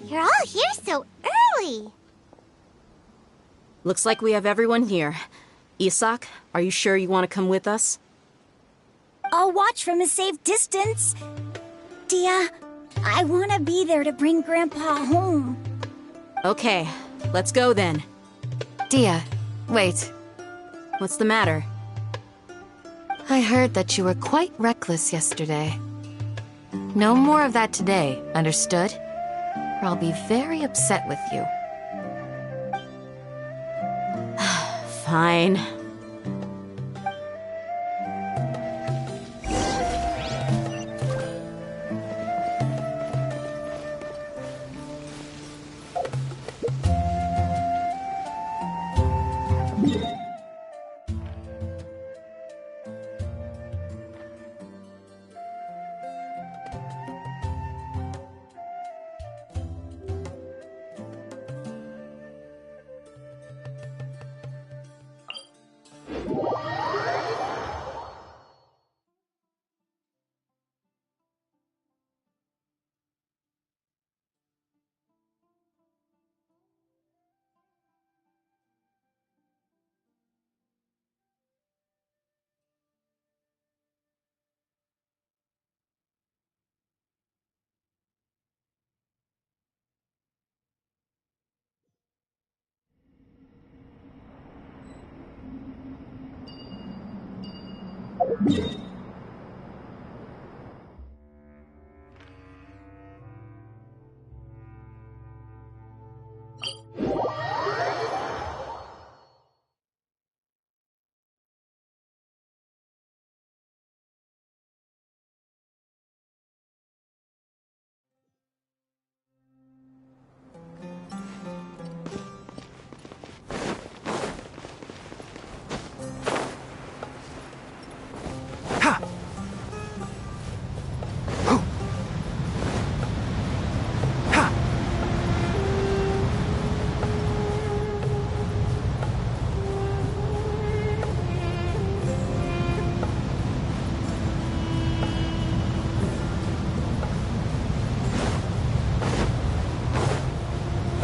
You're all here so early. Looks like we have everyone here. Isak, are you sure you want to come with us? I'll watch from a safe distance. Dia, I want to be there to bring Grandpa home. Okay, let's go then. Dia, wait. What's the matter? I heard that you were quite reckless yesterday. No more of that today, understood? Or I'll be very upset with you. Fine.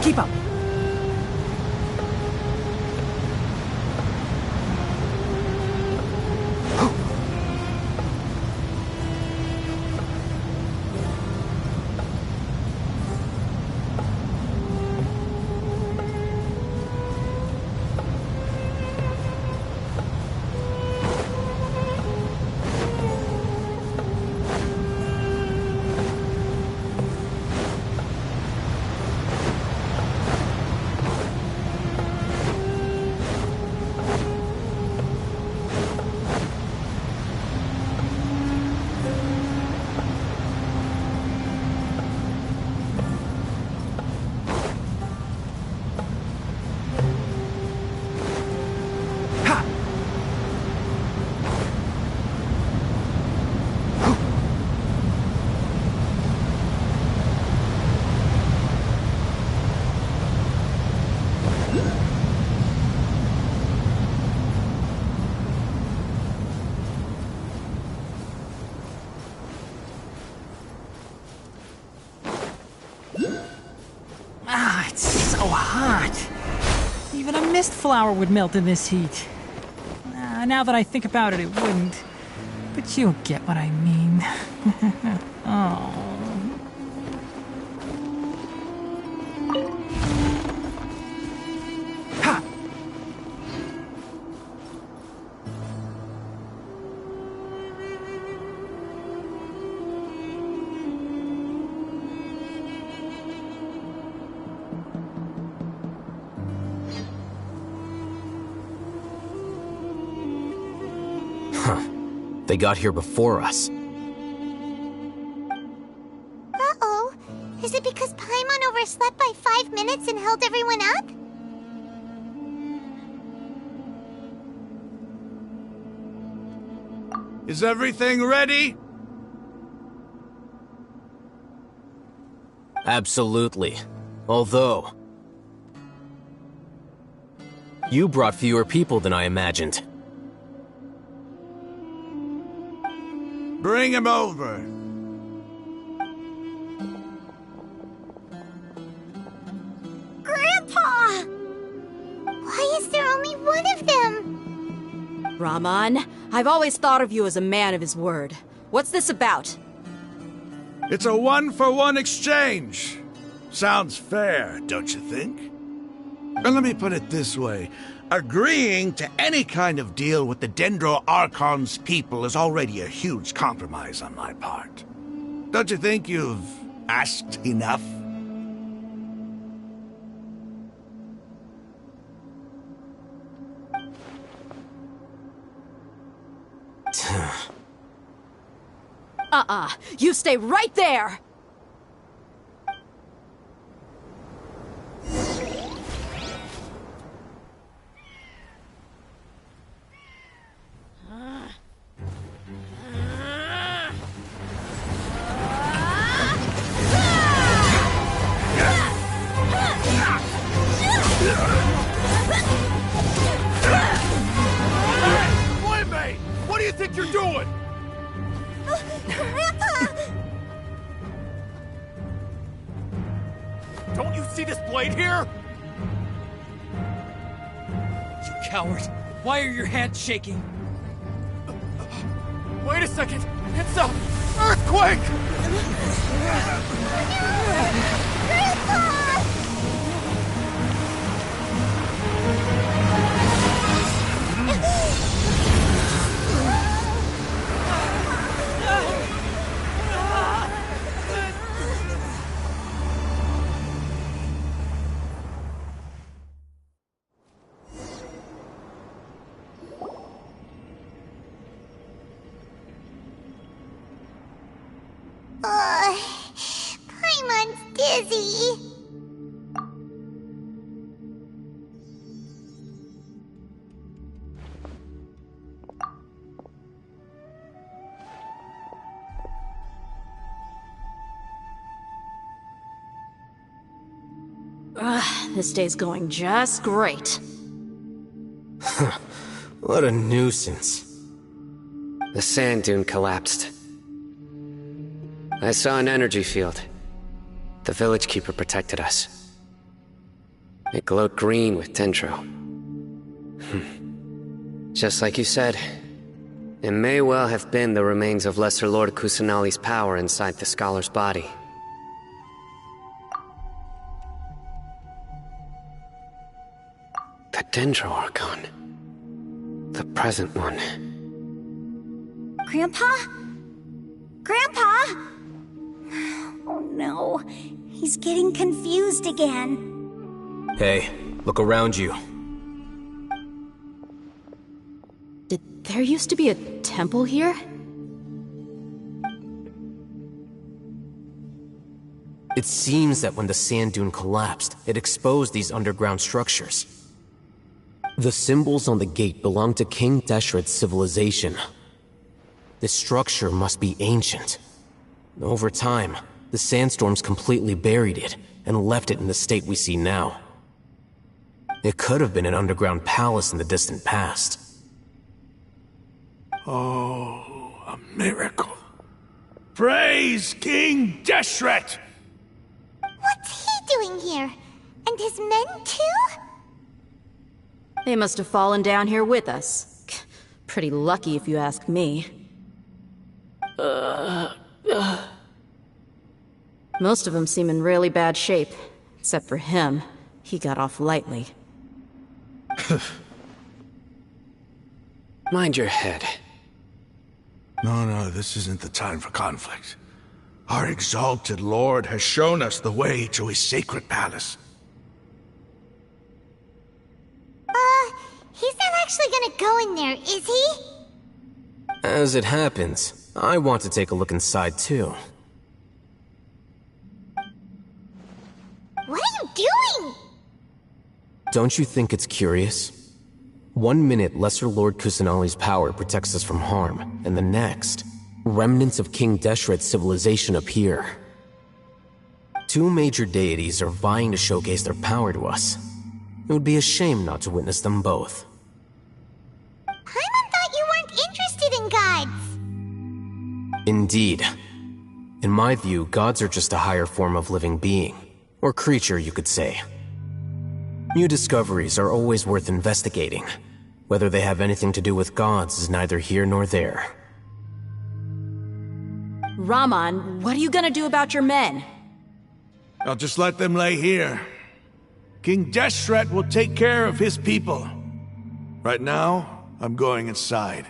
Keep up! It's so hot. Even a mist flower would melt in this heat. Now that I think about it, it wouldn't. But you'll get what I mean. Oh. They got here before us. Uh-oh. Is it because Paimon overslept by 5 minutes and held everyone up? Is everything ready? Absolutely. Although... you brought fewer people than I imagined. Bring him over. Grandpa! Why is there only one of them? Rahman, I've always thought of you as a man of his word. What's this about? It's a one-for-one exchange. Sounds fair, don't you think? And let me put it this way. Agreeing to any kind of deal with the Dendro Archon's people is already a huge compromise on my part. Don't you think you've asked enough? You stay right there! Boy, what do you think you're doing? Grandpa! Don't you see this blade here? You coward! Why are your hands shaking? Wait a second! It's a earthquake! Paimon's dizzy. This day's going just great. What a nuisance. The sand dune collapsed. I saw an energy field. The village keeper protected us. It glowed green with dendro. Just like you said, it may well have been the remains of Lesser Lord Kusanali's power inside the scholar's body. The Dendro Archon. The present one. Grandpa? Grandpa? Oh no, he's getting confused again. Hey, look around you. Did there used to be a temple here? It seems that when the sand dune collapsed, it exposed these underground structures. The symbols on the gate belong to King Deshret's civilization. This structure must be ancient. Over time, the sandstorms completely buried it and left it in the state we see now. It could have been an underground palace in the distant past. Oh, a miracle. Praise King Deshret! What's he doing here? And his men too? They must have fallen down here with us. Pretty lucky if you ask me. Most of them seem in really bad shape. Except for him. He got off lightly. Mind your head. No, this isn't the time for conflict. Our exalted lord has shown us the way to his sacred palace. He's not actually gonna go in there, is he? As it happens, I want to take a look inside too. What are you doing? Don't you think it's curious? 1 minute, Lesser Lord Kusanali's power protects us from harm, and the next, remnants of King Deshret's civilization appear. 2 major deities are vying to showcase their power to us. It would be a shame not to witness them both. Paimon thought you weren't interested in gods. Indeed. In my view, gods are just a higher form of living being, or creature, you could say. New discoveries are always worth investigating. Whether they have anything to do with gods is neither here nor there. Raman, what are you gonna do about your men? I'll just let them lay here. King Deshret will take care of his people. Right now, I'm going inside.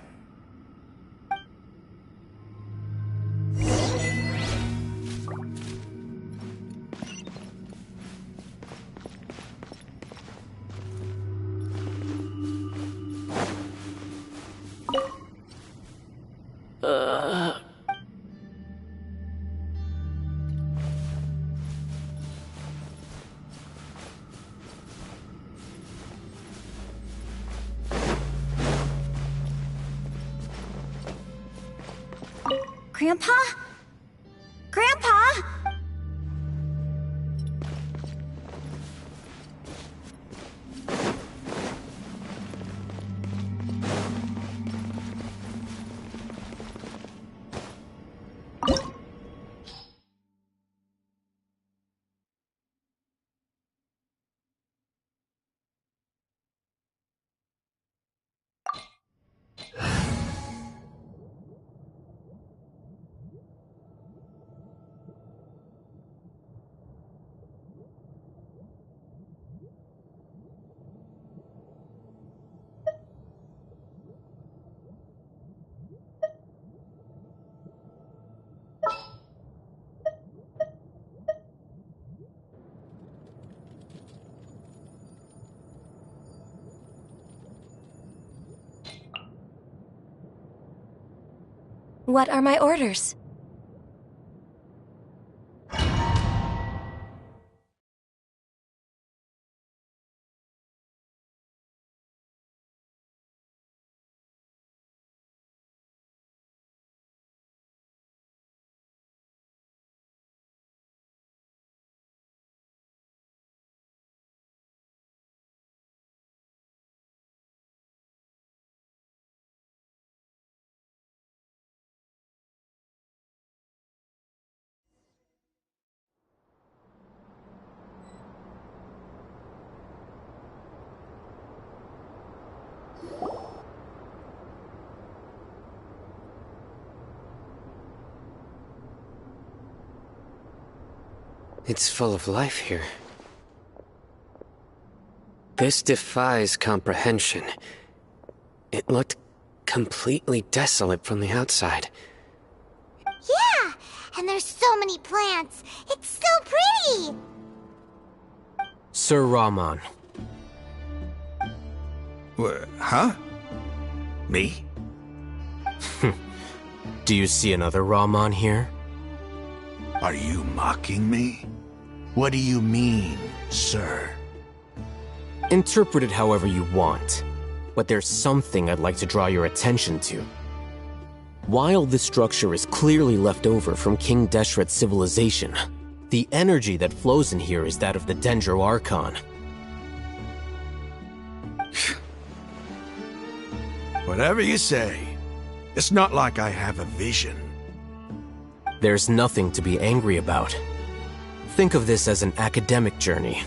Grandpa? Grandpa? What are my orders? It's full of life here. This defies comprehension. It looked completely desolate from the outside. Yeah, and there's so many plants. It's so pretty. Sir Raman. Huh? Me? Do you see another Raman here? Are you mocking me? What do you mean, sir? Interpret it however you want, but there's something I'd like to draw your attention to. While this structure is clearly left over from King Deshret's civilization, the energy that flows in here is that of the Dendro Archon. Whatever you say. It's not like I have a vision. There's nothing to be angry about. Think of this as an academic journey.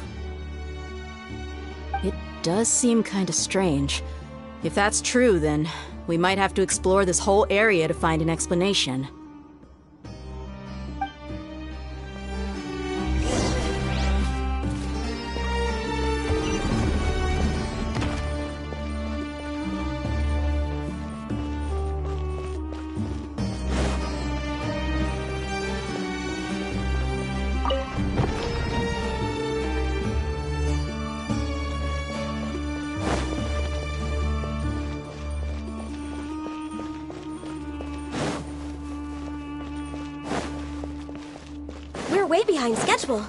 It does seem kinda strange. If that's true, then we might have to explore this whole area to find an explanation. way behind schedule.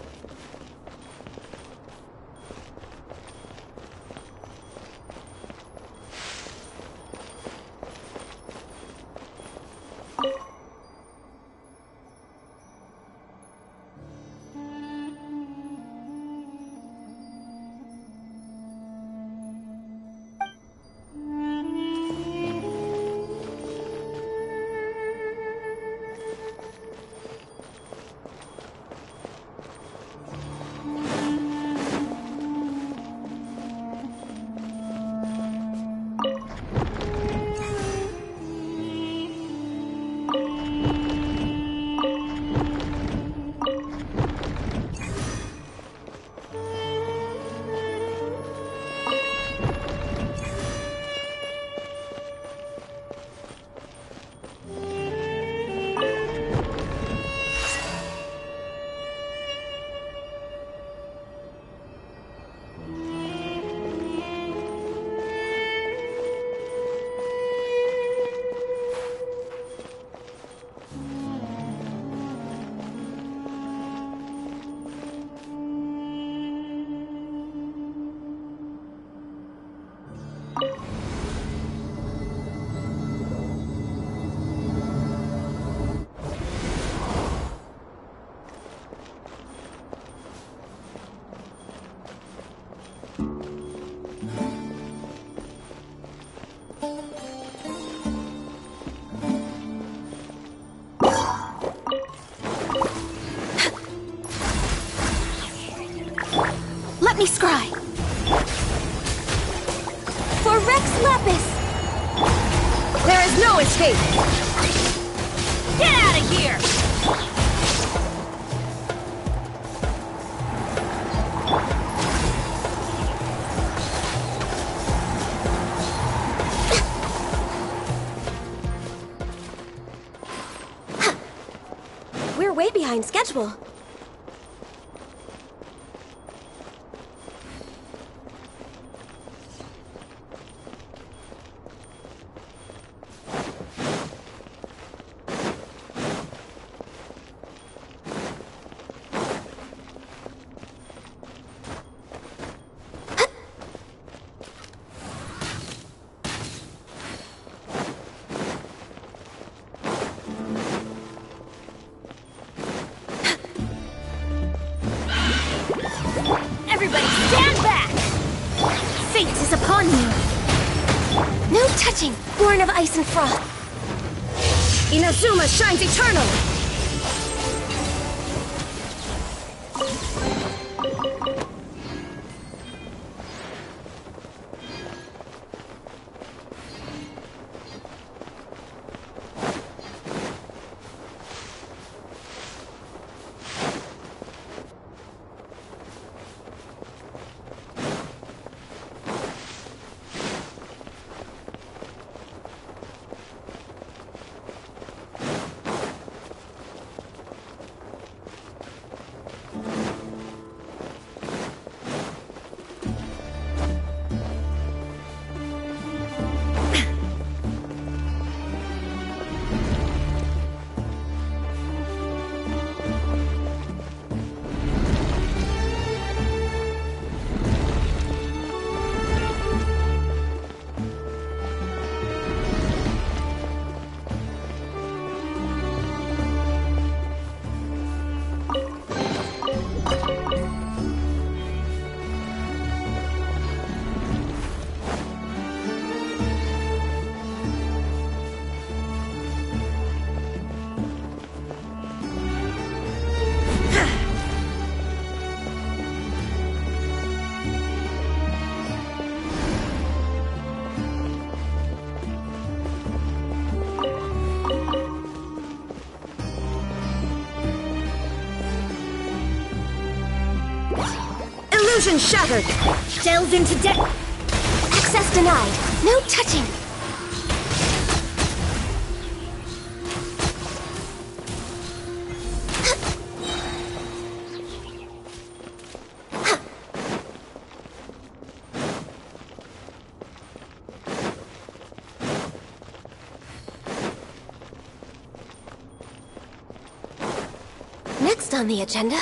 Let me scry! For Rex Lapis! There is no escape! Get out of here! We're way behind schedule. Everybody stand back! Fate is upon you! No touching, born of ice and froth! Inazuma shines eternal! Illusion shattered! Delve into debt! Access denied! No touching! Next next on the agenda?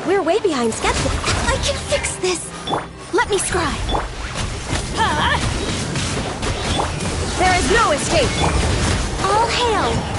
We're way behind schedule. I can fix this. Let me scry. There is no escape. All hail.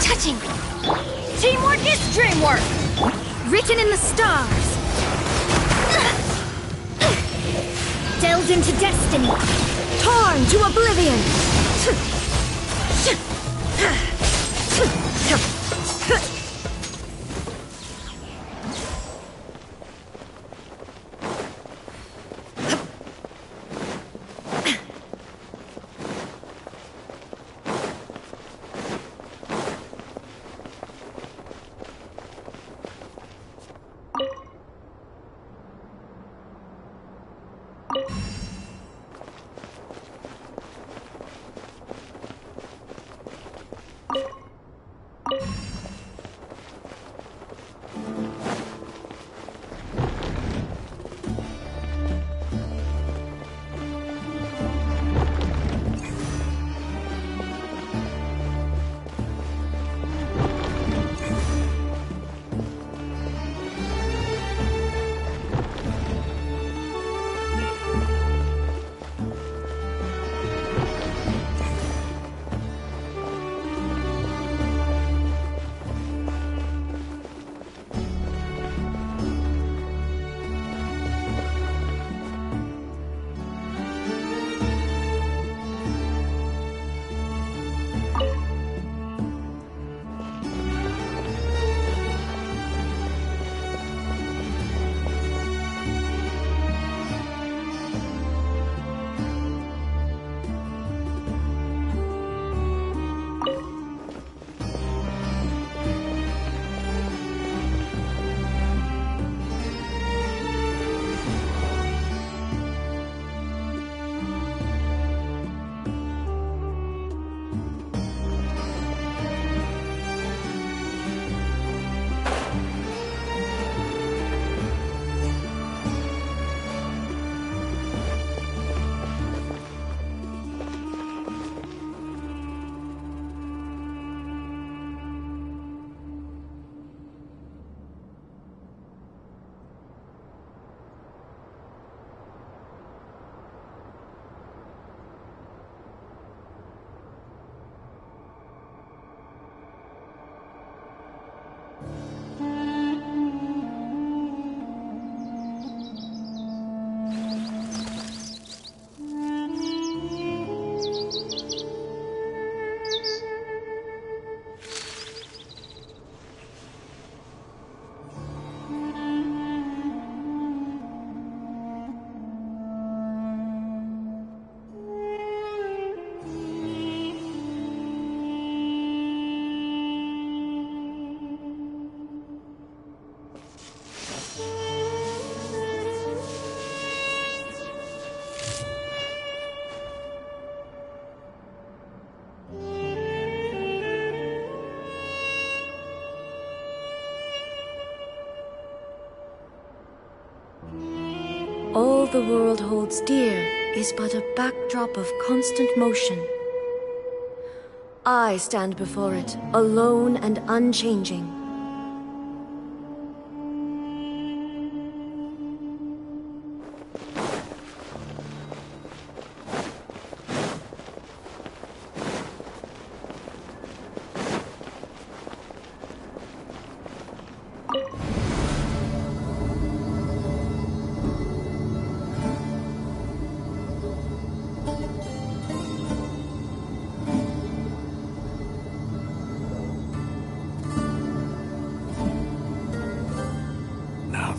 Touching. Teamwork is dreamwork. Written in the stars. Delved into destiny. Torn to oblivion. All the world holds dear is but a backdrop of constant motion. I stand before it, alone and unchanging.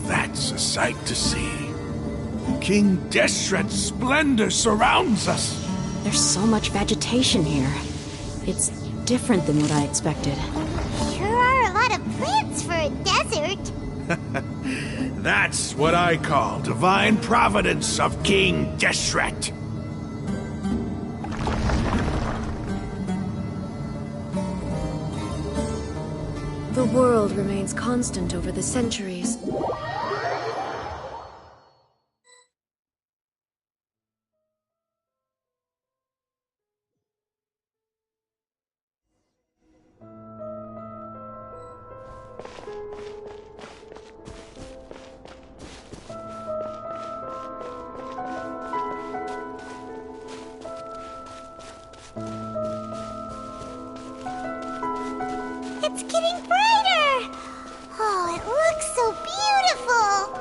That's a sight to see. King Deshret's splendor surrounds us. There's so much vegetation here. It's different than what I expected. Sure are a lot of plants for a desert. That's what I call divine providence of King Deshret. The world remains constant over the centuries. It's getting brighter! Oh, it looks so beautiful!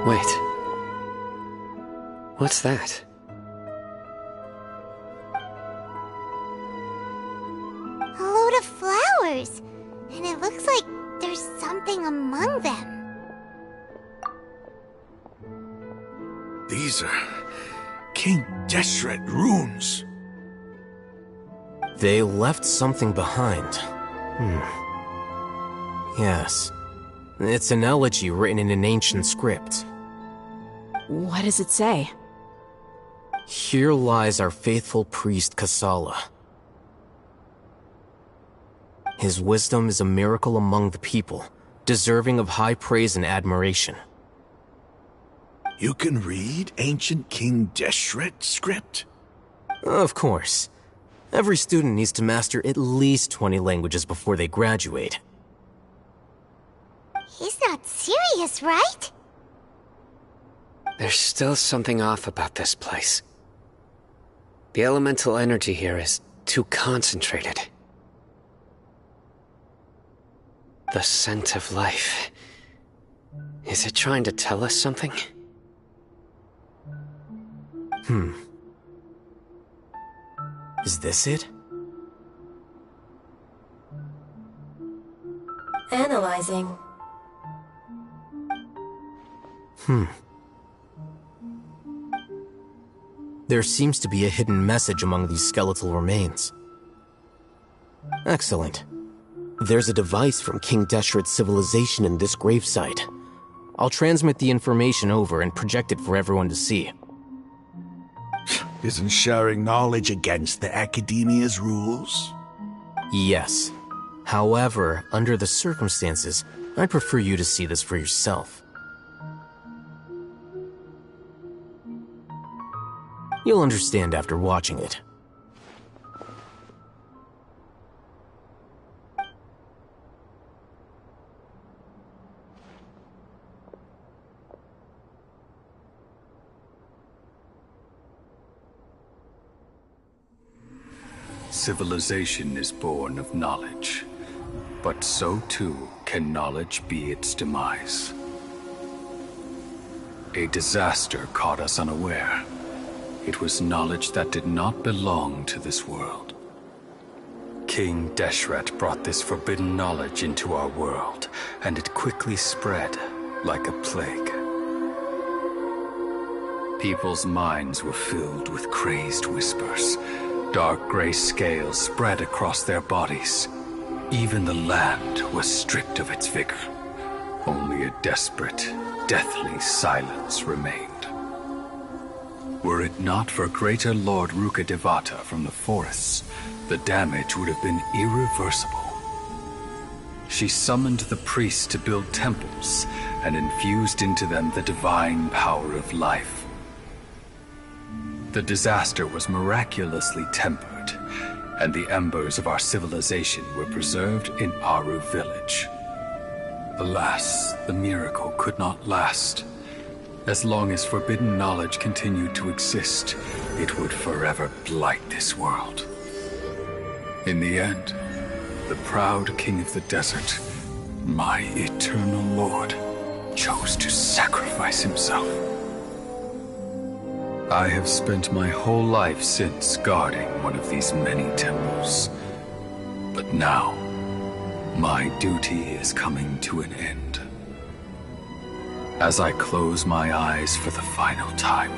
Wait. What's that? A load of flowers. And it looks like there's something among them. These are King Deshret runes. They left something behind. Yes. It's an elegy written in an ancient script. What does it say? Here lies our faithful priest Kasala. His wisdom is a miracle among the people, deserving of high praise and admiration. You can read ancient King Deshret script? Of course. Every student needs to master at least 20 languages before they graduate. He's not serious, right? There's still something off about this place. The elemental energy here is too concentrated. The scent of life. Is it trying to tell us something? Is this it? Analyzing. There seems to be a hidden message among these skeletal remains. Excellent. There's a device from King Deshret's civilization in this gravesite. I'll transmit the information over and project it for everyone to see. Isn't sharing knowledge against the Academia's rules? Yes. However, under the circumstances, I'd prefer you to see this for yourself. You'll understand after watching it. Civilization is born of knowledge, but so too can knowledge be its demise. A disaster caught us unaware. It was knowledge that did not belong to this world. King Deshret brought this forbidden knowledge into our world, and it quickly spread like a plague. People's minds were filled with crazed whispers, Dark gray scales spread across their bodies. Even the land was stripped of its vigor. Only a desperate, deathly silence remained. Were it not for Greater Lord Rukkhadevata from the forests, the damage would have been irreversible. She summoned the priests to build temples and infused into them the divine power of life. The disaster was miraculously tempered, and the embers of our civilization were preserved in Aru village. Alas, the miracle could not last. As long as forbidden knowledge continued to exist, it would forever blight this world. In the end, the proud king of the desert, my eternal lord, chose to sacrifice himself. I have spent my whole life since guarding one of these many temples. But now, my duty is coming to an end. As I close my eyes for the final time,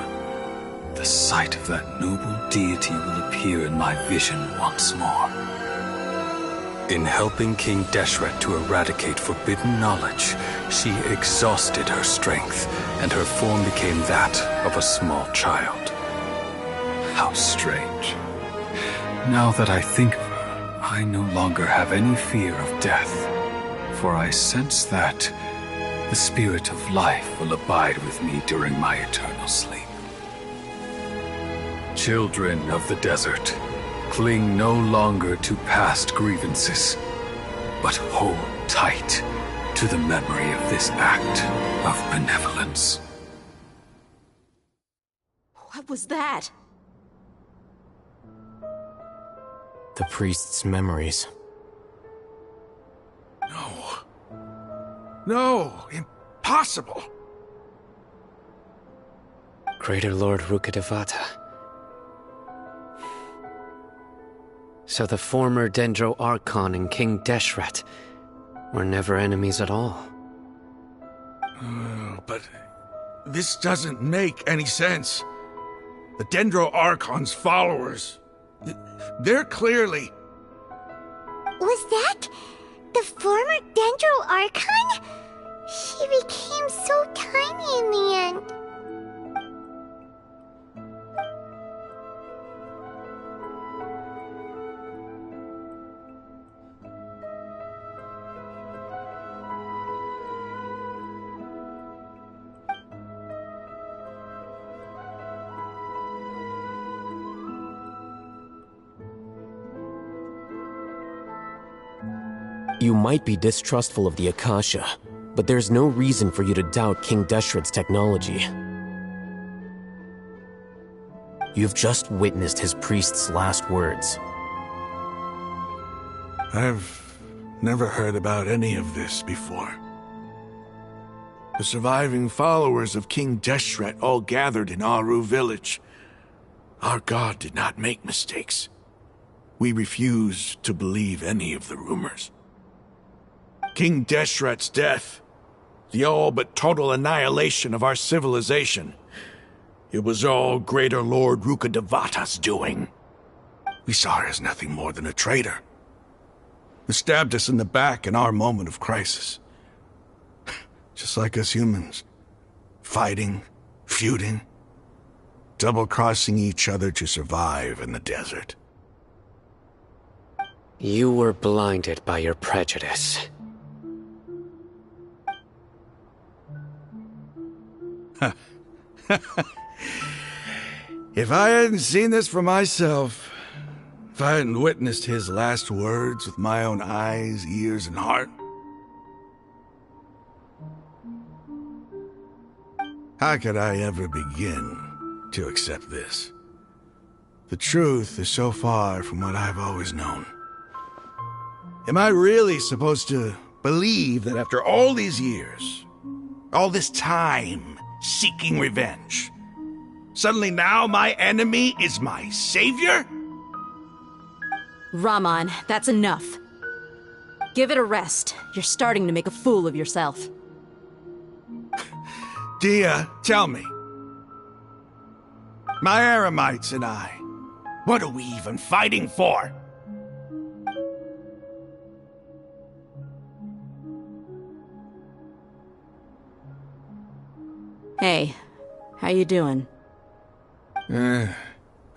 the sight of that noble deity will appear in my vision once more. In helping King Deshret to eradicate forbidden knowledge, she exhausted her strength, and her form became that of a small child. How strange. Now that I think of her, I no longer have any fear of death, for I sense that the spirit of life will abide with me during my eternal sleep. Children of the desert, cling no longer to past grievances, but hold tight to the memory of this act of benevolence. What was that? The priest's memories. No, impossible. Greater Lord Rukkhadevata. So the former Dendro Archon and King Deshret were never enemies at all. But this doesn't make any sense. The Dendro Archon's followers, they're clearly... Was that the former Dendro Archon? She became so tiny in the end. You might be distrustful of the Akasha, but there's no reason for you to doubt King Deshret's technology. You've just witnessed his priest's last words. I've never heard about any of this before. The surviving followers of King Deshret all gathered in Aru village. Our god did not make mistakes. We refused to believe any of the rumors. King Deshret's death, the all but total annihilation of our civilization, it was all Greater Lord Rukkhadevata's doing. We saw her as nothing more than a traitor, who stabbed us in the back in our moment of crisis. Just like us humans, fighting, feuding, double-crossing each other to survive in the desert. You were blinded by your prejudice. If I hadn't seen this for myself, if I hadn't witnessed his last words with my own eyes, ears, and heart, how could I ever begin to accept this? The truth is so far from what I've always known. Am I really supposed to believe that after all these years, all this time seeking revenge, suddenly now my enemy is my savior? Raman, that's enough. Give it a rest. You're starting to make a fool of yourself. Dia, tell me. My Aramites and I, What are we even fighting for? Hey, how you doing?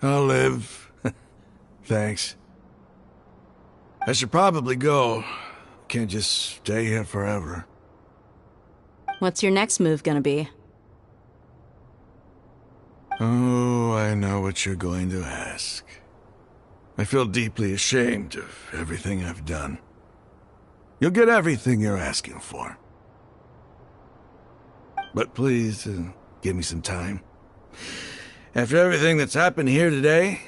I'll live. Thanks. I should probably go. Can't just stay here forever. What's your next move gonna be? Oh, I know what you're going to ask. I feel deeply ashamed of everything I've done. You'll get everything you're asking for. But please, give me some time. After everything that's happened here today,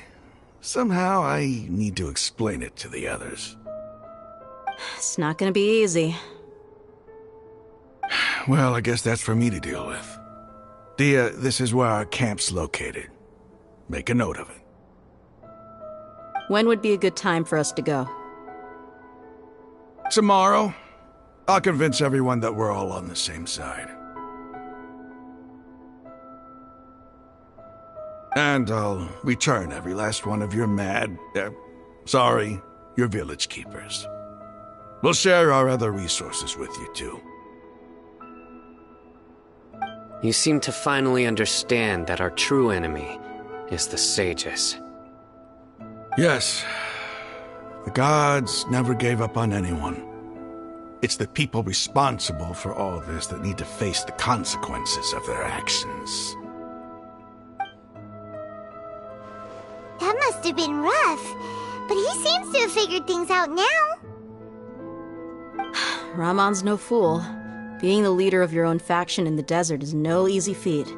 somehow I need to explain it to the others. It's not gonna be easy. Well, I guess that's for me to deal with. Dia, this is where our camp's located. Make a note of it. When would be a good time for us to go? Tomorrow, I'll convince everyone that we're all on the same side. And I'll return every last one of your your village keepers. We'll share our other resources with you too. You seem to finally understand that our true enemy is the sages. Yes. The gods never gave up on anyone. It's the people responsible for all this that need to face the consequences of their actions. That must have been rough, but he seems to have figured things out now. Ramon's no fool. Being the leader of your own faction in the desert is no easy feat.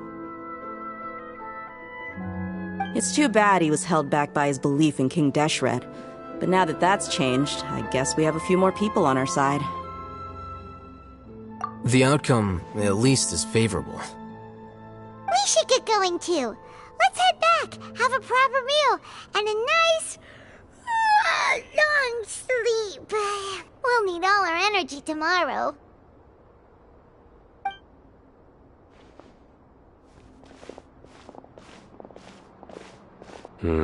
It's too bad he was held back by his belief in King Deshret, but now that that's changed, I guess we have a few more people on our side. The outcome, at least, is favorable. We should get going too. Let's head back, have a proper meal, and a nice, long sleep. We'll need all our energy tomorrow. we're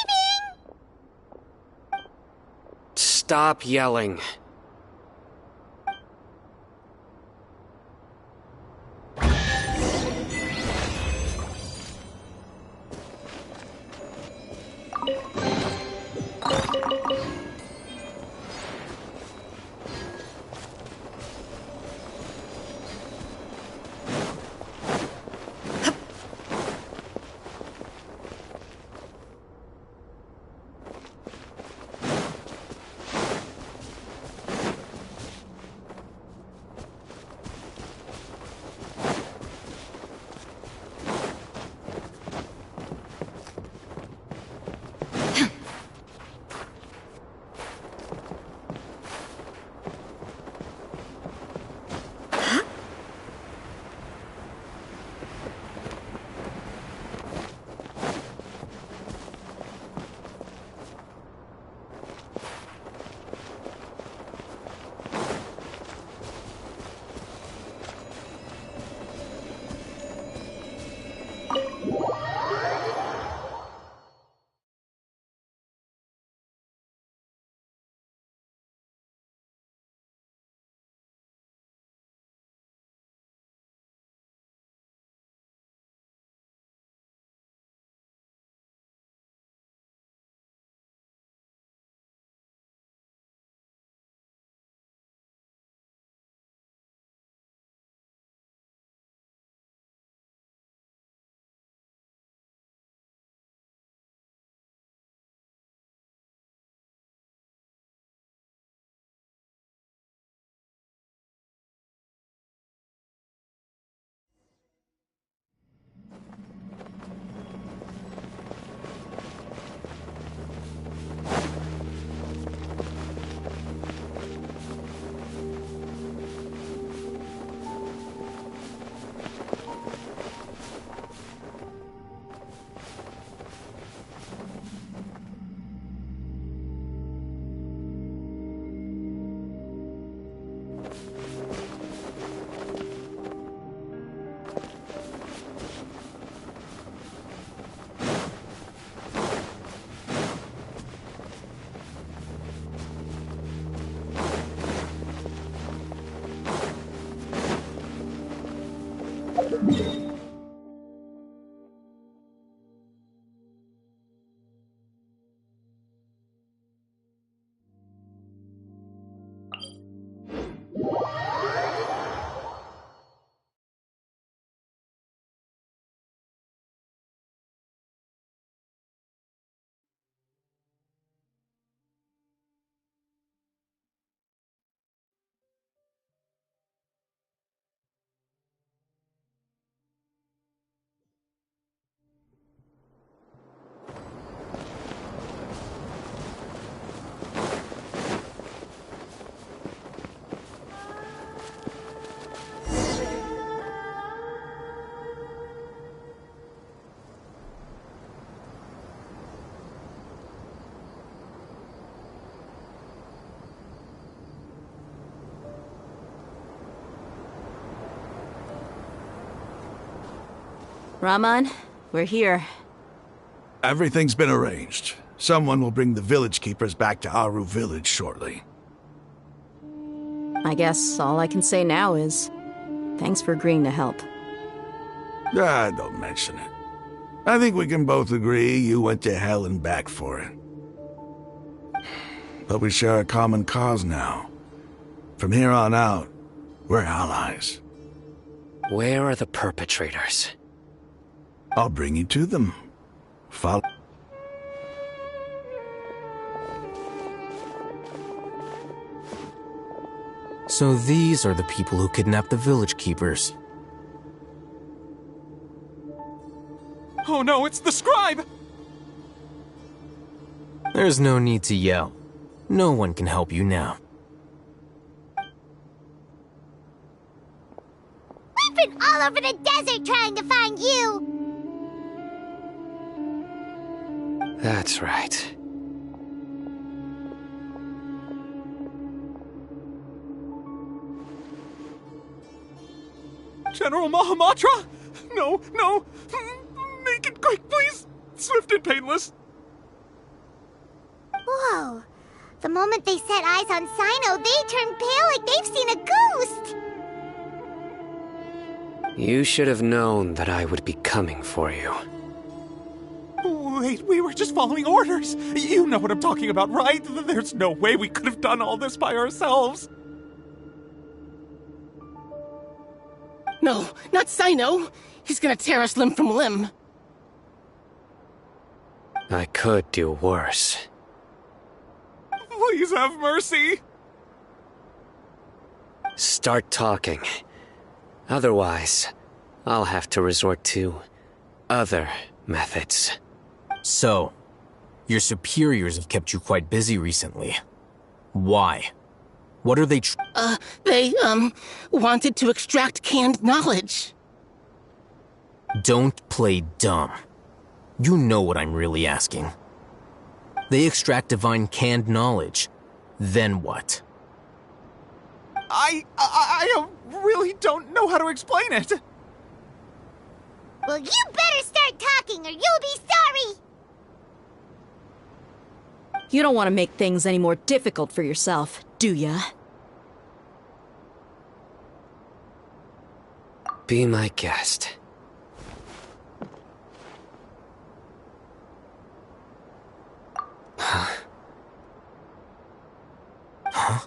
leaving! Stop yelling. Raman, we're here. Everything's been arranged. Someone will bring the village keepers back to Aru village shortly. I guess all I can say now is, thanks for agreeing to help. Ah, don't mention it. I think we can both agree you went to hell and back for it. But we share a common cause now. From here on out, we're allies. Where are the perpetrators? I'll bring you to them. Follow. So these are the people who kidnapped the village keepers. Oh no, it's the scribe! There's no need to yell. No one can help you now. We've been all over the desert trying to find you! That's right. General Mahamatra? No, no! Make it quick, please! Swift and painless! Whoa. The moment they set eyes on Sino, they turn pale like they've seen a ghost! You should have known that I would be coming for you. Wait, we were just following orders! You know what I'm talking about, right? There's no way we could have done all this by ourselves! No, not Sino! He's gonna tear us limb from limb! I could do worse. Please have mercy! Start talking. Otherwise, I'll have to resort to other methods. So, your superiors have kept you quite busy recently. Why? What are they They wanted to extract canned knowledge. Don't play dumb. You know what I'm really asking. They extract divine canned knowledge. Then what? I really don't know how to explain it. Well, you better start talking or you'll be sorry! You don't want to make things any more difficult for yourself, do ya? Be my guest. Huh? Huh?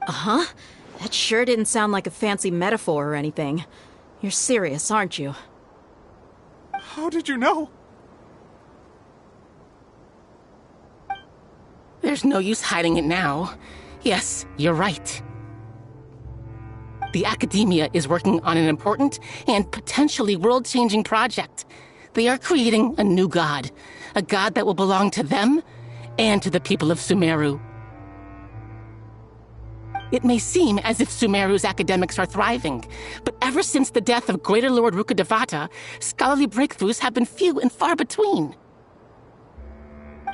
Uh-huh. That sure didn't sound like a fancy metaphor or anything. You're serious, aren't you? How did you know? There's no use hiding it now. Yes, you're right. The Academia is working on an important and potentially world-changing project. They are creating a new god. A god that will belong to them and to the people of Sumeru. It may seem as if Sumeru's academics are thriving, but ever since the death of Greater Lord Rukkhadevata, scholarly breakthroughs have been few and far between.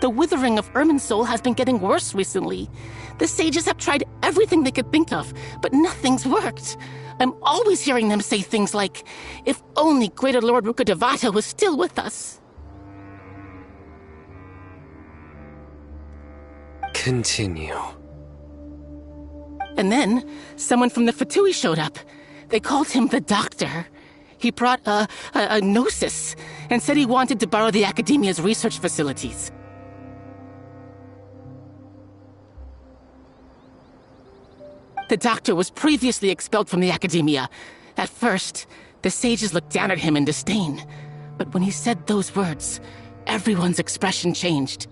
The withering of Irminsul has been getting worse recently. The sages have tried everything they could think of, but nothing's worked. I'm always hearing them say things like, if only Greater Lord Rukkhadevata was still with us. Continue. And then, someone from the Fatui showed up. They called him the Doctor. He brought a gnosis and said he wanted to borrow the Academia's research facilities. The Doctor was previously expelled from the Academia. At first, the sages looked down at him in disdain. But when he said those words, everyone's expression changed.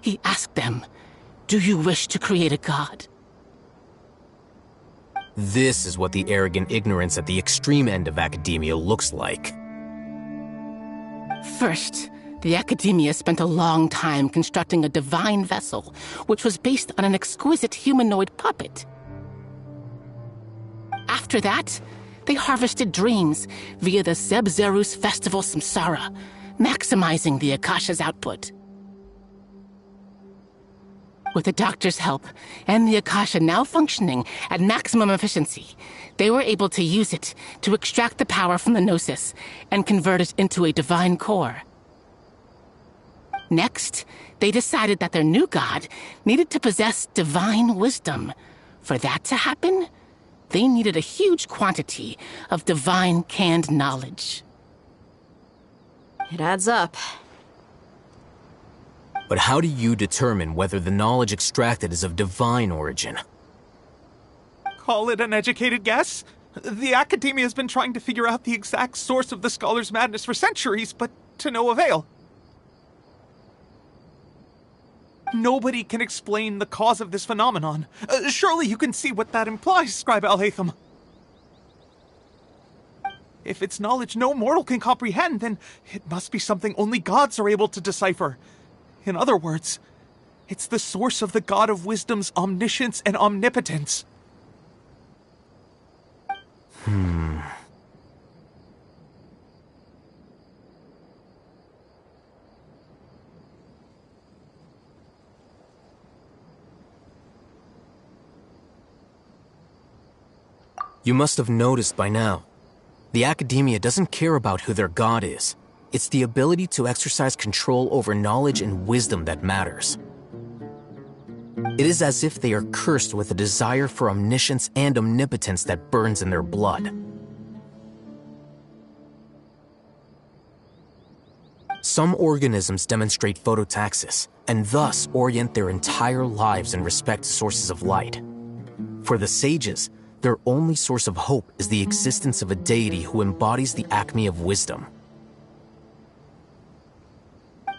He asked them, "Do you wish to create a god?" This is what the arrogant ignorance at the extreme end of academia looks like. First, the Academia spent a long time constructing a divine vessel, which was based on an exquisite humanoid puppet. After that, they harvested dreams via the Zeb-Zerus Festival Samsara, maximizing the Akasha's output. With the Doctor's help, and the Akasha now functioning at maximum efficiency, they were able to use it to extract the power from the Gnosis and convert it into a divine core. Next, they decided that their new god needed to possess divine wisdom. For that to happen, they needed a huge quantity of divine canned knowledge. It adds up. But how do you determine whether the knowledge extracted is of divine origin? Call it an educated guess? The Academia has been trying to figure out the exact source of the Scholar's madness for centuries, but to no avail. Nobody can explain the cause of this phenomenon. Surely you can see what that implies, Scribe Al-Haytham. If it's knowledge no mortal can comprehend, then it must be something only gods are able to decipher. In other words, it's the source of the God of Wisdom's omniscience and omnipotence. You must have noticed by now. The Academia doesn't care about who their god is. It's the ability to exercise control over knowledge and wisdom that matters. It is as if they are cursed with a desire for omniscience and omnipotence that burns in their blood. Some organisms demonstrate phototaxis, and thus orient their entire lives in respect to sources of light. For the sages, their only source of hope is the existence of a deity who embodies the acme of wisdom.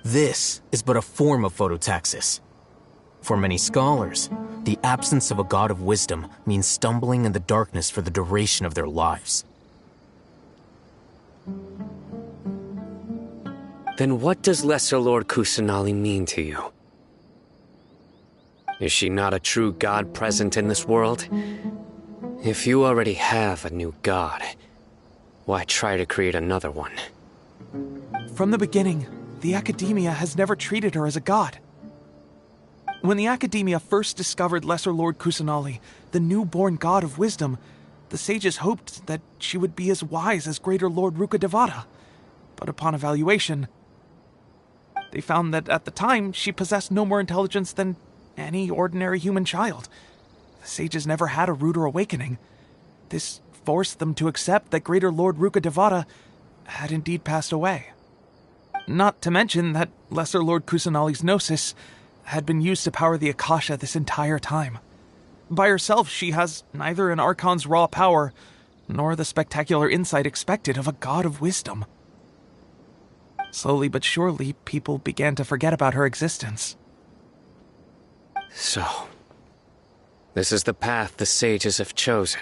This is but a form of phototaxis. For many scholars, the absence of a god of wisdom means stumbling in the darkness for the duration of their lives. Then what does Lesser Lord Kusanali mean to you? Is she not a true god present in this world? If you already have a new god, why try to create another one? From the beginning, the Academia has never treated her as a god. When the Academia first discovered Lesser Lord Kusanali, the newborn god of wisdom, the sages hoped that she would be as wise as Greater Lord Rukkhadevata. But upon evaluation, they found that at the time she possessed no more intelligence than any ordinary human child. The sages never had a ruder awakening. This forced them to accept that Greater Lord Rukkhadevata had indeed passed away. Not to mention that Lesser Lord Kusanali's Gnosis had been used to power the Akasha this entire time. By herself, she has neither an Archon's raw power, nor the spectacular insight expected of a god of wisdom. Slowly but surely, people began to forget about her existence. So, this is the path the sages have chosen.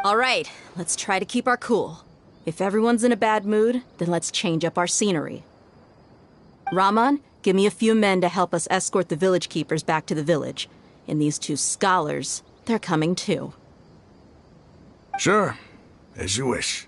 All right, let's try to keep our cool. If everyone's in a bad mood, then let's change up our scenery. Rahman, give me a few men to help us escort the village keepers back to the village. And these two scholars, they're coming too. Sure, as you wish.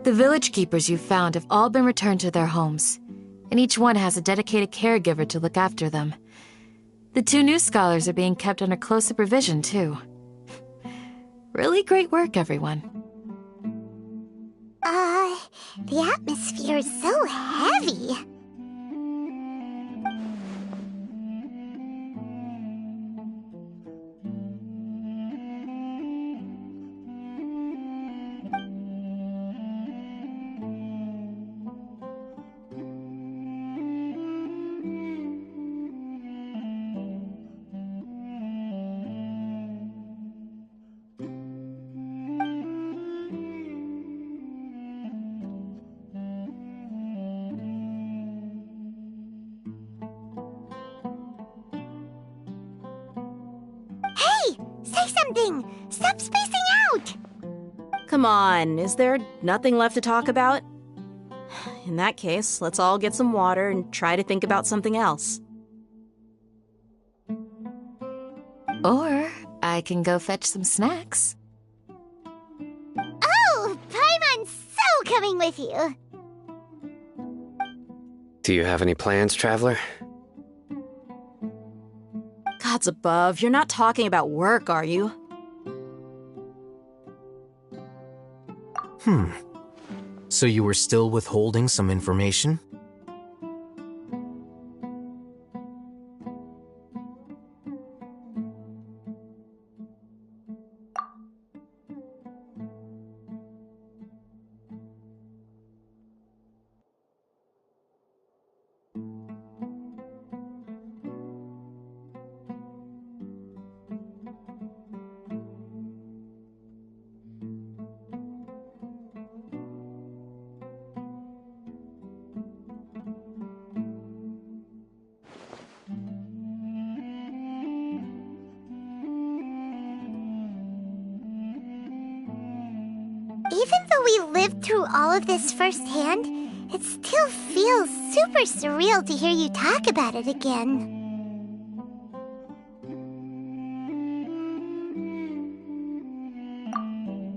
The village keepers you found have all been returned to their homes, and each one has a dedicated caregiver to look after them. The 2 new scholars are being kept under close supervision, too. Really great work, everyone. The atmosphere is so heavy. Say something! Stop spacing out! Come on, is there nothing left to talk about? In that case, let's all get some water and try to think about something else. Or I can go fetch some snacks. Oh, Paimon's so coming with you! Do you have any plans, Traveler? Gods above, you're not talking about work, are you? So you were still withholding some information? Even though we lived through all of this firsthand, it still feels super surreal to hear you talk about it again.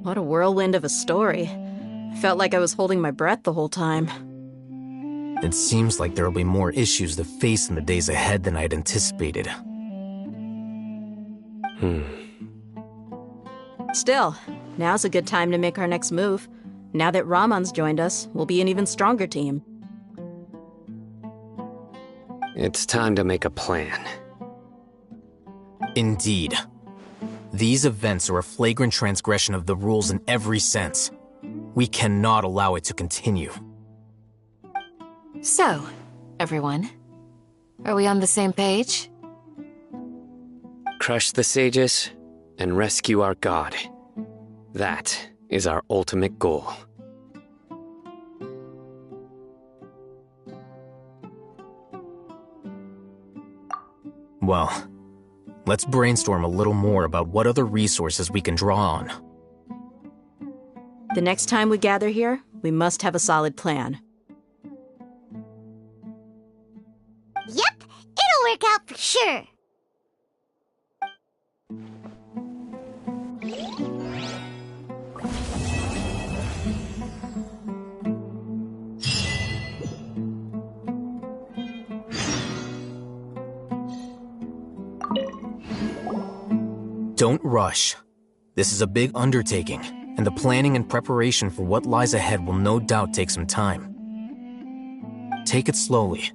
What a whirlwind of a story. I felt like I was holding my breath the whole time. It seems like there'll be more issues to face in the days ahead than I'd anticipated. Still, now's a good time to make our next move. Now that Ramon's joined us, we'll be an even stronger team. It's time to make a plan. Indeed. These events are a flagrant transgression of the rules in every sense. We cannot allow it to continue. So, everyone, are we on the same page? Crush the sages and rescue our god. That is our ultimate goal. Well, let's brainstorm a little more about what other resources we can draw on. The next time we gather here, we must have a solid plan. Yep, it'll work out for sure. Don't rush. This is a big undertaking, and the planning and preparation for what lies ahead will no doubt take some time. Take it slowly.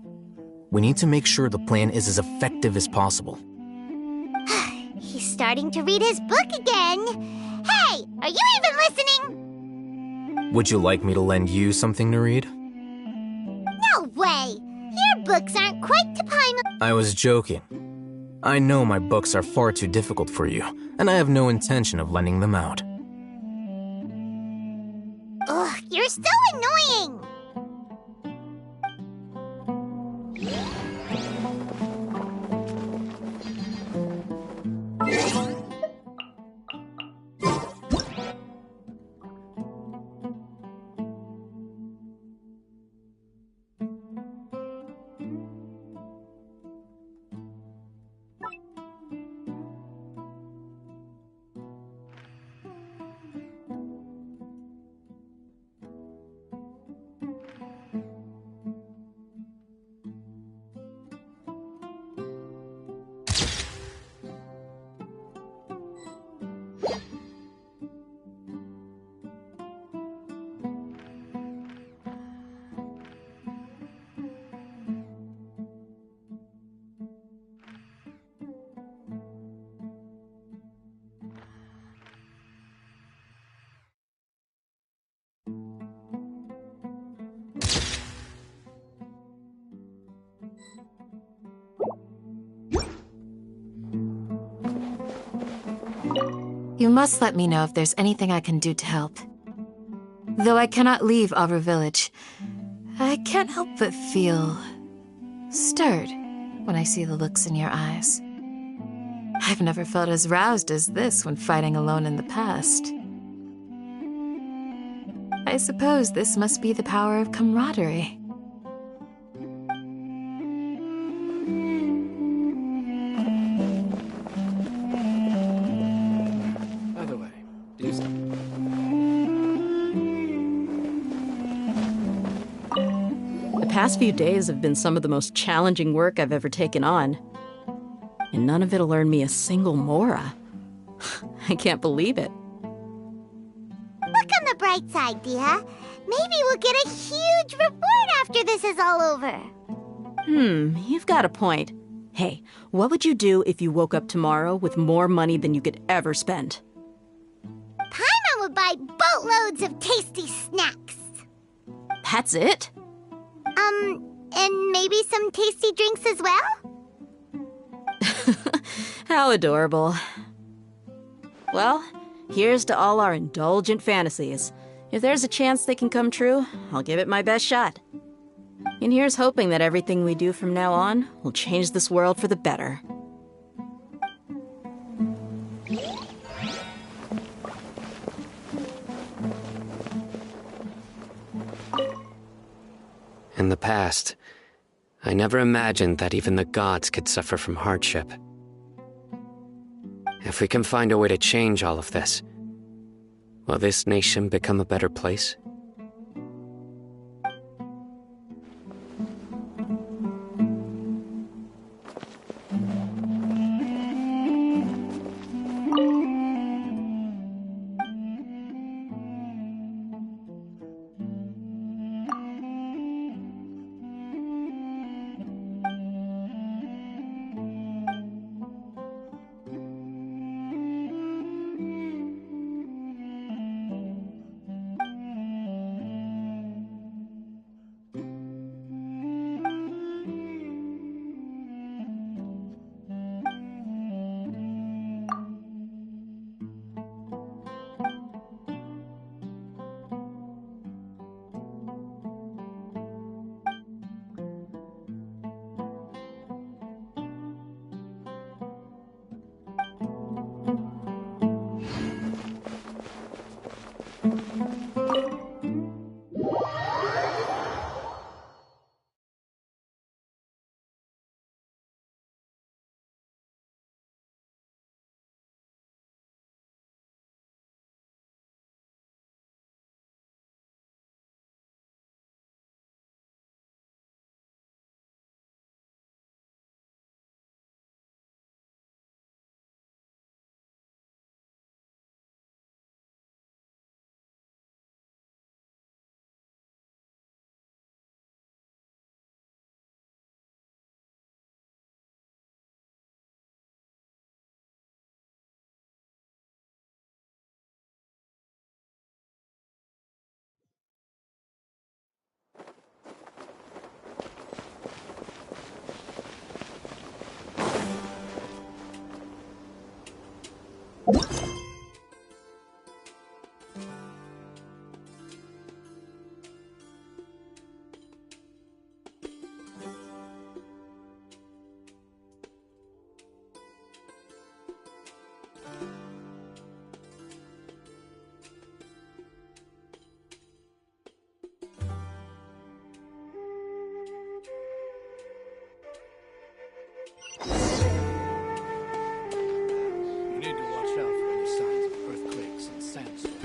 We need to make sure the plan is as effective as possible. He's starting to read his book again. Hey, are you even listening? Would you like me to lend you something to read? No way! Your books aren't quite to Paimon. I was joking. I know my books are far too difficult for you, and I have no intention of lending them out. Ugh, you're so annoying! You must let me know if there's anything I can do to help. Though I cannot leave Aru Village, I can't help but feel stirred when I see the looks in your eyes. I've never felt as roused as this when fighting alone in the past. I suppose this must be the power of camaraderie. The past few days have been some of the most challenging work I've ever taken on. And none of it'll earn me a single mora. I can't believe it. Look on the bright side, Dia. Maybe we'll get a huge reward after this is all over. You've got a point. Hey, what would you do if you woke up tomorrow with more money than you could ever spend? Paimon would buy boatloads of tasty snacks. That's it? And maybe some tasty drinks as well? How adorable. Well, here's to all our indulgent fantasies. If there's a chance they can come true, I'll give it my best shot. And here's hoping that everything we do from now on will change this world for the better. In the past, I never imagined that even the gods could suffer from hardship. If we can find a way to change all of this, will this nation become a better place? You need to watch out for any signs of earthquakes and sandstorms.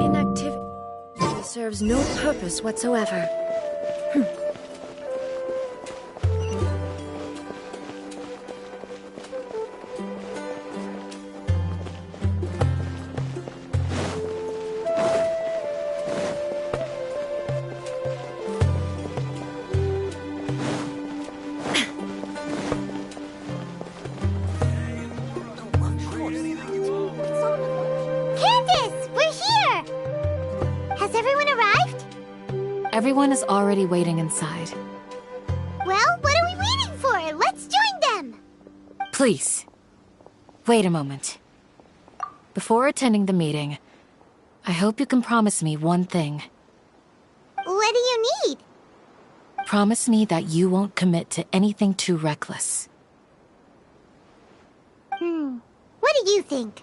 Inactivity serves no purpose whatsoever. Candace! We're here! Has everyone arrived? Everyone is already waiting inside. Well, what are we waiting for? Let's join them! Please, wait a moment. Before attending the meeting, I hope you can promise me one thing. What do you need? Promise me that you won't commit to anything too reckless. What do you think?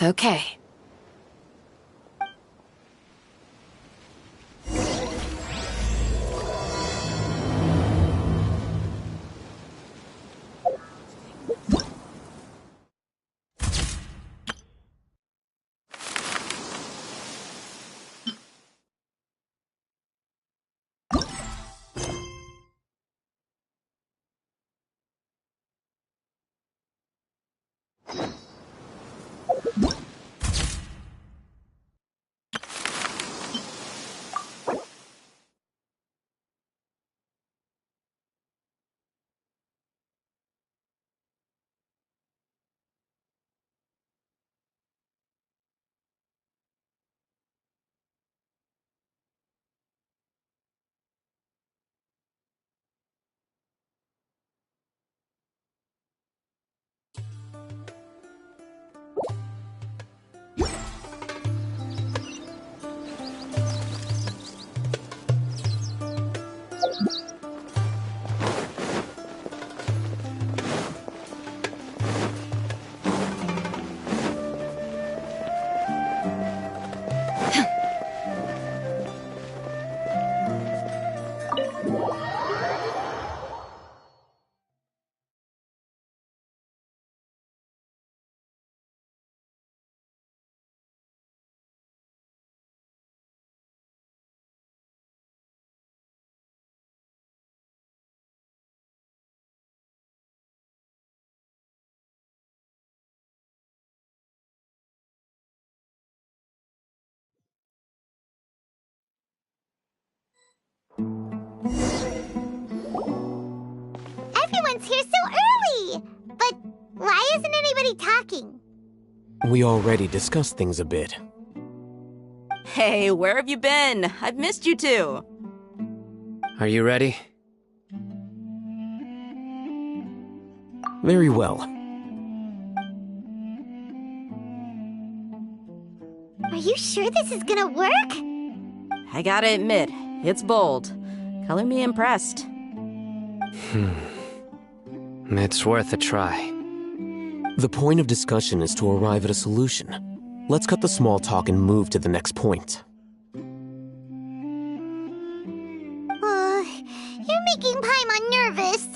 Okay. Everyone's here so early! But why isn't anybody talking? We already discussed things a bit. Hey, where have you been? I've missed you two. Are you ready? Very well. Are you sure this is gonna work? I gotta admit, it's bold. Color me impressed. It's worth a try. The point of discussion is to arrive at a solution. Let's cut the small talk and move to the next point. You're making Paimon nervous.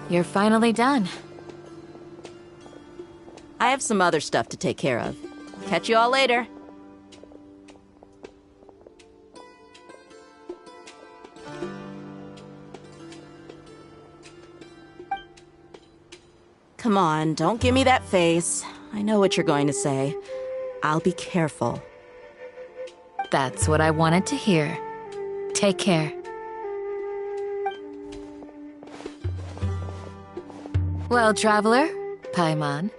You're finally done. I have some other stuff to take care of. Catch you all later. Come on, don't give me that face. I know what you're going to say. I'll be careful. That's what I wanted to hear. Take care. Well, Traveler, Paimon,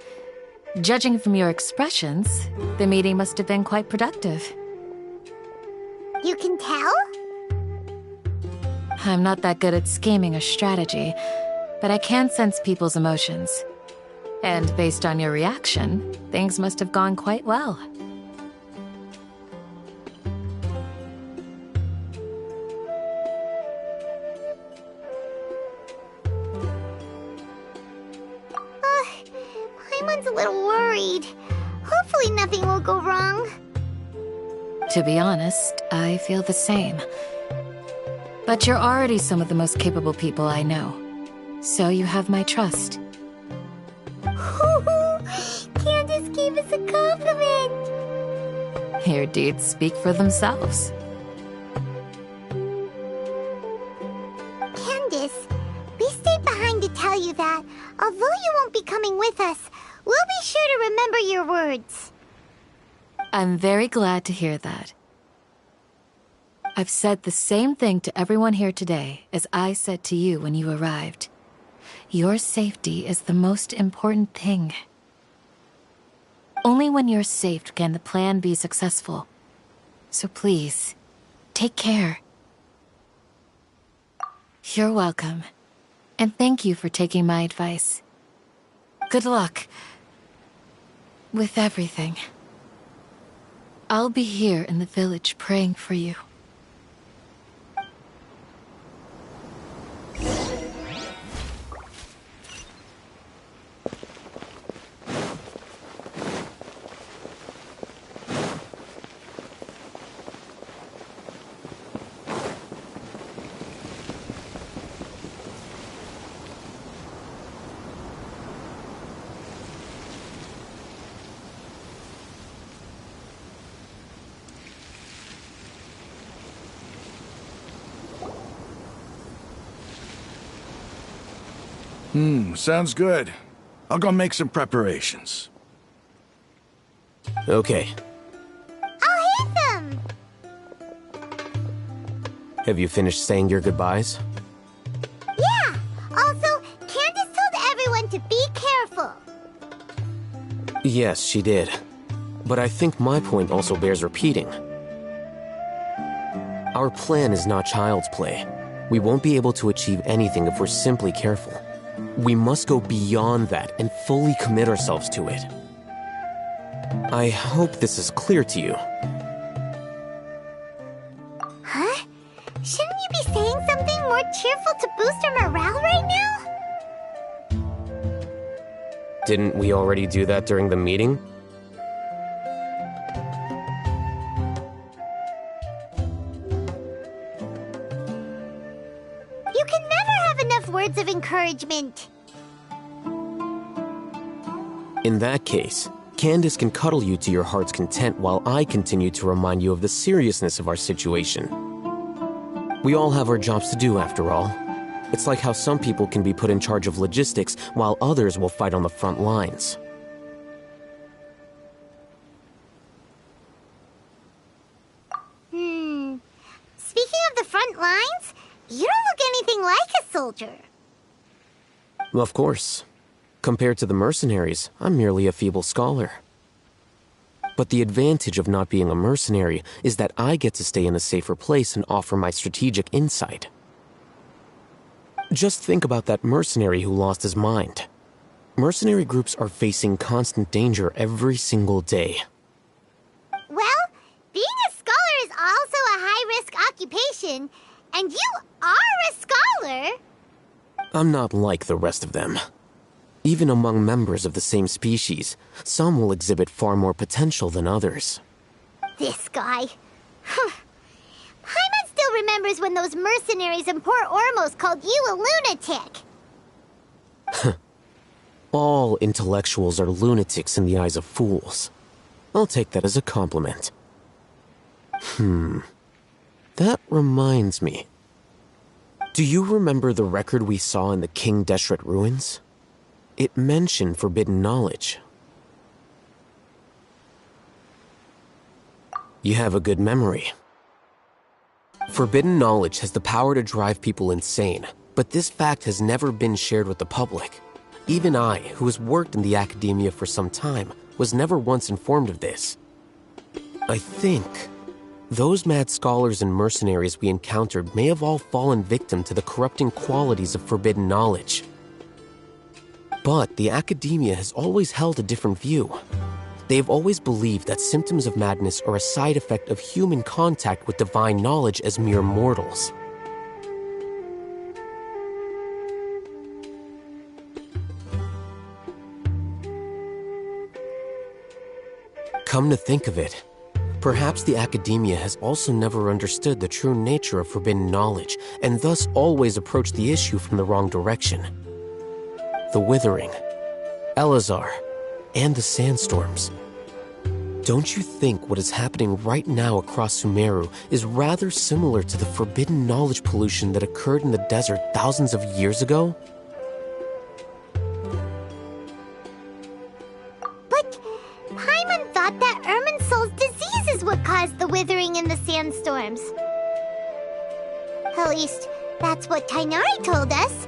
judging from your expressions, the meeting must have been quite productive. You can tell? I'm not that good at scheming or strategy, but I can sense people's emotions. And based on your reaction, things must have gone quite well. Paimon's a little worried. Hopefully nothing will go wrong. To be honest, I feel the same. But you're already some of the most capable people I know. So you have my trust. Candace gave us a compliment. Your deeds speak for themselves. Candace, we stayed behind to tell you that, although you won't be coming with us, we'll be sure to remember your words. I'm very glad to hear that. I've said the same thing to everyone here today as I said to you when you arrived. Your safety is the most important thing. Only when you're safe can the plan be successful. So please, take care. You're welcome. And thank you for taking my advice. Good luck with everything. I'll be here in the village praying for you. Sounds good. I'll go make some preparations. Okay. I'll hit them! Have you finished saying your goodbyes? Yeah! Also, Candace told everyone to be careful. Yes, she did. But I think my point also bears repeating. Our plan is not child's play. We won't be able to achieve anything if we're simply careful. We must go beyond that and fully commit ourselves to it. I hope this is clear to you. Huh? Shouldn't you be saying something more cheerful to boost our morale right now? Didn't we already do that during the meeting? You can never have enough words of encouragement. In that case, Candace can cuddle you to your heart's content while I continue to remind you of the seriousness of our situation. We all have our jobs to do, after all. It's like how some people can be put in charge of logistics while others will fight on the front lines. Speaking of the front lines, you don't look anything like a soldier. Of course. Compared to the mercenaries, I'm merely a feeble scholar. But the advantage of not being a mercenary is that I get to stay in a safer place and offer my strategic insight. Just think about that mercenary who lost his mind. Mercenary groups are facing constant danger every single day. Well, being a scholar is also a high-risk occupation, and you are a scholar. I'm not like the rest of them. Even among members of the same species, some will exhibit far more potential than others. This guy. Paimon still remembers when those mercenaries in Port Ormos called you a lunatic. All intellectuals are lunatics in the eyes of fools. I'll take that as a compliment. That reminds me. Do you remember the record we saw in the King Deshret ruins? It mentioned forbidden knowledge. You have a good memory. Forbidden knowledge has the power to drive people insane, but this fact has never been shared with the public. Even I, who has worked in the academia for some time, was never once informed of this. I think those mad scholars and mercenaries we encountered may have all fallen victim to the corrupting qualities of forbidden knowledge. But the academia has always held a different view. They have always believed that symptoms of madness are a side effect of human contact with divine knowledge as mere mortals. Come to think of it, perhaps the academia has also never understood the true nature of forbidden knowledge, and thus always approached the issue from the wrong direction. The Withering, Elazar, and the sandstorms. Don't you think what is happening right now across Sumeru is rather similar to the forbidden knowledge pollution that occurred in the desert thousands of years ago? But Paimon thought that Irminsul's disease is what caused the withering in the sandstorms. At least, that's what Tainari told us.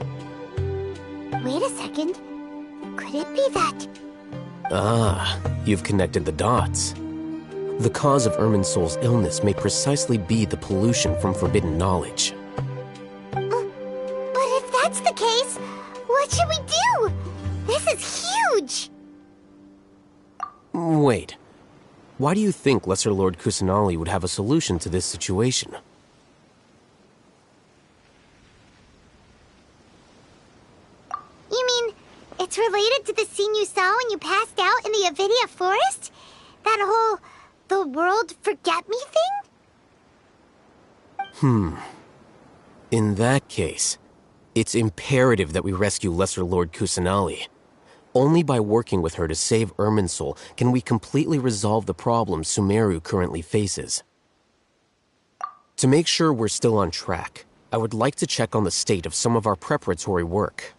Wait a second. Could it be that? Ah, you've connected the dots. The cause of Irminsul's illness may precisely be the pollution from forbidden knowledge. But if that's the case, what should we do? This is huge! Wait. Why do you think Lesser Lord Kusanali would have a solution to this situation? You mean, it's related to the scene you saw when you passed out in the Avidia forest? That whole, the world forget me thing? In that case, it's imperative that we rescue Lesser Lord Kusanali. Only by working with her to save Irminsul can we completely resolve the problems Sumeru currently faces. To make sure we're still on track, I would like to check on the state of some of our preparatory work.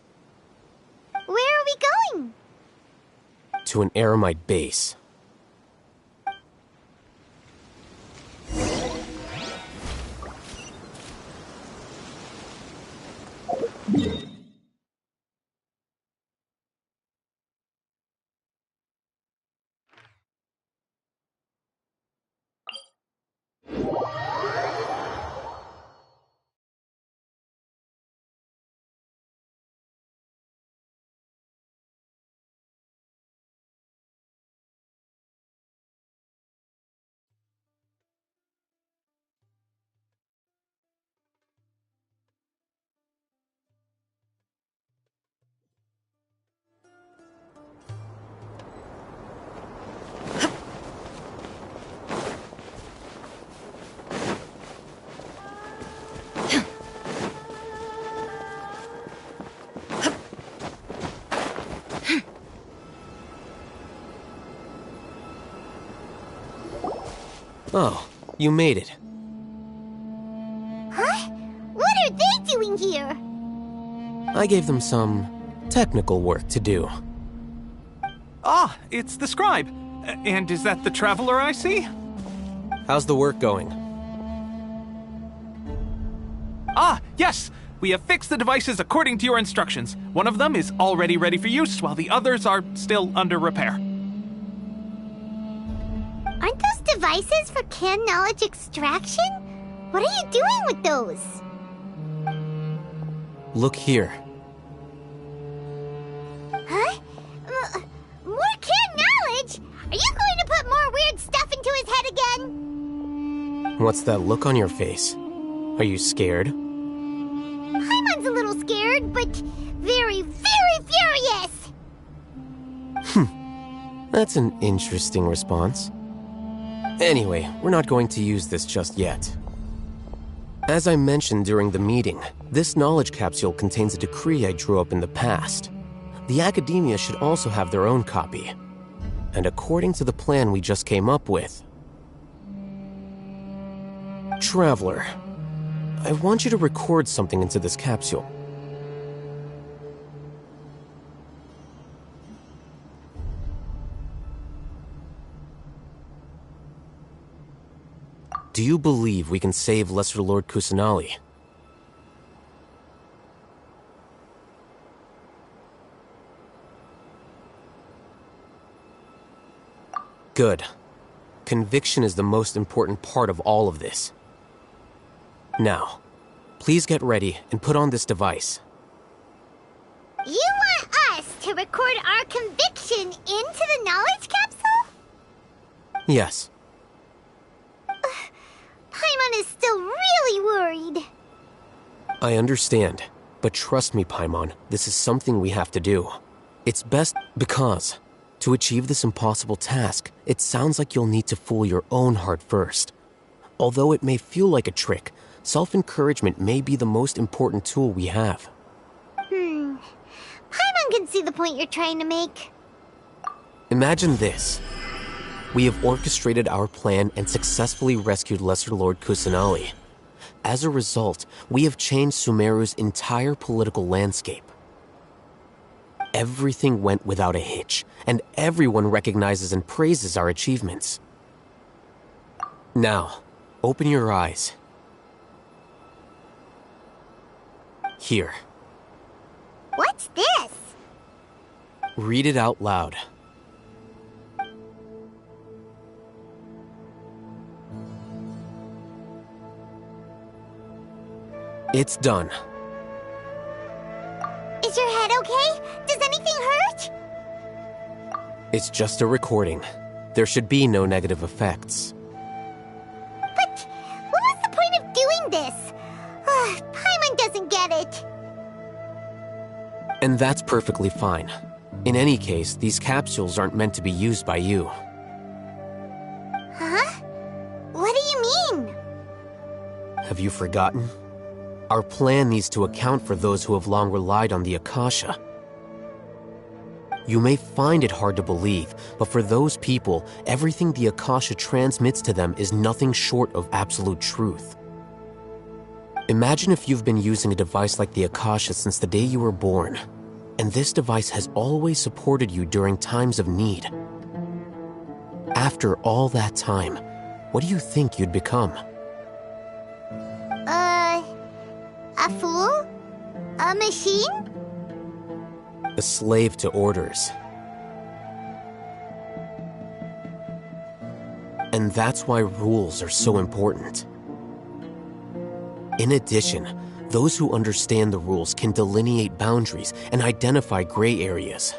Where are we going? To an Eremite base. Oh, you made it. Huh? What are they doing here? I gave them some technical work to do. Ah, it's the scribe. And is that the traveler I see? How's the work going? Ah, yes! We have fixed the devices according to your instructions. One of them is already ready for use, while the others are still under repair. Aren't those devices for canned knowledge extraction? What are you doing with those? Look here. Huh? More canned knowledge? Are you going to put more weird stuff into his head again? What's that look on your face? Are you scared? Paimon's a little scared, but That's an interesting response. Anyway, we're not going to use this just yet. As I mentioned during the meeting, this knowledge capsule contains a decree I drew up in the past. The academia should also have their own copy. And according to the plan we just came up with... Traveler, I want you to record something into this capsule. Do you believe we can save Lesser Lord Kusanali? Good. Conviction is the most important part of all of this. Now, please get ready and put on this device. You want us to record our conviction into the knowledge capsule? Yes. Paimon is still really worried. I understand, but trust me, Paimon, this is something we have to do. It's best because, to achieve this impossible task, it sounds like you'll need to fool your own heart first. Although it may feel like a trick, self-encouragement may be the most important tool we have. Paimon can see the point you're trying to make. Imagine this. We have orchestrated our plan and successfully rescued Lesser Lord Kusanali. As a result, we have changed Sumeru's entire political landscape. Everything went without a hitch, and everyone recognizes and praises our achievements. Now, open your eyes. Here. What's this? Read it out loud. It's done. Is your head okay? Does anything hurt? It's just a recording. There should be no negative effects. But what was the point of doing this? Paimon doesn't get it. And that's perfectly fine. In any case, these capsules aren't meant to be used by you. Huh? What do you mean? Have you forgotten? Our plan needs to account for those who have long relied on the Akasha. You may find it hard to believe, but for those people, everything the Akasha transmits to them is nothing short of absolute truth. Imagine if you've been using a device like the Akasha since the day you were born, and this device has always supported you during times of need. After all that time, what do you think you'd become? A fool? A machine? A slave to orders. And that's why rules are so important. In addition, those who understand the rules can delineate boundaries and identify gray areas.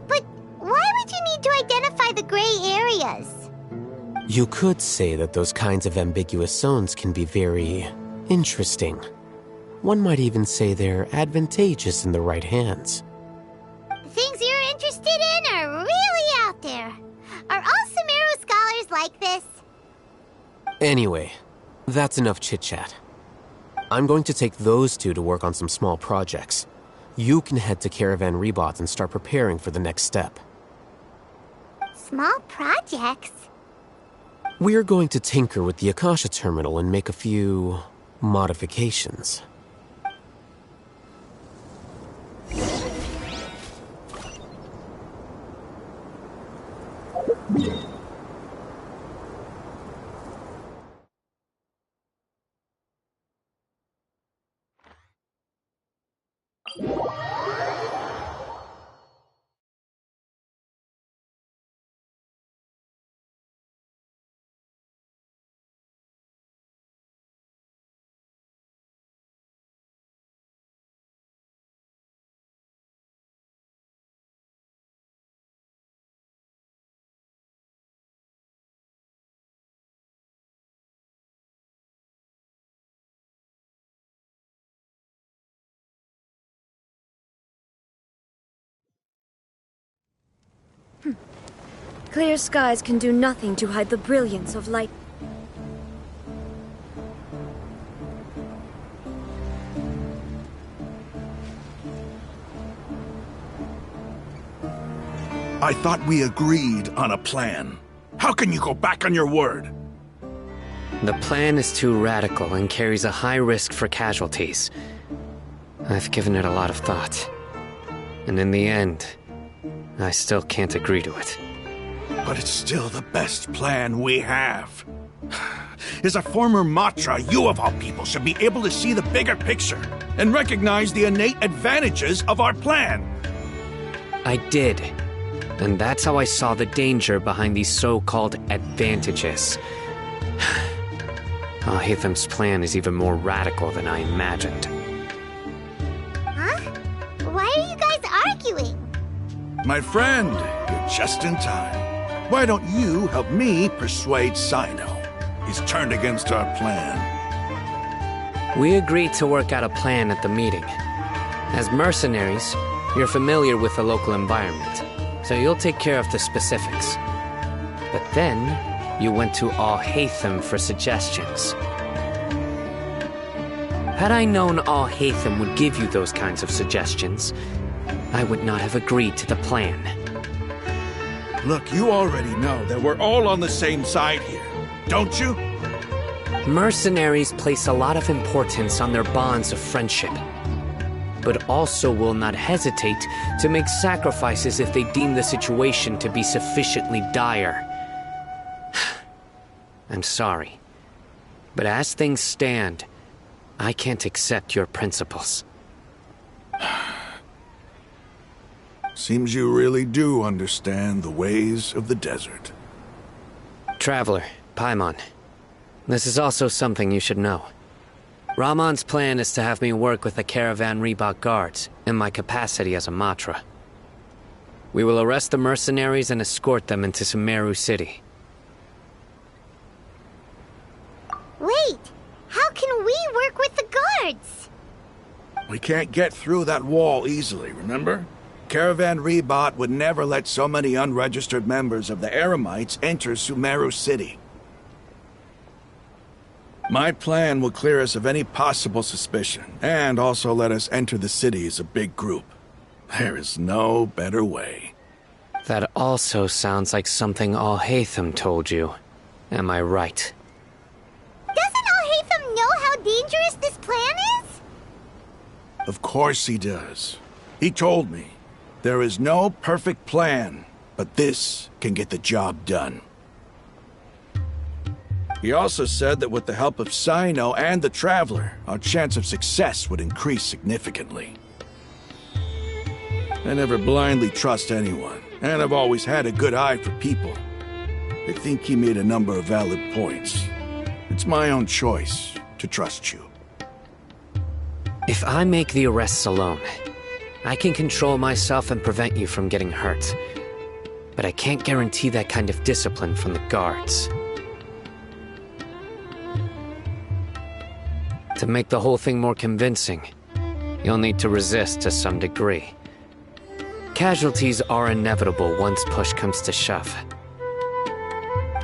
But why would you need to identify the gray areas? You could say that those kinds of ambiguous zones can be very interesting. One might even say they're advantageous in the right hands. The things you're interested in are really out there. Are all Sumeru scholars like this? Anyway, that's enough chit-chat. I'm going to take those two to work on some small projects. You can head to Caravan Rebot and start preparing for the next step. Small projects? We're going to tinker with the Akasha terminal and make a few modifications. Clear skies can do nothing to hide the brilliance of light. I thought we agreed on a plan. How can you go back on your word? The plan is too radical and carries a high risk for casualties. I've given it a lot of thought. And in the end, I still can't agree to it. But it's still the best plan we have. As a former Matra, you of all people should be able to see the bigger picture and recognize the innate advantages of our plan. I did. And that's how I saw the danger behind these so-called advantages. Al-Haytham's plan is even more radical than I imagined. Huh? Why are you guys arguing? My friend, you're just in time. Why don't you help me persuade Sino? He's turned against our plan. We agreed to work out a plan at the meeting. As mercenaries, you're familiar with the local environment, so you'll take care of the specifics. But then, you went to Al-Haytham for suggestions. Had I known Al-Haytham would give you those kinds of suggestions, I would not have agreed to the plan. Look, you already know that we're all on the same side here, don't you? Mercenaries place a lot of importance on their bonds of friendship, but also will not hesitate to make sacrifices if they deem the situation to be sufficiently dire. I'm sorry, but as things stand, I can't accept your principles. Seems you really do understand the ways of the desert. Traveler, Paimon, this is also something you should know. Ramon's plan is to have me work with the Caravan Reebok guards in my capacity as a Matra. We will arrest the mercenaries and escort them into Sumeru City. Wait, how can we work with the guards? We can't get through that wall easily, remember? Caravan Reebok would never let so many unregistered members of the Eremites enter Sumeru City. My plan will clear us of any possible suspicion, and also let us enter the city as a big group. There is no better way. That also sounds like something Al-Haytham told you. Am I right? Doesn't Al-Haytham know how dangerous this plan is? Of course he does. He told me. There is no perfect plan, but this can get the job done. He also said that with the help of Sino and the Traveler, our chance of success would increase significantly. I never blindly trust anyone, and I've always had a good eye for people. I think he made a number of valid points. It's my own choice to trust you. If I make the arrests alone, I can control myself and prevent you from getting hurt. But I can't guarantee that kind of discipline from the guards. To make the whole thing more convincing, you'll need to resist to some degree. Casualties are inevitable once push comes to shove.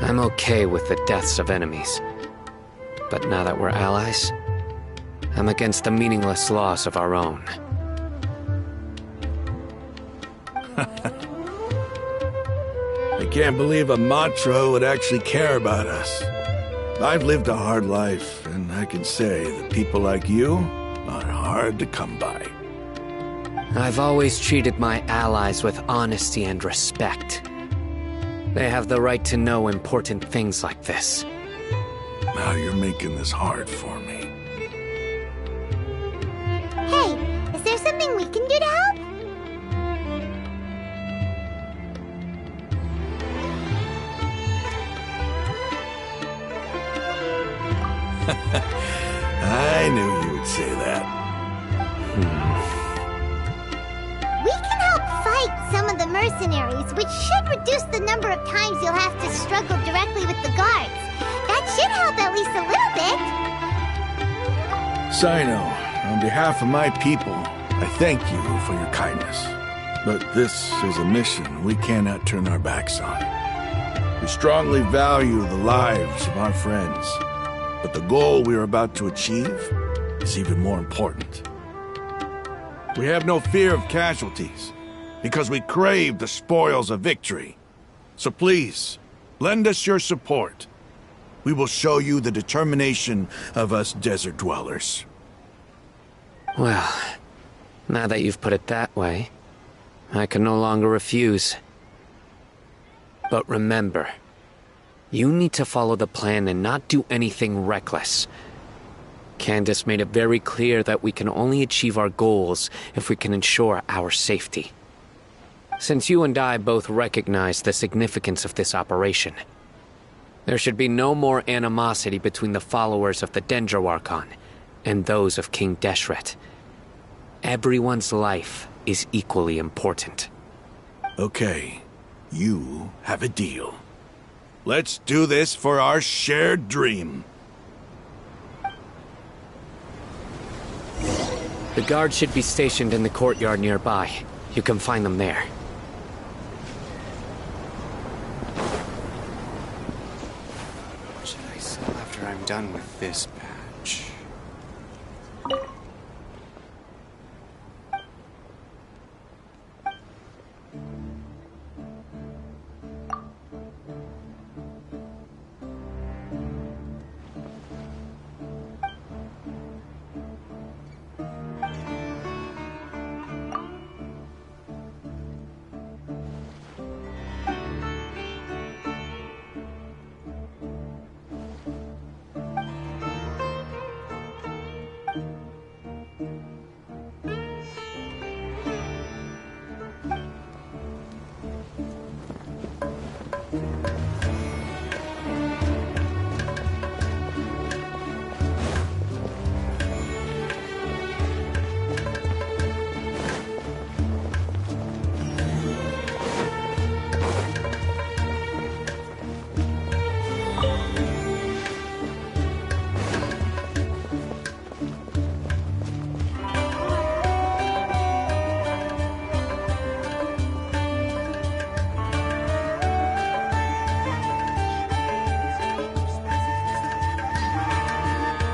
I'm okay with the deaths of enemies. But now that we're allies, I'm against the meaningless loss of our own. I can't believe a Matra would actually care about us. I've lived a hard life, and I can say that people like you are hard to come by. I've always treated my allies with honesty and respect. They have the right to know important things like this. Now you're making this hard for me. Hey, is there something we can do to help? I knew you would say that. We can help fight some of the mercenaries, which should reduce the number of times you'll have to struggle directly with the guards. That should help at least a little bit. Sino, on behalf of my people, I thank you for your kindness. But this is a mission we cannot turn our backs on. We strongly value the lives of our friends, but the goal we are about to achieve is even more important. We have no fear of casualties, because we crave the spoils of victory. So please, lend us your support. We will show you the determination of us desert dwellers. Well, now that you've put it that way, I can no longer refuse. But remember, you need to follow the plan and not do anything reckless. Candace made it very clear that we can only achieve our goals if we can ensure our safety. Since you and I both recognize the significance of this operation, there should be no more animosity between the followers of the Dendro Archon and those of King Deshret. Everyone's life is equally important. Okay, you have a deal. Let's do this for our shared dream. The guards should be stationed in the courtyard nearby. You can find them there. What should I sell after I'm done with this patch?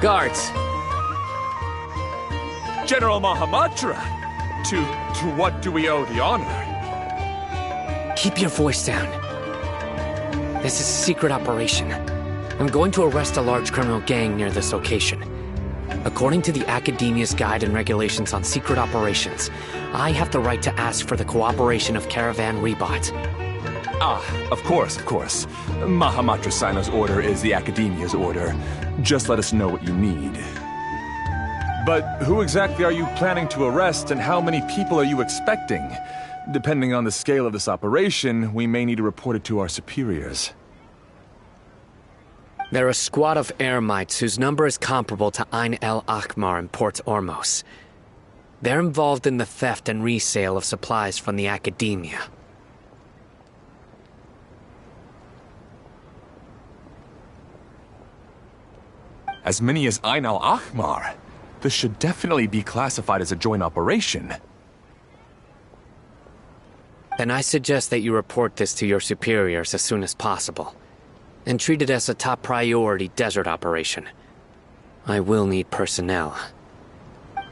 Guards! General Mahamatra! To what do we owe the honor? Keep your voice down. This is a secret operation. I'm going to arrest a large criminal gang near this location. According to the Academia's Guide and Regulations on Secret Operations, I have the right to ask for the cooperation of Caravan Rebot. Ah, of course. Mahamatra Sino's order is the Academia's order. Just let us know what you need. But who exactly are you planning to arrest, and how many people are you expecting? Depending on the scale of this operation, we may need to report it to our superiors. They're a squad of Eremites whose number is comparable to Ain el Akhmar in Port Ormos. They're involved in the theft and resale of supplies from the Academia. As many as Ain el Akhmar? This should definitely be classified as a joint operation. Then I suggest that you report this to your superiors as soon as possible, and treat it as a top priority desert operation. I will need personnel.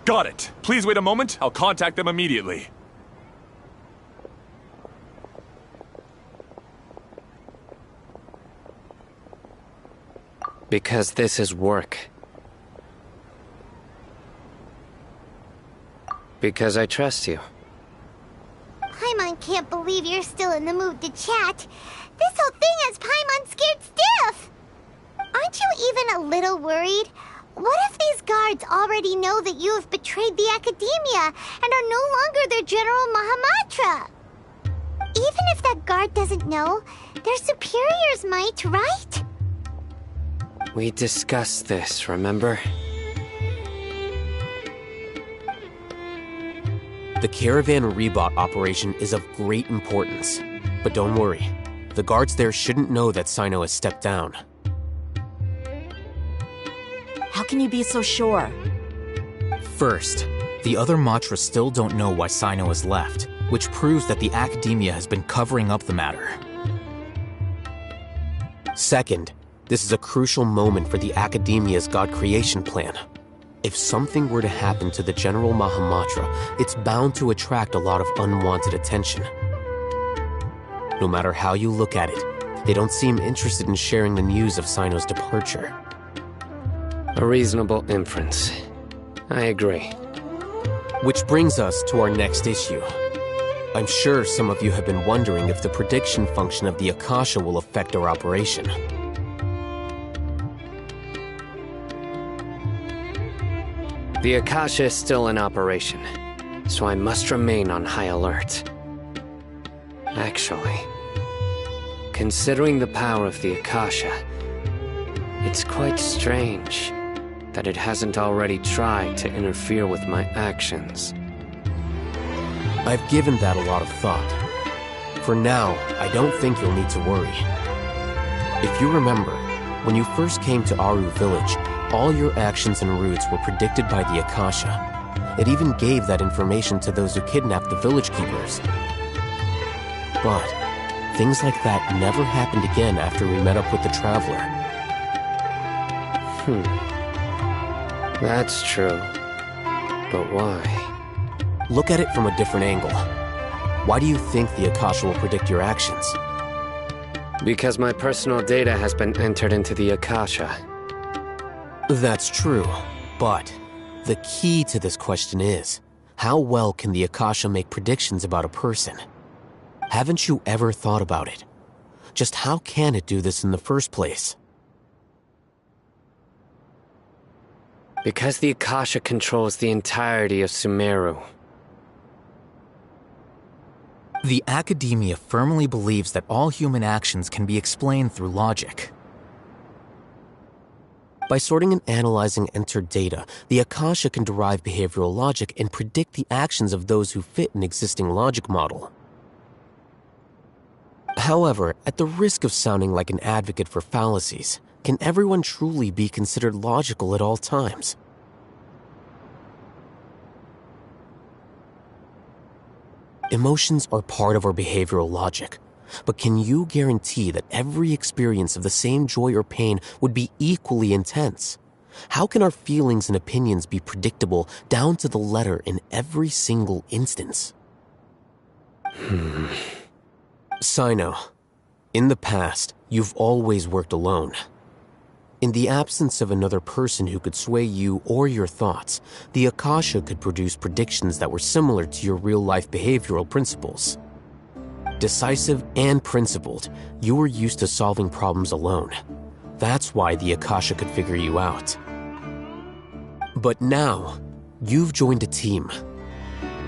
Got it. Please wait a moment. I'll contact them immediately. Because this is work. Because I trust you. Paimon can't believe you're still in the mood to chat. This whole thing has Paimon scared stiff! Aren't you even a little worried? What if these guards already know that you have betrayed the Academia and are no longer their General Mahamatra? Even if that guard doesn't know, their superiors might, right? We discussed this, remember? The Caravan Rebot operation is of great importance. But don't worry, the guards there shouldn't know that Sino has stepped down. How can you be so sure? First, the other Matra still don't know why Sino has left, which proves that the Academia has been covering up the matter. Second, this is a crucial moment for the Academia's God creation plan. If something were to happen to the General Mahamatra, it's bound to attract a lot of unwanted attention. No matter how you look at it, they don't seem interested in sharing the news of Sino's departure. A reasonable inference. I agree. Which brings us to our next issue. I'm sure some of you have been wondering if the prediction function of the Akasha will affect our operation. The Akasha is still in operation, so I must remain on high alert. Actually, considering the power of the Akasha, it's quite strange that it hasn't already tried to interfere with my actions. I've given that a lot of thought. For now, I don't think you'll need to worry. If you remember, when you first came to Aru Village, all your actions and routes were predicted by the Akasha. It even gave that information to those who kidnapped the village keepers. But things like that never happened again after we met up with the Traveler. That's true. But why? Look at it from a different angle. Why do you think the Akasha will predict your actions? Because my personal data has been entered into the Akasha. That's true, but the key to this question is, how well can the Akasha make predictions about a person? Haven't you ever thought about it? Just how can it do this in the first place? Because the Akasha controls the entirety of Sumeru. The Academia firmly believes that all human actions can be explained through logic. By sorting and analyzing entered data, the Akasha can derive behavioral logic and predict the actions of those who fit an existing logic model. However, at the risk of sounding like an advocate for fallacies, can everyone truly be considered logical at all times? Emotions are part of our behavioral logic, but can you guarantee that every experience of the same joy or pain would be equally intense? How can our feelings and opinions be predictable down to the letter in every single instance? Sino, in the past, you've always worked alone. In the absence of another person who could sway you or your thoughts, the Akasha could produce predictions that were similar to your real-life behavioral principles. Decisive and principled, you were used to solving problems alone. That's why the Akasha could figure you out. But now, you've joined a team.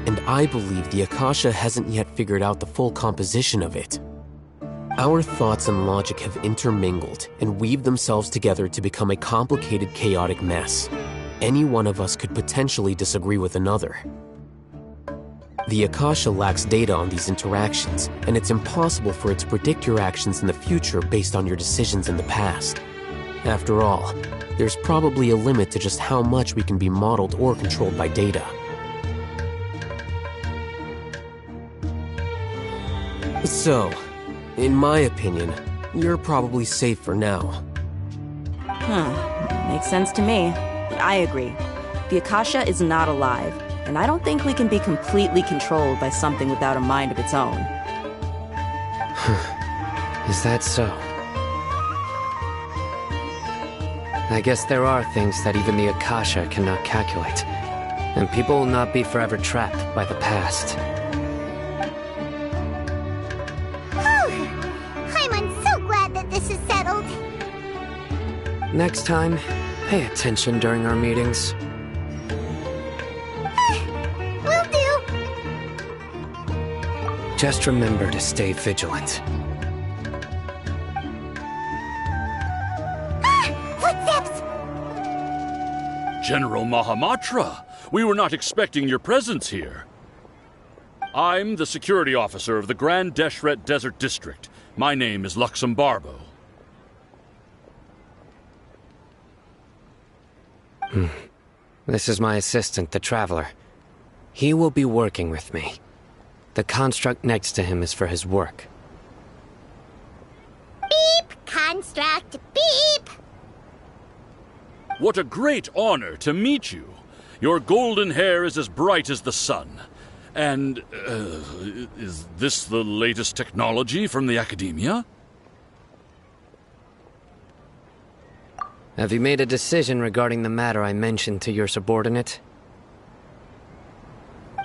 And I believe the Akasha hasn't yet figured out the full composition of it. Our thoughts and logic have intermingled and weaved themselves together to become a complicated, chaotic mess. Any one of us could potentially disagree with another. The Akasha lacks data on these interactions, and it's impossible for it to predict your actions in the future based on your decisions in the past. After all, there's probably a limit to just how much we can be modeled or controlled by data. So, in my opinion, you're probably safe for now. Makes sense to me. I agree. The Akasha is not alive, and I don't think we can be completely controlled by something without a mind of its own. Is that so? I guess there are things that even the Akasha cannot calculate, and people will not be forever trapped by the past. Next time, pay attention during our meetings. Will do. Just remember to stay vigilant. Footsteps! General Mahamatra, we were not expecting your presence here. I'm the security officer of the Grand Deshret Desert District. My name is Luxembarbo. This is my assistant, the Traveler. He will be working with me. The construct next to him is for his work. Beep! Construct! Beep! What a great honor to meet you. Your golden hair is as bright as the sun. And, is this the latest technology from the Academia? Have you made a decision regarding the matter I mentioned to your subordinate?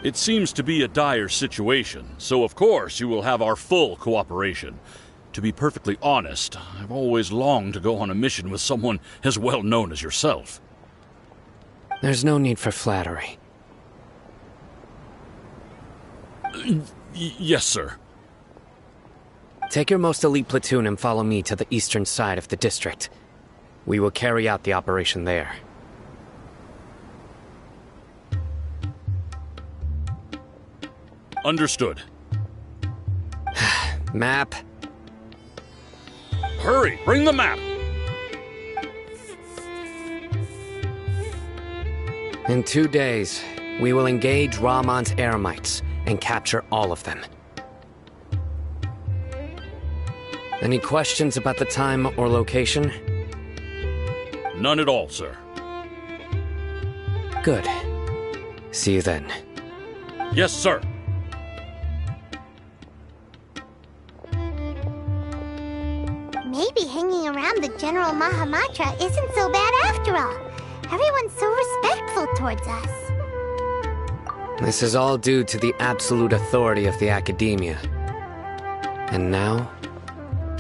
It seems to be a dire situation, so of course you will have our full cooperation. To be perfectly honest, I've always longed to go on a mission with someone as well known as yourself. There's no need for flattery. Yes, sir. Take your most elite platoon and follow me to the eastern side of the district. We will carry out the operation there. Understood. Map. Hurry, bring the map! In 2 days, we will engage Rahman's Eremites and capture all of them. Any questions about the time or location? None at all, sir. Good. See you then. Yes, sir. Maybe hanging around the General Mahamatra isn't so bad after all. Everyone's so respectful towards us. This is all due to the absolute authority of the Academia. And now,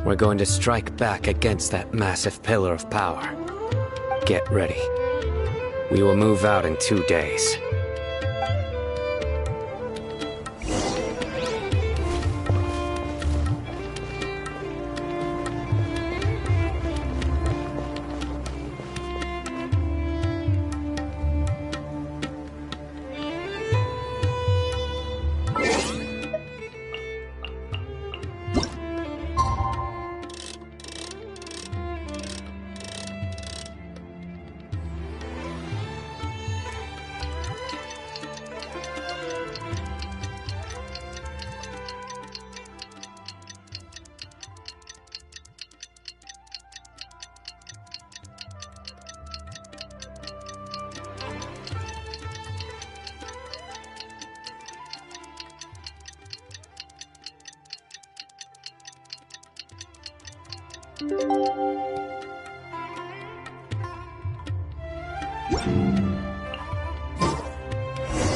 we're going to strike back against that massive pillar of power. Get ready. We will move out in 2 days.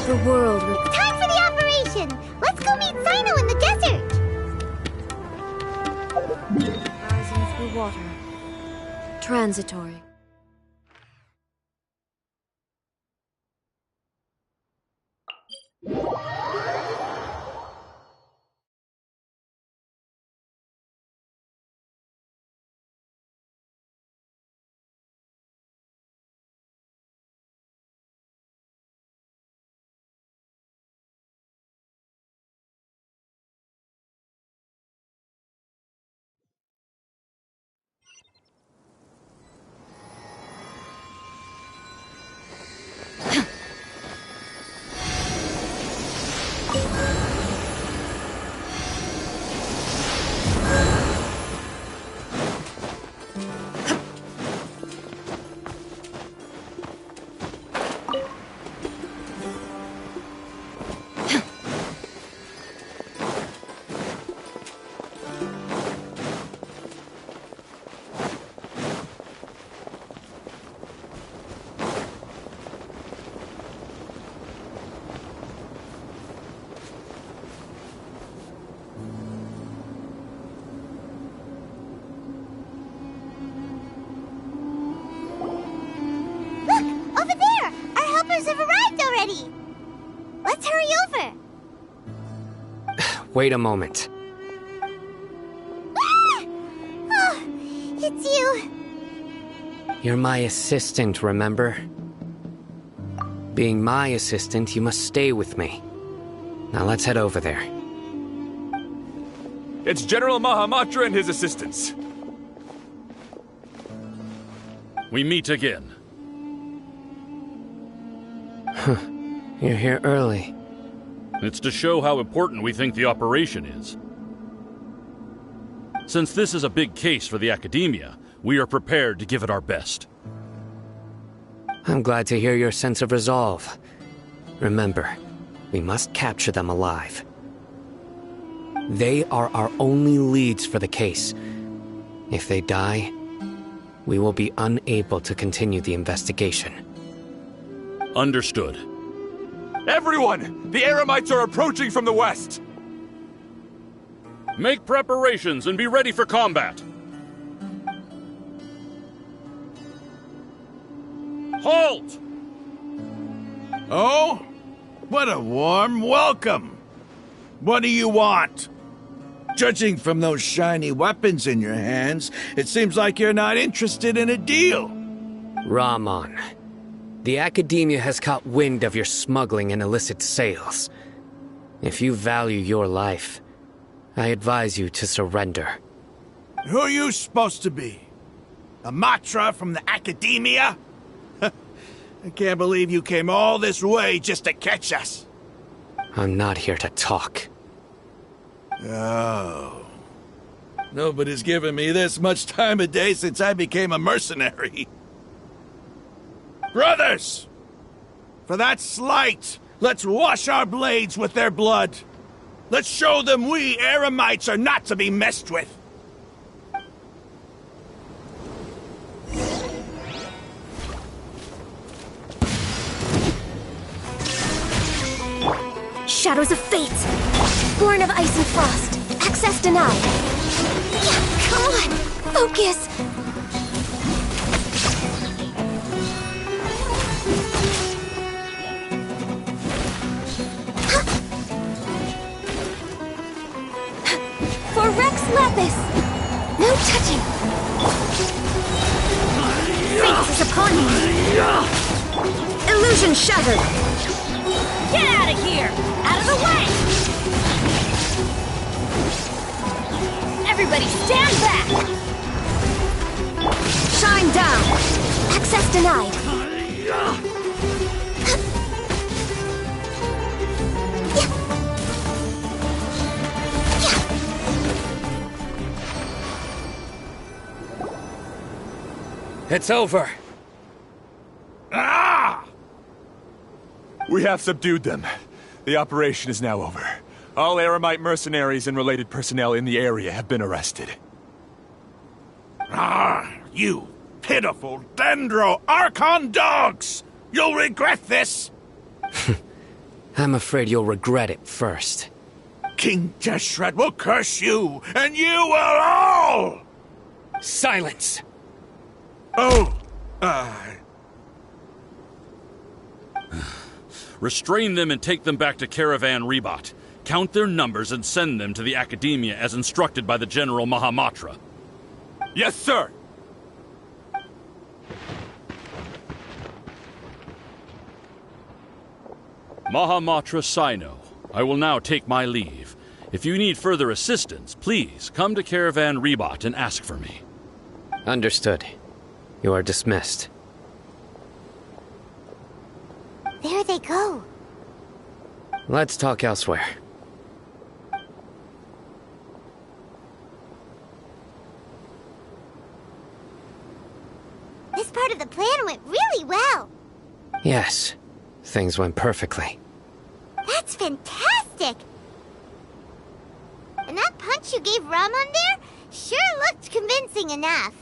The world will... Time for the operation! Let's go meet Sino in the desert! Rising through water. Transitory. Have arrived already! Let's hurry over! Wait a moment. Ah! Oh, it's you! You're my assistant, remember? Being my assistant, you must stay with me. Now let's head over there. It's General Mahamatra and his assistants. We meet again. You're here early. It's to show how important we think the operation is. Since this is a big case for the Academia, We are prepared to give it our best. I'm glad to hear your sense of resolve. Remember, we must capture them alive. They are our only leads for the case. If they die, we will be unable to continue the investigation. Understood. Everyone! The Eremites are approaching from the west! Make preparations and be ready for combat. Halt! Oh? What a warm welcome! What do you want? Judging from those shiny weapons in your hands, it seems like you're not interested in a deal. Rahman, the Academia has caught wind of your smuggling and illicit sales. If you value your life, I advise you to surrender. Who are you supposed to be? A Matra from the Academia? I can't believe you came all this way just to catch us. I'm not here to talk. Oh. Nobody's given me this much time of day since I became a mercenary. Brothers! For that slight, let's wash our blades with their blood. Let's show them we Eremites are not to be messed with. Shadows of fate! Born of ice and frost. Access denied. Yeah, come on! Focus! For Rex Lapis! No touching! Fate is upon you! Illusion shattered! Get out of here! Out of the way! Everybody stand back! Shine down! Access denied! It's over! Ah! We have subdued them. The operation is now over. All Eremite mercenaries and related personnel in the area have been arrested. Ah, you pitiful Dendro Archon dogs! You'll regret this! I'm afraid you'll regret it first. King Deshret will curse you, and you will all! Silence! Oh, Restrain them and take them back to Caravan Rebot. Count their numbers and send them to the Academia as instructed by the General Mahamatra. Yes, sir! Mahamatra Sino, I will now take my leave. If you need further assistance, please come to Caravan Rebot and ask for me. Understood. You are dismissed. There they go. Let's talk elsewhere. This part of the plan went really well. Yes, things went perfectly. That's fantastic! And that punch you gave Ramon there sure looked convincing enough.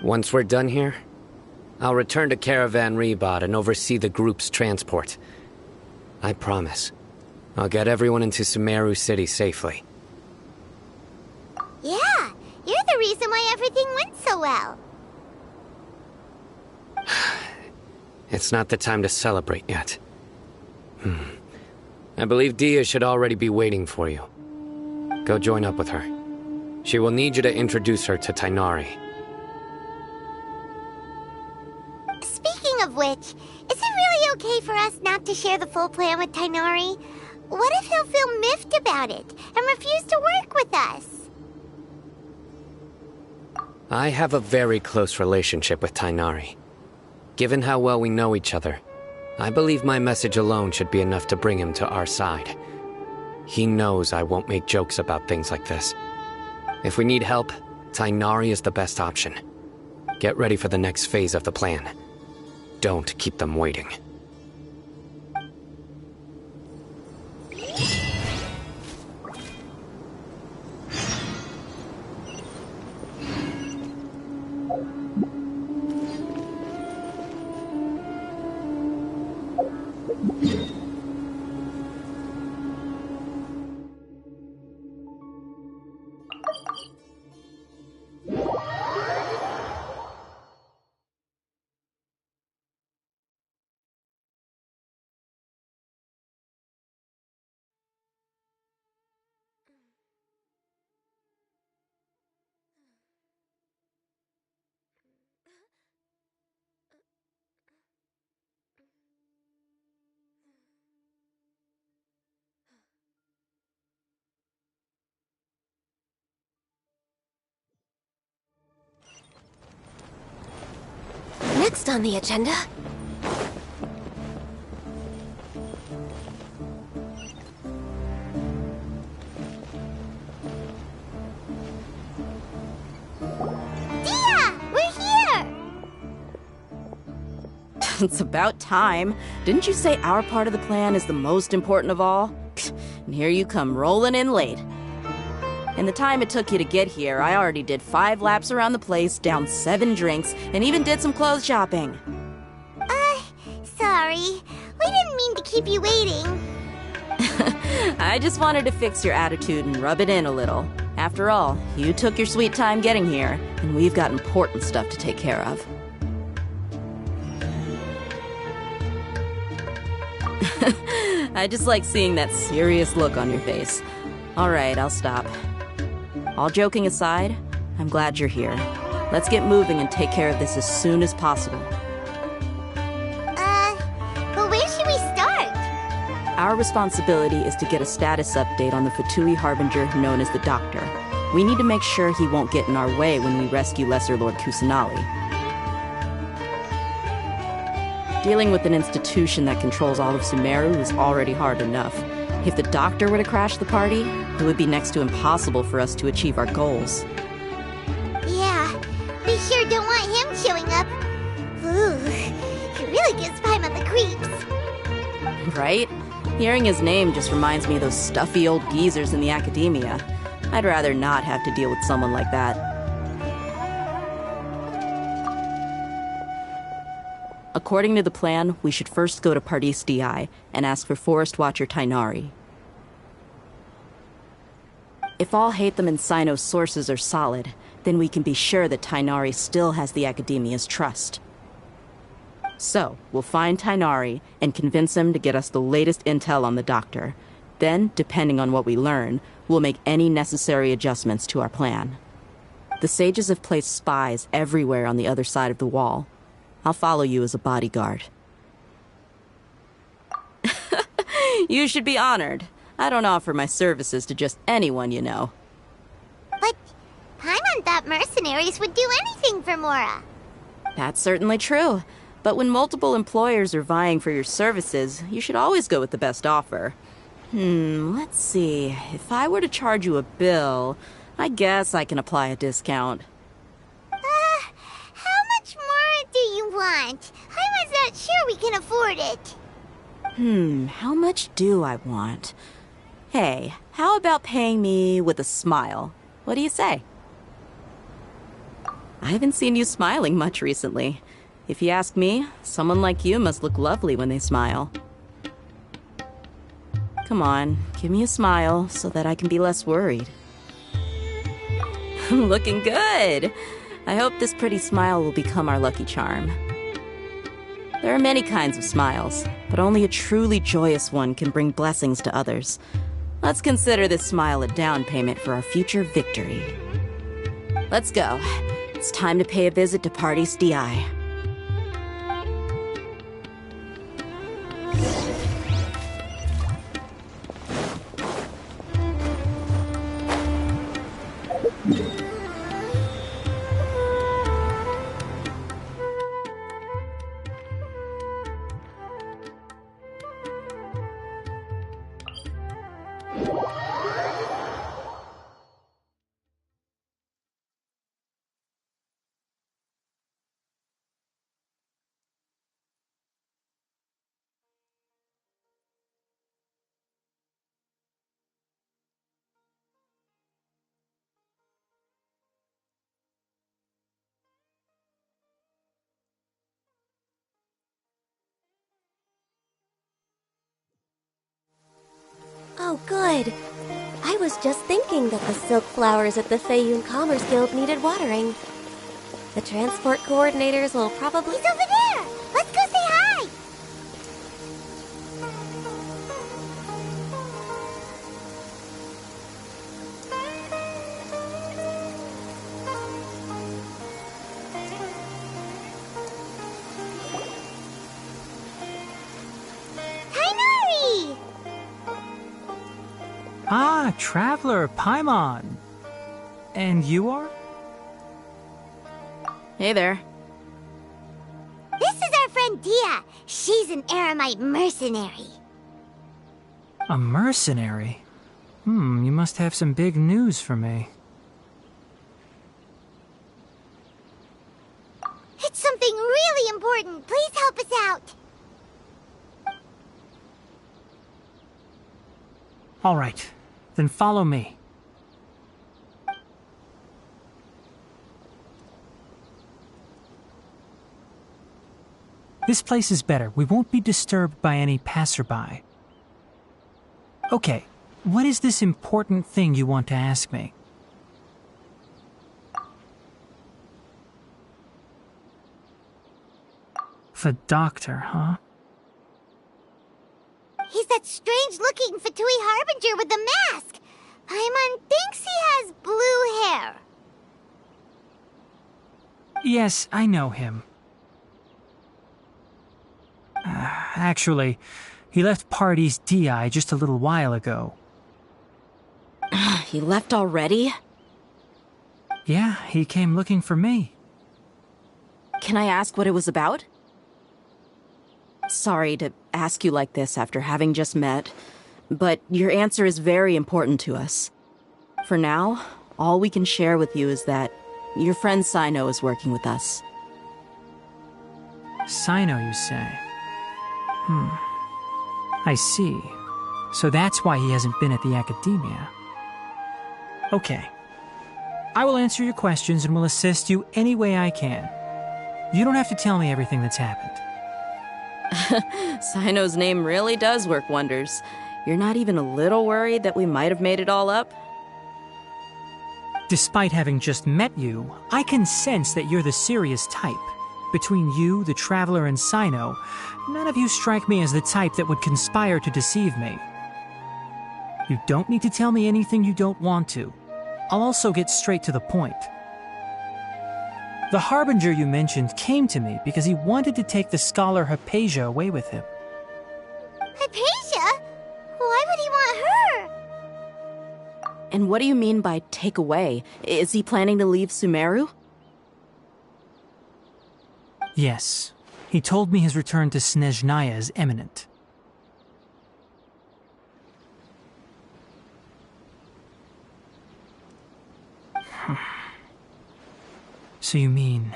Once we're done here, I'll return to Caravan Rebot and oversee the group's transport. I promise. I'll get everyone into Sumeru City safely. Yeah, you're the reason why everything went so well. It's not the time to celebrate yet. I believe Dia should already be waiting for you. Go join up with her. She will need you to introduce her to Tainari. Speaking of which, is it really okay for us not to share the full plan with Tainari? What if he'll feel miffed about it and refuse to work with us? I have a very close relationship with Tainari. Given how well we know each other, I believe my message alone should be enough to bring him to our side. He knows I won't make jokes about things like this. If we need help, Tighnari is the best option. Get ready for the next phase of the plan. Don't keep them waiting. Next on the agenda... It's about time. Didn't you say our part of the plan is the most important of all? And here you come rolling in late. In the time it took you to get here, I already did 5 laps around the place, downed 7 drinks, and even did some clothes shopping. Sorry. We didn't mean to keep you waiting. I just wanted to fix your attitude and rub it in a little. After all, you took your sweet time getting here, and we've got important stuff to take care of. I just like seeing that serious look on your face. Alright, I'll stop. All joking aside, I'm glad you're here. Let's get moving and take care of this as soon as possible. But where should we start? Our responsibility is to get a status update on the Fatui Harbinger known as the Doctor. We need to make sure he won't get in our way when we rescue Lesser Lord Kusanali. Dealing with an institution that controls all of Sumeru is already hard enough. If the Doctor were to crash the party, it would be next to impossible for us to achieve our goals. Yeah, we sure don't want him showing up. Ooh, it really gives Paimon the creeps. Right? Hearing his name just reminds me of those stuffy old geezers in the academia. I'd rather not have to deal with someone like that. According to the plan, we should first go to Pardis Di and ask for Forest Watcher Tighnari. If all Hatham and Sino's sources are solid, then we can be sure that Tighnari still has the Academia's trust. So, we'll find Tighnari and convince him to get us the latest intel on the Doctor. Then, depending on what we learn, we'll make any necessary adjustments to our plan. The sages have placed spies everywhere on the other side of the wall. I'll follow you as a bodyguard. You should be honored. I don't offer my services to just anyone you know. But Paimon thought mercenaries would do anything for Mora. That's certainly true. But when multiple employers are vying for your services, you should always go with the best offer. Let's see. If I were to charge you a bill, I guess I can apply a discount. How much more do you want? Paimon's not sure we can afford it. How much do I want? Hey, how about paying me with a smile? What do you say? I haven't seen you smiling much recently. If you ask me, someone like you must look lovely when they smile. Come on, give me a smile so that I can be less worried. Looking good! I hope this pretty smile will become our lucky charm. There are many kinds of smiles, but only a truly joyous one can bring blessings to others. Let's consider this smile a down payment for our future victory. Let's go. It's time to pay a visit to Pardis Di. Oh, good. I was just thinking that the silk flowers at the Feiyun Commerce Guild needed watering. The transport coordinators will probably... He's over there! Let's go say hi! Hi, Nori! Ah, Traveler, Paimon. And you are? Hey there. This is our friend Dia. She's an Aramite mercenary. A mercenary? You must have some big news for me. It's something really important. Please help us out. All right, then follow me. This place is better. We won't be disturbed by any passerby. Okay, what is this important thing you want to ask me? The doctor, huh? He's that strange-looking Fatui Harbinger with the mask. Paimon thinks he has blue hair. Yes, I know him. Actually, he left Party's DI just a little while ago. He left already? Yeah, he came looking for me. Can I ask what it was about? Sorry to ask you like this after having just met, but your answer is very important to us. For now, all we can share with you is that your friend Sino is working with us. Sino, you say? I see. So that's why he hasn't been at the Academia. Okay. I will answer your questions and will assist you any way I can. You don't have to tell me everything that's happened. Sino's name really does work wonders. You're not even a little worried that we might have made it all up? Despite having just met you, I can sense that you're the serious type. Between you, the Traveler, and Sino, none of you strike me as the type that would conspire to deceive me. You don't need to tell me anything you don't want to. I'll also get straight to the point. The Harbinger you mentioned came to me because he wanted to take the scholar Hypatia away with him. Hypatia? Why would he want her? And what do you mean by take away? Is he planning to leave Sumeru? Yes. He told me his return to Snezhnaya is imminent. So you mean...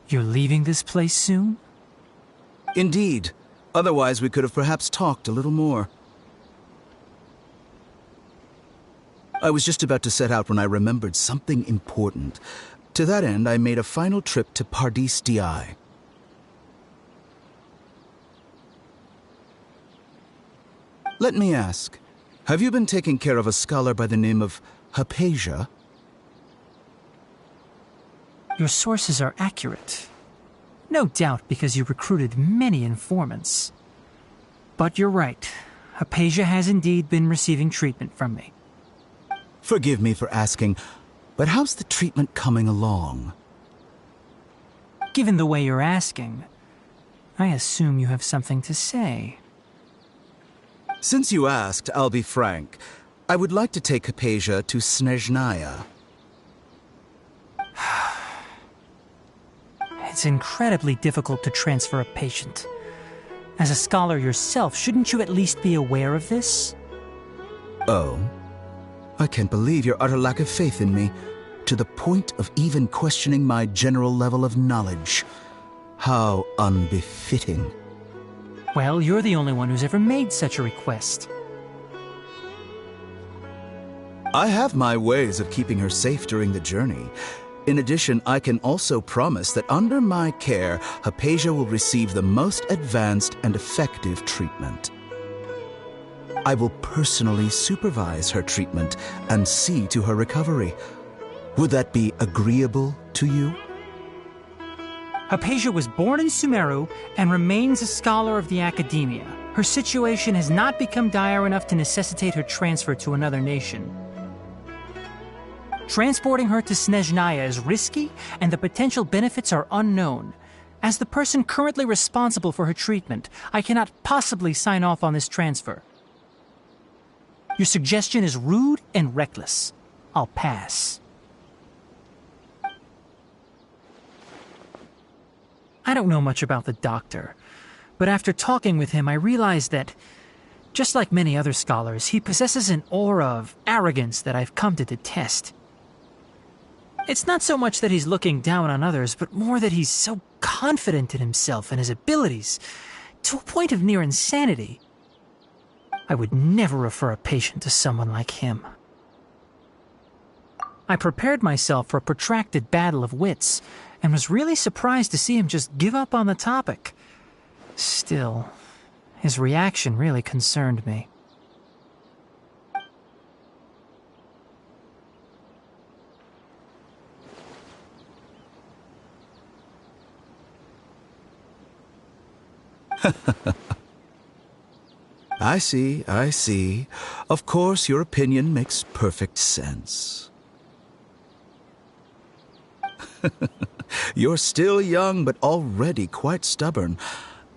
you're leaving this place soon? Indeed. Otherwise, we could have perhaps talked a little more. I was just about to set out when I remembered something important. To that end, I made a final trip to Pardis Di. Let me ask, have you been taking care of a scholar by the name of Hypatia? Your sources are accurate. No doubt because you recruited many informants. But you're right. Hypatia has indeed been receiving treatment from me. Forgive me for asking, but how's the treatment coming along? Given the way you're asking, I assume you have something to say. Since you asked, I'll be frank. I would like to take Hypatia to Snezhnaya. It's incredibly difficult to transfer a patient. As a scholar yourself, shouldn't you at least be aware of this? Oh? I can't believe your utter lack of faith in me, to the point of even questioning my general level of knowledge. How unbefitting. Well, you're the only one who's ever made such a request. I have my ways of keeping her safe during the journey. In addition, I can also promise that under my care, Hypatia will receive the most advanced and effective treatment. I will personally supervise her treatment and see to her recovery. Would that be agreeable to you? Hypatia was born in Sumeru and remains a scholar of the Academia. Her situation has not become dire enough to necessitate her transfer to another nation. Transporting her to Snezhnaya is risky, and the potential benefits are unknown. As the person currently responsible for her treatment, I cannot possibly sign off on this transfer. Your suggestion is rude and reckless. I'll pass. I don't know much about the doctor, but after talking with him, I realized that, just like many other scholars, he possesses an aura of arrogance that I've come to detest. It's not so much that he's looking down on others, but more that he's so confident in himself and his abilities, to a point of near insanity. I would never refer a patient to someone like him. I prepared myself for a protracted battle of wits, and was really surprised to see him just give up on the topic. Still, his reaction really concerned me. I see, I see. Of course, your opinion makes perfect sense. You're still young, but already quite stubborn.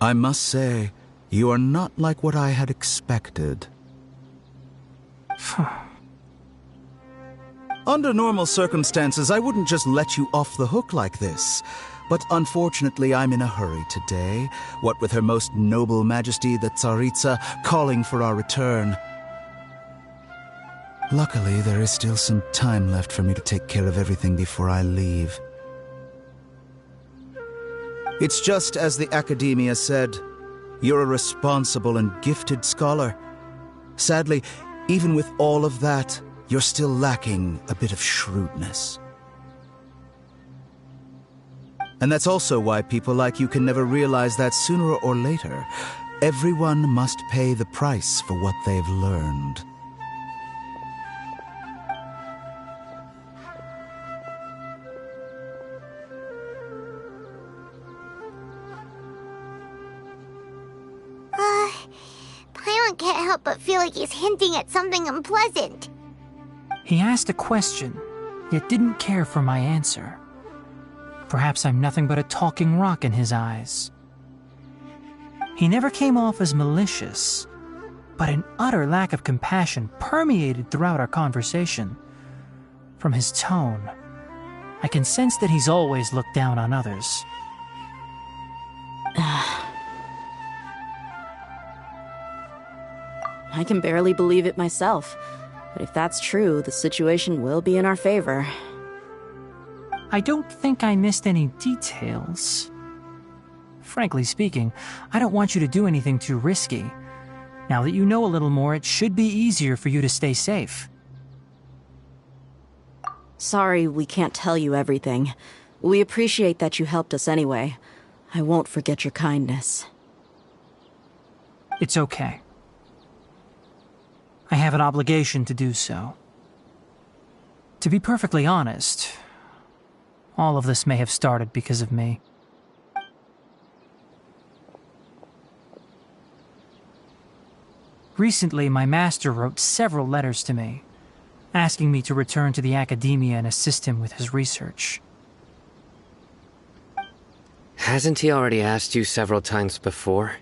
I must say, you are not like what I had expected. Under normal circumstances, I wouldn't just let you off the hook like this. But unfortunately, I'm in a hurry today, what with Her Most Noble Majesty the Tsaritsa calling for our return. Luckily, there is still some time left for me to take care of everything before I leave. It's just as the Academia said, you're a responsible and gifted scholar. Sadly, even with all of that, you're still lacking a bit of shrewdness. And that's also why people like you can never realize that sooner or later, everyone must pay the price for what they've learned. Paimon can't help but feel like he's hinting at something unpleasant. He asked a question, yet didn't care for my answer. Perhaps I'm nothing but a talking rock in his eyes. He never came off as malicious, but an utter lack of compassion permeated throughout our conversation. From his tone, I can sense that he's always looked down on others. I can barely believe it myself, but if that's true, the situation will be in our favor. I don't think I missed any details. Frankly speaking, I don't want you to do anything too risky. Now that you know a little more, it should be easier for you to stay safe. Sorry we can't tell you everything. We appreciate that you helped us anyway. I won't forget your kindness. It's okay. I have an obligation to do so. To be perfectly honest, all of this may have started because of me. Recently, my master wrote several letters to me, asking me to return to the Academia and assist him with his research. Hasn't he already asked you several times before?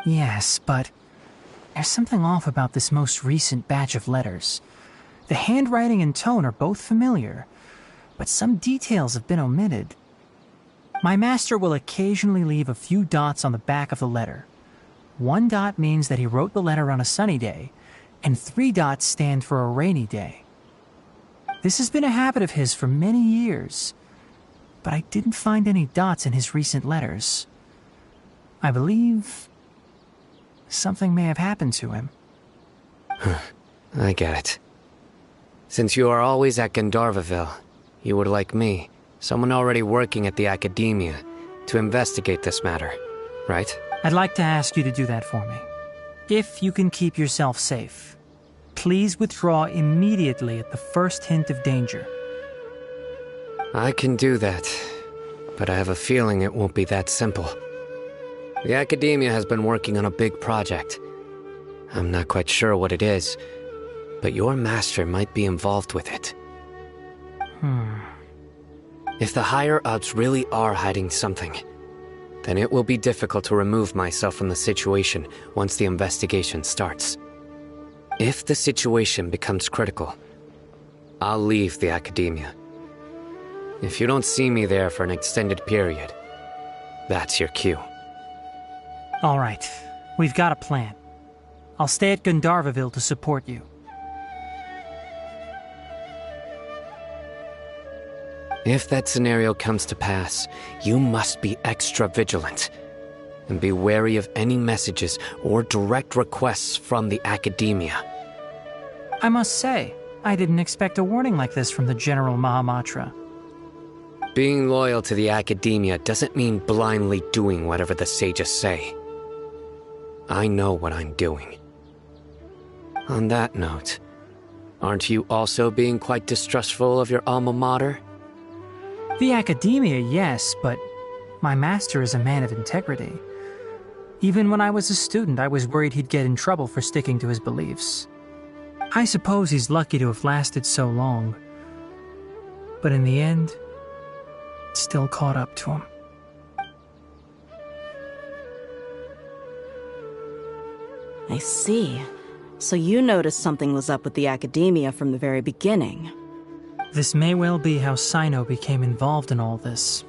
Yes, but there's something off about this most recent batch of letters. The handwriting and tone are both familiar, but some details have been omitted. My master will occasionally leave a few dots on the back of the letter, 1 dot means that he wrote the letter on a sunny day, and 3 dots stand for a rainy day. This has been a habit of his for many years, but I didn't find any dots in his recent letters. I believe something may have happened to him. I get it. Since you are always at Gandharvaville, you would like me, someone already working at the Academia, to investigate this matter, right? I'd like to ask you to do that for me. If you can keep yourself safe, please withdraw immediately at the first hint of danger. I can do that, but I have a feeling it won't be that simple. The Academia has been working on a big project. I'm not quite sure what it is, but your master might be involved with it. If the higher-ups really are hiding something, then it will be difficult to remove myself from the situation once the investigation starts. If the situation becomes critical, I'll leave the Academia. If you don't see me there for an extended period, that's your cue. All right, we've got a plan. I'll stay at Gandharvaville to support you. If that scenario comes to pass, you must be extra vigilant. And be wary of any messages or direct requests from the Academia. I must say, I didn't expect a warning like this from the General Mahamatra. Being loyal to the Academia doesn't mean blindly doing whatever the sages say. I know what I'm doing. On that note, aren't you also being quite distrustful of your alma mater? The Academia, yes, but my master is a man of integrity. Even when I was a student, I was worried he'd get in trouble for sticking to his beliefs. I suppose he's lucky to have lasted so long. But in the end, it still caught up to him. I see. So you noticed something was up with the Academia from the very beginning. This may well be how Sino became involved in all this.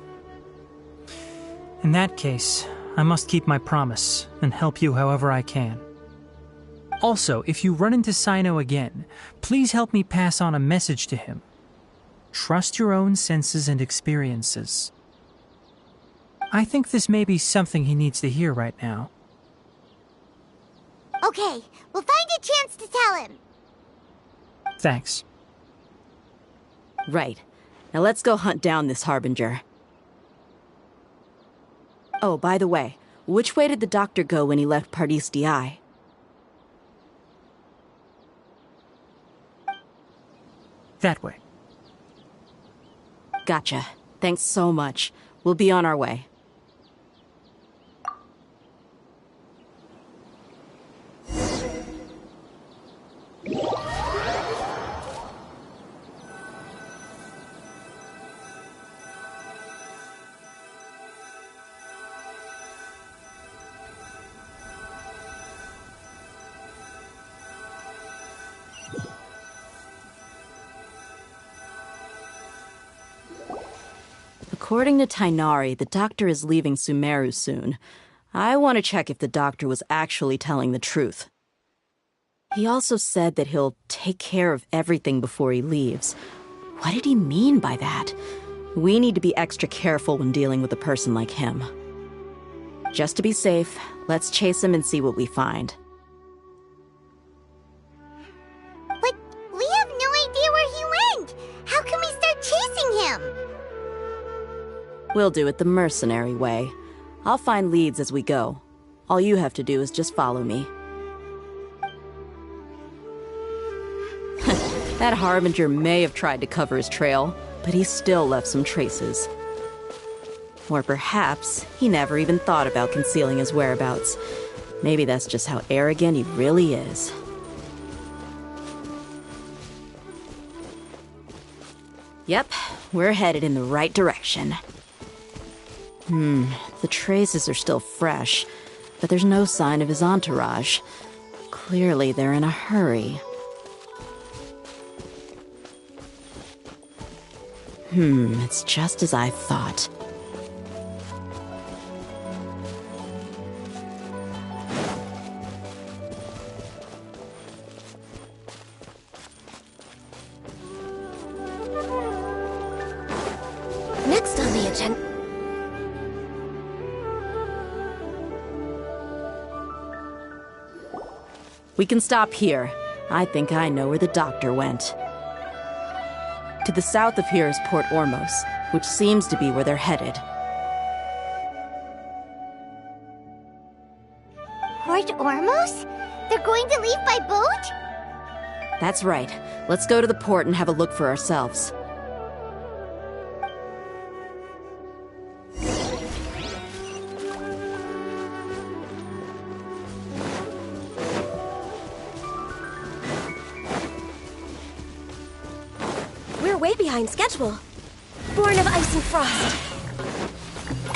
In that case, I must keep my promise and help you however I can. Also, if you run into Sino again, please help me pass on a message to him. Trust your own senses and experiences. I think this may be something he needs to hear right now. Okay, we'll find a chance to tell him. Thanks. Right. Now let's go hunt down this Harbinger. Oh, by the way, which way did the doctor go when he left Pardis Di? That way. Gotcha. Thanks so much. We'll be on our way. According to Tainari, the doctor is leaving Sumeru soon. I want to check if the doctor was actually telling the truth. He also said that he'll take care of everything before he leaves. What did he mean by that? We need to be extra careful when dealing with a person like him. Just to be safe, let's chase him and see what we find. But we have no idea where he went! How can we start chasing him? We'll do it the mercenary way. I'll find leads as we go. All you have to do is just follow me. That Harbinger may have tried to cover his trail, but he still left some traces. Or perhaps he never even thought about concealing his whereabouts. Maybe that's just how arrogant he really is. Yep, we're headed in the right direction. The traces are still fresh, but there's no sign of his entourage. Clearly they're in a hurry. It's just as I thought. We can stop here. I think I know where the doctor went. To the south of here is Port Ormos, which seems to be where they're headed. Port Ormos? They're going to leave by boat? That's right. Let's go to the port and have a look for ourselves. We're way behind schedule. Born of ice and frost.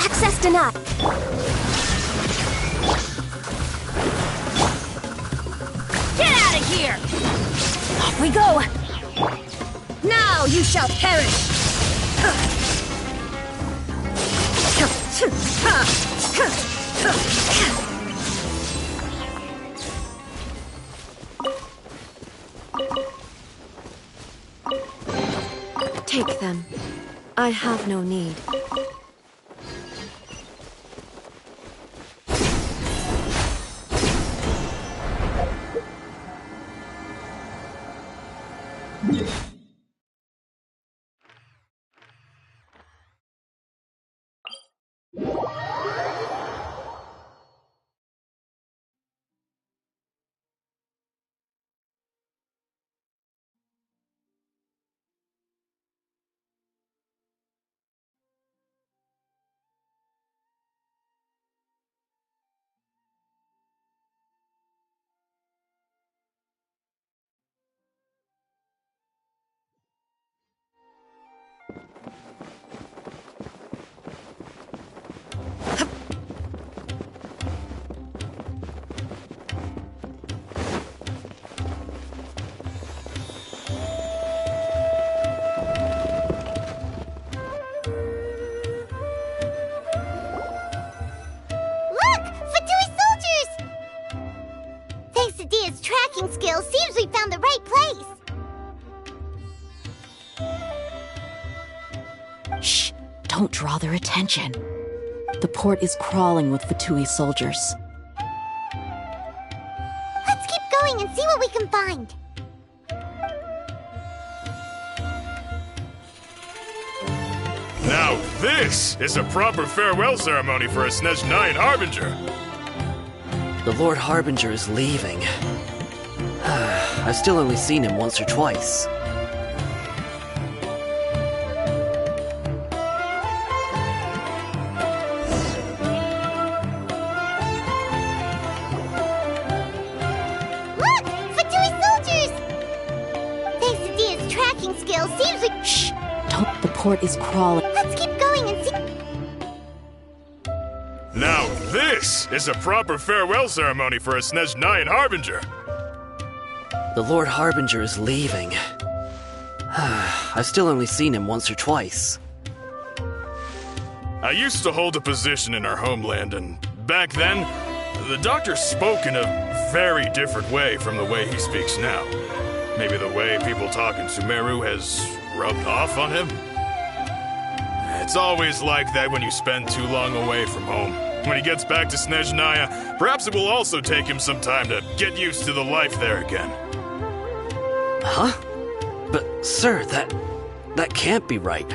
Access denied. Get out of here! Off we go! Now you shall perish! Take them. I have no need. Skill, seems we found the right place. Shh! Don't draw their attention. The port is crawling with Fatui soldiers. Let's keep going and see what we can find. Now this is a proper farewell ceremony for a Snezhnayan Harbinger. The Lord Harbinger is leaving. I've still only seen him once or twice. Look! Fatui soldiers! Thanks to Dia's tracking skill, seems we... Shh! Don't... The port is crawling. Let's keep going and see... Now this is a proper farewell ceremony for a Snezhnayan Harbinger. The Lord Harbinger is leaving. I've still only seen him once or twice. I used to hold a position in our homeland, and back then, the doctor spoke in a very different way from the way he speaks now. Maybe the way people talk in Sumeru has rubbed off on him? It's always like that when you spend too long away from home. When he gets back to Snezhnaya, perhaps it will also take him some time to get used to the life there again. Huh? But, sir, that can't be right.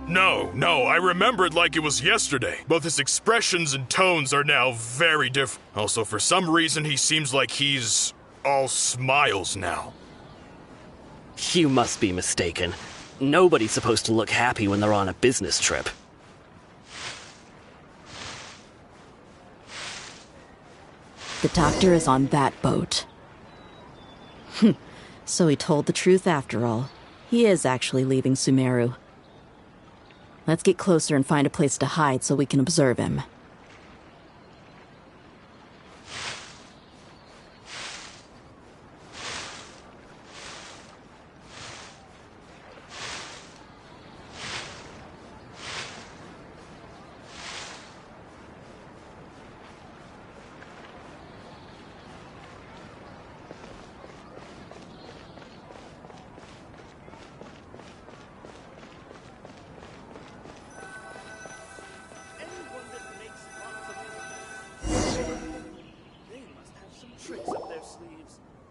No, I remember it like it was yesterday. Both his expressions and tones are now very different. Also, for some reason, he seems like he's all smiles now. You must be mistaken. Nobody's supposed to look happy when they're on a business trip. The doctor is on that boat. So he told the truth after all. He is actually leaving Sumeru. Let's get closer and find a place to hide so we can observe him.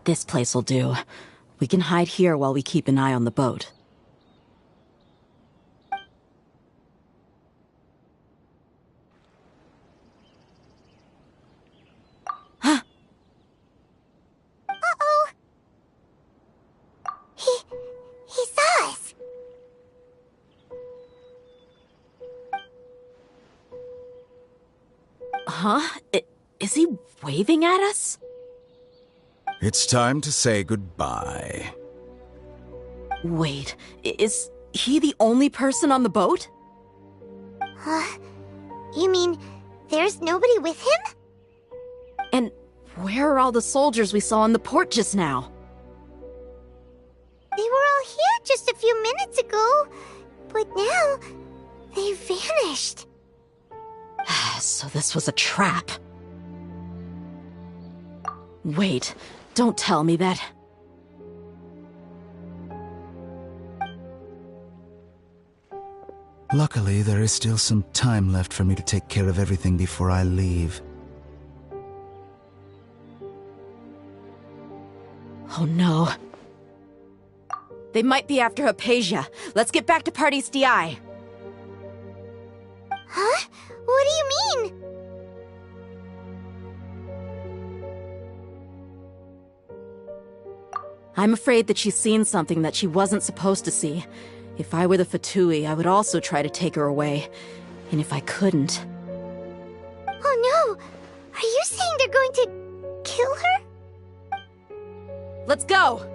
This place'll do. We can hide here while we keep an eye on the boat. Uh-oh! He saw us! Huh? Is he waving at us? It's time to say goodbye. Wait, is he the only person on the boat? You mean there's nobody with him? And where are all the soldiers we saw in the port just now? They were all here just a few minutes ago, but now they vanished. So this was a trap. Wait, don't tell me that. Luckily, there is still some time left for me to take care of everything before I leave. Oh no. They might be after Hypatia. Let's get back to Party's DI. Huh? What do you mean? I'm afraid that she's seen something that she wasn't supposed to see. If I were the Fatui, I would also try to take her away. And if I couldn't... Oh no! Are you saying they're going to kill her? Let's go!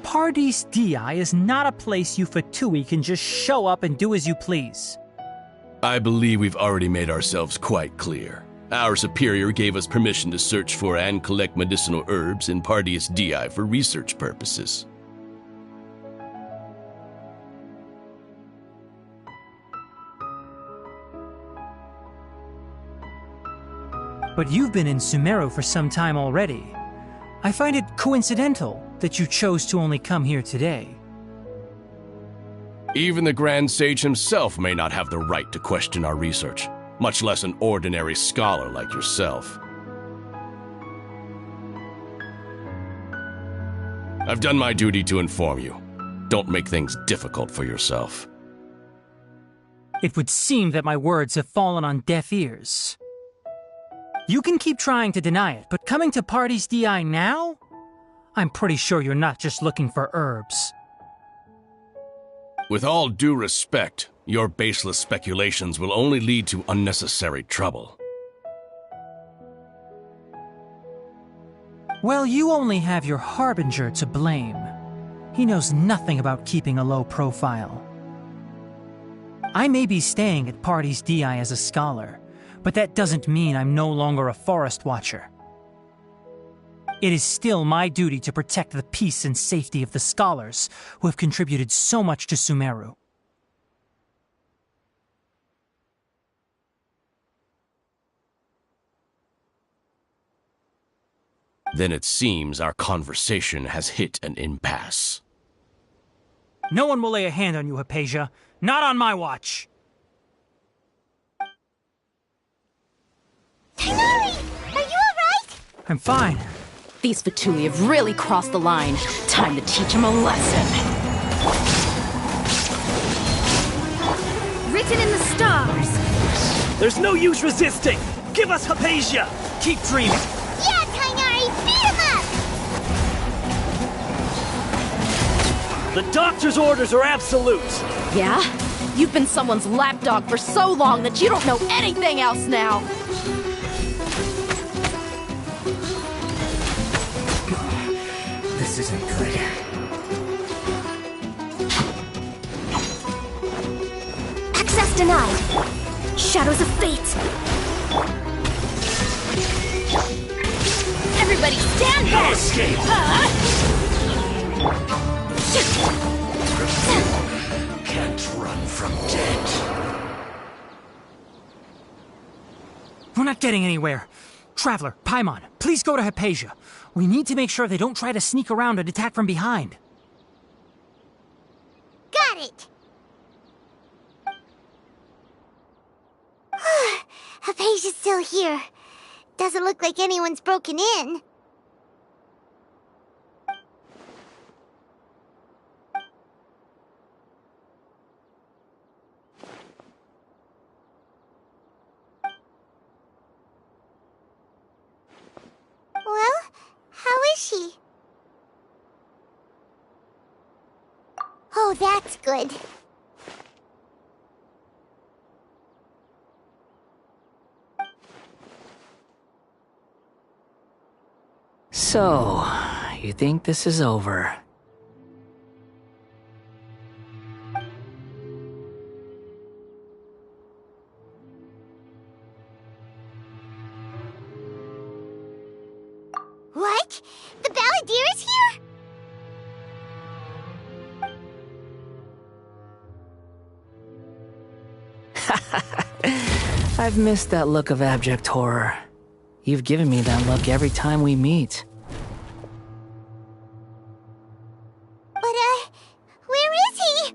Party's DI is not a place you Fatui can just show up and do as you please. I believe we've already made ourselves quite clear. Our superior gave us permission to search for and collect medicinal herbs in Party's DI for research purposes. But you've been in Sumeru for some time already. I find it coincidental that you chose to only come here today. Even the Grand Sage himself may not have the right to question our research, much less an ordinary scholar like yourself. I've done my duty to inform you. Don't make things difficult for yourself. It would seem that my words have fallen on deaf ears. You can keep trying to deny it, but coming to Party's DI now? I'm pretty sure you're not just looking for herbs. With all due respect, your baseless speculations will only lead to unnecessary trouble. Well, you only have your Harbinger to blame. He knows nothing about keeping a low profile. I may be staying at Party's DI as a scholar, but that doesn't mean I'm no longer a forest watcher. It is still my duty to protect the peace and safety of the scholars who have contributed so much to Sumeru. Then it seems our conversation has hit an impasse. No one will lay a hand on you, Hypatia. Not on my watch! Tighnari! Are you alright? I'm fine. These Fatui have really crossed the line. Time to teach them a lesson. written in the stars. There's no use resisting! Give us Hypatia! Keep dreaming! Yeah, Tainari, beat him up! The doctor's orders are absolute! Yeah? You've been someone's lapdog for so long that you don't know anything else now! This isn't good. Access denied. Shadows of fate. Everybody stand back! No escape! Can't run from death. We're not getting anywhere. Traveler, Paimon, please go to Hypatia. We need to make sure they don't try to sneak around and attack from behind. Got it! Hypatia's still here. Doesn't look like anyone's broken in. Well, how is she? Oh, that's good. So, you think this is over? What? The Balladeer is here? I've missed that look of abject horror. You've given me that look every time we meet. But, where is he?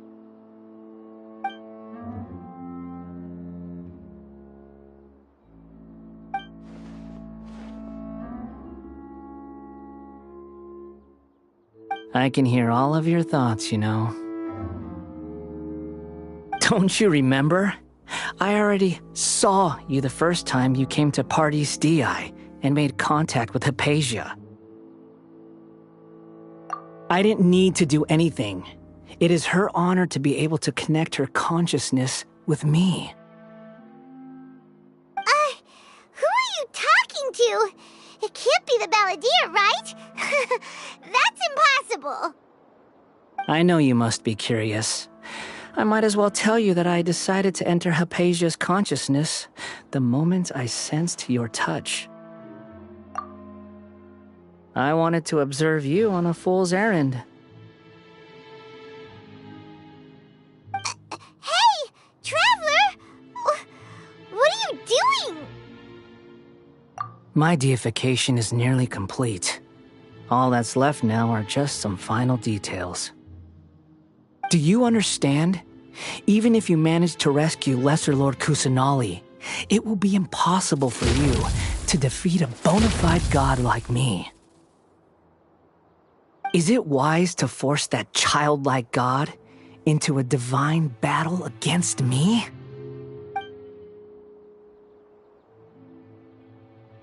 I can hear all of your thoughts, you know. Don't you remember? I already saw you the first time you came to Party's DI and made contact with Hypatia. I didn't need to do anything. It is her honor to be able to connect her consciousness with me. Who are you talking to? It can't be the Balladeer, right? That's impossible. I know you must be curious. I might as well tell you that I decided to enter Hypatia's consciousness the moment I sensed your touch. I wanted to observe you on a fool's errand. Hey, Traveler! What are you doing? My deification is nearly complete. All that's left now are just some final details. Do you understand? Even if you manage to rescue Lesser Lord Kusanali, it will be impossible for you to defeat a bona fide god like me. Is it wise to force that childlike god into a divine battle against me?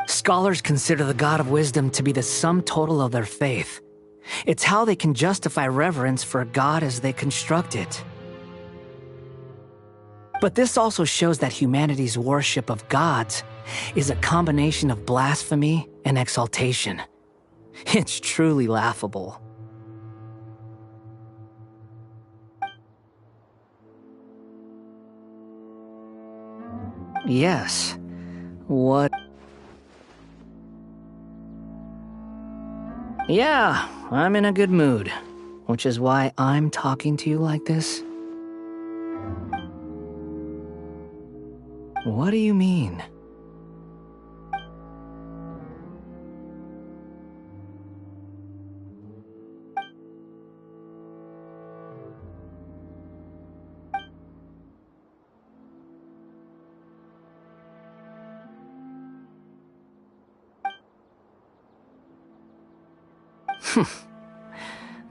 Scholars consider the God of Wisdom to be the sum total of their faith. It's how they can justify reverence for a god as they construct it. But this also shows that humanity's worship of gods is a combination of blasphemy and exaltation. It's truly laughable. Yes. What? Yeah, I'm in a good mood, which is why I'm talking to you like this. What do you mean?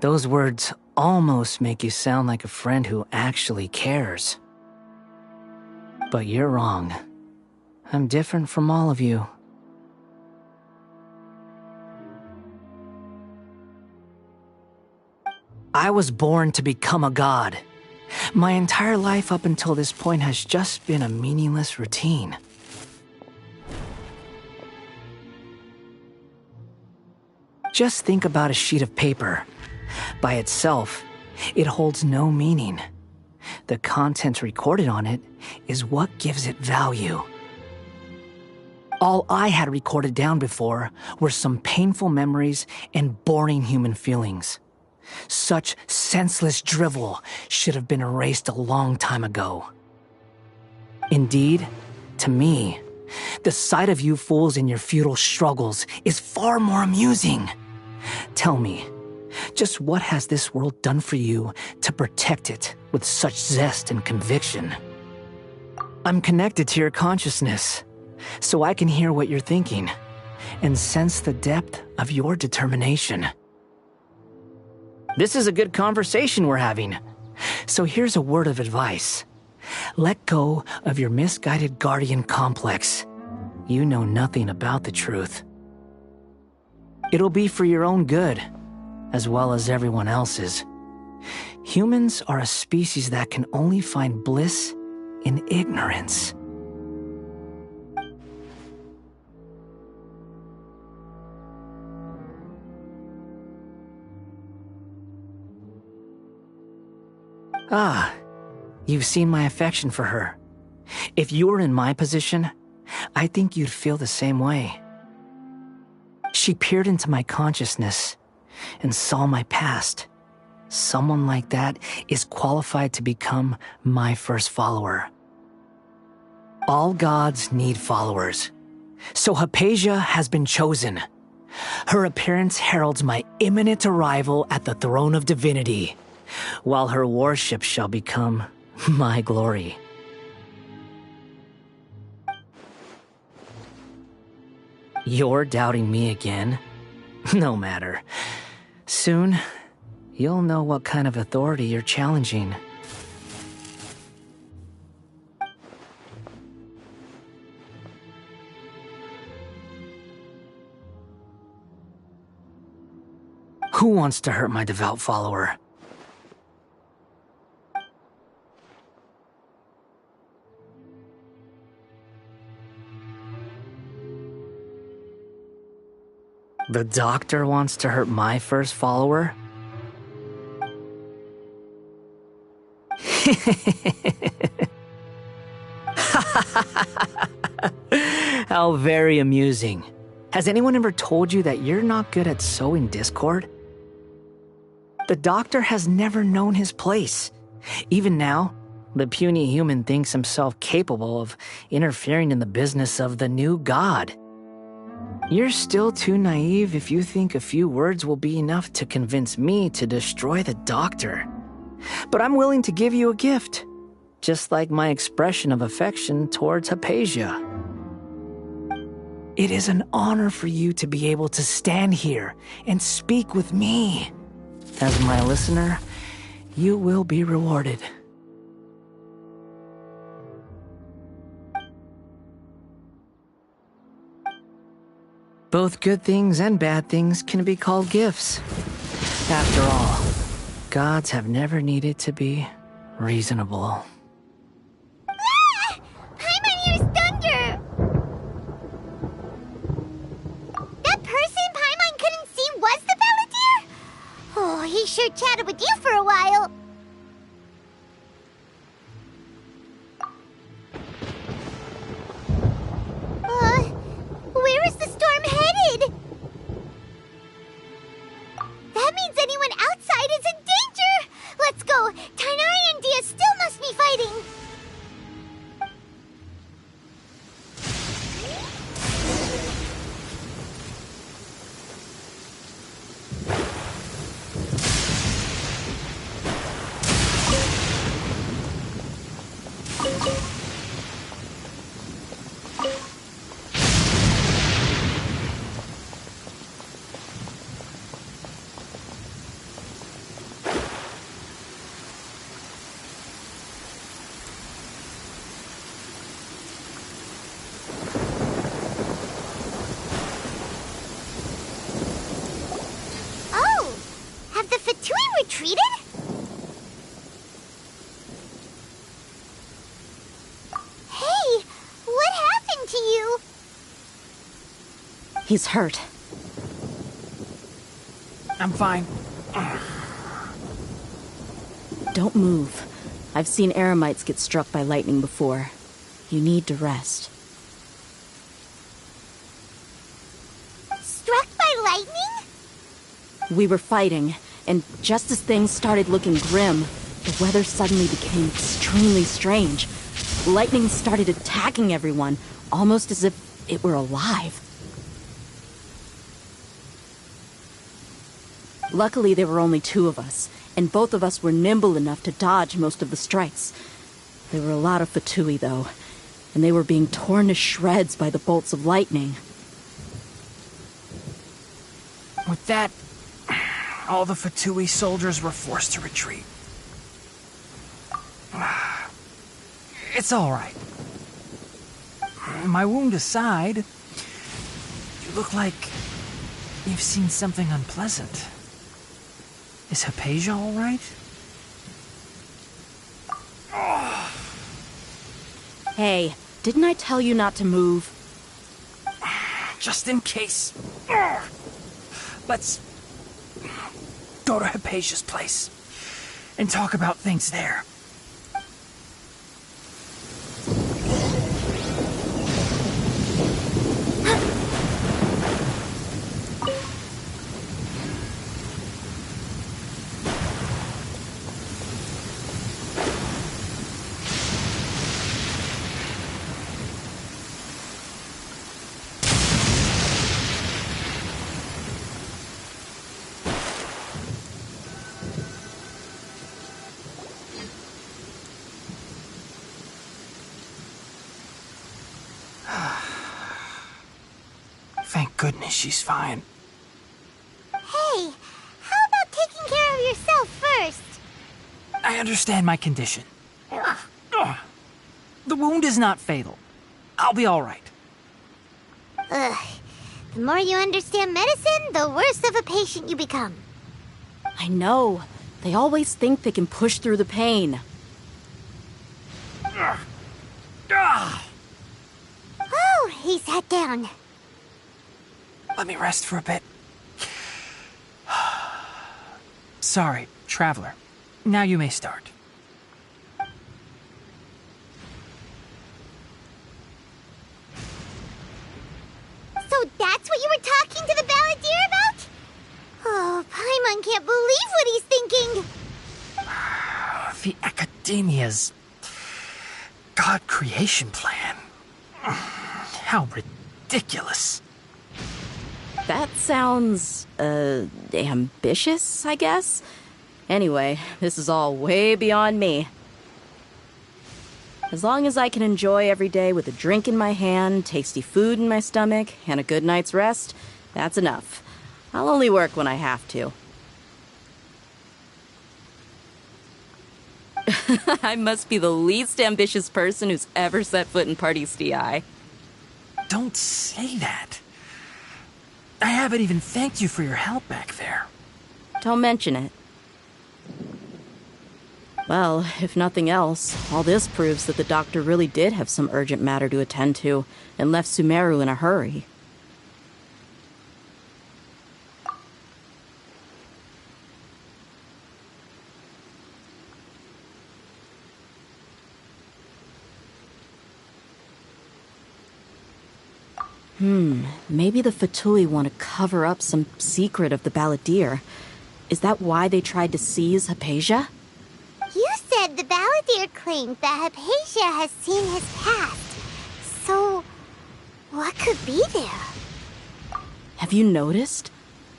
Those words almost make you sound like a friend who actually cares. But you're wrong. I'm different from all of you. I was born to become a god. My entire life up until this point has just been a meaningless routine. Just think about a sheet of paper. By itself, it holds no meaning. The content recorded on it is what gives it value. All I had recorded down before were some painful memories and boring human feelings. Such senseless drivel should have been erased a long time ago. Indeed, to me, the sight of you fools in your futile struggles is far more amusing. Tell me, just what has this world done for you to protect it with such zest and conviction? I'm connected to your consciousness, so I can hear what you're thinking and sense the depth of your determination. This is a good conversation we're having, so here's a word of advice. Let go of your misguided guardian complex. You know nothing about the truth. It'll be for your own good, as well as everyone else's. Humans are a species that can only find bliss in ignorance. Ah, you've seen my affection for her. If you were in my position, I think you'd feel the same way. She peered into my consciousness and saw my past. Someone like that is qualified to become my first follower. All gods need followers, so Hypatia has been chosen. Her appearance heralds my imminent arrival at the throne of divinity, while her worship shall become my glory. You're doubting me again? No matter. Soon, you'll know what kind of authority you're challenging. Who wants to hurt my devout follower? The doctor wants to hurt my first follower? How very amusing. Has anyone ever told you that you're not good at sowing discord? The doctor has never known his place. Even now, the puny human thinks himself capable of interfering in the business of the new god. You're still too naive if you think a few words will be enough to convince me to destroy the doctor. But I'm willing to give you a gift, just like my expression of affection towards Hypatia. It is an honor for you to be able to stand here and speak with me. As my listener, you will be rewarded. Both good things and bad things can be called gifts. After all, gods have never needed to be reasonable. Ah! Paimon used thunder! That person Paimon couldn't see was the Palantir? Oh, he sure chatted with you for a while. Where is the storm headed? That means anyone outside is in danger! Let's go! Tainari and Dia still must be fighting! Fatui retreated? Hey, what happened to you? He's hurt. I'm fine. Don't move. I've seen eremites get struck by lightning before. You need to rest. Struck by lightning? We were fighting, and just as things started looking grim, the weather suddenly became extremely strange. Lightning started attacking everyone, almost as if it were alive. Luckily, there were only two of us, and both of us were nimble enough to dodge most of the strikes. There were a lot of Fatui, though, and they were being torn to shreds by the bolts of lightning. With that, all the Fatui soldiers were forced to retreat. It's all right. My wound aside, you look like you've seen something unpleasant. Is Hypatia all right? Hey, didn't I tell you not to move? Just in case. Let's go to Hypatia's place and talk about things there. Thank goodness she's fine. Hey, how about taking care of yourself first? I understand my condition. The wound is not fatal. I'll be all right. Ugh. The more you understand medicine, the worse of a patient you become. I know. They always think they can push through the pain. Oh, he sat down. Let me rest for a bit. Sorry, traveler. Now you may start. So that's what you were talking to the balladeer about? Oh, Paimon can't believe what he's thinking. The Academia's God creation plan. How ridiculous. That sounds, ambitious, I guess? Anyway, this is all way beyond me. As long as I can enjoy every day with a drink in my hand, tasty food in my stomach, and a good night's rest, that's enough. I'll only work when I have to. I must be the least ambitious person who's ever set foot in Party's DI. Don't say that. I haven't even thanked you for your help back there. Don't mention it. Well, if nothing else, all this proves that the doctor really did have some urgent matter to attend to and left Sumeru in a hurry. Maybe the Fatui want to cover up some secret of the balladeer. Is that why they tried to seize Hypatia? You said the balladeer claimed that Hypatia has seen his past. So, what could be there? Have you noticed?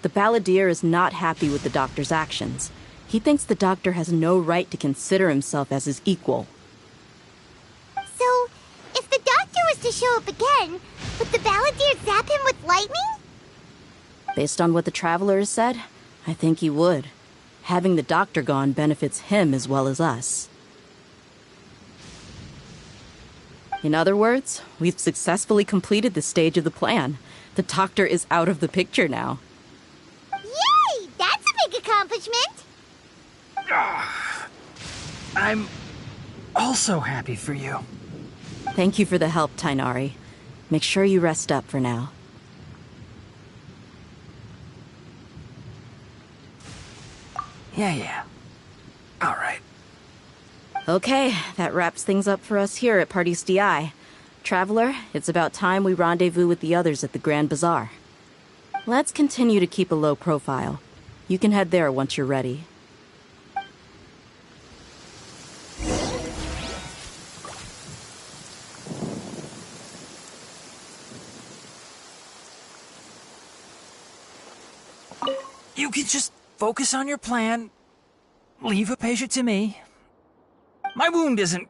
The balladeer is not happy with the doctor's actions. He thinks the doctor has no right to consider himself as his equal. So, if the doctor was to show up again, would the balladeer zap him with lightning? Based on what the traveler has said, I think he would. Having the doctor gone benefits him as well as us. In other words, we've successfully completed this stage of the plan. The doctor is out of the picture now. Yay! That's a big accomplishment! accomplishment. I'm also happy for you. Thank you for the help, Tainari. Make sure you rest up for now. Yeah. All right. Okay, that wraps things up for us here at Parties DI. Traveler, it's about time we rendezvous with the others at the Grand Bazaar. Let's continue to keep a low profile. You can head there once you're ready. You can just focus on your plan. Leave Hypatia to me. My wound isn't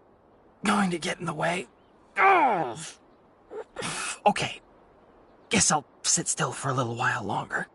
going to get in the way. Oh. Okay. Guess I'll sit still for a little while longer.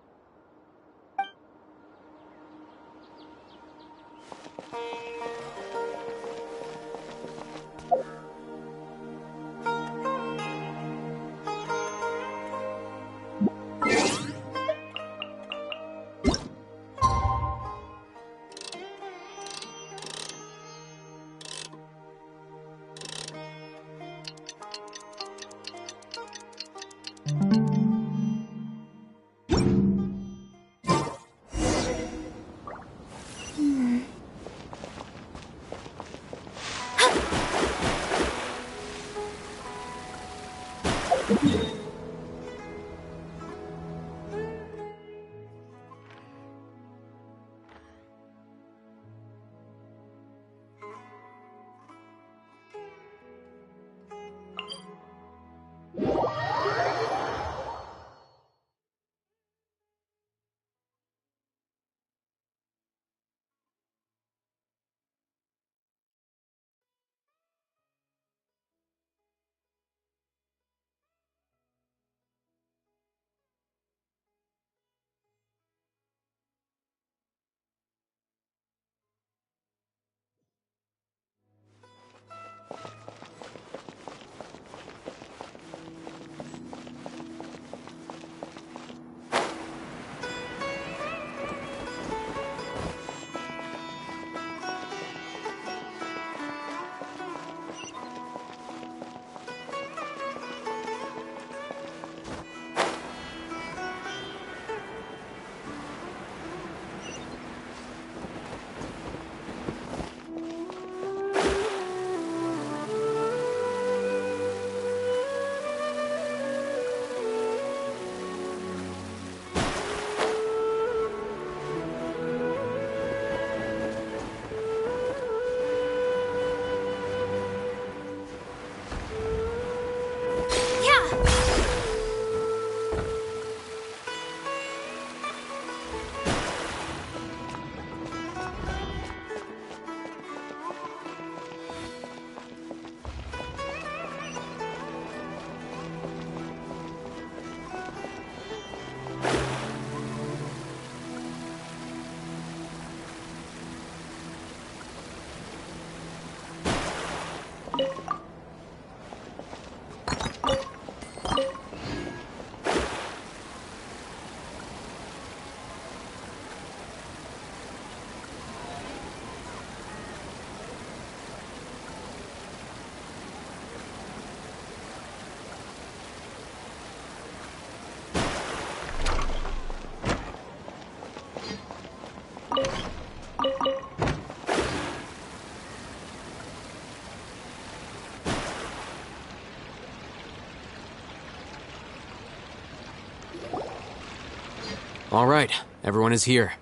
All right, everyone is here.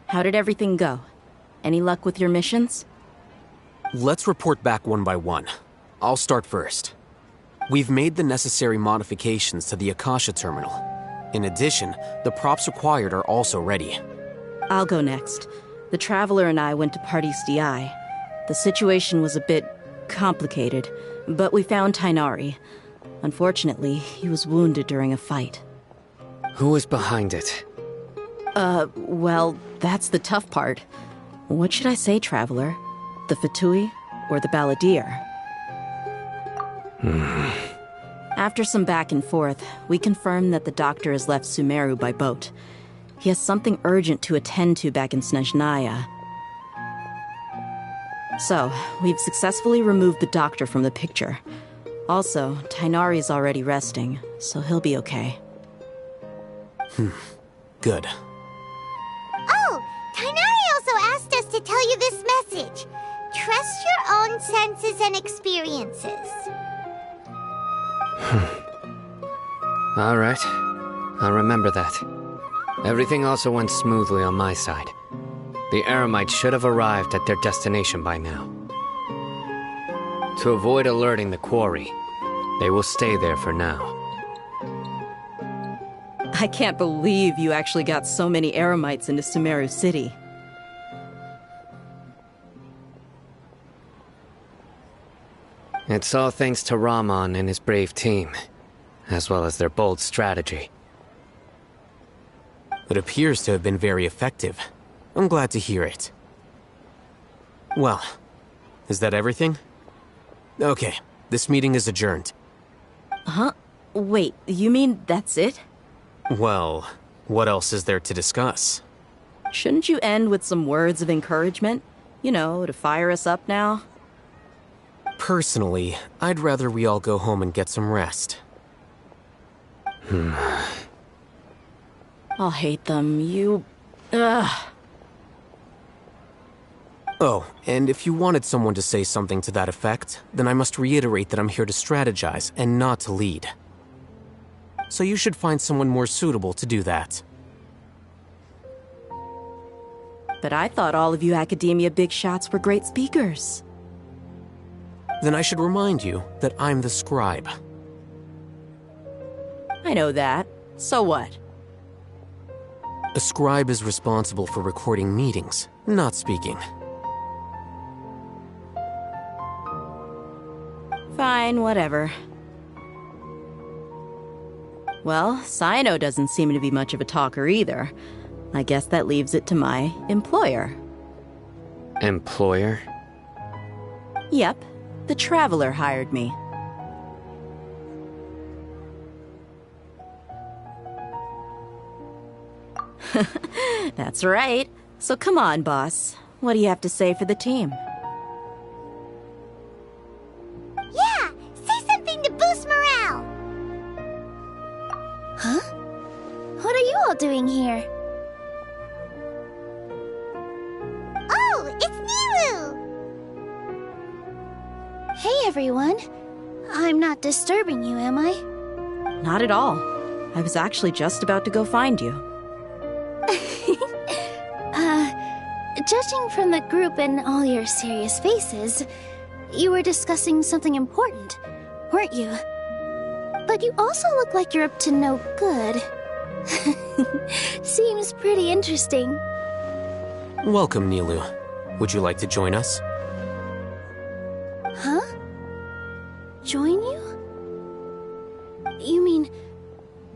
How did everything go? Any luck with your missions? Let's report back one by one. I'll start first. We've made the necessary modifications to the Akasha terminal. In addition, the props required are also ready. I'll go next. The Traveler and I went to Parties DI. The situation was a bit complicated, but we found Tainari. Unfortunately, he was wounded during a fight. Who was behind it? Well, that's the tough part. What should I say, Traveler? The Fatui or the Balladeer? After some back and forth, we confirmed that the doctor has left Sumeru by boat. He has something urgent to attend to back in Snezhnaya. So, we've successfully removed the doctor from the picture. Also, Tainari's already resting, so he'll be okay. Good. Oh, Tainari also asked us to tell you this message. Trust your own senses and experiences. All right. I'll remember that. Everything also went smoothly on my side. The Eremites should have arrived at their destination by now. To avoid alerting the quarry, they will stay there for now. I can't believe you actually got so many Eremites into Sumeru City. It's all thanks to Rahman and his brave team, as well as their bold strategy. It appears to have been very effective. I'm glad to hear it. Well, is that everything? Okay, this meeting is adjourned. Huh? Wait, you mean that's it? Well, what else is there to discuss? Shouldn't you end with some words of encouragement? You know, to fire us up now? Personally, I'd rather we all go home and get some rest. I'll hate them, Ugh. Oh, and if you wanted someone to say something to that effect, then I must reiterate that I'm here to strategize and not to lead. So you should find someone more suitable to do that. But I thought all of you Academia big shots were great speakers. Then I should remind you that I'm the scribe. I know that. So what? A scribe is responsible for recording meetings, not speaking. Fine, whatever. Well, Sino doesn't seem to be much of a talker either. I guess that leaves it to my employer. Employer? Yep, the Traveler hired me. That's right. So come on, boss. What do you have to say for the team? Yeah, say something to boost morale. Huh? What are you all doing here? Oh, it's Nilu! Hey, everyone. I'm not disturbing you, am I? Not at all. I was actually just about to go find you. Judging from the group and all your serious faces, you were discussing something important, weren't you? But you also look like you're up to no good. Seems pretty interesting. Welcome, Nilu. Would you like to join us? Huh? Join you? You mean,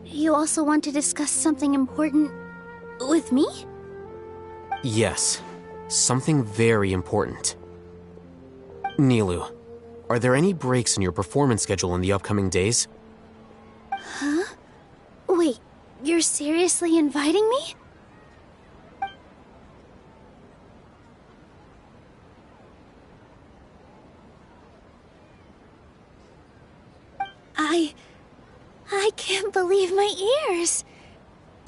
you also want to discuss something important with me? Yes. Something very important. Nilu, are there any breaks in your performance schedule in the upcoming days? Huh? Wait, you're seriously inviting me? I can't believe my ears.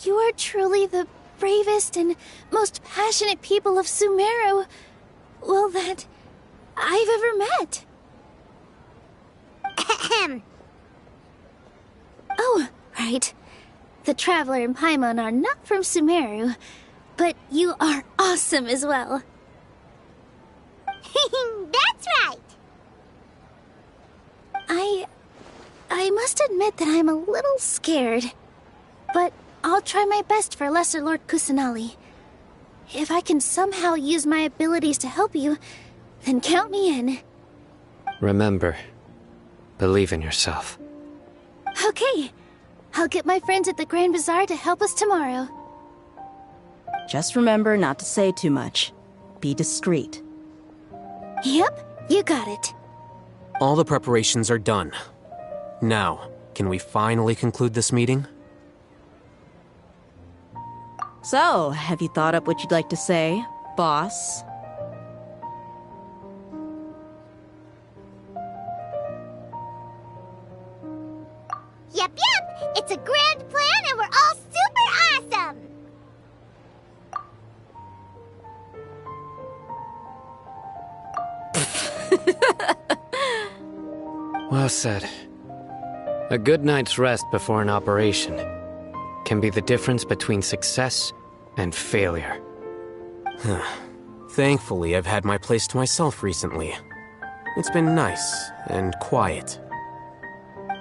You are truly the bravest and most passionate people of Sumeru, well, that I've ever met. Oh, right. The Traveler and Paimon are not from Sumeru, but you are awesome as well. That's right! I must admit that I'm a little scared, but I'll try my best for Lesser Lord Kusanali. If I can somehow use my abilities to help you, then count me in. Remember, believe in yourself. Okay, I'll get my friends at the Grand Bazaar to help us tomorrow. Just remember not to say too much. Be discreet. Yep, you got it. All the preparations are done. Now, can we finally conclude this meeting? So, have you thought up what you'd like to say, boss? Yep, it's a grand plan and we're all super awesome! Well said. A good night's rest before an operation can be the difference between success and failure. Thankfully, I've had my place to myself recently. It's been nice and quiet.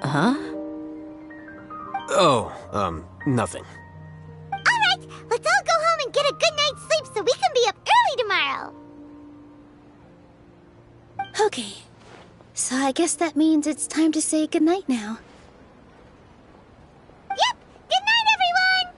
Huh? Oh, nothing. Alright, let's all go home and get a good night's sleep so we can be up early tomorrow! Okay. So I guess that means it's time to say goodnight now. Yep! Good night, everyone!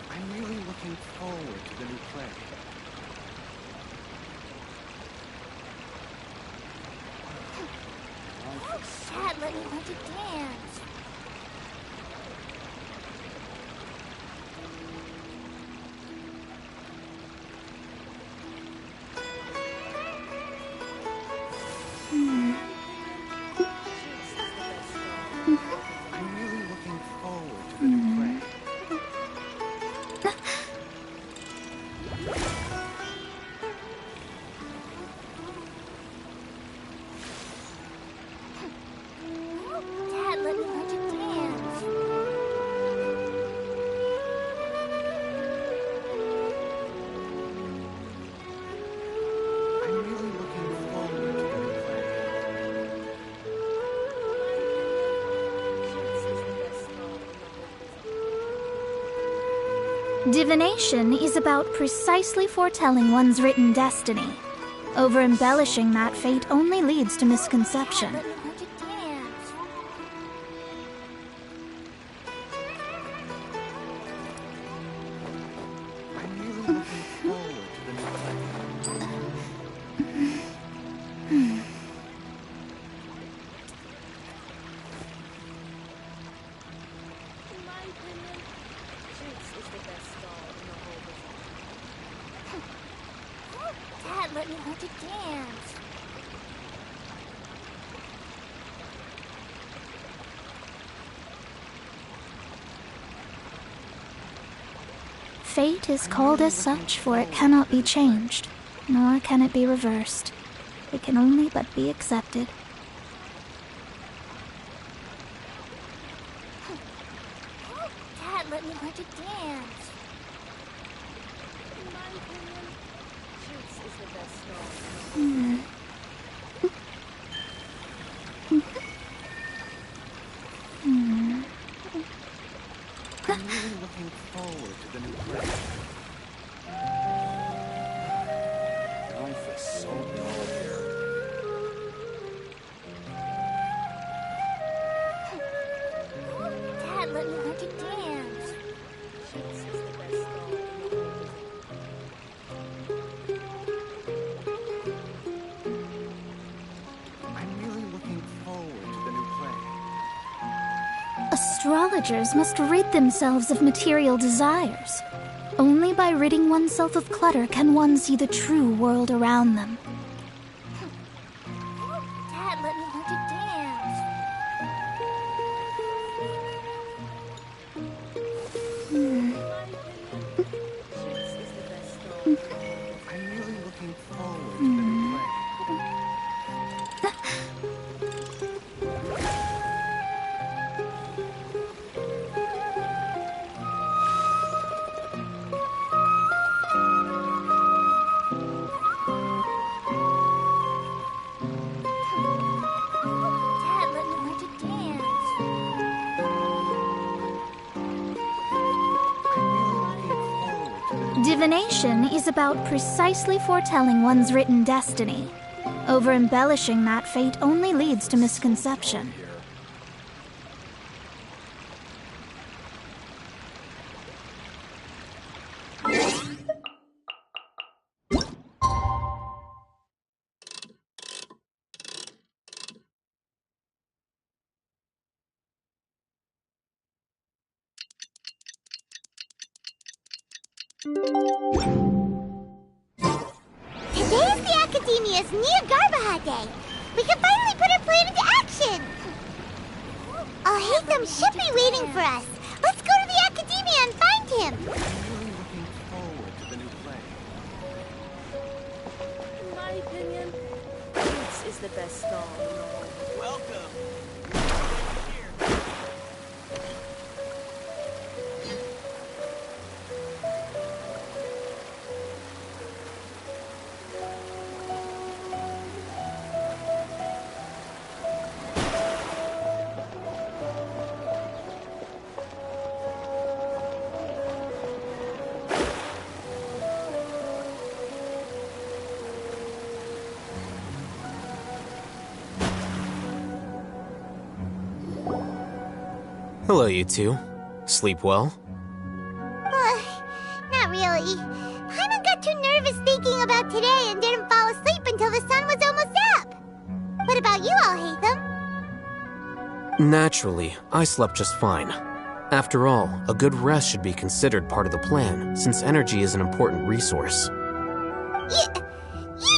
I'm really looking forward to the new play. Dad, let me learn to dance. I'm really looking forward to the new play. Dad, let me learn to dance. I'm really looking forward to the new play. Divination is about precisely foretelling one's written destiny. Over-embellishing that fate only leads to misconception. Let me learn to dance. I'm really looking forward to the new play. Dad, let me learn to dance. Fate is called as such, for it cannot be changed, nor can it be reversed. It can only but be accepted. Dad, let me learn to dance. I'm really looking forward to the new play. Life is so dull here. Dad, let me learn to dance. I'm really looking forward to the new play. Astrologers must rid themselves of material desires. Only by ridding oneself of clutter can one see the true world around them. Dad, let me learn to dance. I'm really looking forward to the new play. Divination is about precisely foretelling one's written destiny. Over-embellishing that fate only leads to misconception. Today's the Academia's Neogarbaha Day. We can finally put our plan into action. Alhaitham should be waiting for us. Let's go to the Academia and find him. In my opinion, this is the best stall in the whole. Welcome. Hello, you two. Sleep well? Not really. Paimon got too nervous thinking about today and didn't fall asleep until the sun was almost up. What about you, Alhaitham? Naturally, I slept just fine. After all, a good rest should be considered part of the plan, since energy is an important resource. You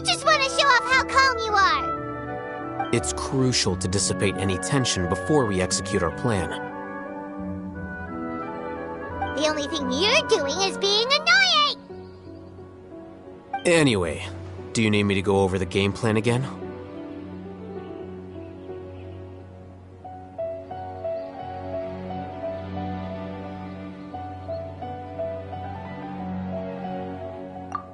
just want to show off how calm you are. It's crucial to dissipate any tension before we execute our plan. The only thing you're doing is being annoying! Anyway, do you need me to go over the game plan again?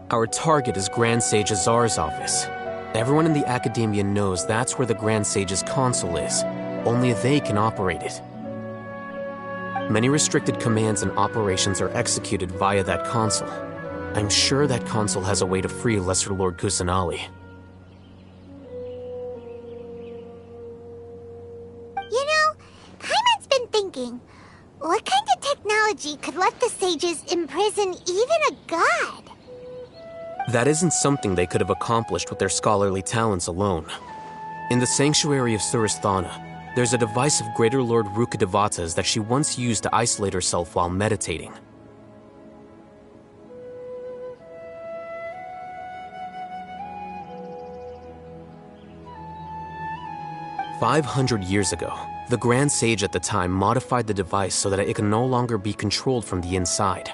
Our target is Grand Sage Azar's office. Everyone in the Academia knows that's where the Grand Sage's console is. Only they can operate it. Many restricted commands and operations are executed via that console. I'm sure that console has a way to free Lesser Lord Kusanali. You know, Paimon's been thinking, what kind of technology could let the sages imprison even a god? That isn't something they could have accomplished with their scholarly talents alone. In the Sanctuary of Suristhana, there's a device of Greater Lord Rukkhadevata's that she once used to isolate herself while meditating. "500 years ago, the Grand Sage at the time modified the device so that it can no longer be controlled from the inside.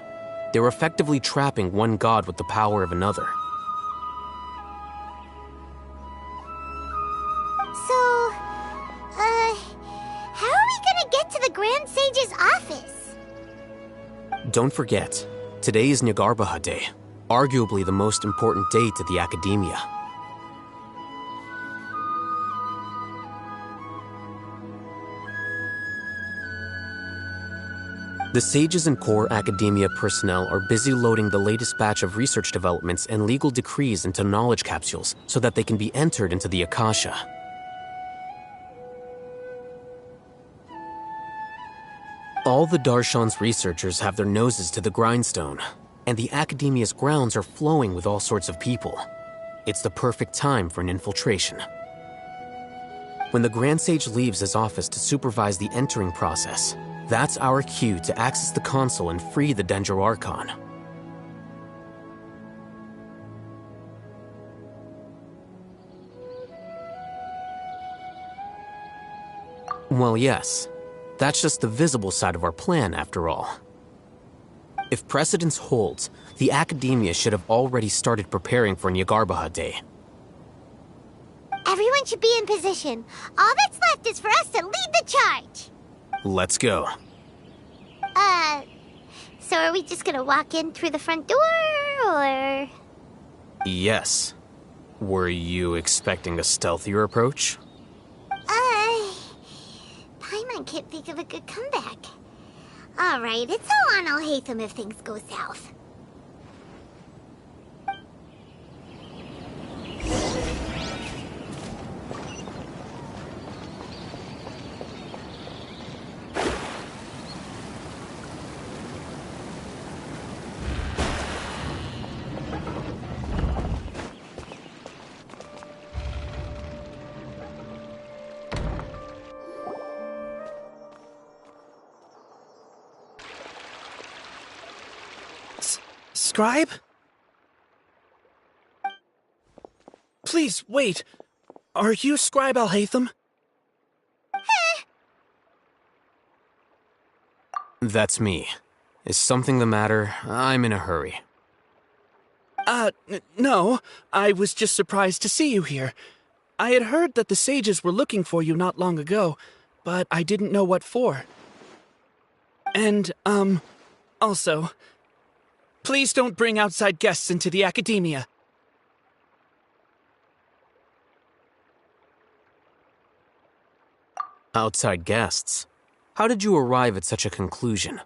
They were effectively trapping one god with the power of another. How are we gonna get to the Grand Sage's office? Don't forget, today is Neogarbaha Day, arguably the most important day to the Academia. The sages and core Academia personnel are busy loading the latest batch of research developments and legal decrees into knowledge capsules so that they can be entered into the Akasha. All the Darshan's researchers have their noses to the grindstone, and the Academia's grounds are flowing with all sorts of people. It's the perfect time for an infiltration. When the Grand Sage leaves his office to supervise the entering process, that's our cue to access the console and free the Dendro Archon. Well, yes. That's just the visible side of our plan, after all. If precedence holds, the Academia should have already started preparing for Neogarbaha Day. Everyone should be in position. All that's left is for us to lead the charge. Let's go. So are we just gonna walk in through the front door, or...? Yes. Were you expecting a stealthier approach? Paimon can't think of a good comeback. Alright, it's all on Alhaitham if things go south. Scribe? Please, wait. Are you Scribe Alhaitham? That's me. Is something the matter? I'm in a hurry. No. I was just surprised to see you here. I had heard that the sages were looking for you not long ago, but I didn't know what for. And, also, please don't bring outside guests into the academia. Outside guests? How did you arrive at such a conclusion?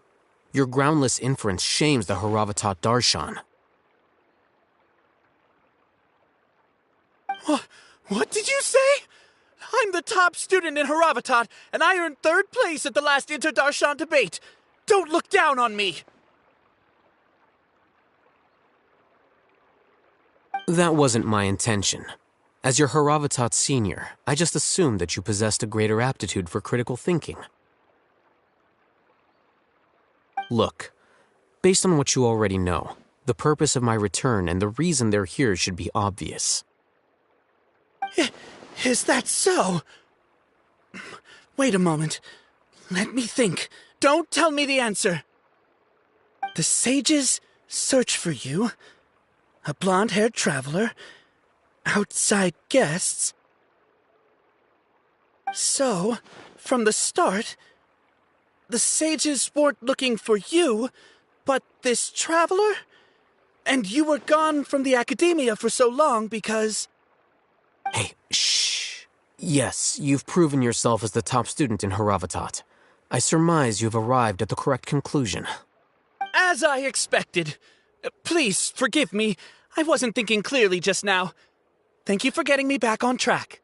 Your groundless inference shames the Haravatat Darshan. What did you say? I'm the top student in Haravatat, and I earned 3rd place at the last Inter-Darshan debate. Don't look down on me! That wasn't my intention. As your Haravatat senior, I just assumed that you possessed a greater aptitude for critical thinking. Look, based on what you already know, the purpose of my return and the reason they're here should be obvious. Is that so? Wait a moment. Let me think. Don't tell me the answer. The sages search for you. A blonde-haired traveler. Outside guests. So, from the start, the sages weren't looking for you, but this traveler? And you were gone from the academia for so long because... Hey, shh. Yes, you've proven yourself as the top student in Haravatat. I surmise you've arrived at the correct conclusion. As I expected. Please, forgive me. I wasn't thinking clearly just now. Thank you for getting me back on track.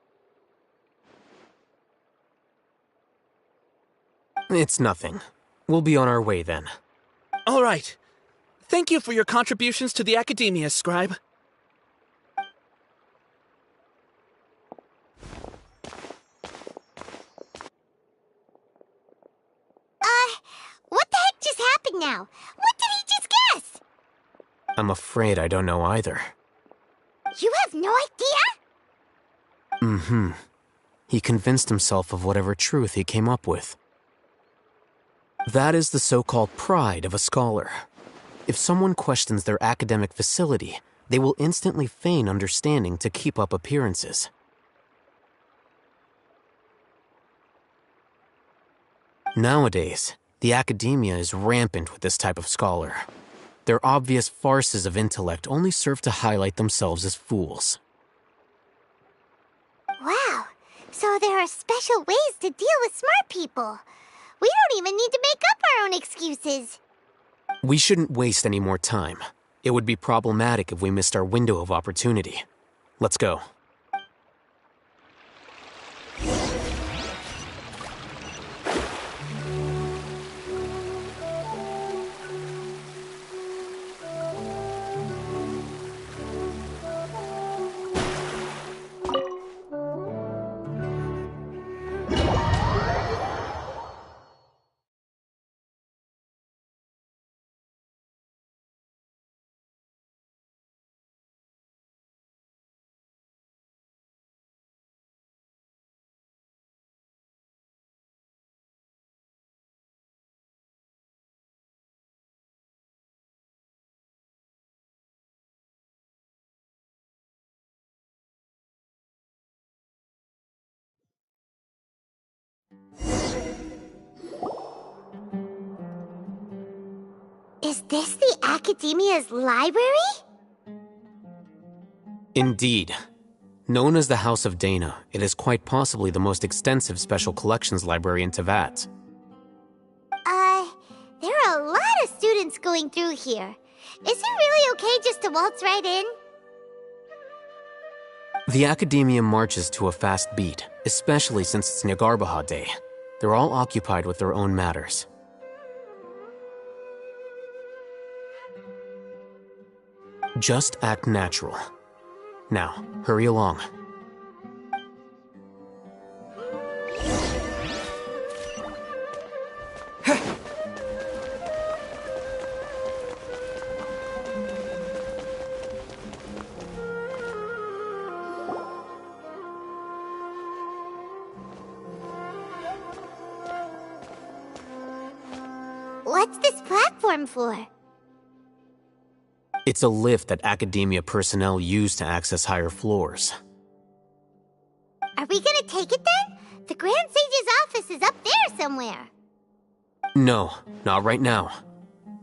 It's nothing. We'll be on our way then. All right. Thank you for your contributions to the academia, Scribe. What the heck just happened now? What did he just guess? I'm afraid I don't know either. You have no idea? Mm-hmm. He convinced himself of whatever truth he came up with. That is the so-called pride of a scholar. If someone questions their academic facility, they will instantly feign understanding to keep up appearances. Nowadays, the academia is rampant with this type of scholar. Their obvious farces of intellect only serve to highlight themselves as fools. Wow, so there are special ways to deal with smart people. We don't even need to make up our own excuses. We shouldn't waste any more time. It would be problematic if we missed our window of opportunity. Let's go. Is this the Academia's library? Indeed. Known as the House of Dana, it is quite possibly the most extensive special collections library in Teyvat. There are a lot of students going through here. Is it really okay just to waltz right in? The Academia marches to a fast beat, especially since it's Nagarbaha Day. They're all occupied with their own matters. Just act natural. Now, hurry along. What's this platform for? It's a lift that Academia personnel use to access higher floors. Are we gonna take it then? The Grand Sage's office is up there somewhere. No, not right now.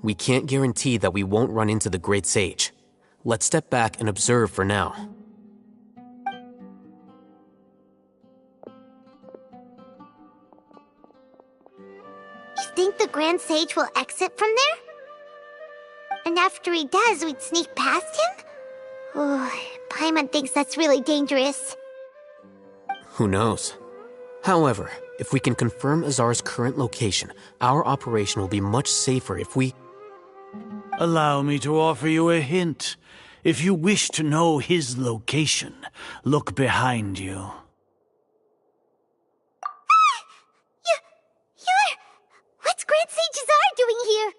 We can't guarantee that we won't run into the Great Sage. Let's step back and observe for now. You think the Grand Sage will exit from there? And after he does, we'd sneak past him? Oh, Paimon thinks that's really dangerous. Who knows? However, if we can confirm Azar's current location, our operation will be much safer if we... Allow me to offer you a hint. If you wish to know his location, look behind you. What's Grand Sage Azar doing here?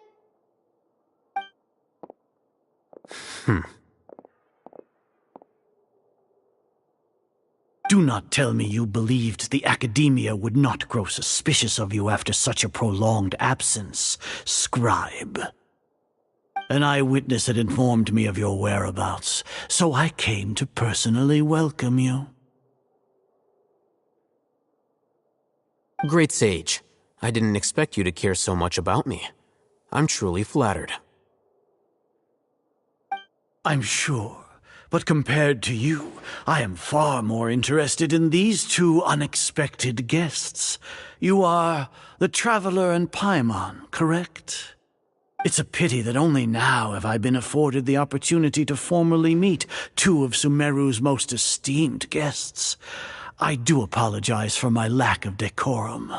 Do not tell me you believed the Academia would not grow suspicious of you after such a prolonged absence, scribe. An eyewitness had informed me of your whereabouts, so I came to personally welcome you. Great Sage, I didn't expect you to care so much about me. I'm truly flattered. I'm sure, but compared to you, I am far more interested in these two unexpected guests. You are the Traveler and Paimon, correct? It's a pity that only now have I been afforded the opportunity to formally meet two of Sumeru's most esteemed guests. I do apologize for my lack of decorum.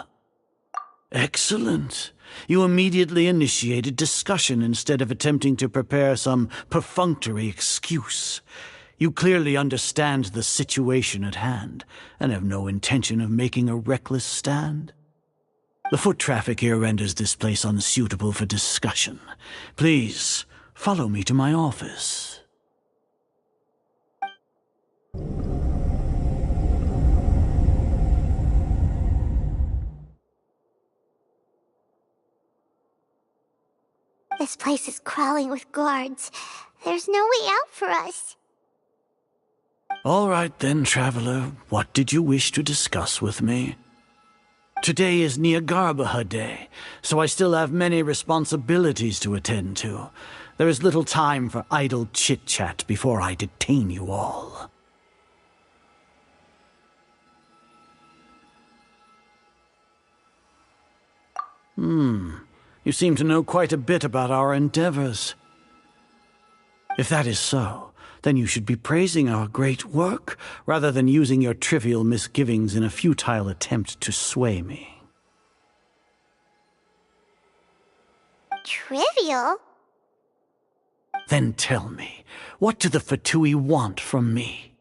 Excellent. You immediately initiated discussion instead of attempting to prepare some perfunctory excuse. You clearly understand the situation at hand, and have no intention of making a reckless stand. The foot traffic here renders this place unsuitable for discussion. Please, follow me to my office. This place is crawling with guards. There's no way out for us. All right then, Traveler. What did you wish to discuss with me? Today is Niagarbaha Day, so I still have many responsibilities to attend to. There is little time for idle chit-chat before I detain you all. You seem to know quite a bit about our endeavors. If that is so, then you should be praising our great work, rather than using your trivial misgivings in a futile attempt to sway me. Trivial? Then tell me, what do the Fatui want from me?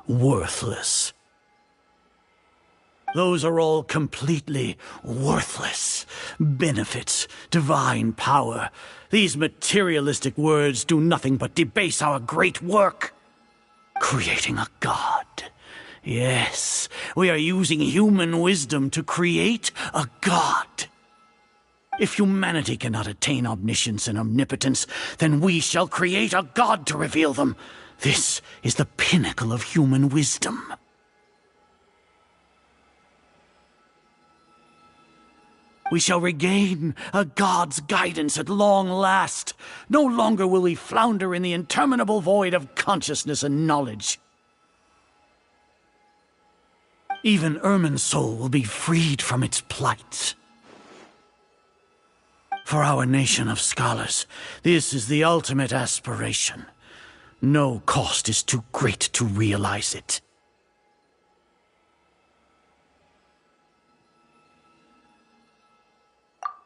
Worthless. Those are all completely worthless. Benefits, divine power. These materialistic words do nothing but debase our great work. Creating a god. Yes, we are using human wisdom to create a god. If humanity cannot attain omniscience and omnipotence, then we shall create a god to reveal them. This is the pinnacle of human wisdom. We shall regain a god's guidance at long last. No longer will we flounder in the interminable void of consciousness and knowledge. Even Irminsul will be freed from its plight. For our nation of scholars, this is the ultimate aspiration. No cost is too great to realize it.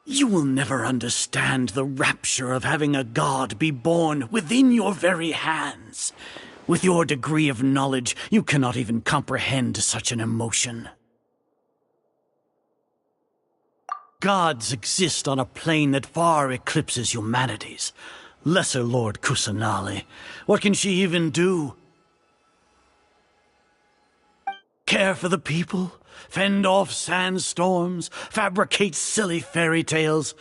You will never understand the rapture of having a god be born within your very hands. With your degree of knowledge, you cannot even comprehend such an emotion. Gods exist on a plane that far eclipses humanity's. Lesser Lord Kusanali, what can she even do? Care for the people? fend off sandstorms, fabricate silly fairy tales.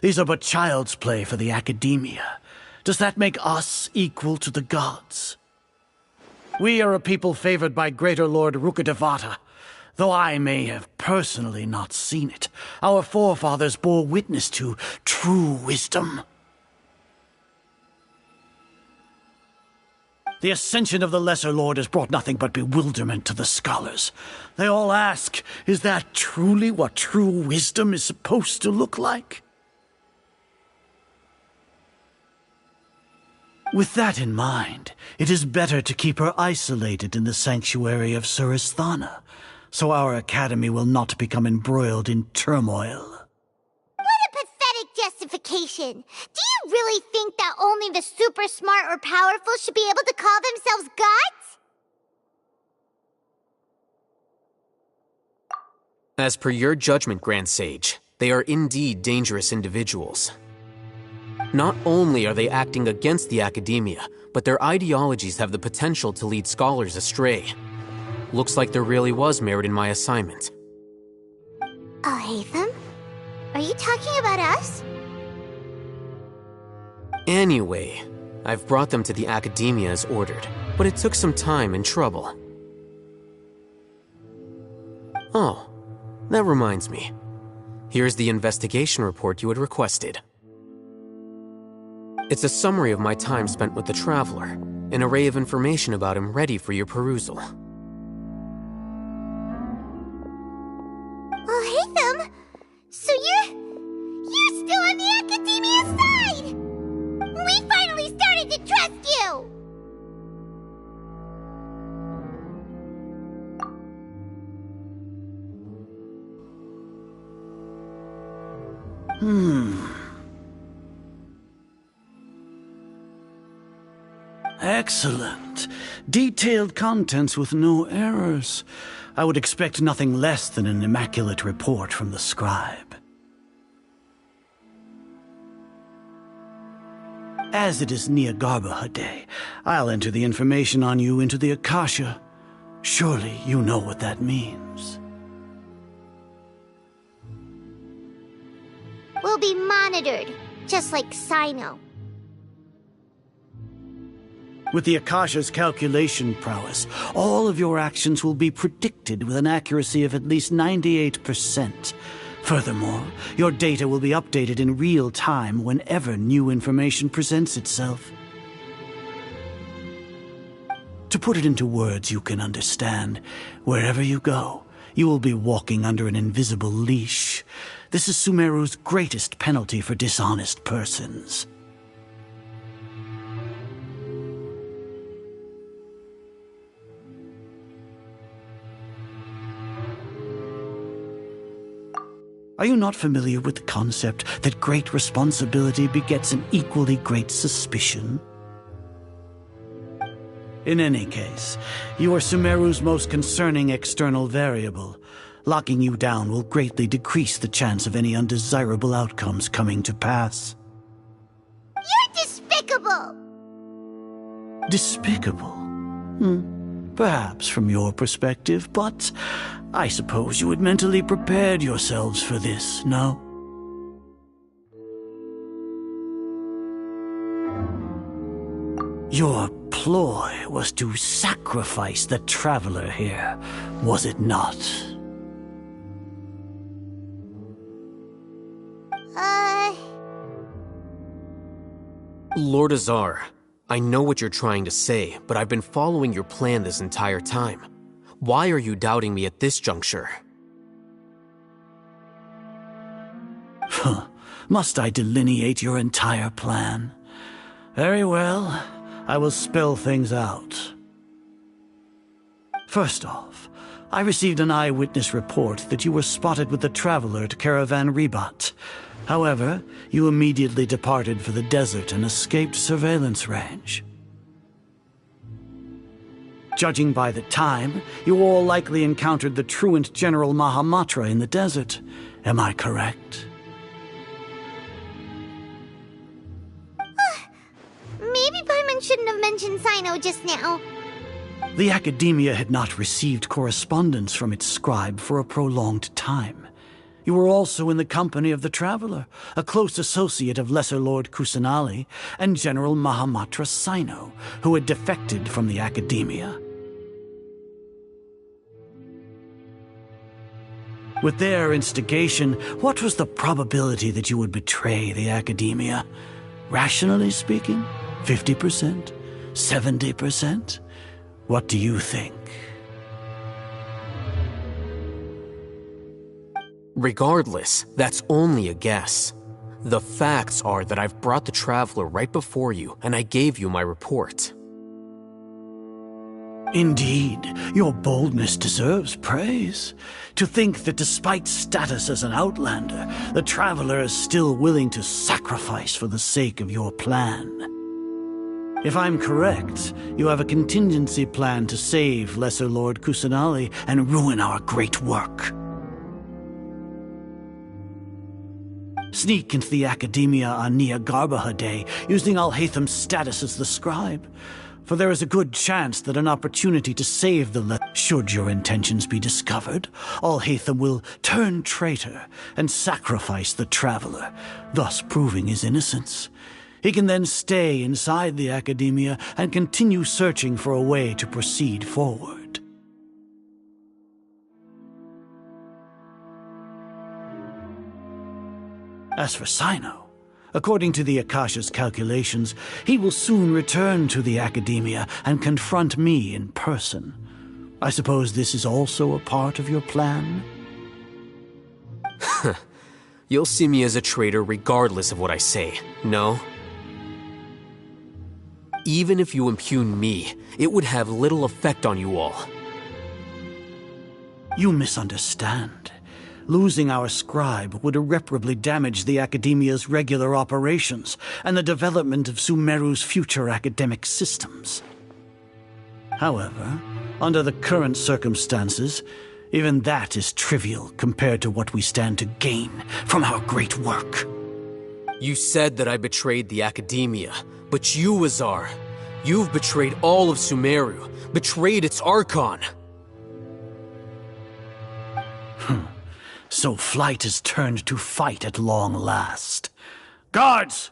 These are but child's play for the academia. Does that make us equal to the gods? We are a people favored by Greater Lord Rukkhadevata. Though I may have personally not seen it, our forefathers bore witness to true wisdom. The ascension of the Lesser Lord has brought nothing but bewilderment to the scholars. They all ask, is that truly what true wisdom is supposed to look like? With that in mind, it is better to keep her isolated in the sanctuary of Surasthana, so our academy will not become embroiled in turmoil. What a pathetic justification! Do you really think that only the super smart or powerful should be able to call themselves gods? As per your judgment, Grand Sage, they are indeed dangerous individuals. Not only are they acting against the academia, but their ideologies have the potential to lead scholars astray. Looks like there really was merit in my assignment. Hatham? Are you talking about us? Anyway, I've brought them to the academia as ordered, but it took some time and trouble. Oh, that reminds me. Here's the investigation report you had requested. It's a summary of my time spent with the Traveler, an array of information about him ready for your perusal. Hatham? So you're still on the academia side! We finally started to trust you! Excellent. Detailed contents with no errors. I would expect nothing less than an immaculate report from the scribe. As it is Niagarbaha Day, I'll enter the information on you into the Akasha. Surely you know what that means. We'll be monitored, just like Sino. With the Akasha's calculation prowess, all of your actions will be predicted with an accuracy of at least 98%. Furthermore, your data will be updated in real time whenever new information presents itself. To put it into words you can understand, wherever you go, you will be walking under an invisible leash. This is Sumeru's greatest penalty for dishonest persons. Are you not familiar with the concept that great responsibility begets an equally great suspicion? In any case, you are Sumeru's most concerning external variable. Locking you down will greatly decrease the chance of any undesirable outcomes coming to pass. You're despicable! Despicable? Perhaps from your perspective, but I suppose you had mentally prepared yourselves for this, no? Your ploy was to sacrifice the Traveler here, was it not? Lord Azar, I know what you're trying to say, but I've been following your plan this entire time. Why are you doubting me at this juncture? Must I delineate your entire plan? Very well, I will spell things out. First off, I received an eyewitness report that you were spotted with the Traveler at Caravan Ribat. However, you immediately departed for the desert and escaped surveillance range. Judging by the time, you all likely encountered the truant General Mahamatra in the desert. Am I correct? Maybe Paimon shouldn't have mentioned Sino just now. The Academia had not received correspondence from its scribe for a prolonged time. You were also in the company of the Traveler, a close associate of Lesser Lord Kusanali and General Mahamatra Sino, who had defected from the Academia. With their instigation, what was the probability that you would betray the Academia? Rationally speaking, 50%? 70%? What do you think? Regardless, that's only a guess. The facts are that I've brought the Traveler right before you, and I gave you my report. Indeed, your boldness deserves praise. To think that despite status as an outlander, the Traveler is still willing to sacrifice for the sake of your plan. If I'm correct, you have a contingency plan to save Lesser Lord Kusanali and ruin our great work. Sneak into the Academia on Nia Garbaha Day, using Alhaitham's status as the scribe. For there is a good chance that an opportunity to save the should your intentions be discovered, Alhaitham will turn traitor and sacrifice the Traveler, thus proving his innocence. He can then stay inside the Academia and continue searching for a way to proceed forward. As for Sino, according to the Akasha's calculations, he will soon return to the Academia and confront me in person. I suppose this is also a part of your plan? You'll see me as a traitor regardless of what I say, no? Even if you impugn me, it would have little effect on you all. You misunderstand. Losing our scribe would irreparably damage the Academia's regular operations and the development of Sumeru's future academic systems. However, under the current circumstances, even that is trivial compared to what we stand to gain from our great work. You said that I betrayed the Academia, but you, Azar, you've betrayed all of Sumeru, betrayed its Archon. So flight has turned to fight at long last. Guards!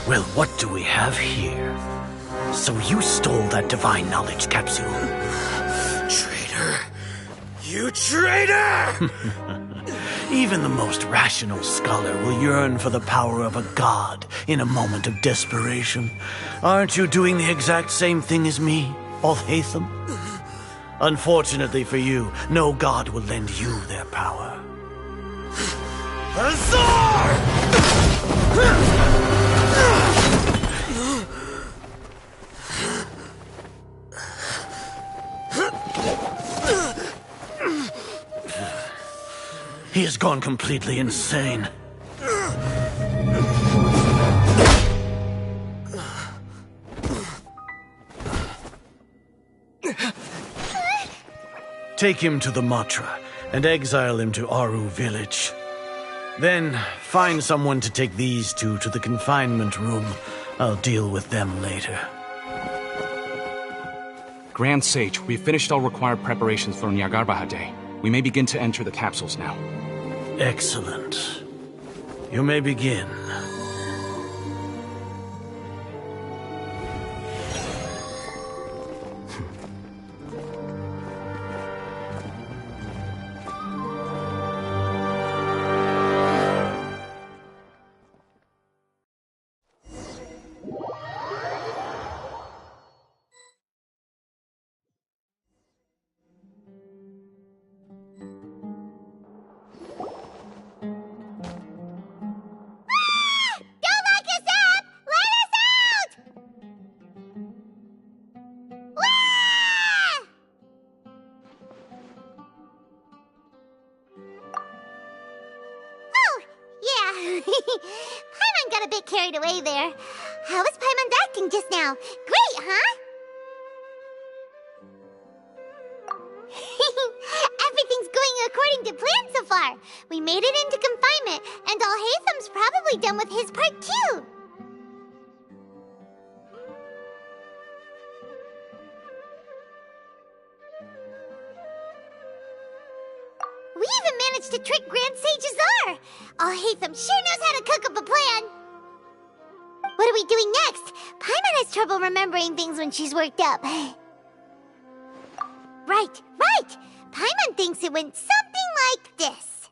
Well, what do we have here? So you stole that divine knowledge capsule? Traitor! You traitor! Even the most rational scholar will yearn for the power of a god in a moment of desperation. Aren't you doing the exact same thing as me, Alhaitham? Unfortunately for you, no god will lend you their power. Azar! He has gone completely insane. Take him to the Matra and exile him to Aru village. Then find someone to take these two to the confinement room. I'll deal with them later. Grand Sage, we've finished all required preparations for Nyagarbha Day. We may begin to enter the capsules now. Excellent. You may begin. Paimon got a bit carried away there. How was Paimon's acting just now? Great, huh? Everything's going according to plan so far. We made it into confinement, and Alhaitham's probably done with his part too. We even managed to trick Grand Sage Azar! Alhaitham sure knows how to cook up a plan! What are we doing next? Paimon has trouble remembering things when she's worked up. Right! Paimon thinks it went something like this.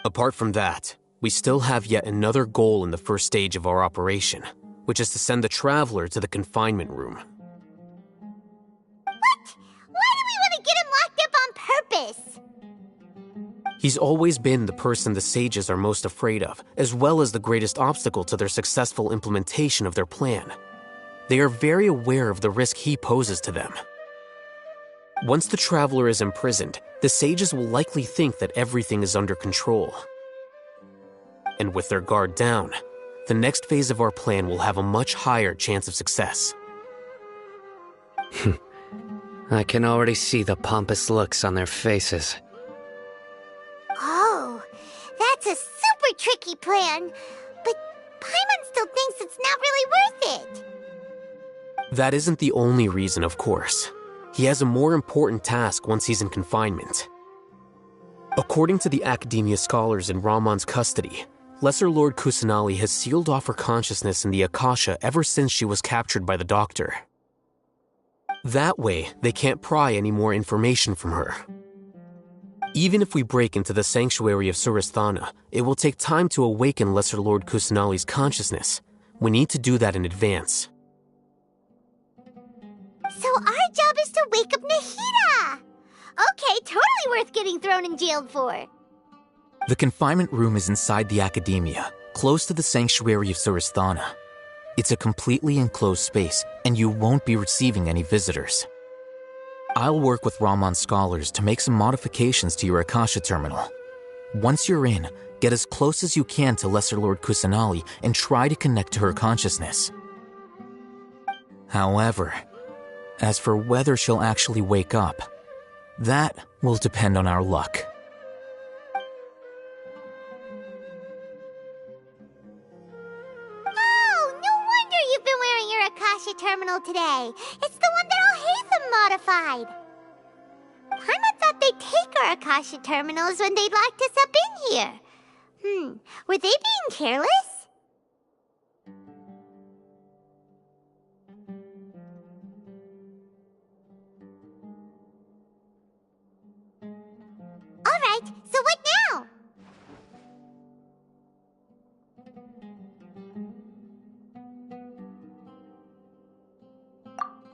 Apart from that, we still have yet another goal in the first stage of our operation, which is to send the Traveler to the confinement room. What? Why do we want to get him locked up on purpose? He's always been the person the Sages are most afraid of, as well as the greatest obstacle to their successful implementation of their plan. They are very aware of the risk he poses to them. Once the Traveler is imprisoned, the Sages will likely think that everything is under control. And with their guard down, the next phase of our plan will have a much higher chance of success. I can already see the pompous looks on their faces. Oh, that's a super tricky plan. But Paimon still thinks it's not really worth it. That isn't the only reason, of course. He has a more important task once he's in confinement. According to the Academia scholars in Ramon's custody, Lesser Lord Kusanali has sealed off her consciousness in the Akasha ever since she was captured by the Doctor. That way, they can't pry any more information from her. Even if we break into the sanctuary of Surasthana, it will take time to awaken Lesser Lord Kusanali's consciousness. We need to do that in advance. So our job is to wake up Nahida! Okay, totally worth getting thrown in jail for. The confinement room is inside the Academia, close to the sanctuary of Surasthana. It's a completely enclosed space, and you won't be receiving any visitors. I'll work with Ramon's scholars to make some modifications to your Akasha terminal. Once you're in, get as close as you can to Lesser Lord Kusanali and try to connect to her consciousness. However, as for whether she'll actually wake up, that will depend on our luck. Oh, no wonder you've been wearing your Akasha terminal today. It's the one that Alhaitham modified. Paimon thought they'd take our Akasha terminals when they locked us up in here. Were they being careless? Alright, so what now?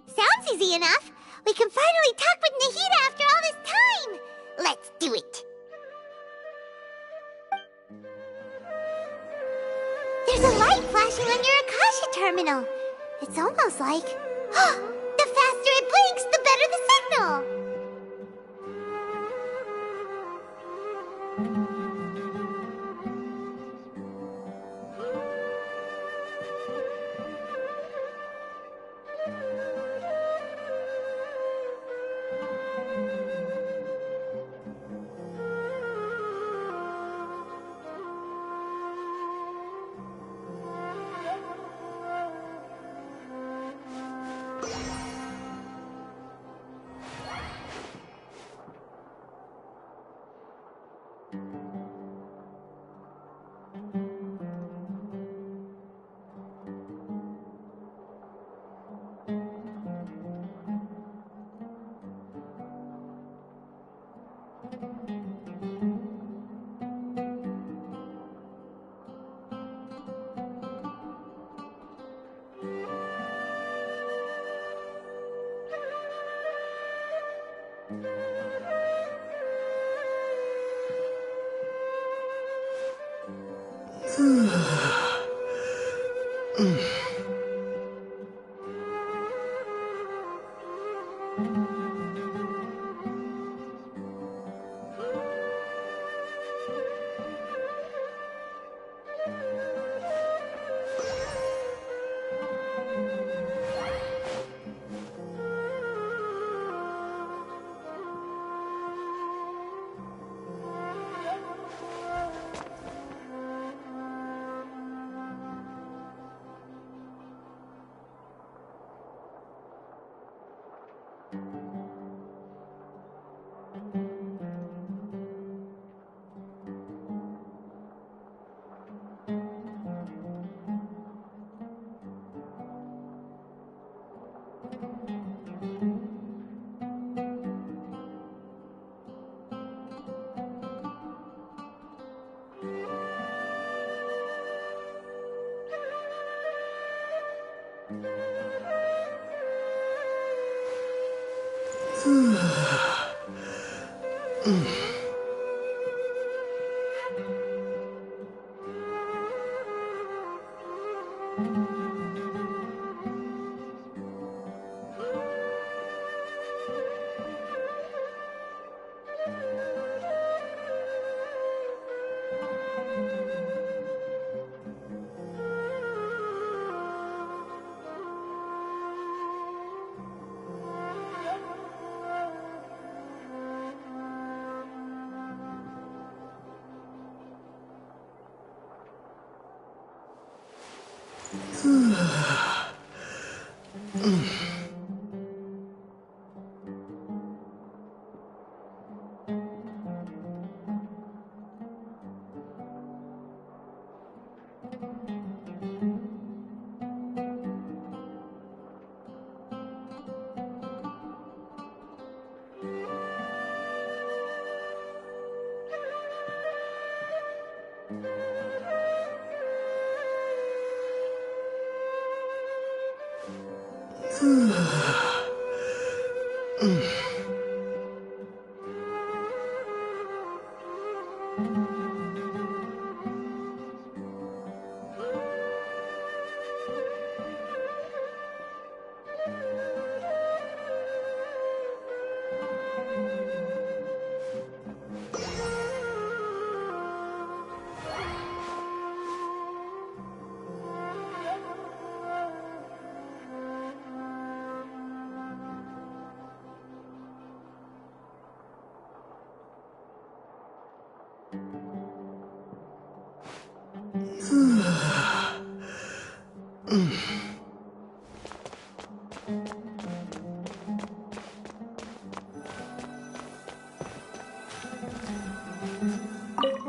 Sounds easy enough. We can finally talk with Nahida after all this time. Let's do it. There's a light flashing on your Akasha terminal. It's almost like... the faster it blinks, the better the signal.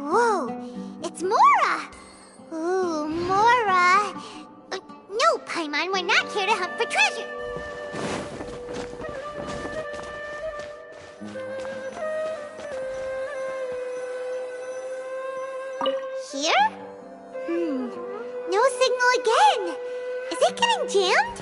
Whoa, it's Mora! Ooh, Mora! No, Paimon, we're not here to hunt for treasure! Here? No signal again! Is it getting jammed?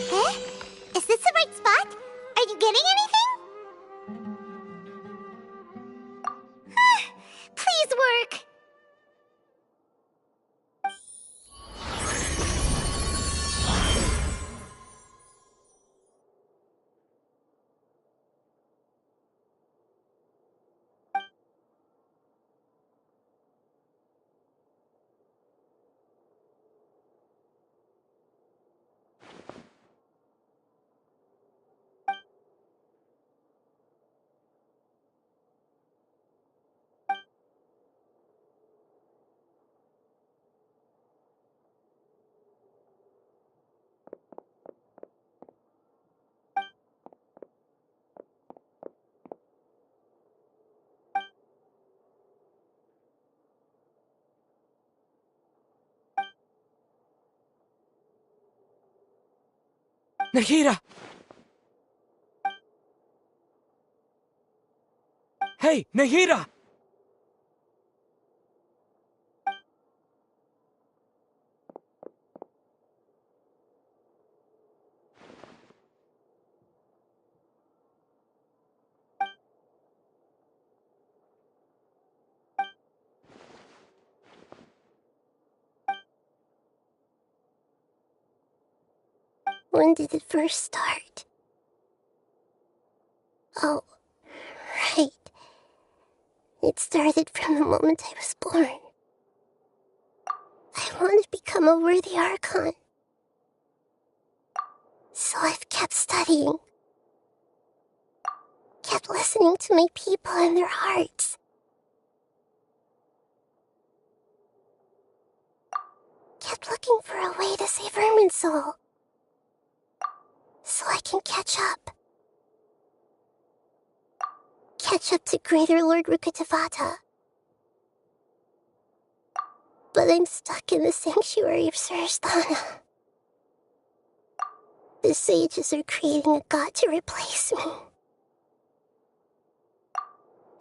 Huh? Is this the right spot? Are you getting anything? Please work! Nahida! Hey, Nahida! When did it first start? Oh, right. It started from the moment I was born. I want to become a worthy Archon. So I've kept studying. Kept listening to my people and their hearts. Kept looking for a way to save Irminsul. So I can catch up. Catch up to Greater Lord Rukkhadevata. But I'm stuck in the sanctuary of Surasthana. The sages are creating a god to replace me.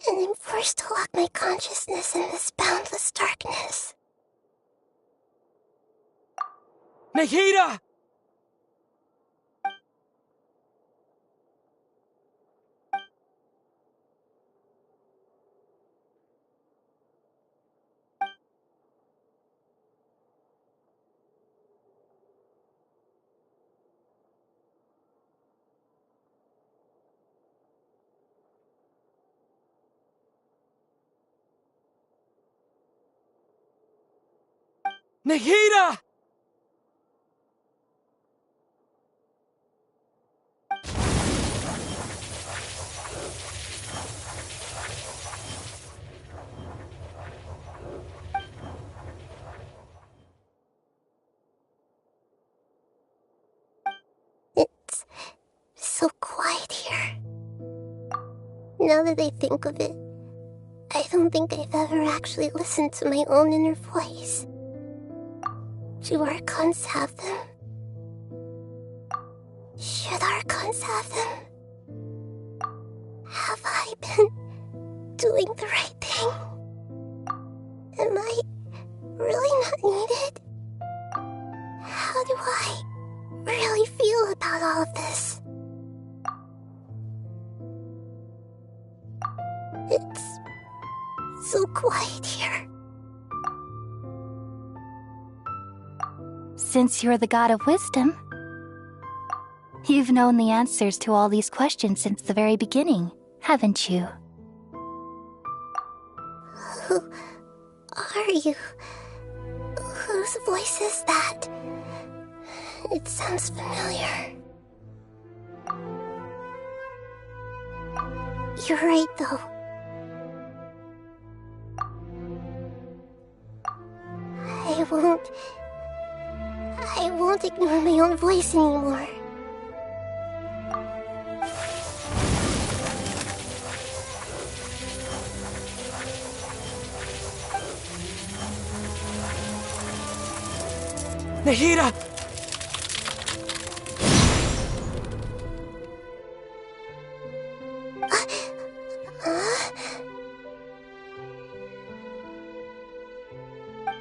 And I'm forced to lock my consciousness in this boundless darkness. Nahida! Nahida! It's so quiet here. Now that I think of it, I don't think I've ever actually listened to my own inner voice. Do Archons have them? Should Archons have them? Have I been doing the right thing? Am I really not needed? How do I really feel about all of this? It's so quiet here. Since you're the god of wisdom, you've known the answers to all these questions since the very beginning, haven't you? Who are you? Whose voice is that? It sounds familiar. You're right, though. I won't ignore my own voice anymore. Nahida!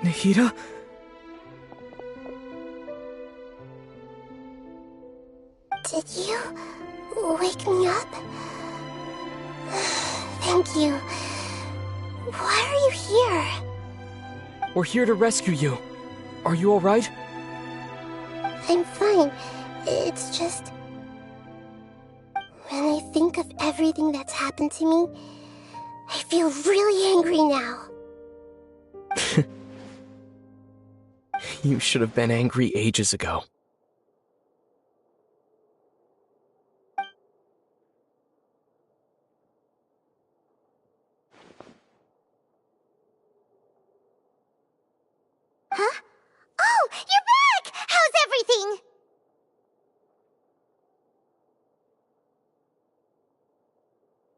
Nahida? Did you wake me up? Thank you. Why are you here? We're here to rescue you. Are you alright? I'm fine. It's just... when I think of everything that's happened to me, I feel really angry now. You should have been angry ages ago. Huh? Oh, you're back! How's everything?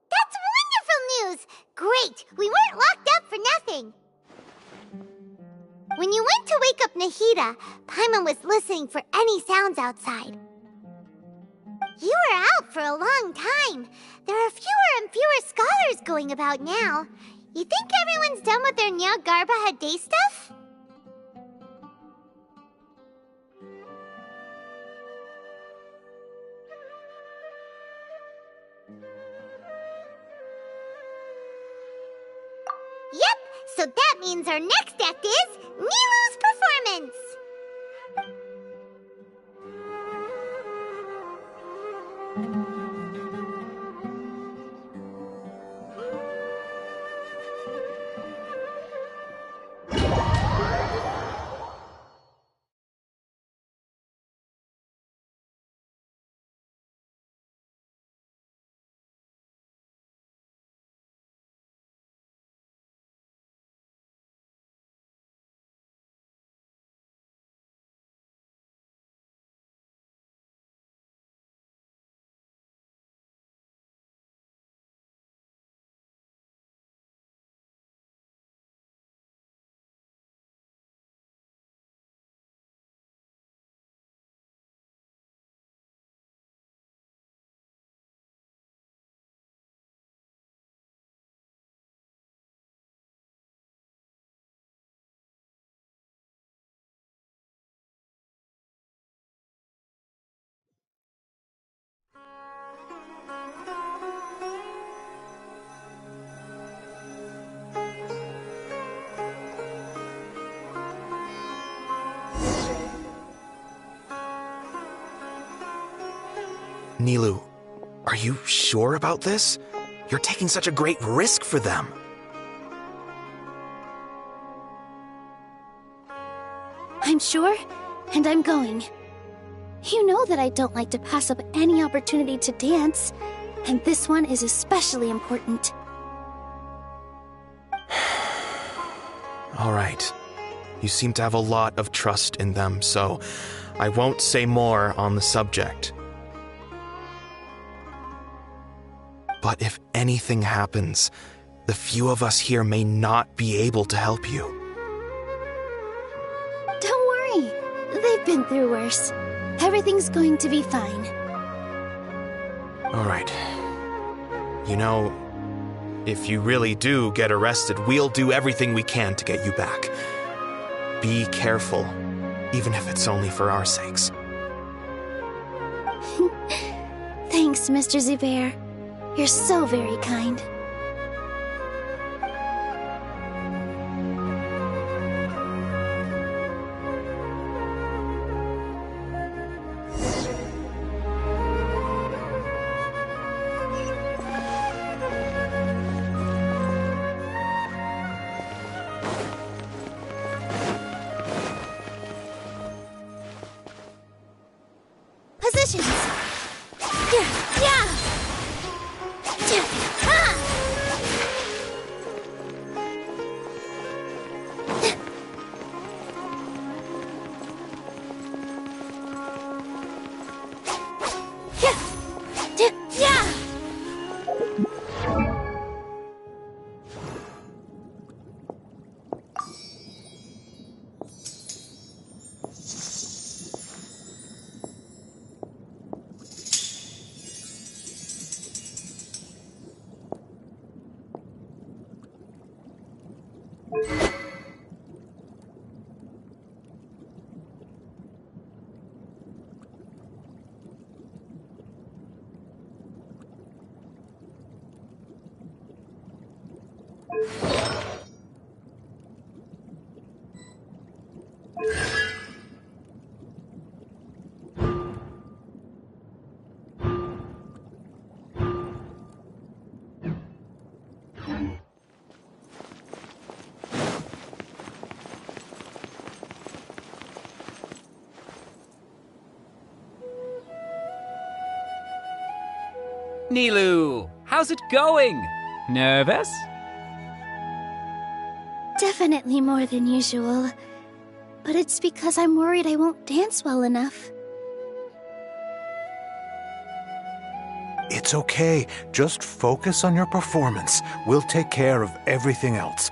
That's wonderful news! Great! We weren't locked up for nothing! When you went to wake up Nahida, Paimon was listening for any sounds outside. You were out for a long time. There are fewer and fewer scholars going about now. You think everyone's done with their Nyargarbaha Day stuff? Yep, so that means our next act is Nilu's performance! Nilu, are you sure about this? You're taking such a great risk for them. I'm sure, and I'm going. You know that I don't like to pass up any opportunity to dance, and this one is especially important. All right. You seem to have a lot of trust in them, so I won't say more on the subject. But if anything happens, the few of us here may not be able to help you. Don't worry. They've been through worse. Everything's going to be fine. All right. You know, if you really do get arrested, we'll do everything we can to get you back. Be careful, even if it's only for our sakes. Thanks, Mr. Zubair. You're so very kind. Positions! Yeah! Nilu, how's it going? Nervous? Definitely more than usual. But it's because I'm worried I won't dance well enough. It's okay. Just focus on your performance. We'll take care of everything else.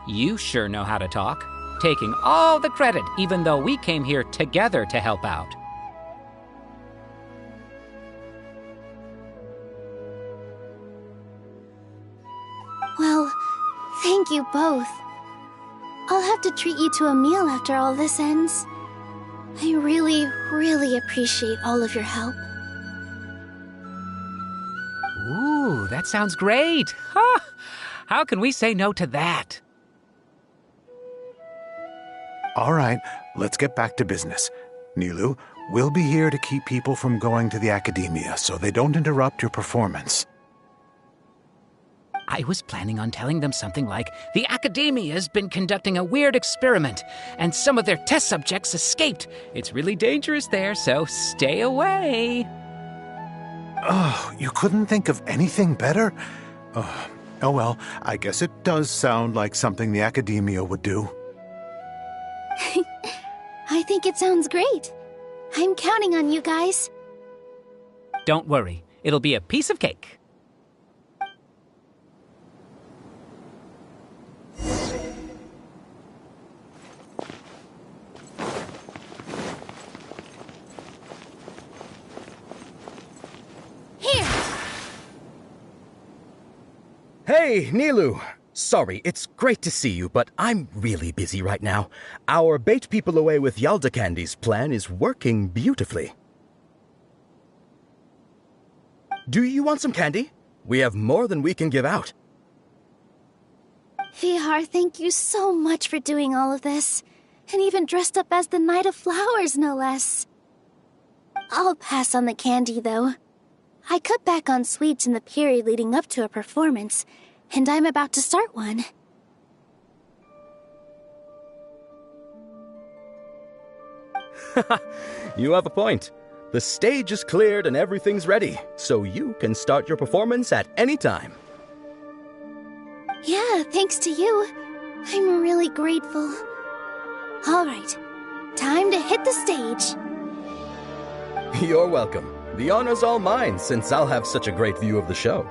You sure know how to talk, taking all the credit even though we came here together to help out. Well, thank you both. I'll have to treat you to a meal after all this ends. I really, really appreciate all of your help. Ooh, that sounds great. Huh? How can we say no to that? All right, let's get back to business. Nilu, we'll be here to keep people from going to the academia so they don't interrupt your performance. I was planning on telling them something like, the Academia's been conducting a weird experiment, and some of their test subjects escaped. It's really dangerous there, so stay away. Oh, you couldn't think of anything better? Oh well, I guess it does sound like something the Academia would do. I think it sounds great. I'm counting on you guys. Don't worry, it'll be a piece of cake. Hey, Nilu! Sorry, it's great to see you, but I'm really busy right now. Our Bait People Away with Yalda Candies plan is working beautifully. Do you want some candy? We have more than we can give out. Vihar, thank you so much for doing all of this. And even dressed up as the Knight of Flowers, no less. I'll pass on the candy, though. I cut back on sweets in the period leading up to a performance, and I'm about to start one. You have a point. The stage is cleared and everything's ready, so you can start your performance at any time. Yeah, thanks to you. I'm really grateful. All right, time to hit the stage. You're welcome. The honor's all mine, since I'll have such a great view of the show.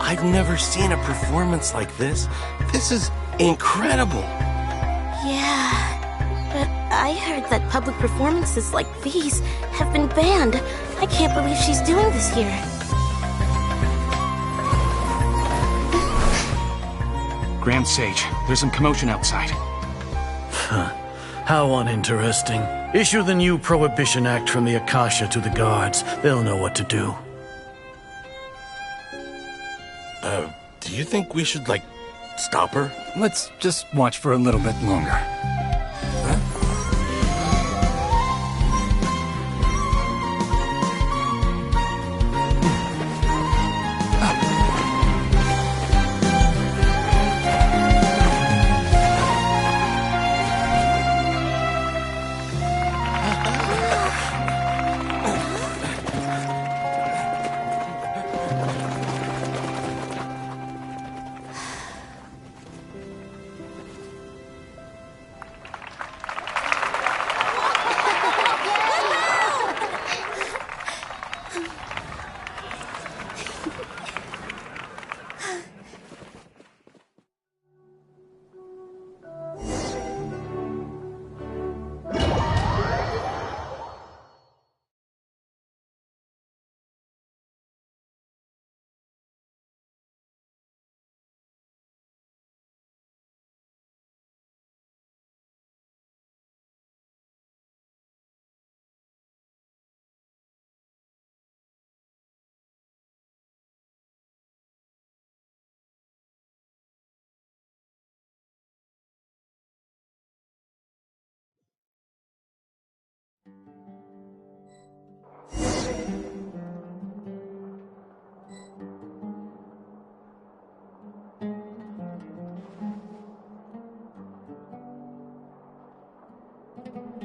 I've never seen a performance like this. This is incredible. Yeah, but I heard that public performances like these have been banned. I can't believe she's doing this here. Grand Sage, there's some commotion outside. How uninteresting. Issue the new Prohibition Act from the Akasha to the guards. They'll know what to do. Do you think we should, stop her? Let's just watch for a little bit longer.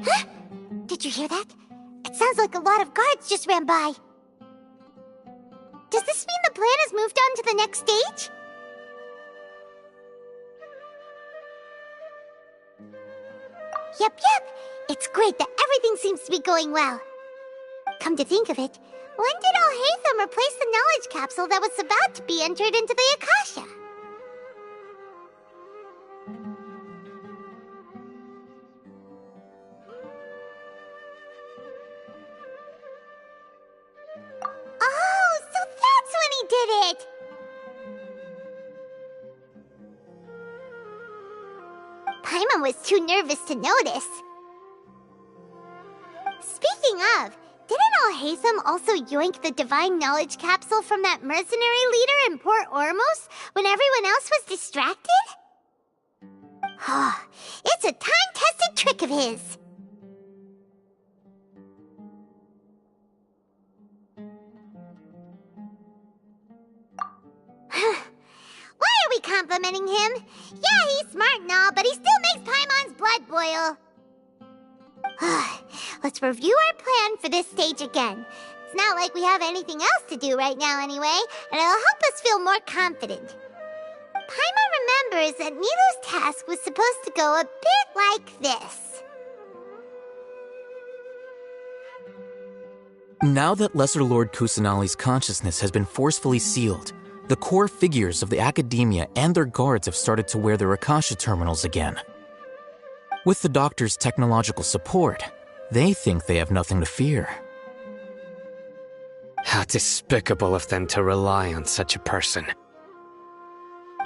Huh? Did you hear that? It sounds like a lot of guards just ran by. Does this mean the plan has moved on to the next stage? Yep. It's great that everything seems to be going well. Come to think of it, when did Alhaitham replace the knowledge capsule that was about to be entered into the Akasha? Oh, so that's when he did it! Paimon was too nervous to notice. Speaking of, didn't Alhaitham also yoink the divine knowledge capsule from that mercenary leader in Port Ormos when everyone else was distracted? It's a time-tested trick of his. Why are we complimenting him? Yeah, he's smart and all, but he still makes Paimon's blood boil. Let's review our plan for this stage again. It's not like we have anything else to do right now anyway, and it'll help us feel more confident. Paimon remembers that Nilu's task was supposed to go a bit like this. Now that Lesser Lord Kusanali's consciousness has been forcefully sealed, the core figures of the Academia and their guards have started to wear their Akasha terminals again. With the Doctor's technological support, they think they have nothing to fear. How despicable of them to rely on such a person.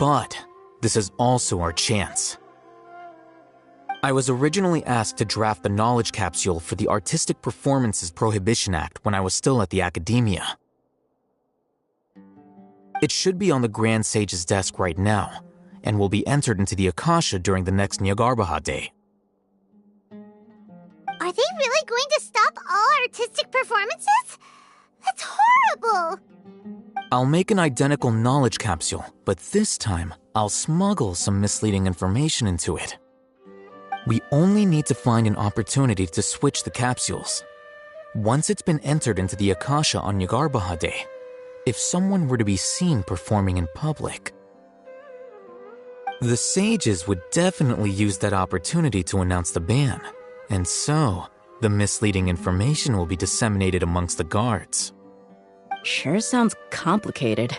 But this is also our chance. I was originally asked to draft the knowledge capsule for the Artistic Performances Prohibition Act when I was still at the Academia. It should be on the Grand Sage's desk right now, and will be entered into the Akasha during the next Nyargarbaha Day. Are they really going to stop all artistic performances? That's horrible! I'll make an identical knowledge capsule, but this time, I'll smuggle some misleading information into it. We only need to find an opportunity to switch the capsules. Once it's been entered into the Akasha on Nyargarbaha Day, if someone were to be seen performing in public, the sages would definitely use that opportunity to announce the ban, and so the misleading information will be disseminated amongst the guards. Sure sounds complicated,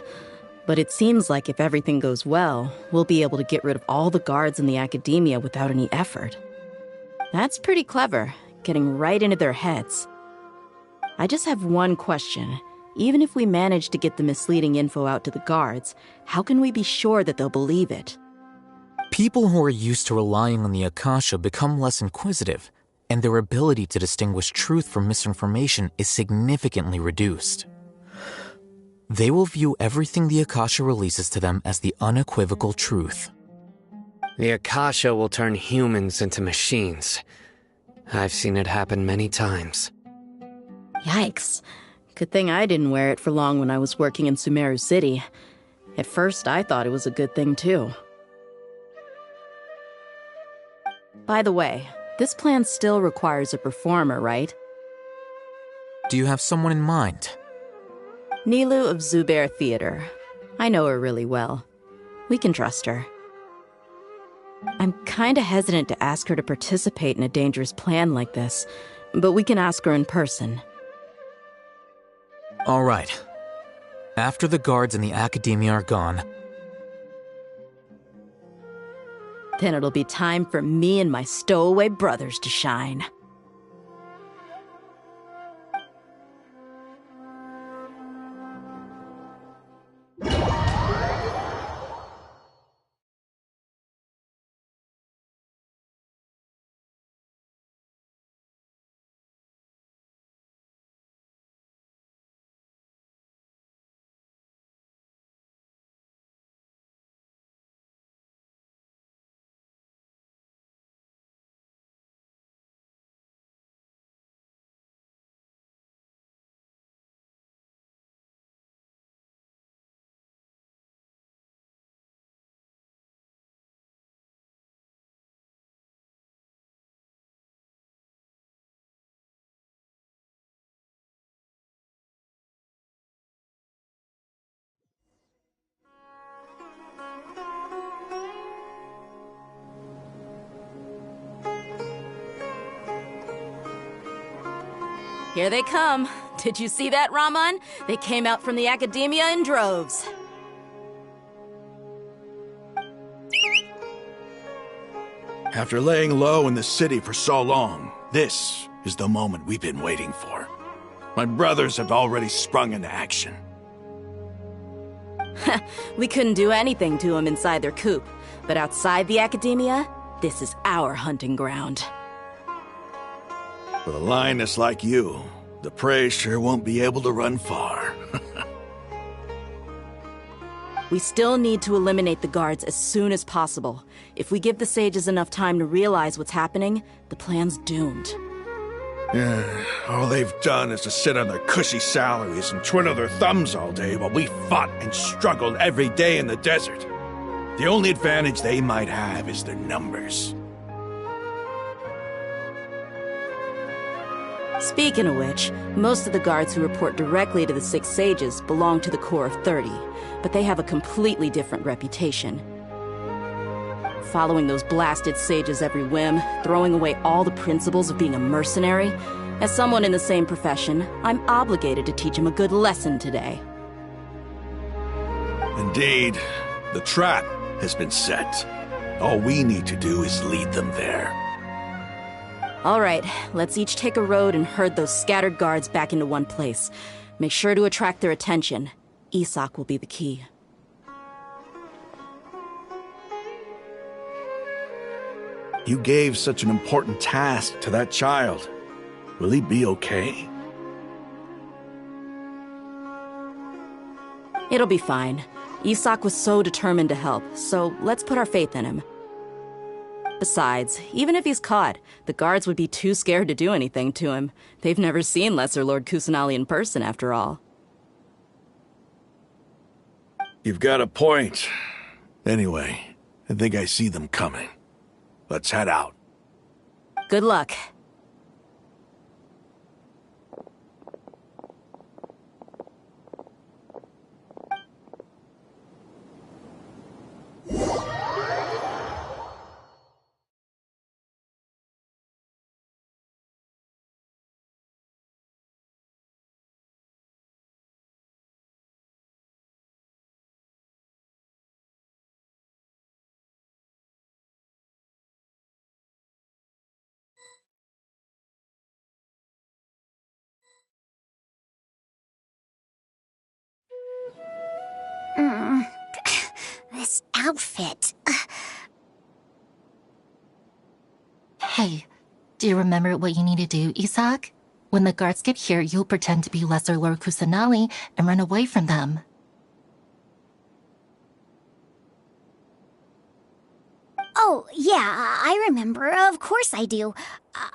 but it seems like if everything goes well, we'll be able to get rid of all the guards in the Academia without any effort. That's pretty clever, getting right into their heads. I just have one question. Even if we manage to get the misleading info out to the guards, how can we be sure that they'll believe it? People who are used to relying on the Akasha become less inquisitive, and their ability to distinguish truth from misinformation is significantly reduced. They will view everything the Akasha releases to them as the unequivocal truth. The Akasha will turn humans into machines. I've seen it happen many times. Yikes. Good thing I didn't wear it for long when I was working in Sumeru City. At first, I thought it was a good thing too. By the way, this plan still requires a performer, right? Do you have someone in mind? Nilu of Zubair Theater. I know her really well. We can trust her. I'm kinda hesitant to ask her to participate in a dangerous plan like this, but we can ask her in person. All right. After the guards in the Academia are gone, then it'll be time for me and my stowaway brothers to shine. Here they come. Did you see that, Raman? They came out from the Academia in droves. After laying low in the city for so long, this is the moment we've been waiting for. My brothers have already sprung into action. We couldn't do anything to them inside their coop, but outside the Academia, this is our hunting ground. With a lioness like you, the prey sure won't be able to run far. We still need to eliminate the guards as soon as possible. If we give the sages enough time to realize what's happening, the plan's doomed. Yeah, all they've done is to sit on their cushy salaries and twiddle their thumbs all day while we fought and struggled every day in the desert. The only advantage they might have is their numbers. Speaking of which, most of the guards who report directly to the 6 sages belong to the Corps of 30, but they have a completely different reputation. Following those blasted sages every whim, throwing away all the principles of being a mercenary. As someone in the same profession, I'm obligated to teach them a good lesson today. Indeed, the trap has been set. All we need to do is lead them there. All right, let's each take a road and herd those scattered guards back into one place. Make sure to attract their attention. Isak will be the key. You gave such an important task to that child. Will he be okay? It'll be fine. Isak was so determined to help, so let's put our faith in him. Besides, even if he's caught, the guards would be too scared to do anything to him. They've never seen Lesser Lord Kusanali in person, after all. You've got a point. Anyway, I think I see them coming. Let's head out. Good luck. This outfit. Hey, do you remember what you need to do, Isak? When the guards get here, you'll pretend to be Lesser Lord Kusanali and run away from them. Oh, yeah, I remember. Of course I do.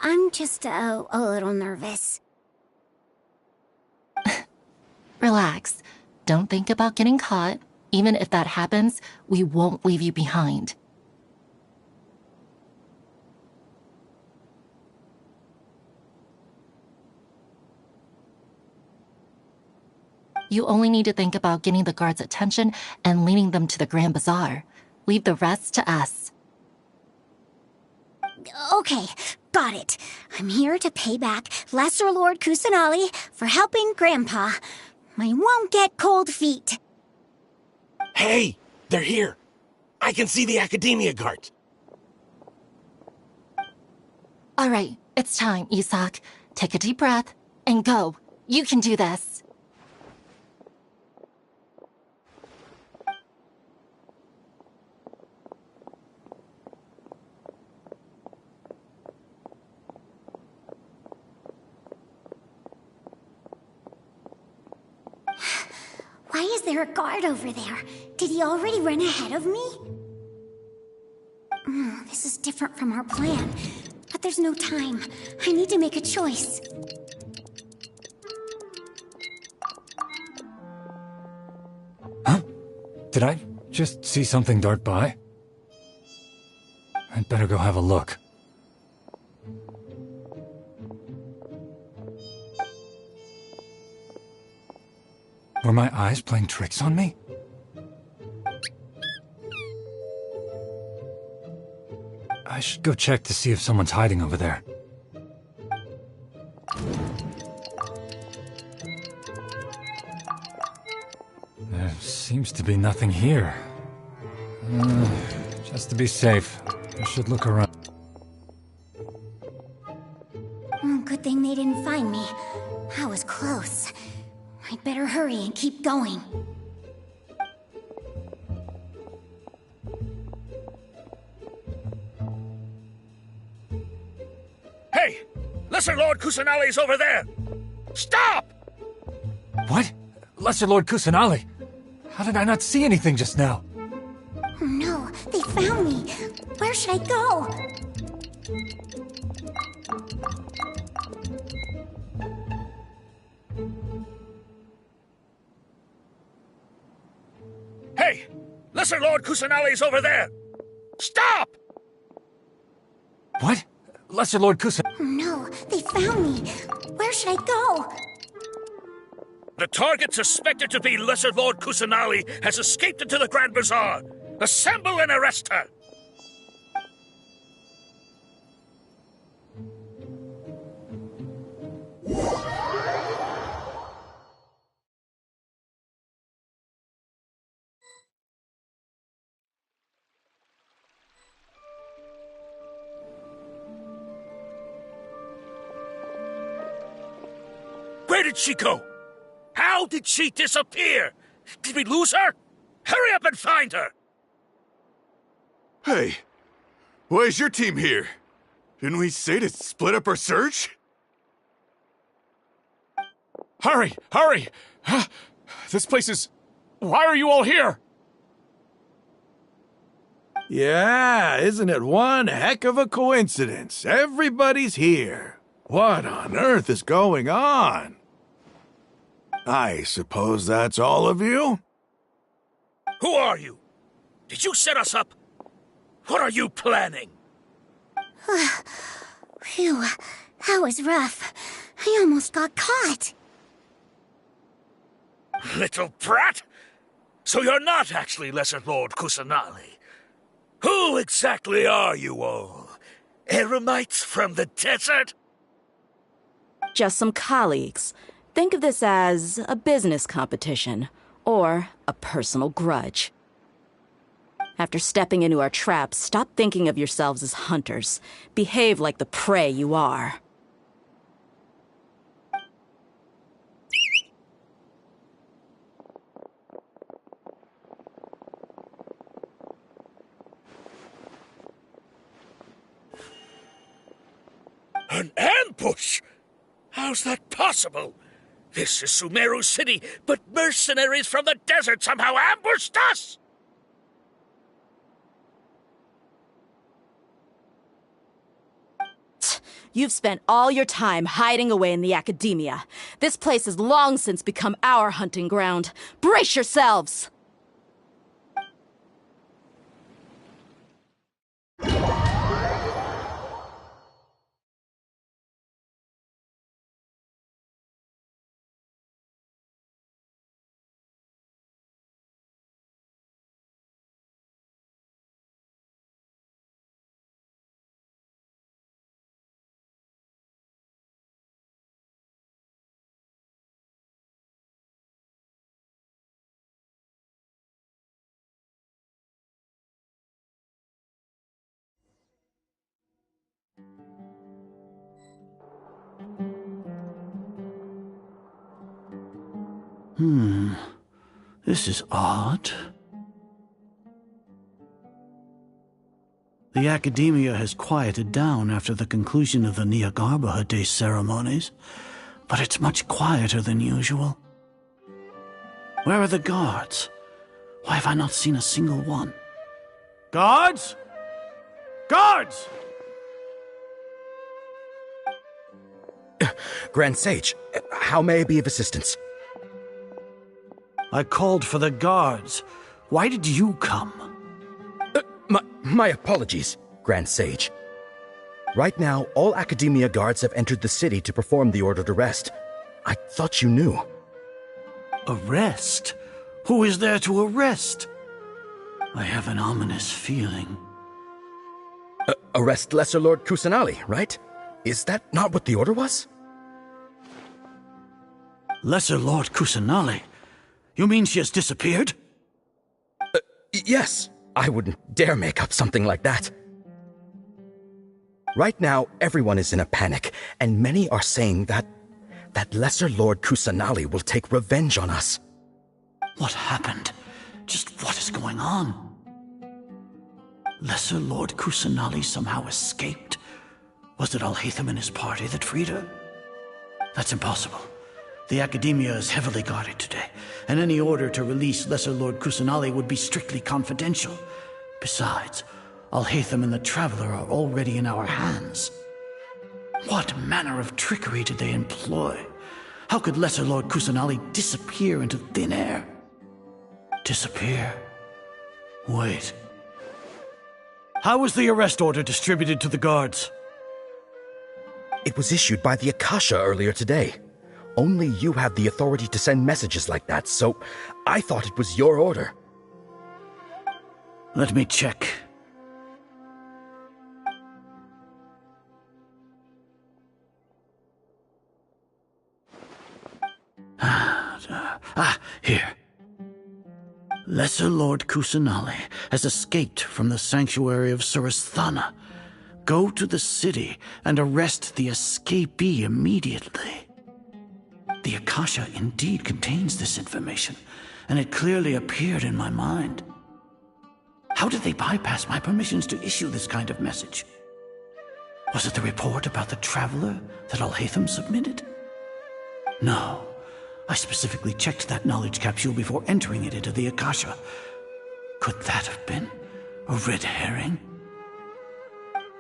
I'm just a little nervous. Relax. Don't think about getting caught. Even if that happens, we won't leave you behind. You only need to think about getting the guards' attention and leading them to the Grand Bazaar. Leave the rest to us. Okay, got it. I'm here to pay back Lesser Lord Kusanali for helping Grandpa. I won't get cold feet. Hey, they're here. I can see the Academia guards. All right, it's time, Isak. Take a deep breath and go. You can do this. Why is there a guard over there? Did he already run ahead of me? This is different from our plan. But there's no time. I need to make a choice. Huh? Did I just see something dart by? I'd better go have a look. Were my eyes playing tricks on me? I should go check to see if someone's hiding over there. seems to be nothing here. Just to be safe, I should look around. Good thing they didn't find me. I was close. I'd better hurry and keep going. Hey! Lesser Lord Kusanali's over there! Stop! What? Lesser Lord Kusanali? How did I not see anything just now? Oh no, they found me. Where should I go? Hey! Lesser Lord Kusanali's over there! Stop! What? Lesser Lord Kusan... Oh no, they found me. Where should I go? The target suspected to be Lesser Lord Kusanali has escaped into the Grand Bazaar. Assemble and arrest her! Where did she go? How did she disappear? Did we lose her? Hurry up and find her! Hey, why is your team here? Didn't we say to split up our search? Hurry! Hurry! This place is... Why are you all here? Yeah, isn't it one heck of a coincidence? Everybody's here. What on earth is going on? I suppose that's all of you? Who are you? Did you set us up? What are you planning? Phew, that was rough. I almost got caught. Little brat! So you're not actually Lesser Lord Kusanali. Who exactly are you all? Eremites from the desert? Just some colleagues. Think of this as a business competition, or a personal grudge. After stepping into our traps, stop thinking of yourselves as hunters. Behave like the prey you are. An ambush? How's that possible? This is Sumeru City, but mercenaries from the desert somehow ambushed us! You've spent all your time hiding away in the academia. This place has long since become our hunting ground. Brace yourselves! This is odd. The academia has quieted down after the conclusion of the Nyagarbha Day ceremonies, but it's much quieter than usual. Where are the guards? Why have I not seen a single one? Guards? Guards! Grand Sage, how may I be of assistance? I called for the guards. Why did you come? My apologies, Grand Sage. Right now, all Academia guards have entered the city to perform the ordered arrest. I thought you knew. Arrest? Who is there to arrest? I have an ominous feeling. Arrest Lesser Lord Kusanali, right? Is that not what the order was? Lesser Lord Kusanali? You mean she has disappeared? Yes, I wouldn't dare make up something like that. Right now, everyone is in a panic, and many are saying that Lesser Lord Kusanali will take revenge on us. What happened? Just what is going on? Lesser Lord Kusanali somehow escaped? Was it Alhaitham and his party that freed her? That's impossible. The Academia is heavily guarded today, and any order to release Lesser Lord Kusanali would be strictly confidential. Besides, Alhaitham and the Traveler are already in our hands. What manner of trickery did they employ? How could Lesser Lord Kusanali disappear into thin air? Disappear? Wait. How was the arrest order distributed to the guards? It was issued by the Akasha earlier today. Only you have the authority to send messages like that, so I thought it was your order. Let me check. Here. Lesser Lord Kusanali has escaped from the sanctuary of Surasthana. Go to the city and arrest the escapee immediately. The Akasha indeed contains this information, and it clearly appeared in my mind. How did they bypass my permissions to issue this kind of message? Was it the report about the Traveler that Alhaitham submitted? No. I specifically checked that knowledge capsule before entering it into the Akasha. Could that have been a red herring?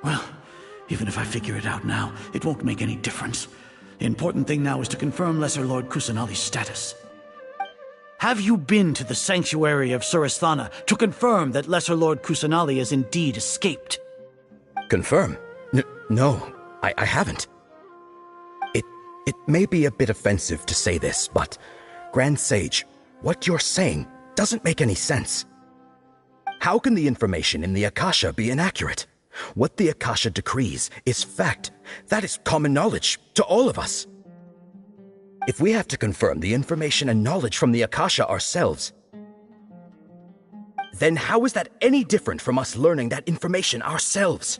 Well, even if I figure it out now, it won't make any difference. The important thing now is to confirm Lesser Lord Kusanali's status. Have you been to the sanctuary of Surasthana to confirm that Lesser Lord Kusanali has indeed escaped? Confirm? No, I haven't. It may be a bit offensive to say this, but, Grand Sage, what you're saying doesn't make any sense. How can the information in the Akasha be inaccurate? What the Akasha decrees is fact. That is common knowledge to all of us. If we have to confirm the information and knowledge from the Akasha ourselves, then how is that any different from us learning that information ourselves?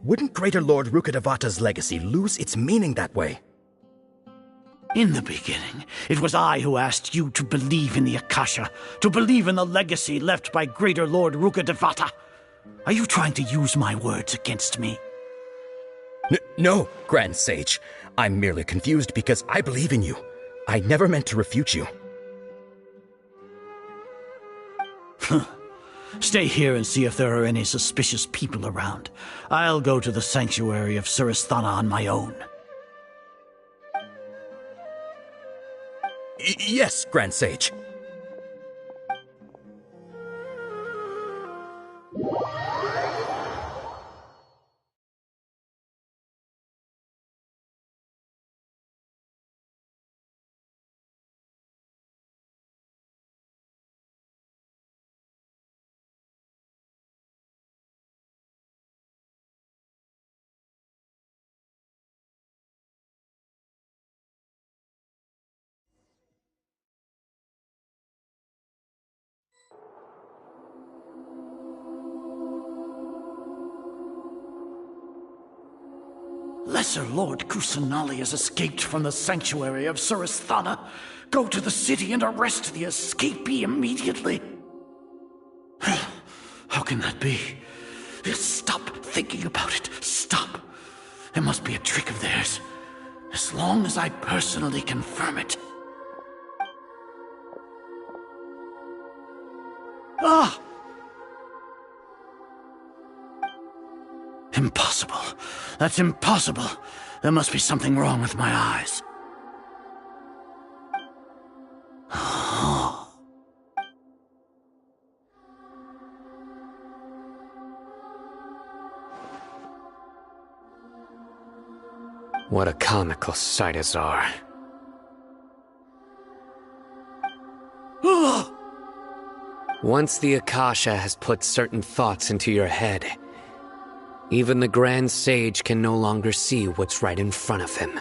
Wouldn't Greater Lord Rukkhadevata's legacy lose its meaning that way? In the beginning, it was I who asked you to believe in the Akasha, to believe in the legacy left by Greater Lord Rukkhadevata. Are you trying to use my words against me? No, Grand Sage. I'm merely confused because I believe in you. I never meant to refute you. Stay here and see if there are any suspicious people around. I'll go to the sanctuary of Surasthana on my own. Yes, Grand Sage. Lesser Lord Kusanali has escaped from the sanctuary of Surasthana. Go to the city and arrest the escapee immediately. How can that be? Stop thinking about it. Stop. It must be a trick of theirs. As long as I personally confirm it. Ah! Impossible. That's impossible. There must be something wrong with my eyes. What a comical sight, Azar. Once the Akasha has put certain thoughts into your head, even the Grand Sage can no longer see what's right in front of him.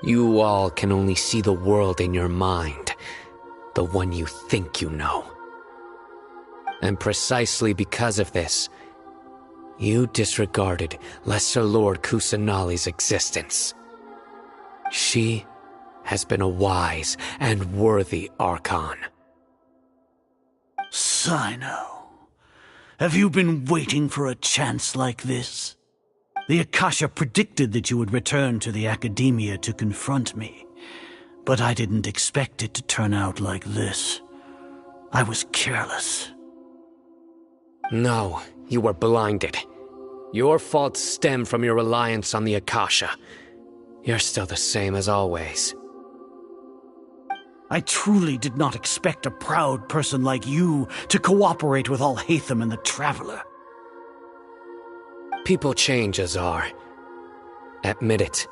You all can only see the world in your mind, the one you think you know. And precisely because of this, you disregarded Lesser Lord Kusanali's existence. She has been a wise and worthy Archon. Sino, have you been waiting for a chance like this? The Akasha predicted that you would return to the Academia to confront me, but I didn't expect it to turn out like this. I was careless. No, you were blinded. Your faults stem from your reliance on the Akasha. You're still the same as always. I truly did not expect a proud person like you to cooperate with Alhaitham and the Traveler. People change, Azar. Admit it.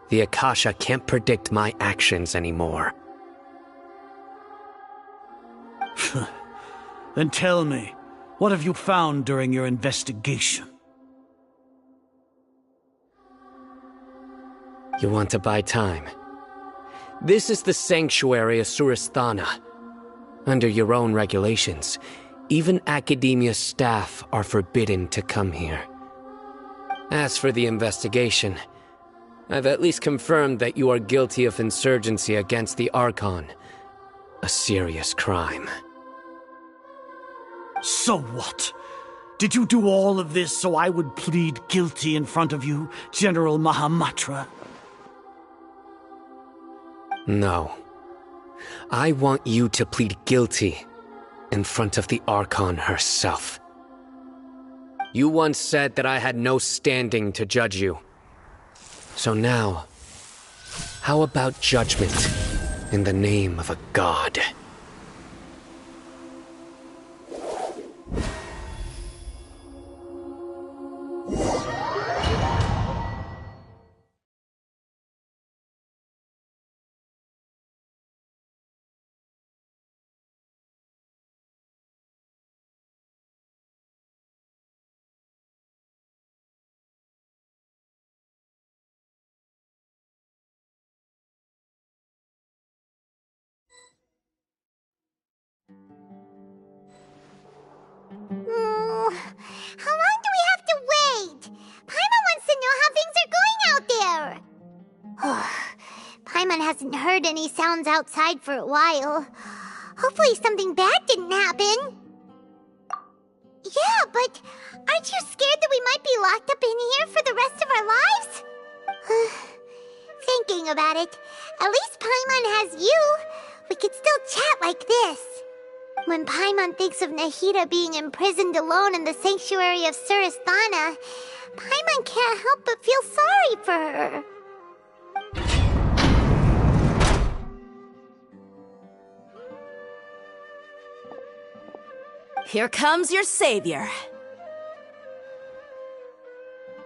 The Akasha can't predict my actions anymore. Then tell me, what have you found during your investigation? You want to buy time? This is the sanctuary of Surasthana. Under your own regulations, even Academia staff are forbidden to come here. As for the investigation, I've at least confirmed that you are guilty of insurgency against the Archon. A serious crime. So what? Did you do all of this so I would plead guilty in front of you, General Mahamatra? No. I want you to plead guilty in front of the Archon herself. You once said that I had no standing to judge you. So now, how about judgment in the name of a god? How long do we have to wait? Paimon wants to know how things are going out there. Paimon hasn't heard any sounds outside for a while. Hopefully something bad didn't happen. Yeah, but aren't you scared that we might be locked up in here for the rest of our lives? Thinking about it, at least Paimon has you. We could still chat like this. When Paimon thinks of Nahida being imprisoned alone in the sanctuary of Surasthana, Paimon can't help but feel sorry for her. Here comes your savior.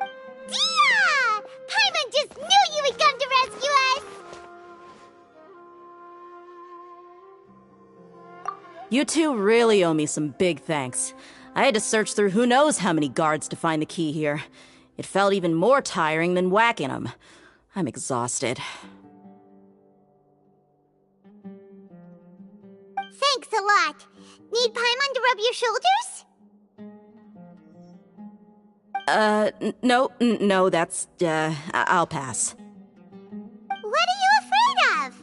Dia! Paimon just knew you would come to rescue us! You two really owe me some big thanks. I had to search through who knows how many guards to find the key here. It felt even more tiring than whacking them. I'm exhausted. Thanks a lot. Need Paimon to rub your shoulders? No, that's, I'll pass. What are you afraid of?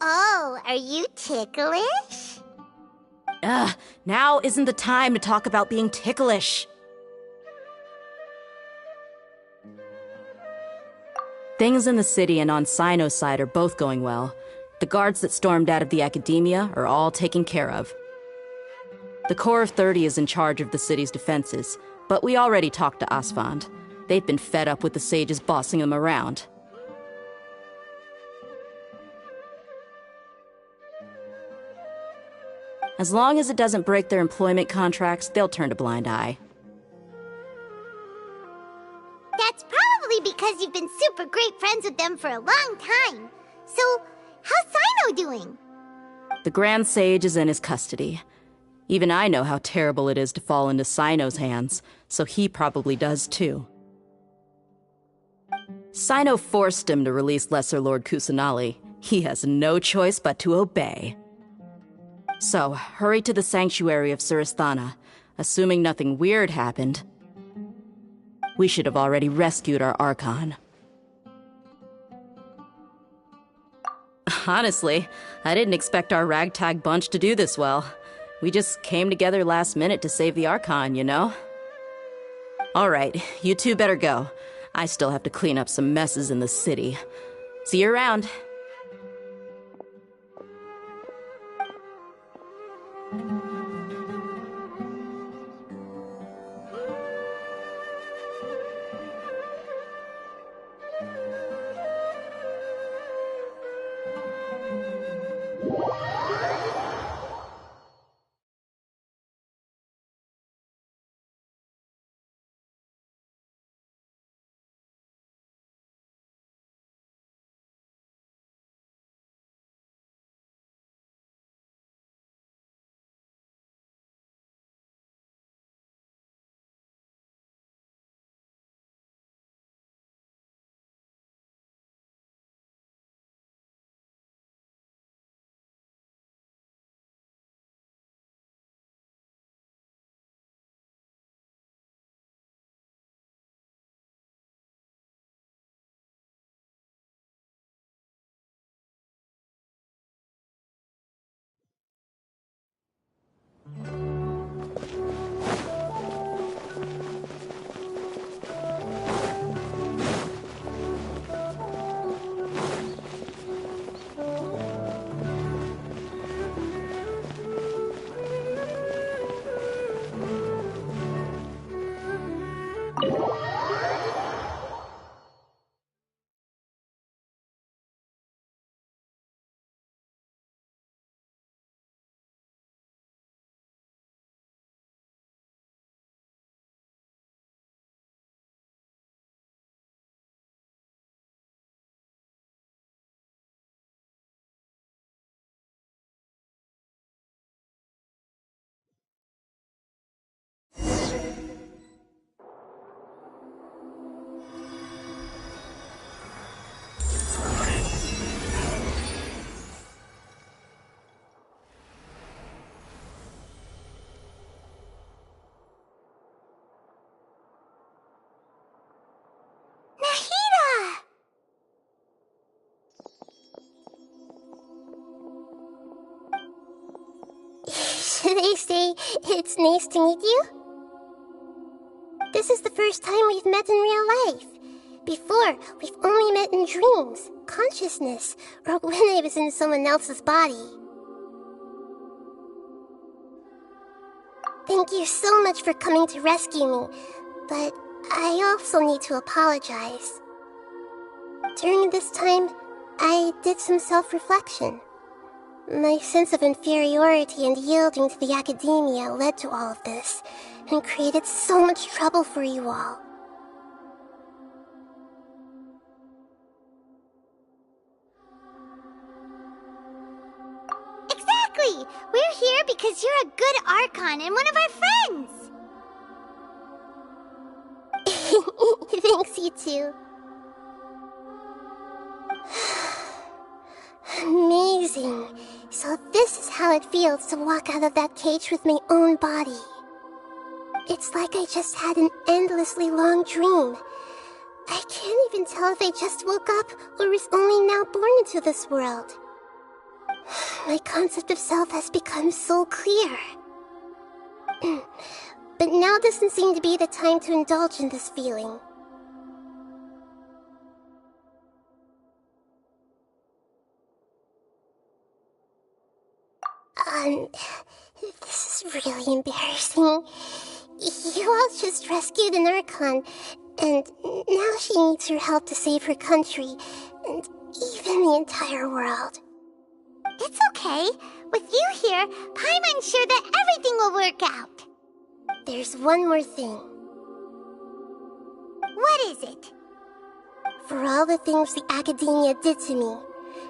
Oh, are you ticklish? Now isn't the time to talk about being ticklish. Things in the city and on Sino's side are both going well. The guards that stormed out of the Academia are all taken care of. The Corps of 30 is in charge of the city's defenses, but we already talked to Asfand. They've been fed up with the sages bossing them around. As long as it doesn't break their employment contracts, they'll turn a blind eye. That's probably because you've been super great friends with them for a long time. So, how's Sino doing? The Grand Sage is in his custody. Even I know how terrible it is to fall into Sino's hands, so he probably does too. Sino forced him to release Lesser Lord Kusanali. He has no choice but to obey. So, hurry to the sanctuary of Surasthana. Assuming nothing weird happened, we should have already rescued our Archon. Honestly, I didn't expect our ragtag bunch to do this well. We just came together last minute to save the Archon, you know? Alright, you two better go. I still have to clean up some messes in the city. See you around. Should I say it's nice to meet you? This is the first time we've met in real life. Before, we've only met in dreams, consciousness, or when I was in someone else's body. Thank you so much for coming to rescue me, but I also need to apologize. During this time, I did some self-reflection. My sense of inferiority and yielding to the academia led to all of this, and created so much trouble for you all. Exactly! We're here because you're a good Archon and one of our friends! Thanks, you two. Amazing. So this is how it feels to walk out of that cage with my own body. It's like I just had an endlessly long dream. I can't even tell if I just woke up or was only now born into this world. My concept of self has become so clear. But now doesn't seem to be the time to indulge in this feeling. This is really embarrassing. You all just rescued an Archon, and now she needs your help to save her country, and even the entire world. It's okay. With you here, Paimon's sure that everything will work out. There's one more thing. What is it? For all the things the Academia did to me,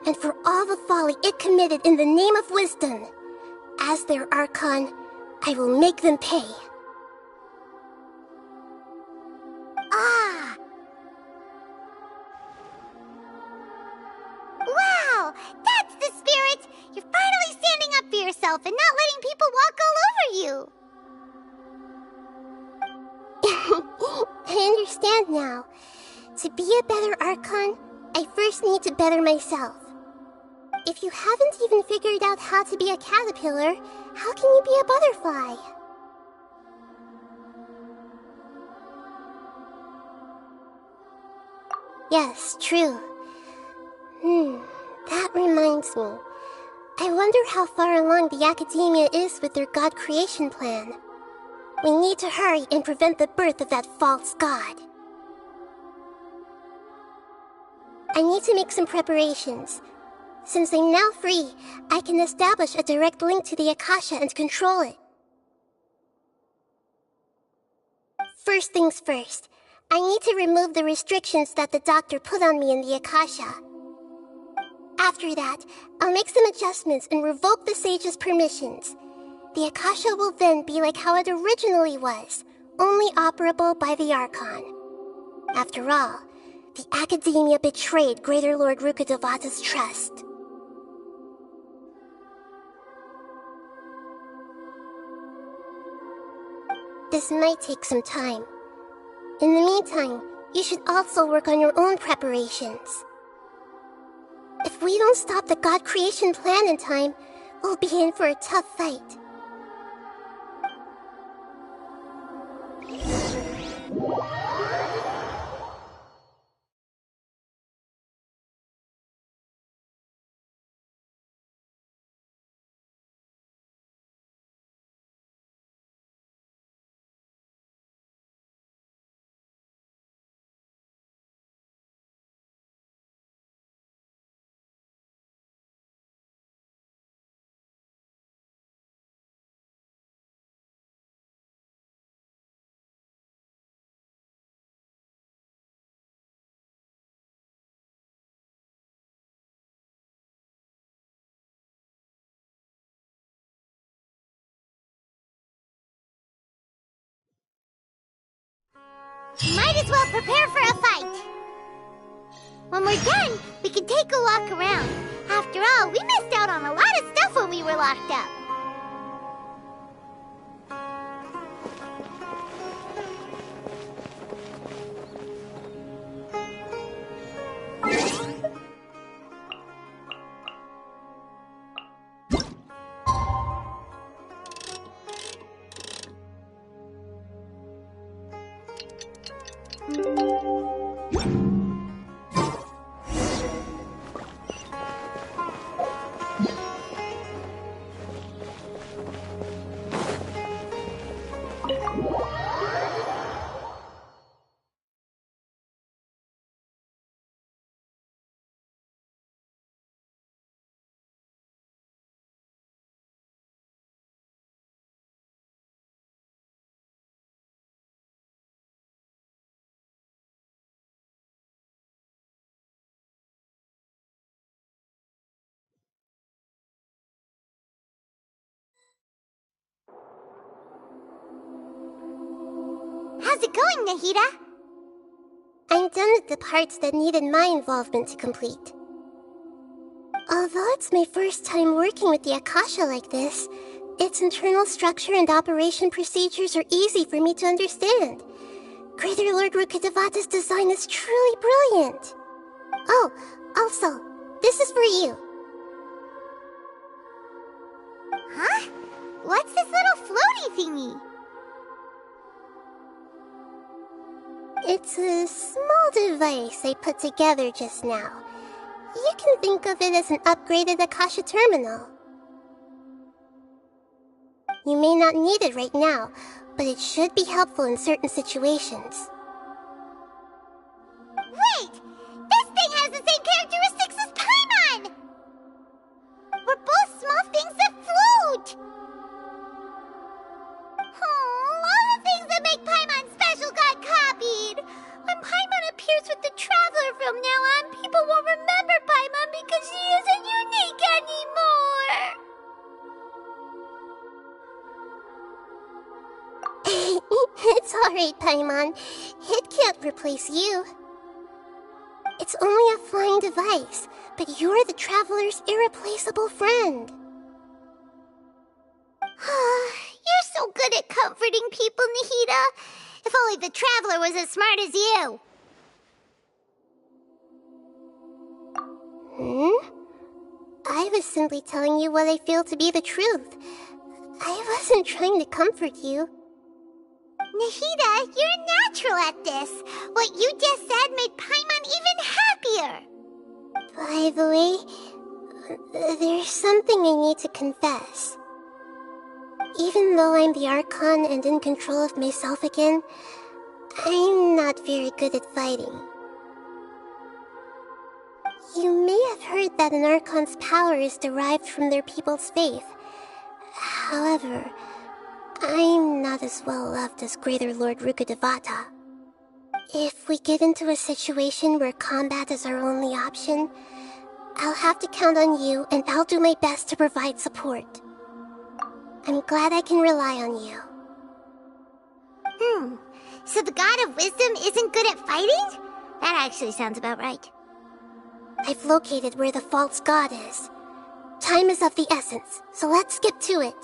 and for all the folly it committed in the name of wisdom, as their Archon, I will make them pay. Ah! Wow! That's the spirit! You're finally standing up for yourself! yourself and not letting people walk all over you. I understand now. To be a better Archon, I first need to better myself. If you haven't even figured out how to be a caterpillar, how can you be a butterfly? Yes, true. That reminds me. I wonder how far along the Academia is with their god creation plan. We need to hurry and prevent the birth of that false god. I need to make some preparations. Since I'm now free, I can establish a direct link to the Akasha and control it. First things first, I need to remove the restrictions that the doctor put on me in the Akasha. After that, I'll make some adjustments and revoke the sage's permissions. The Akasha will then be like how it originally was, only operable by the Archon. After all, the Academia betrayed Greater Lord Rukkhadevata's trust. This might take some time. In the meantime, you should also work on your own preparations. If we don't stop the god creation plan in time, we'll be in for a tough fight. Might as well prepare for a fight. When we're done, we can take a walk around. After all, we missed out on a lot of stuff when we were locked up. How's it going, Nahida? I'm done with the parts that needed my involvement to complete. Although it's my first time working with the Akasha like this, its internal structure and operation procedures are easy for me to understand. Greater Lord Rukkhadevata's design is truly brilliant. Oh, also, this is for you. Huh? What's this little floaty thingy? It's a small device I put together just now. You can think of it as an upgraded Akasha terminal. You may not need it right now, but it should be helpful in certain situations. Wait! This thing has the same characteristics as Paimon! We're both small things that float! Oh, all the things that make Paimon special got copied! When Paimon appears with the Traveler from now on, people won't remember Paimon because she isn't unique anymore! It's alright, Paimon. It can't replace you. It's only a flying device, but you're the Traveler's irreplaceable friend. You're so good at comforting people, Nahida. If only the Traveler was as smart as you. I was simply telling you what I feel to be the truth. I wasn't trying to comfort you. Nahida, you're natural at this. What you just said made Paimon even happier. By the way, there's something I need to confess. Even though I'm the Archon and in control of myself again, I'm not very good at fighting. You may have heard that an Archon's power is derived from their people's faith. However, I'm not as well loved as Greater Lord Rukkhadevata. If we get into a situation where combat is our only option, I'll have to count on you, and I'll do my best to provide support. I'm glad I can rely on you. So the God of Wisdom isn't good at fighting? That actually sounds about right. I've located where the false god is. Time is of the essence, so let's skip to it.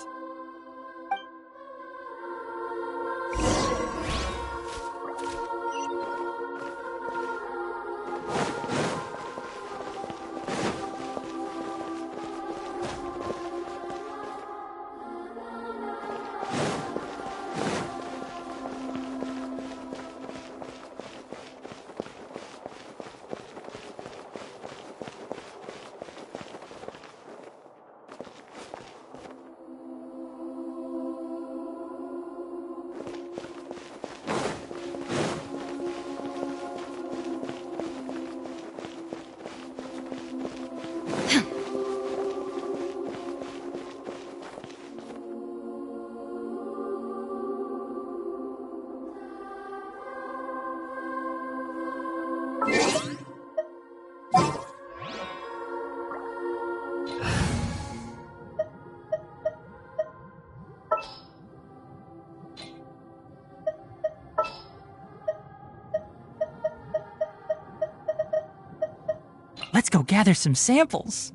Let's go gather some samples.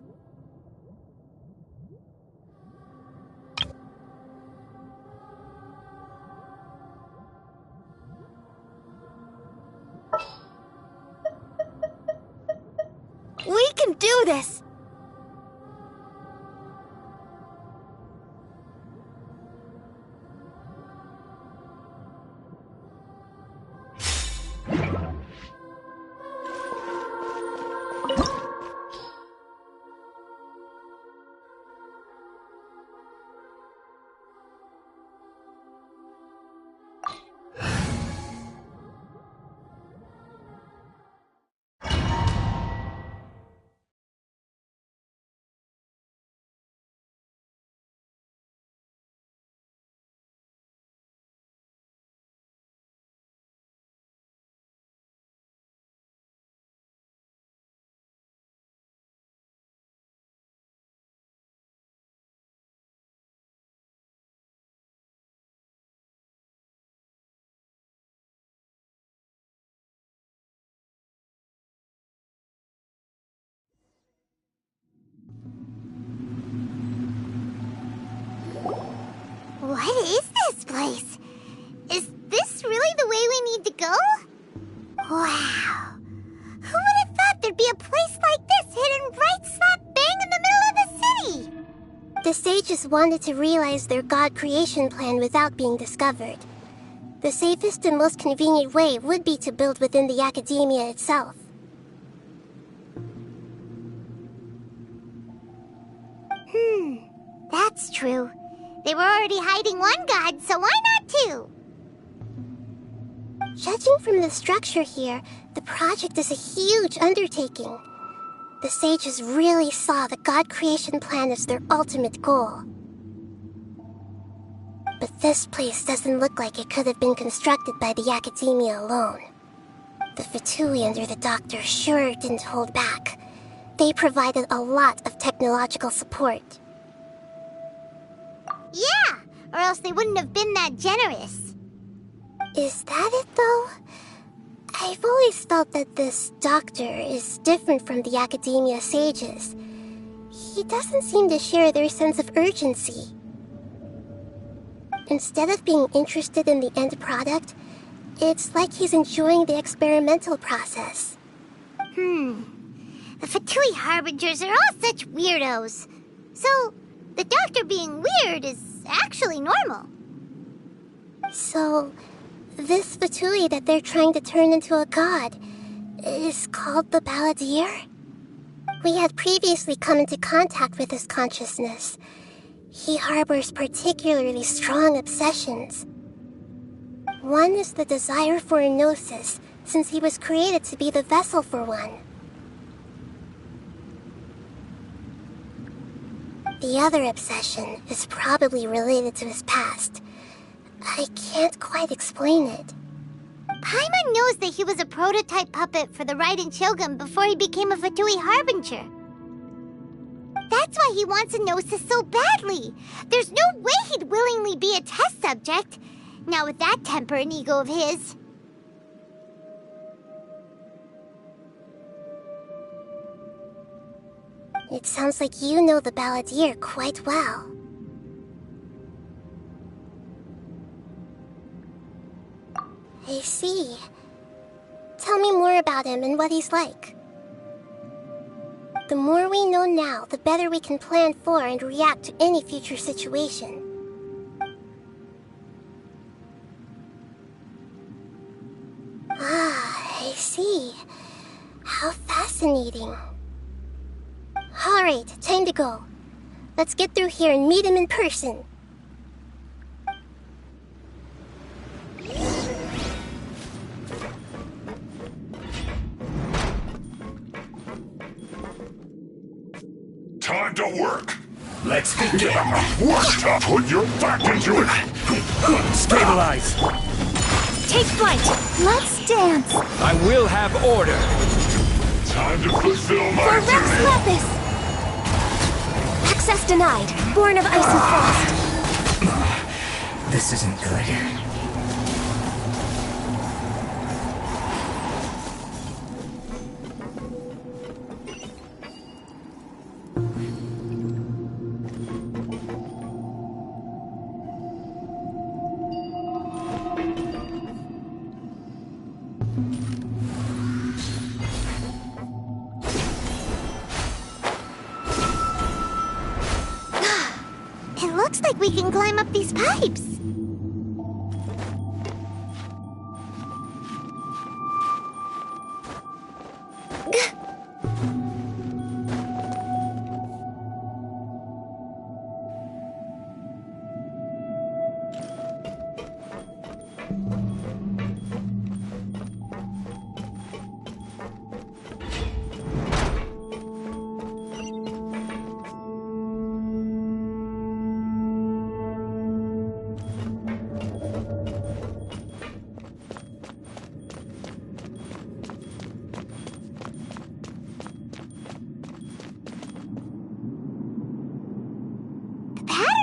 We can do this! What is this place? Is this really the way we need to go? Wow. Who would have thought there'd be a place like this hidden right slap bang in the middle of the city? The sages wanted to realize their god creation plan without being discovered. The safest and most convenient way would be to build within the academia itself. That's true. They were already hiding one god, so why not two? Judging from the structure here, the project is a huge undertaking. The sages really saw the god creation plan as their ultimate goal. But this place doesn't look like it could have been constructed by the academia alone. The Fatui under the Doctor sure didn't hold back. They provided a lot of technological support. Yeah, or else they wouldn't have been that generous. Is that it, though? I've always felt that this Doctor is different from the academia sages. He doesn't seem to share their sense of urgency. Instead of being interested in the end product, it's like he's enjoying the experimental process. The Fatui Harbingers are all such weirdos. So, the doctor being weird is actually normal. So, this Fatui that they're trying to turn into a god is called the Balladeer? We had previously come into contact with his consciousness. He harbors particularly strong obsessions. One is the desire for a gnosis, since he was created to be the vessel for one. The other obsession is probably related to his past. I can't quite explain it. Paimon knows that he was a prototype puppet for the Raiden Shogun before he became a Fatui Harbinger. That's why he wants a gnosis so badly. There's no way he'd willingly be a test subject. Not with that temper and ego of his. It sounds like you know the Balladeer quite well. I see. Tell me more about him and what he's like. The more we know now, the better we can plan for and react to any future situation. Ah, I see. How fascinating. Alright, time to go. Let's get through here and meet him in person. Time to work. Let's begin. Work. Put your back into it. Stabilize. Take flight. Let's dance. I will have order. Time to fulfill my For Rex duty. Lapis. Access denied. Born of ice and frost. This isn't good. It looks like we can climb up these pipes.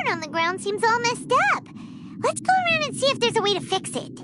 On the ground seems all messed up. Let's go around and see if there's a way to fix it.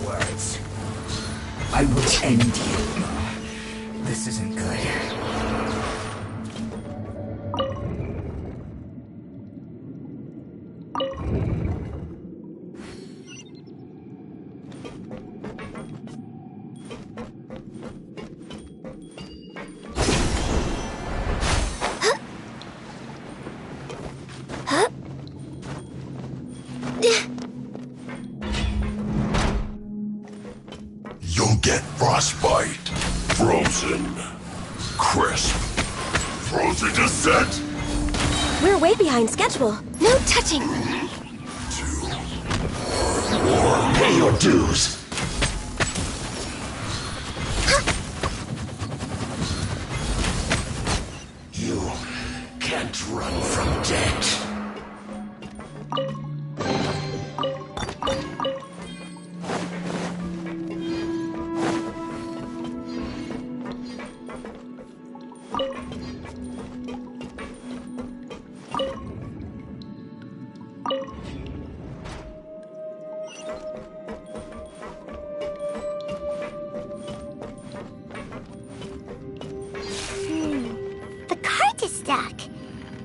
Words. I will end you. This isn't good. You'll get frostbite. Frozen. Crisp. Frozen descent. We're way behind schedule. No touching. Pay your dues. You can't run from debt. The cart is stuck.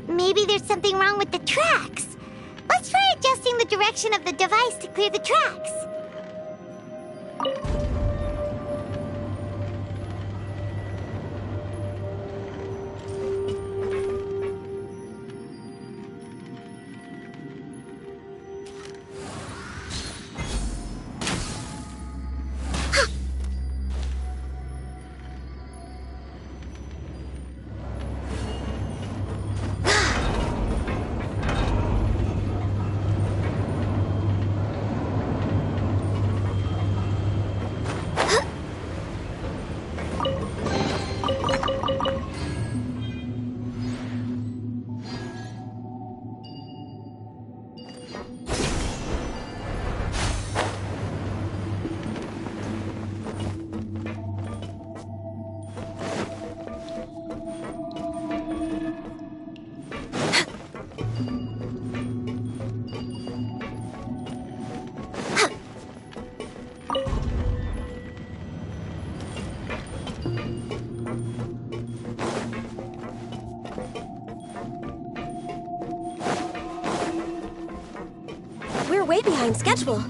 Maybe there's something wrong with the tracks. Let's try adjusting the direction of the device to clear the tracks. We're way behind schedule.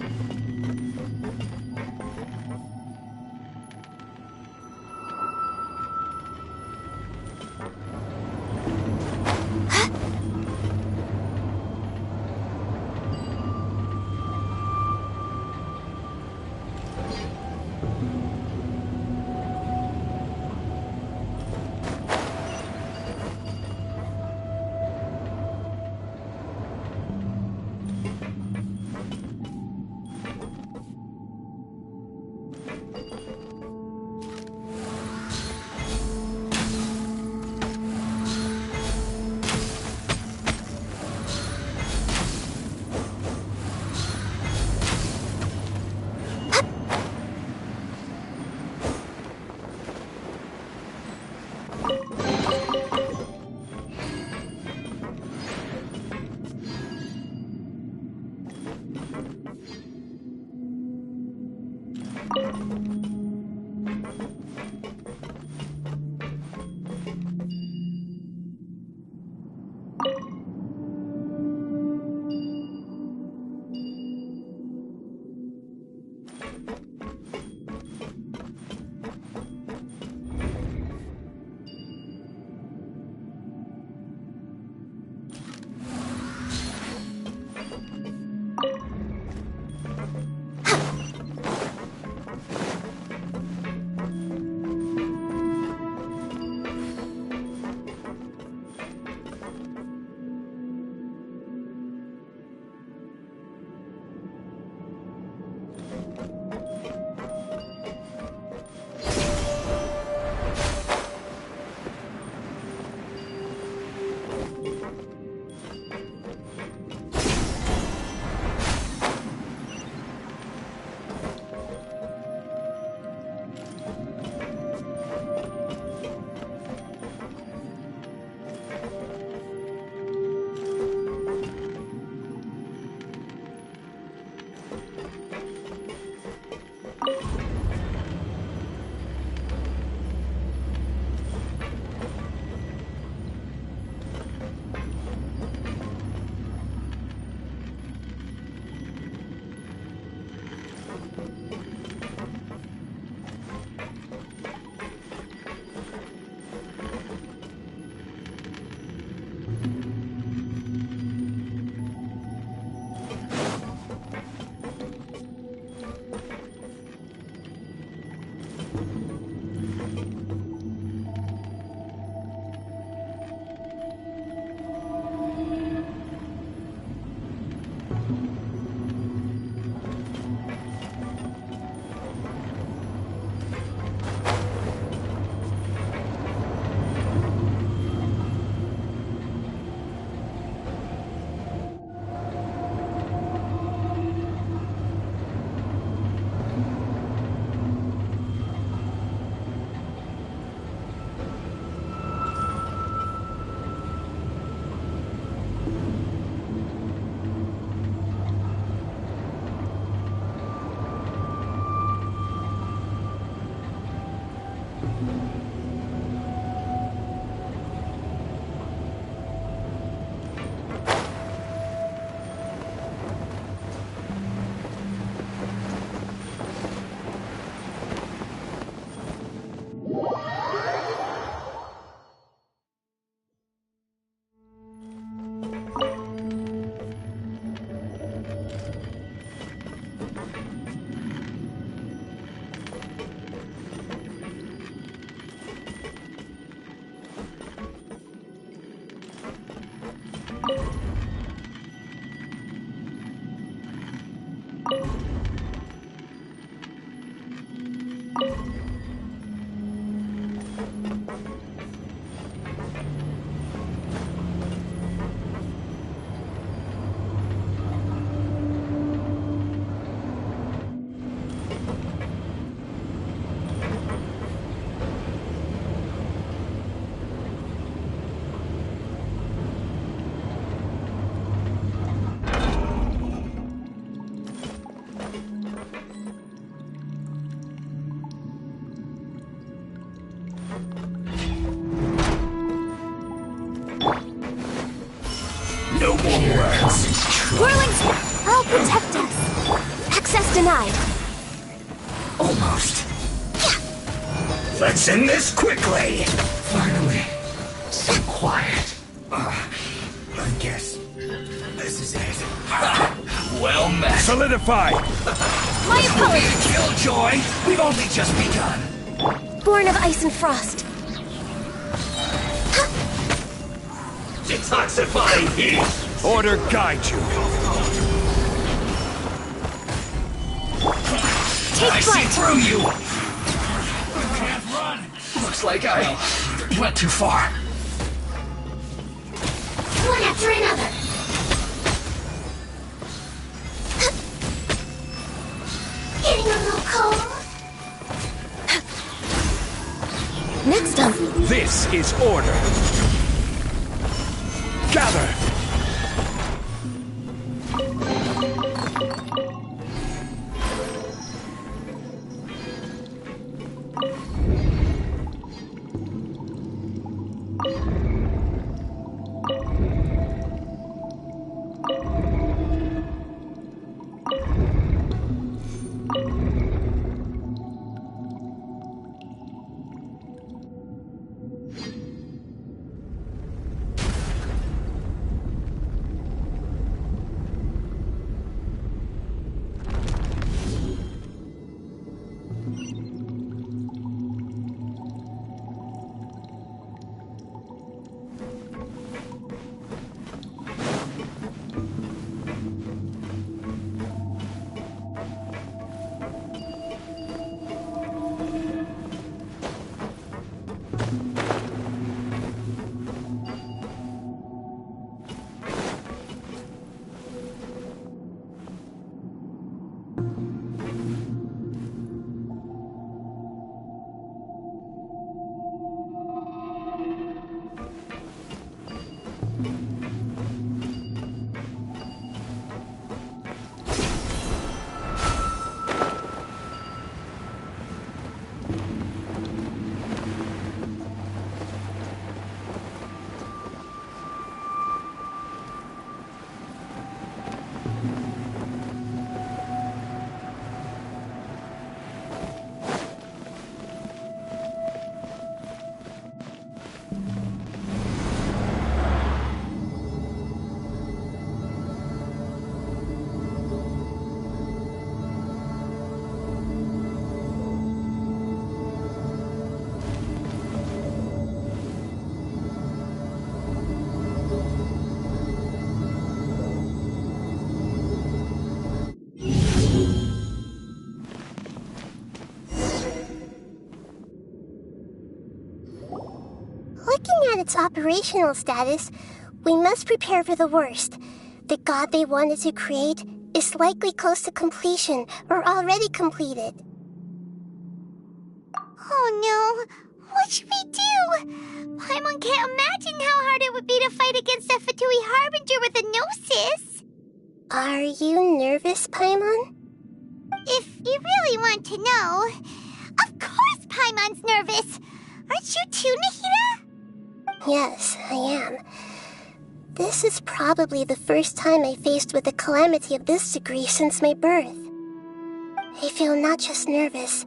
No more words. Whirlings! I'll protect us. Access denied. Almost. Let's end this quickly. Finally. So quiet. I guess this is it. Well met. Solidify! My apologies. Killjoy, we've only just begun. Born of ice and frost. Detoxifying heat. Order guide you. Take I flight. see through you. Can't run. Looks like I went too far. One after another. Getting a little cold. Next up. This is order. Gather! Looking at its operational status, we must prepare for the worst. The god they wanted to create is likely close to completion or already completed. Oh no! What should we do? Paimon can't imagine how hard it would be to fight against a Fatui Harbinger with a Gnosis. Are you nervous, Paimon? If you really want to know, of course Paimon's nervous! Aren't you too, Nahida? Yes, I am. This is probably the first time I faced with a calamity of this degree since my birth. I feel not just nervous,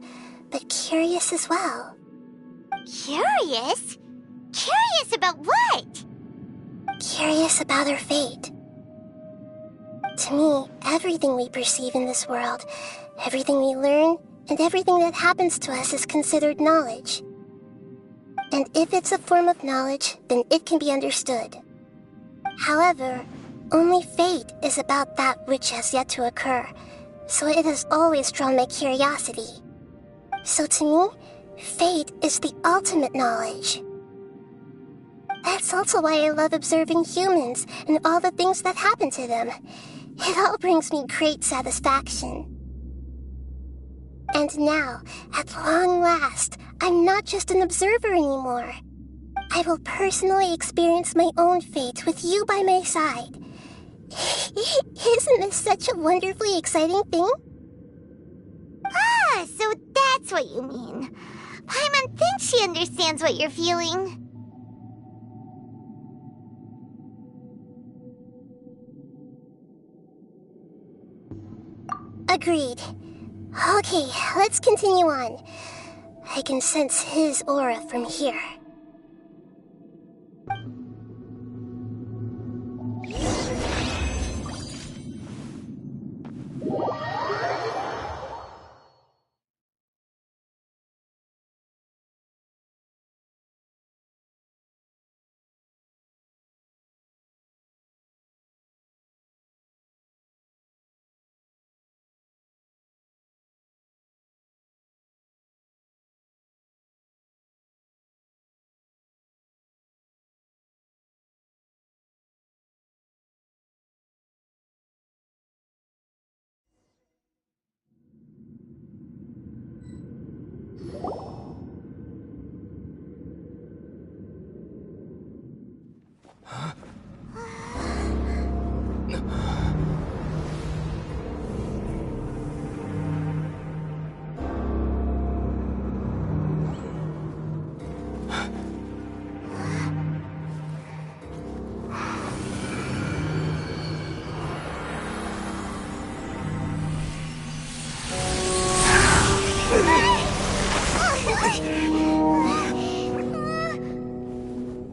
but curious as well. Curious? Curious about what? Curious about our fate. To me, everything we perceive in this world, everything we learn, and everything that happens to us is considered knowledge. And if it's a form of knowledge, then it can be understood. However, only fate is about that which has yet to occur, so it has always drawn my curiosity. So to me, fate is the ultimate knowledge. That's also why I love observing humans and all the things that happen to them. It all brings me great satisfaction. And now, at long last, I'm not just an observer anymore. I will personally experience my own fate with you by my side. Isn't this such a wonderfully exciting thing? Ah, so that's what you mean. Paimon thinks she understands what you're feeling. Agreed. Okay, let's continue on. I can sense his aura from here.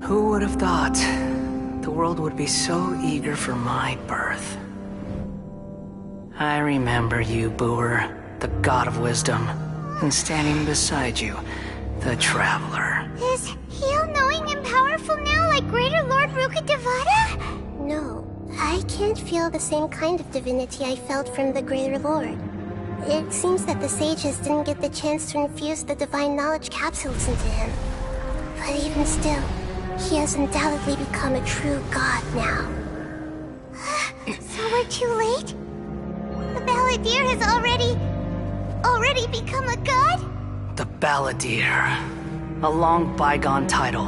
Who would have thought the world would be so eager for my birth? I remember you, Booer, the god of wisdom, and standing beside you, the traveler. Is he all-knowing and powerful now like Greater Lord Rukkhadevata? No, I can't feel the same kind of divinity I felt from the Greater Lord. It seems that the sages didn't get the chance to infuse the divine knowledge capsules into him. But even still, he has undoubtedly become a true god now. So we're too late? The Balladeer has already become a god? The Balladeer. A long bygone title.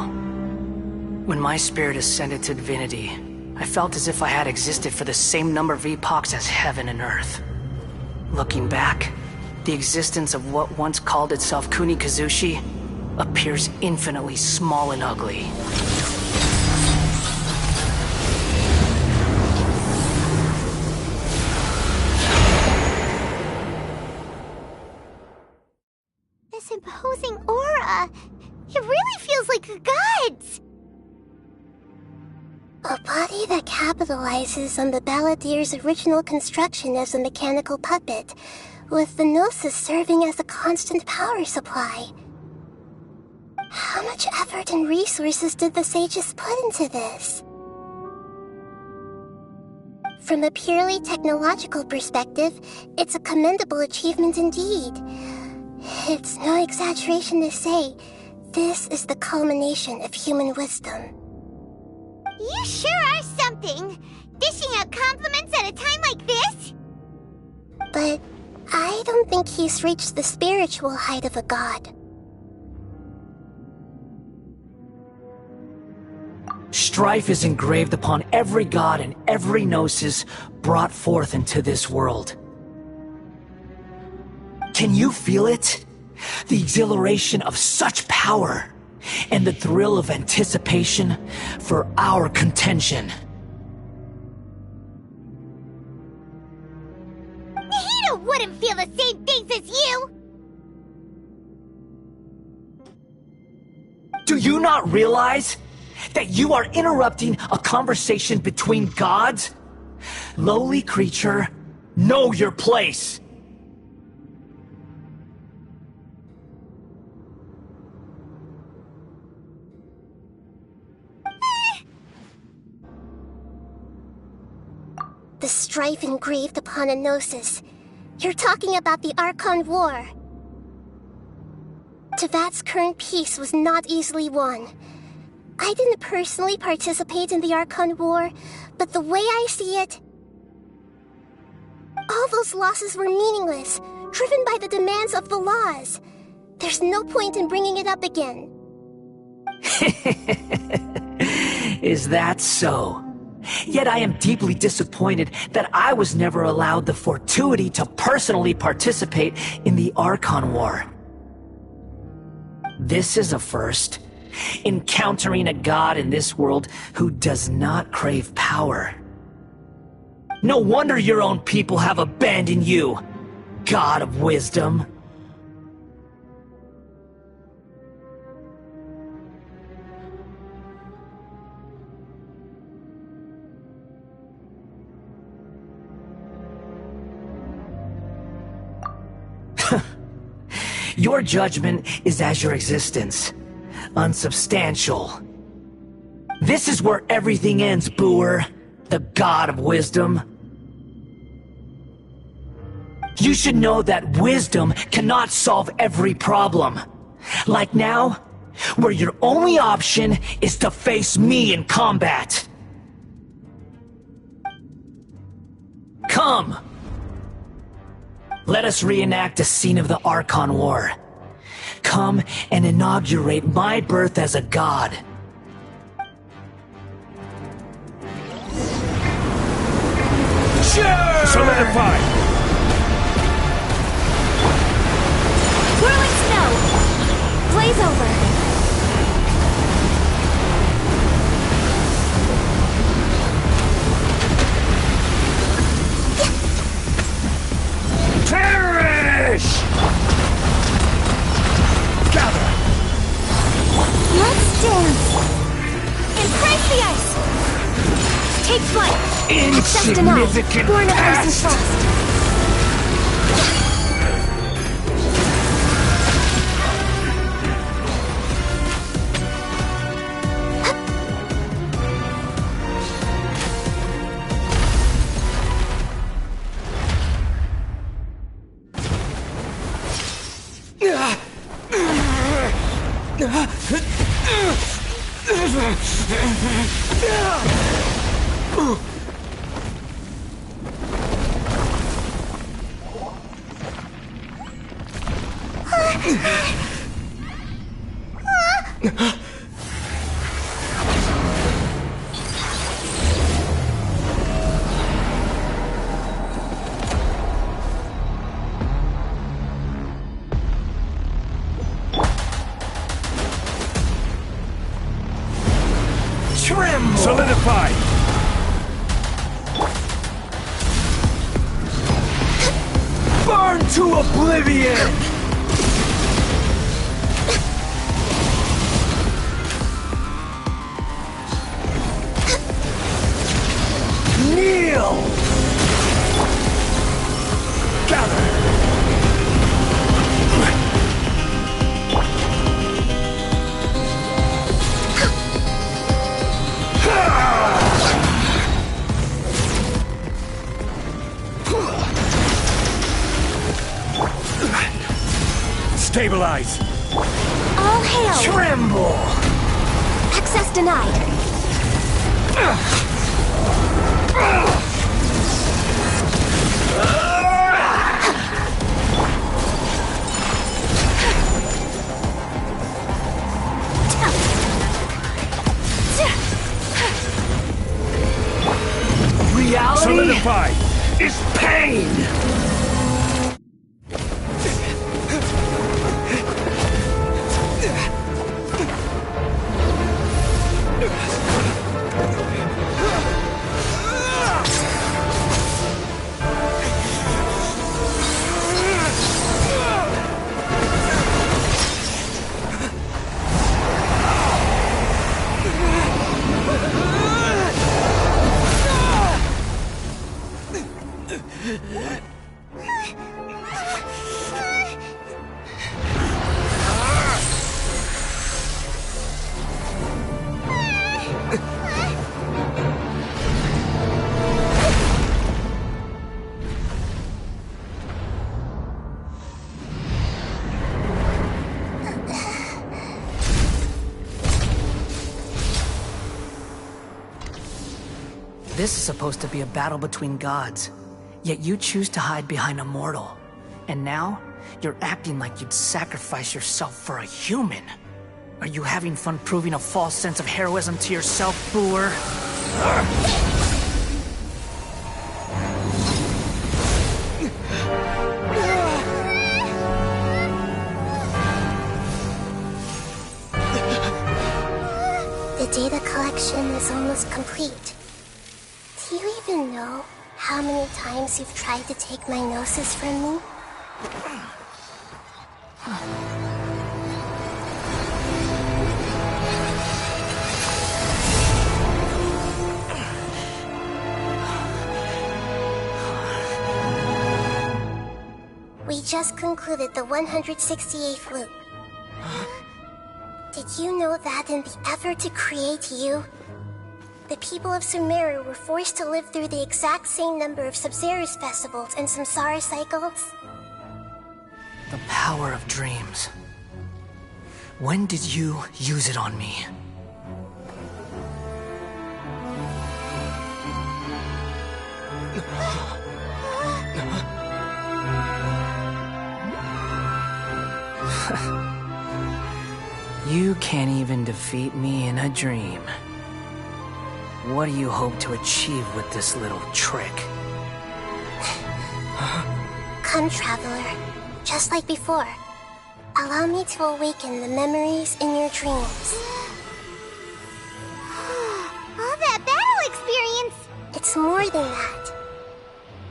When my spirit ascended to divinity, I felt as if I had existed for the same number of epochs as heaven and earth. Looking back, the existence of what once called itself Kunikazushi appears infinitely small and ugly. This imposing aura, it really feels like the gods! A body that capitalizes on the Balladeer's original construction as a mechanical puppet, with the Gnosis serving as a constant power supply. How much effort and resources did the sages put into this? From a purely technological perspective, it's a commendable achievement indeed. It's no exaggeration to say, this is the culmination of human wisdom. You sure are something! Dishing out compliments at a time like this? But I don't think he's reached the spiritual height of a god. Strife is engraved upon every god and every gnosis brought forth into this world. Can you feel it? The exhilaration of such power, and the thrill of anticipation for our contention. Nahida wouldn't feel the same things as you! Do you not realize that you are interrupting a conversation between gods? Lowly creature, know your place! The strife engraved upon a gnosis. You're talking about the Archon War. Tevat's current peace was not easily won. I didn't personally participate in the Archon War, but the way I see it, all those losses were meaningless, driven by the demands of the laws. There's no point in bringing it up again. Is that so? Yet I am deeply disappointed that I was never allowed the fortuity to personally participate in the Archon War. This is a first. Encountering a god in this world who does not crave power. No wonder your own people have abandoned you, God of Wisdom. Your judgment is as your existence. Unsubstantial. This is where everything ends, Booer, the God of Wisdom. You should know that wisdom cannot solve every problem. Like now, where your only option is to face me in combat. Come! Let us reenact a scene of the Archon War. Come and inaugurate my birth as a god. Sure! Solidify! Whirling snow! Blaze over! Perish! Gather! Let's dance! Embrace the ice! Take flight! Access denied! Insignificant Born of ice and pest! frost! Tremble! Solidify! Burn to oblivion! Kneel! Gather! Stabilize! All hail! Tremble! Access denied! Reality Solidify! is pain! This is supposed to be a battle between gods, yet you choose to hide behind a mortal. And now, you're acting like you'd sacrifice yourself for a human. Are you having fun proving a false sense of heroism to yourself, Boor? The data collection is almost complete. Do you even know how many times you've tried to take my gnosis from me? We just concluded the 168th loop. Did you know that in the effort to create you, the people of Sumeru were forced to live through the exact same number of Sub-Zerus festivals and Samsara cycles? The power of dreams. When did you use it on me? You can't even defeat me in a dream. What do you hope to achieve with this little trick? Come, Traveler. Just like before. Allow me to awaken the memories in your dreams. All that battle experience! It's more than that.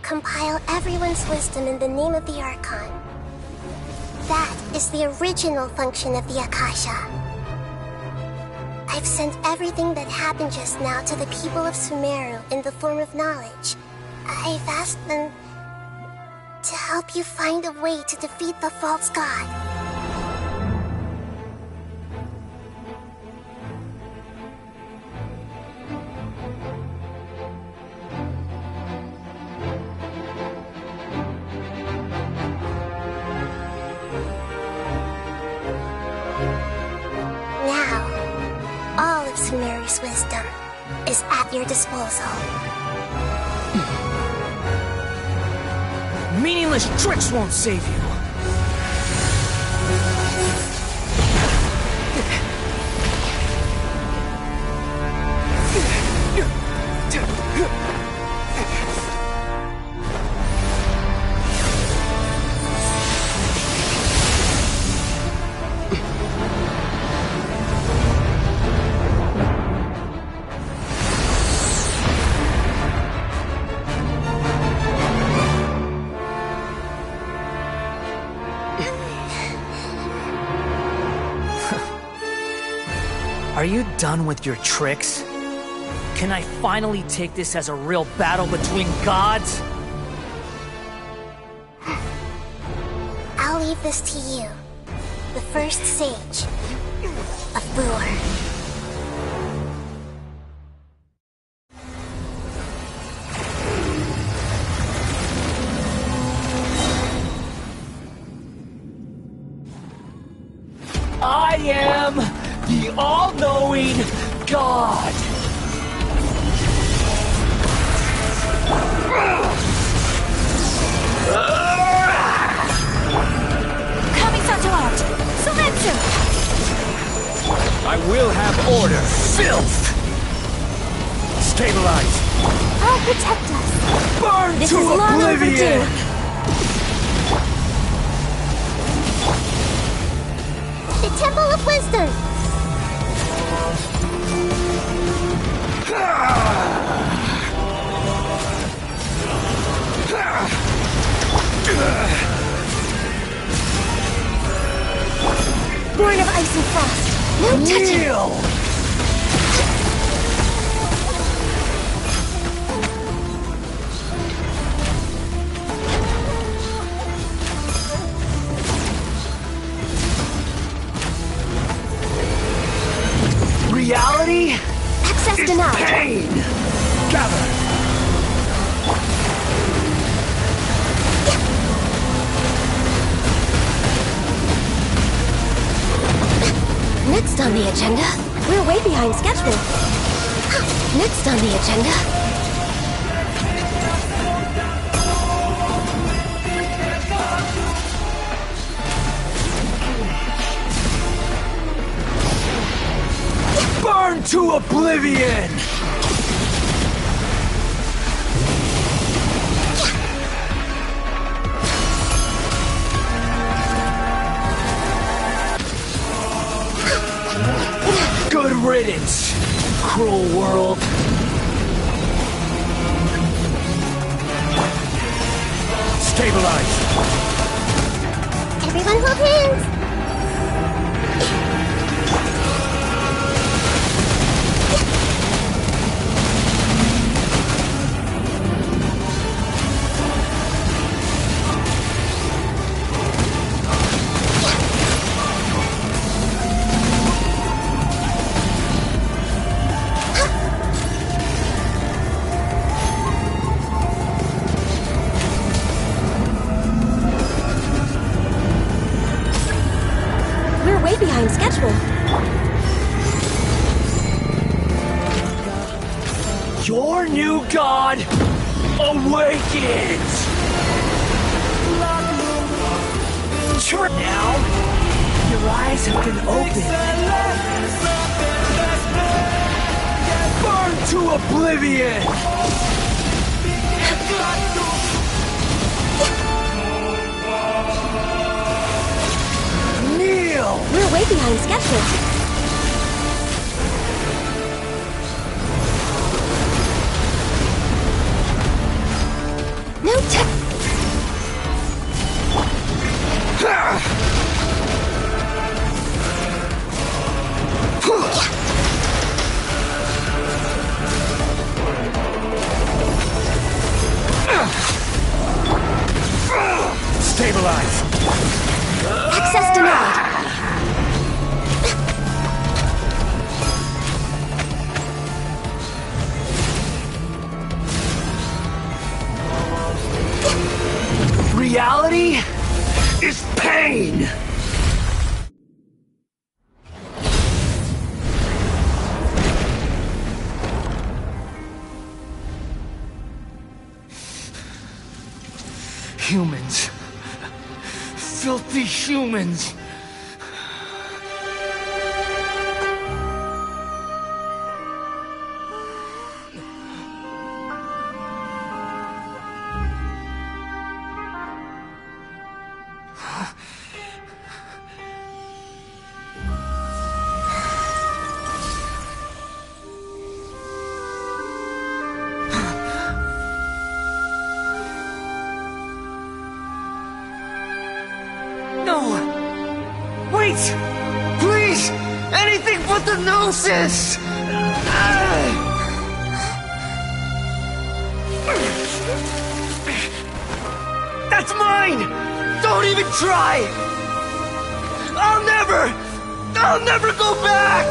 Compile everyone's wisdom in the name of the Archon. That is the original function of the Akasha. I've sent everything that happened just now to the people of Sumeru in the form of knowledge. I've asked them to help you find a way to defeat the false god. Sumeru's wisdom is at your disposal. Meaningless tricks won't save you. Are you done with your tricks? Can I finally take this as a real battle between gods? I'll leave this to you, the first sage of Boor. I am the all-knowing God! Kamisato out! Sumetsu! I will have order. Filth! Stabilize. I'll protect us. Burn This to is long oblivion! overdue. The Temple of Wisdom! Born of ice and frost. No touching. Reality? Access denied. Pain! Gather! Next on the agenda, we're way behind schedule. Next on the agenda, to oblivion! Good riddance, cruel world. Stabilize. Everyone hold hands! Behind schedule. Your new god awakens! Now, your eyes have been opened. Burn to oblivion! We're way behind schedule. No time. Stabilize. Access denied. Reality is pain! Humans. Filthy humans. Please! Anything but the Gnosis! That's mine! Don't even try! I'll never go back!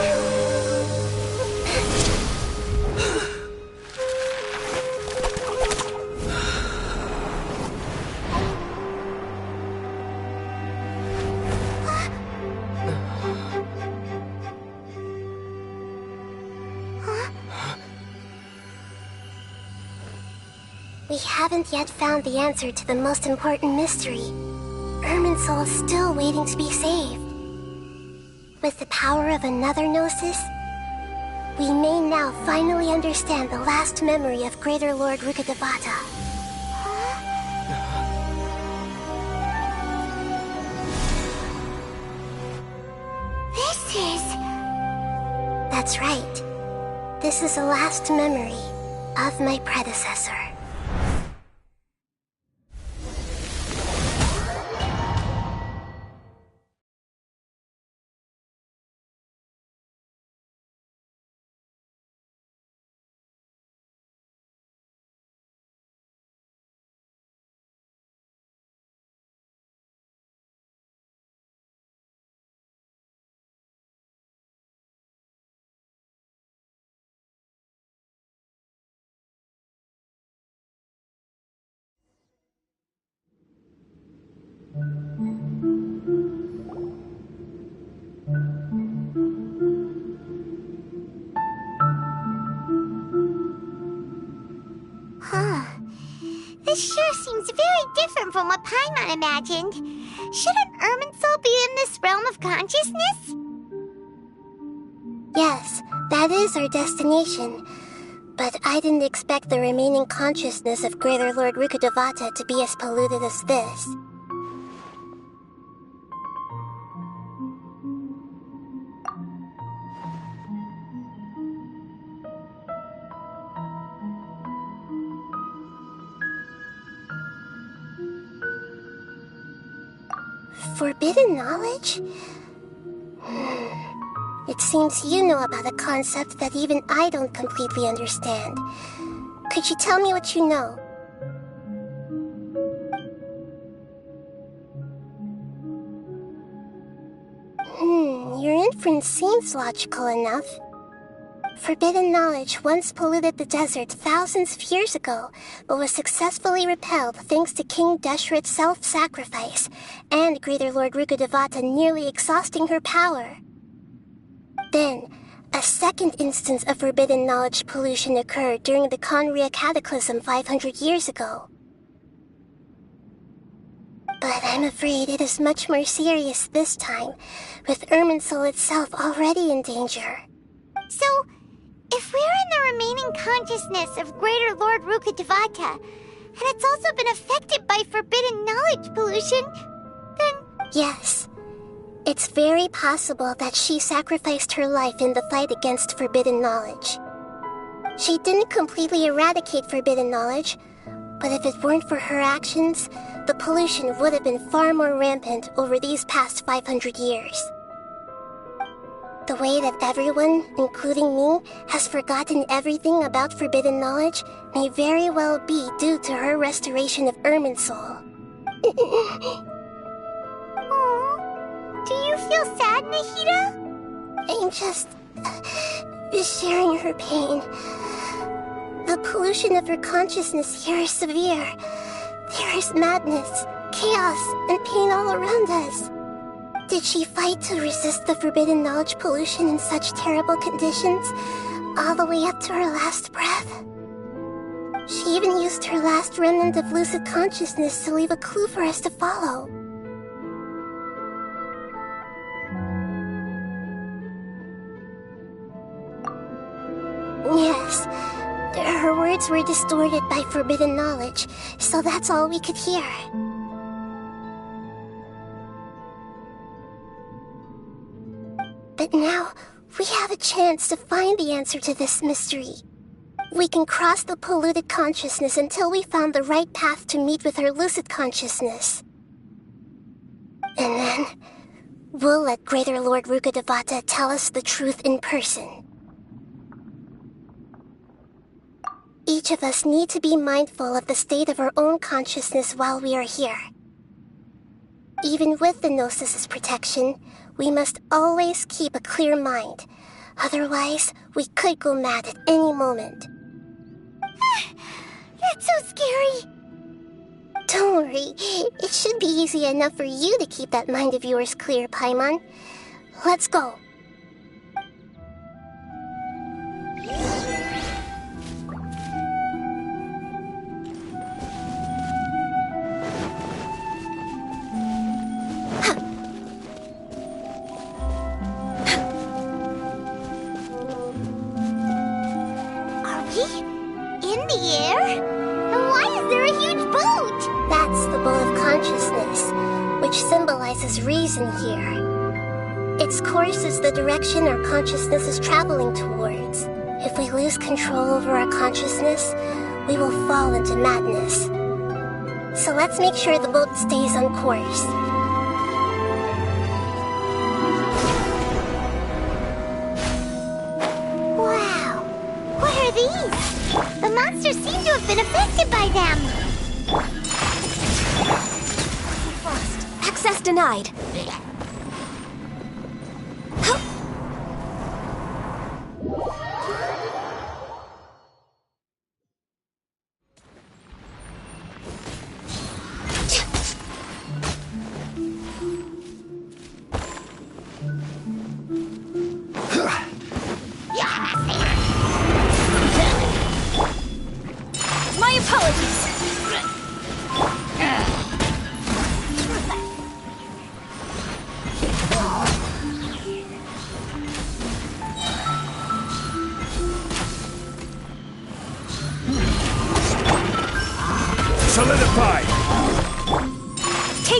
We haven't yet found the answer to the most important mystery. Irminsul is still waiting to be saved. With the power of another Gnosis, we may now finally understand the last memory of Greater Lord Rukkhadevata. This is... That's right. This is the last memory of my predecessor. This sure seems very different from what Paimon imagined. Shouldn't Irminsul be in this realm of consciousness? Yes, That is our destination, but I didn't expect the remaining consciousness of Greater Lord Rukkhadevata to be as polluted as this. Forbidden knowledge? It seems you know about a concept that even I don't completely understand. Could you tell me what you know? Your inference seems logical enough. Forbidden knowledge once polluted the desert thousands of years ago, but was successfully repelled thanks to King Deshret's self-sacrifice, and Greater Lord Rukkhadevata nearly exhausting her power. Then, a second instance of forbidden knowledge pollution occurred during the Conria Cataclysm 500 years ago. But I'm afraid it is much more serious this time, with Irminsul itself already in danger. So, if we're in the remaining consciousness of Greater Lord Rukkhadevata, and it's also been affected by forbidden knowledge pollution, then... Yes. It's very possible that she sacrificed her life in the fight against forbidden knowledge. She didn't completely eradicate forbidden knowledge, but if it weren't for her actions, the pollution would have been far more rampant over these past 500 years. The way that everyone, including me, has forgotten everything about forbidden knowledge may very well be due to her restoration of Irminsul. Do you feel sad, Nahida? I'm just sharing her pain. The pollution of her consciousness here is severe. There is madness, chaos, and pain all around us. Did she fight to resist the forbidden knowledge pollution in such terrible conditions, all the way up to her last breath? She even used her last remnant of lucid consciousness to leave a clue for us to follow. Yes, her words were distorted by forbidden knowledge, so that's all we could hear. But now, we have a chance to find the answer to this mystery. We can cross the polluted consciousness until we found the right path to meet with her lucid consciousness. And then, we'll let Greater Lord Rukkhadevata tell us the truth in person. Each of us need to be mindful of the state of our own consciousness while we are here. Even with the Gnosis' protection, we must always keep a clear mind. Otherwise, we could go mad at any moment. That's so scary. Don't worry. It should be easy enough for you to keep that mind of yours clear, Paimon. Let's go. Reason here. Its course is the direction our consciousness is traveling towards. If we lose control over our consciousness, we will fall into madness. So let's make sure the boat stays on course. Wow! What are these? The monsters seem to have been affected by them! Access denied. My apologies.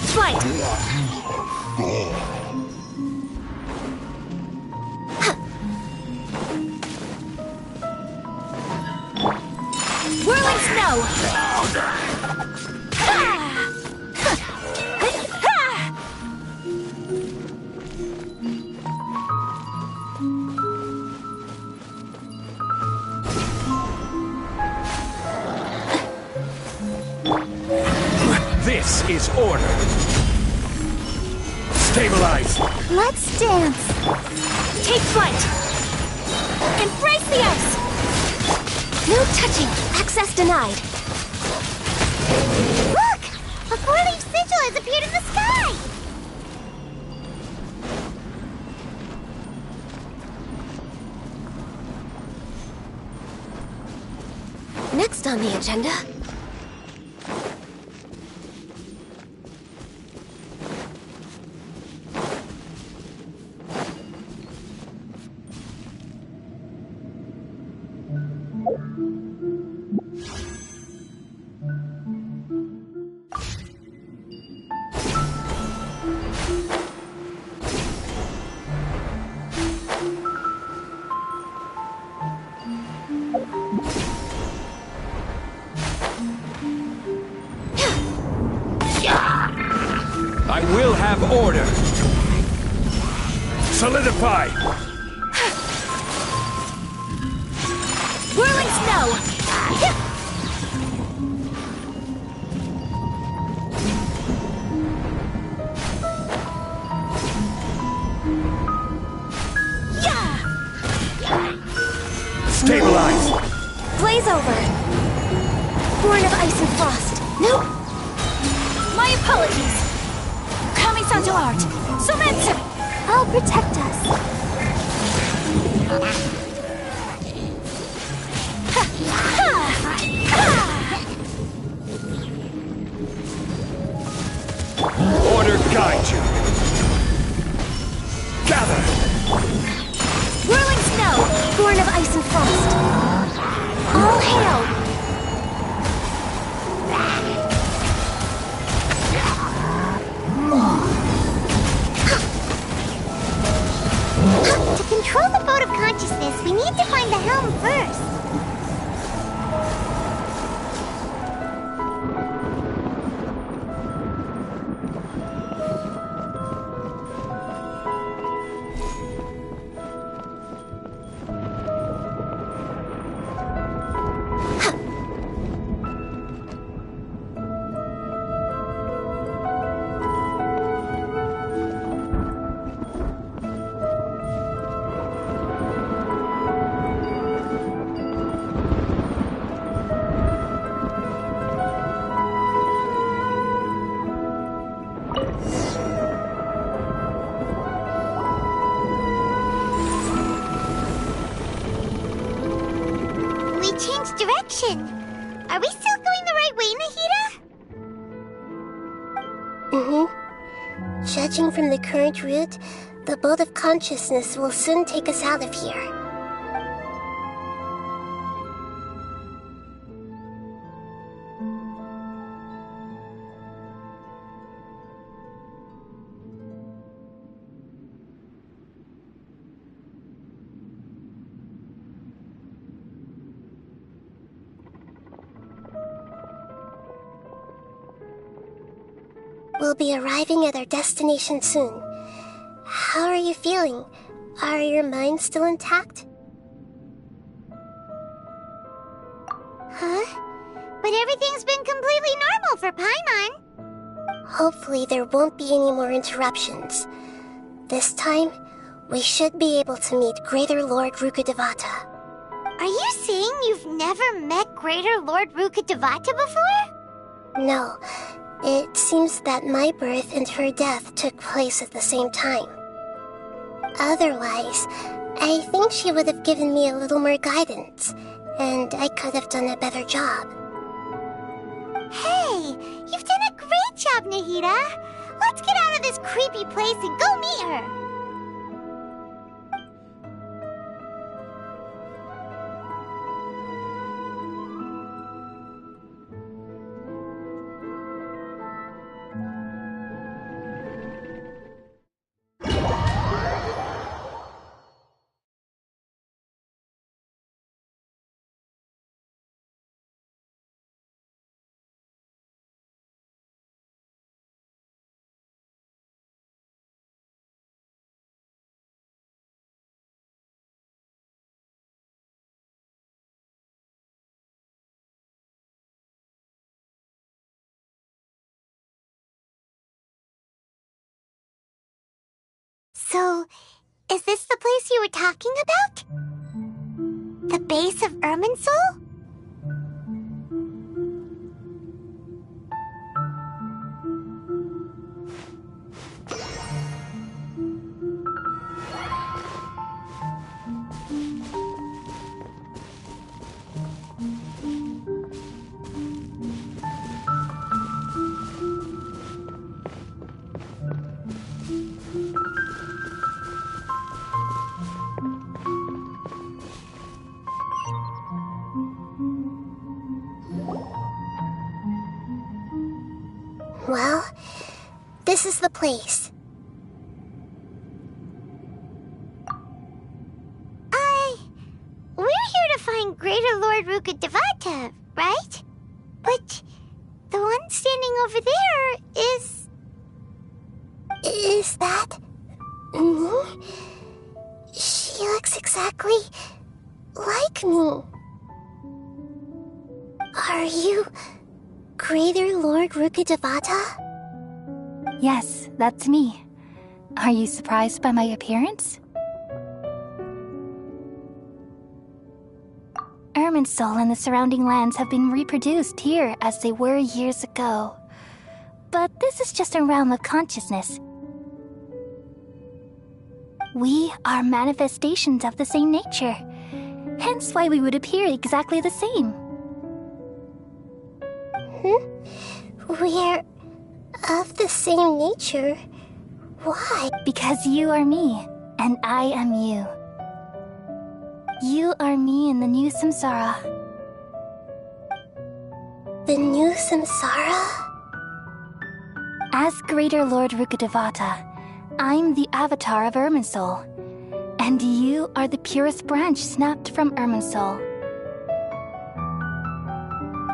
Take flight! Whirling snow! This is order. Stabilize. Let's dance. Take flight. Embrace the ice. No touching. Access denied. Look! A four-leaf sigil has appeared in the sky! Next on the agenda. I will have order. Solidify. Whirling snow! Stabilize. Blaze over. Born of ice and frost. Nope. My apologies. Kami-san to art. Sumetsu! I'll protect us. Order guide you. Gather. Whirling snow, born of ice and frost. All hail. To control the boat of consciousness, we need to find the helm first. Direction. Are we still going the right way, Nahida? Mm-hmm. Judging from the current route, the boat of consciousness will soon take us out of here. We'll be arriving at our destination soon. How are you feeling? Are your minds still intact? Huh? But everything's been completely normal for Paimon. Hopefully there won't be any more interruptions. This time, we should be able to meet Greater Lord Rukkhadevata. Are you saying you've never met Greater Lord Rukkhadevata before? No. It seems that my birth and her death took place at the same time. Otherwise, I think she would have given me a little more guidance, and I could have done a better job. Hey, you've done a great job, Nahida. Let's get out of this creepy place and go meet her. So, is this the place you were talking about? The base of Irminsul? Well, this is the place. We're here to find Greater Lord Rukkhadevata, right? But the one standing over there is... Is that... me? She looks exactly like me. Are you Greater Lord Rukkhadevata? Yes, that's me. Are you surprised by my appearance? Irminsul and the surrounding lands have been reproduced here as they were years ago. But this is just a realm of consciousness. We are manifestations of the same nature, hence why we would appear exactly the same. We're of the same nature. Why? Because you are me, and I am you. You are me in the new samsara. The new samsara? As Greater Lord Rukkhadevata, I'm the avatar of Irminsul, and you are the purest branch snapped from Irminsul.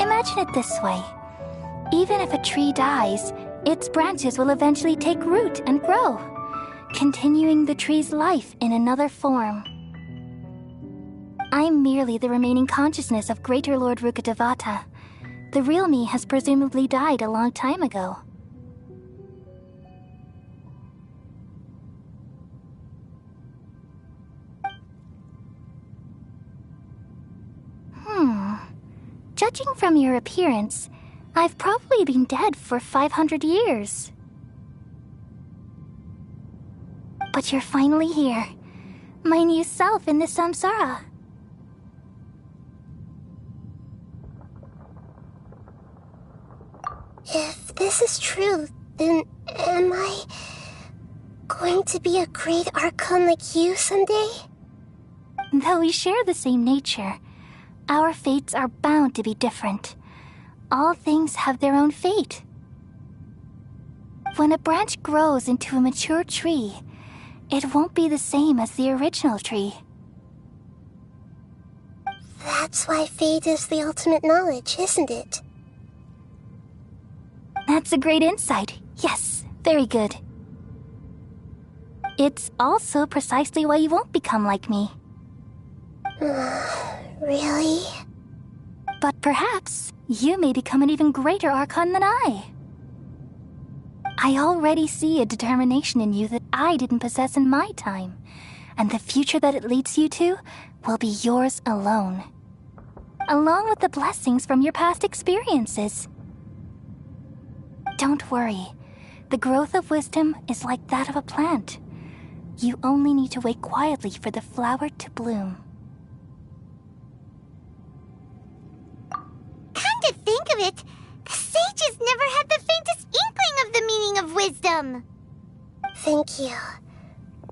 Imagine it this way. Even if a tree dies, its branches will eventually take root and grow, continuing the tree's life in another form. I'm merely the remaining consciousness of Greater Lord Rukkhadevata. The real me has presumably died a long time ago. Judging from your appearance, I've probably been dead for 500 years. But you're finally here. My new self in the samsara. If this is true, then am I going to be a great Archon like you someday? Though we share the same nature, our fates are bound to be different. All things have their own fate. When a branch grows into a mature tree, it won't be the same as the original tree. That's why fate is the ultimate knowledge, isn't it? That's a great insight. Yes, very good. It's also precisely why you won't become like me. Really? But perhaps you may become an even greater Archon than I. I already see a determination in you that I didn't possess in my time, and the future that it leads you to will be yours alone, along with the blessings from your past experiences. Don't worry. The growth of wisdom is like that of a plant. You only need to wait quietly for the flower to bloom. Come to think of it, the sages never had the faintest inkling of the meaning of wisdom. Thank you.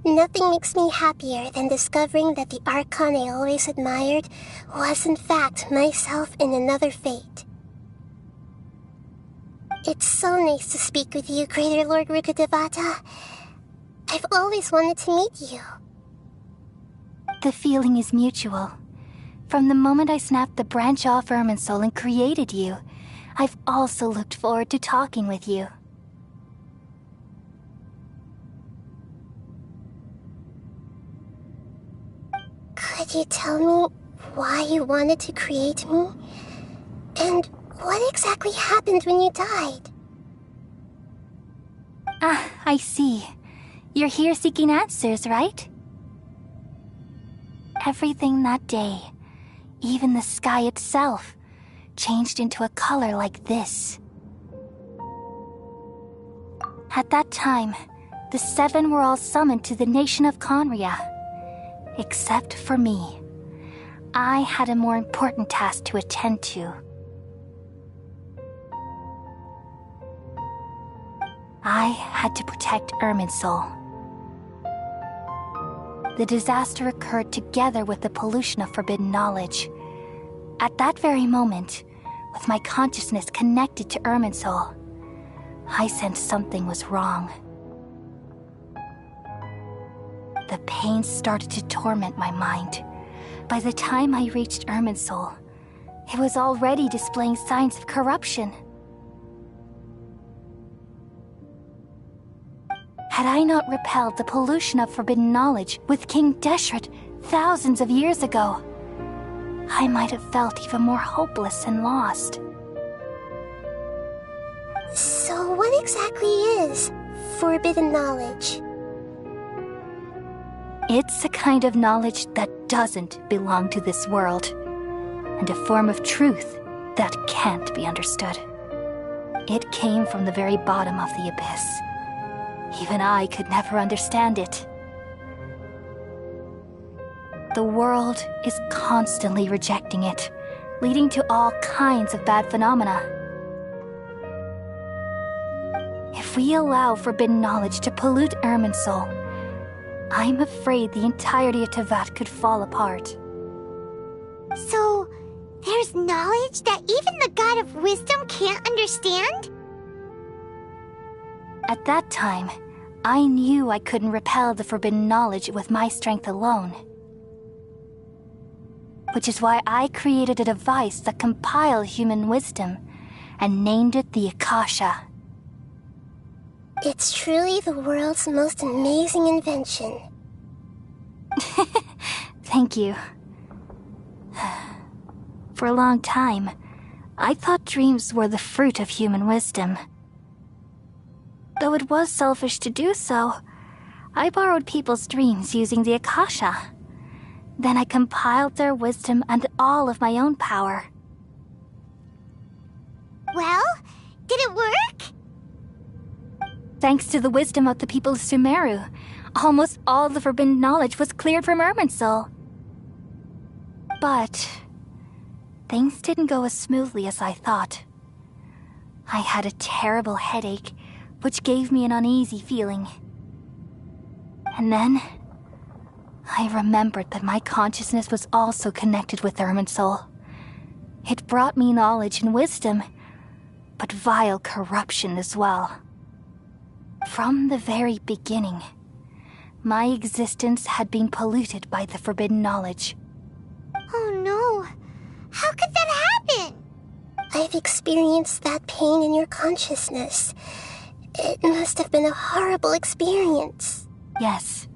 Nothing makes me happier than discovering that the Archon I always admired was in fact myself in another fate. It's so nice to speak with you, Greater Lord Rukkhadevata. I've always wanted to meet you. The feeling is mutual. From the moment I snapped the branch off Irminsul and created you, I've also looked forward to talking with you. Could you tell me why you wanted to create me? And what exactly happened when you died? Ah, I see. You're here seeking answers, right? Everything that day, even the sky itself, changed into a color like this. At that time, the 7 were all summoned to the nation of Conria. Except for me. I had a more important task to attend to. I had to protect Irminsul. The disaster occurred together with the pollution of forbidden knowledge. At that very moment, with my consciousness connected to Irminsul, I sensed something was wrong. The pain started to torment my mind. By the time I reached Irminsul, it was already displaying signs of corruption. Had I not repelled the pollution of forbidden knowledge with King Deshret thousands of years ago, I might have felt even more hopeless and lost. So what exactly is forbidden knowledge? It's a kind of knowledge that doesn't belong to this world, and a form of truth that can't be understood. It came from the very bottom of the abyss. Even I could never understand it. The world is constantly rejecting it, leading to all kinds of bad phenomena. If we allow forbidden knowledge to pollute Irminsul, I'm afraid the entirety of Teyvat could fall apart. So, there's knowledge that even the God of Wisdom can't understand? At that time, I knew I couldn't repel the forbidden knowledge with my strength alone. Which is why I created a device that compiled human wisdom and named it the Akasha. It's truly the world's most amazing invention. Thank you. For a long time, I thought dreams were the fruit of human wisdom. Though it was selfish to do so, I borrowed people's dreams using the Akasha. Then I compiled their wisdom and all of my own power. Well, did it work? Thanks to the wisdom of the people of Sumeru, almost all the forbidden knowledge was cleared from Irminsul. But things didn't go as smoothly as I thought. I had a terrible headache, which gave me an uneasy feeling. And then I remembered that my consciousness was also connected with Irminsul. It brought me knowledge and wisdom, but vile corruption as well. From the very beginning, my existence had been polluted by the forbidden knowledge. Oh no! How could that happen? I've experienced that pain in your consciousness. It must have been a horrible experience. Yes,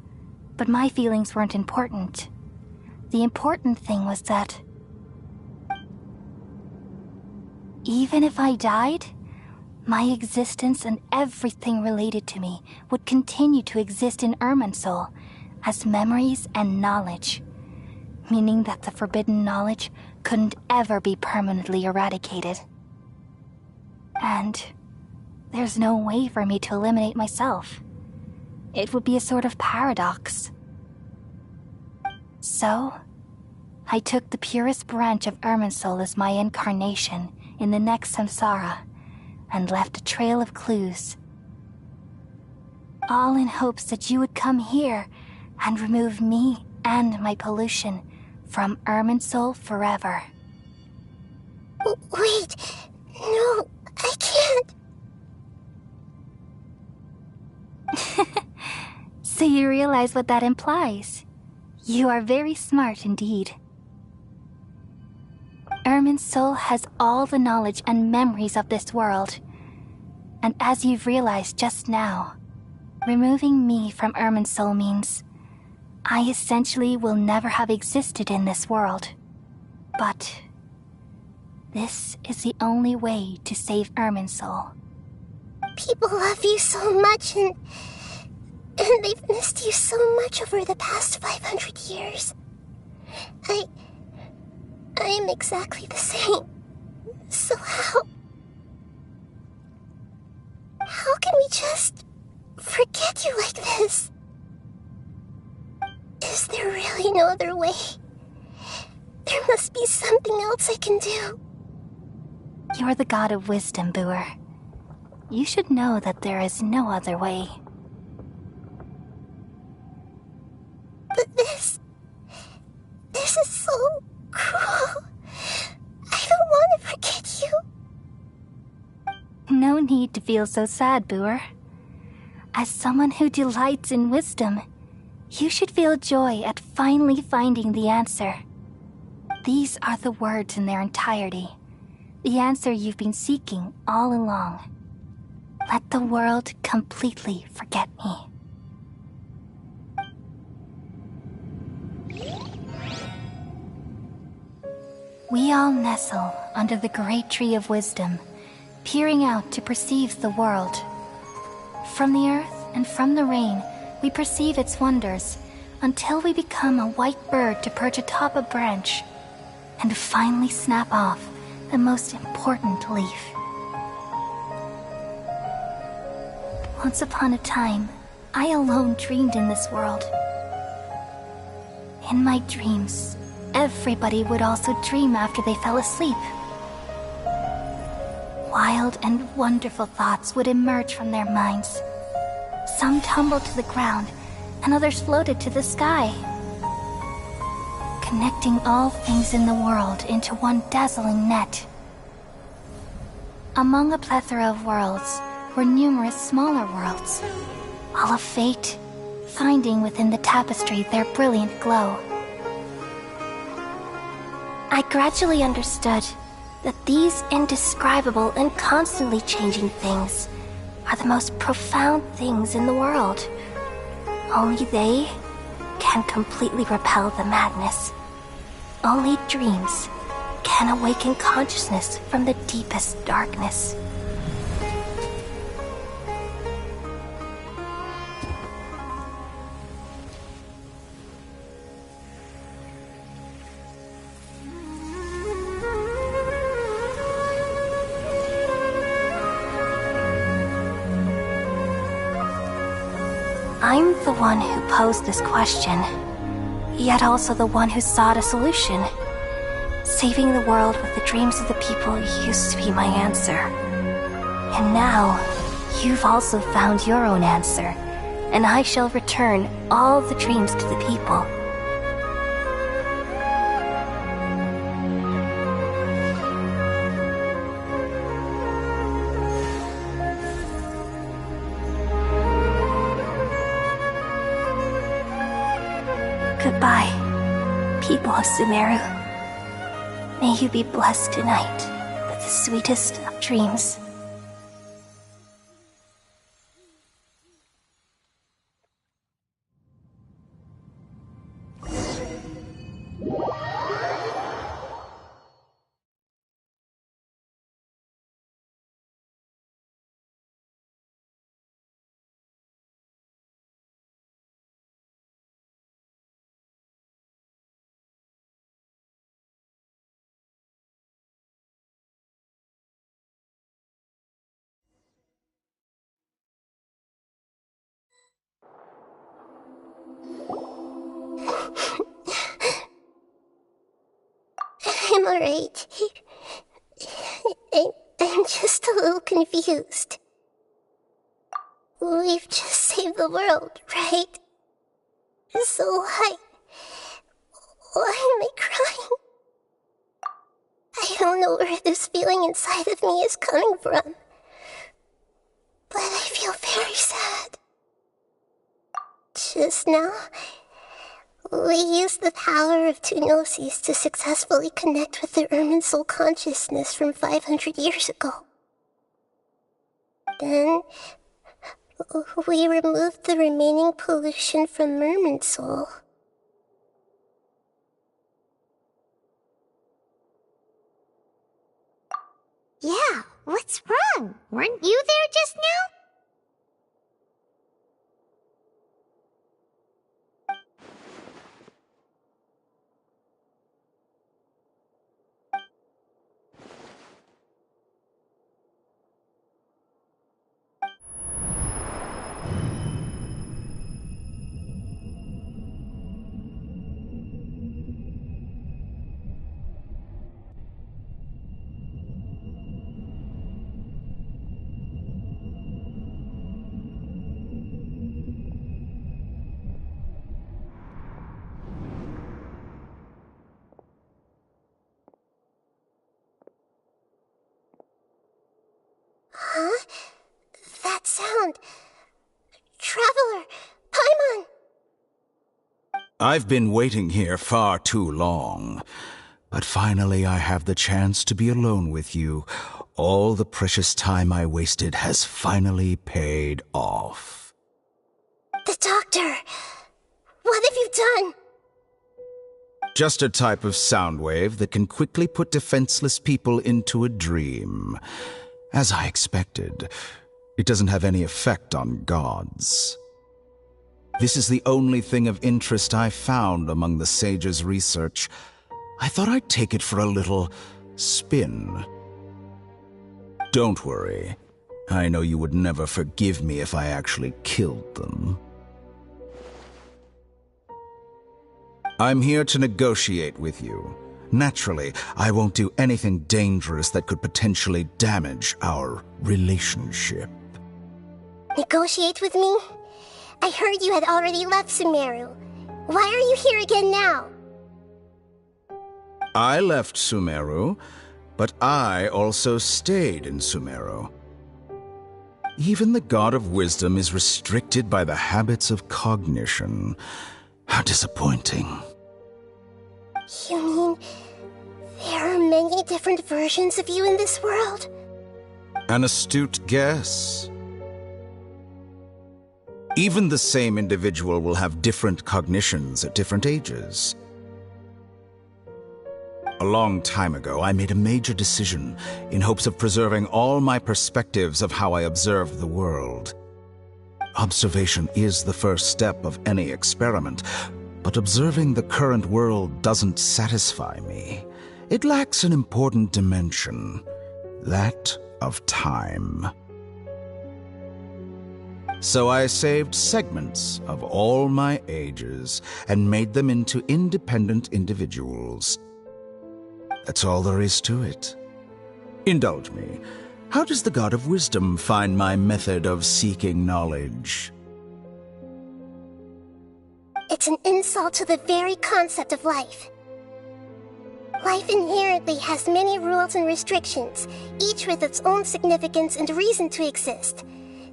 but my feelings weren't important. The important thing was that even if I died, my existence and everything related to me would continue to exist in Irminsul as memories and knowledge, meaning that the forbidden knowledge couldn't ever be permanently eradicated. And there's no way for me to eliminate myself. It would be a sort of paradox. So, I took the purest branch of Irminsul as my incarnation in the next samsara, and left a trail of clues. All in hopes that you would come here and remove me and my pollution from Irminsul forever. Wait, no, I can't. So you realize what that implies. You are very smart indeed. Irminsul has all the knowledge and memories of this world. And as you've realized just now, removing me from Irminsul means I essentially will never have existed in this world. But this is the only way to save Irminsul. People love you so much, and And they've missed you so much over the past 500 years. I am exactly the same. So how can we just forget you like this? Is there really no other way? There must be something else I can do. You're the god of wisdom, Booer. You should know that there is no other way. But this is so cruel. I don't want to forget you. No need to feel so sad, Booer. As someone who delights in wisdom, you should feel joy at finally finding the answer. These are the words in their entirety. The answer you've been seeking all along. Let the world completely forget me. We all nestle under the great tree of wisdom, peering out to perceive the world. From the earth and from the rain, we perceive its wonders, until we become a white bird to perch atop a branch, and finally snap off the most important leaf. Once upon a time, I alone dreamed in this world. In my dreams, everybody would also dream after they fell asleep. Wild and wonderful thoughts would emerge from their minds. Some tumbled to the ground, and others floated to the sky, connecting all things in the world into one dazzling net. Among a plethora of worlds were numerous smaller worlds, all of fate, finding within the tapestry their brilliant glow. I gradually understood that these indescribable and constantly changing things are the most profound things in the world. Only they can completely repel the madness. Only dreams can awaken consciousness from the deepest darkness. I'm the one who posed this question, yet also the one who sought a solution. Saving the world with the dreams of the people used to be my answer. And now, you've also found your own answer, and I shall return all the dreams to the people. Goodbye, people of Sumeru. May you be blessed tonight with the sweetest of dreams. I'm alright. I'm just a little confused. We've just saved the world, right? So why am I crying? I don't know where this feeling inside of me is coming from, but I feel very sad. Just now, we used the power of two gnosis to successfully connect with the Ermin soul consciousness from 500 years ago. Then, we removed the remaining pollution from Merman soul. Yeah, what's wrong? Weren't you there just now? Traveler! Paimon! I've been waiting here far too long. But finally I have the chance to be alone with you. All the precious time I wasted has finally paid off. The doctor! What have you done? Just a type of sound wave that can quickly put defenseless people into a dream. As I expected, it doesn't have any effect on gods. This is the only thing of interest I found among the sage's research. I thought I'd take it for a little spin. Don't worry. I know you would never forgive me if I actually killed them. I'm here to negotiate with you. Naturally, I won't do anything dangerous that could potentially damage our relationship. Negotiate with me? I heard you had already left Sumeru. Why are you here again now? I left Sumeru, but I also stayed in Sumeru. Even the God of Wisdom is restricted by the habits of cognition. How disappointing. You mean there are many different versions of you in this world? An astute guess. Even the same individual will have different cognitions at different ages. A long time ago, I made a major decision in hopes of preserving all my perspectives of how I observed the world. Observation is the first step of any experiment, but observing the current world doesn't satisfy me. It lacks an important dimension, that of time. So I saved segments of all my ages and made them into independent individuals. That's all there is to it. Indulge me. How does the God of Wisdom find my method of seeking knowledge? It's an insult to the very concept of life. Life inherently has many rules and restrictions, each with its own significance and reason to exist.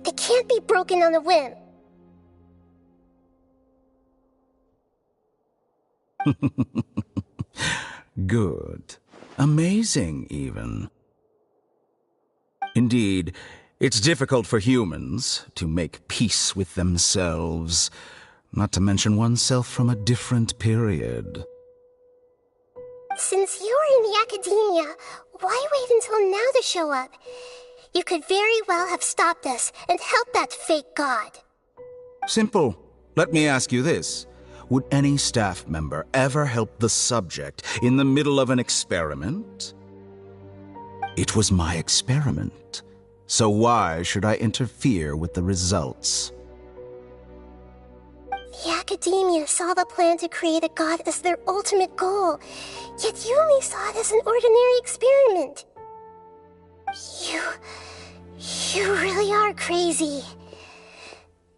They can't be broken on a whim. Good. Amazing, even. Indeed, it's difficult for humans to make peace with themselves, not to mention oneself from a different period. Since you're in the academia, why wait until now to show up? You could very well have stopped us and helped that fake god. Simple. Let me ask you this. Would any staff member ever help the subject in the middle of an experiment? It was my experiment, so why should I interfere with the results? The academia saw the plan to create a god as their ultimate goal, yet you only saw it as an ordinary experiment. You really are crazy.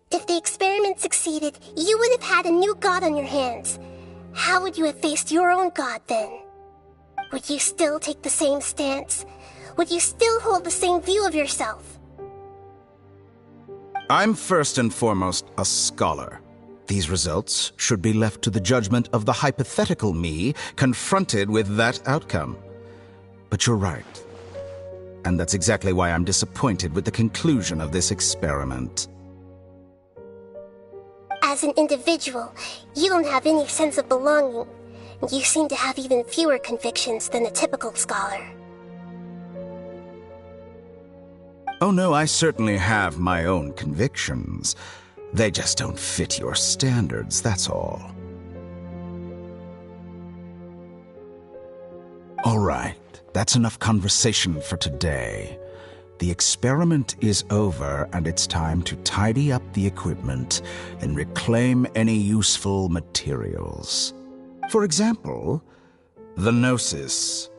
If the experiment succeeded, you would have had a new god on your hands. How would you have faced your own god then? Would you still take the same stance? Would you still hold the same view of yourself? I'm first and foremost a scholar. These results should be left to the judgment of the hypothetical me confronted with that outcome. But you're right. And that's exactly why I'm disappointed with the conclusion of this experiment. As an individual, you don't have any sense of belonging. You seem to have even fewer convictions than a typical scholar. Oh no, I certainly have my own convictions. They just don't fit your standards, that's all. All right, that's enough conversation for today. The experiment is over, and it's time to tidy up the equipment and reclaim any useful materials. For example, the Gnosis.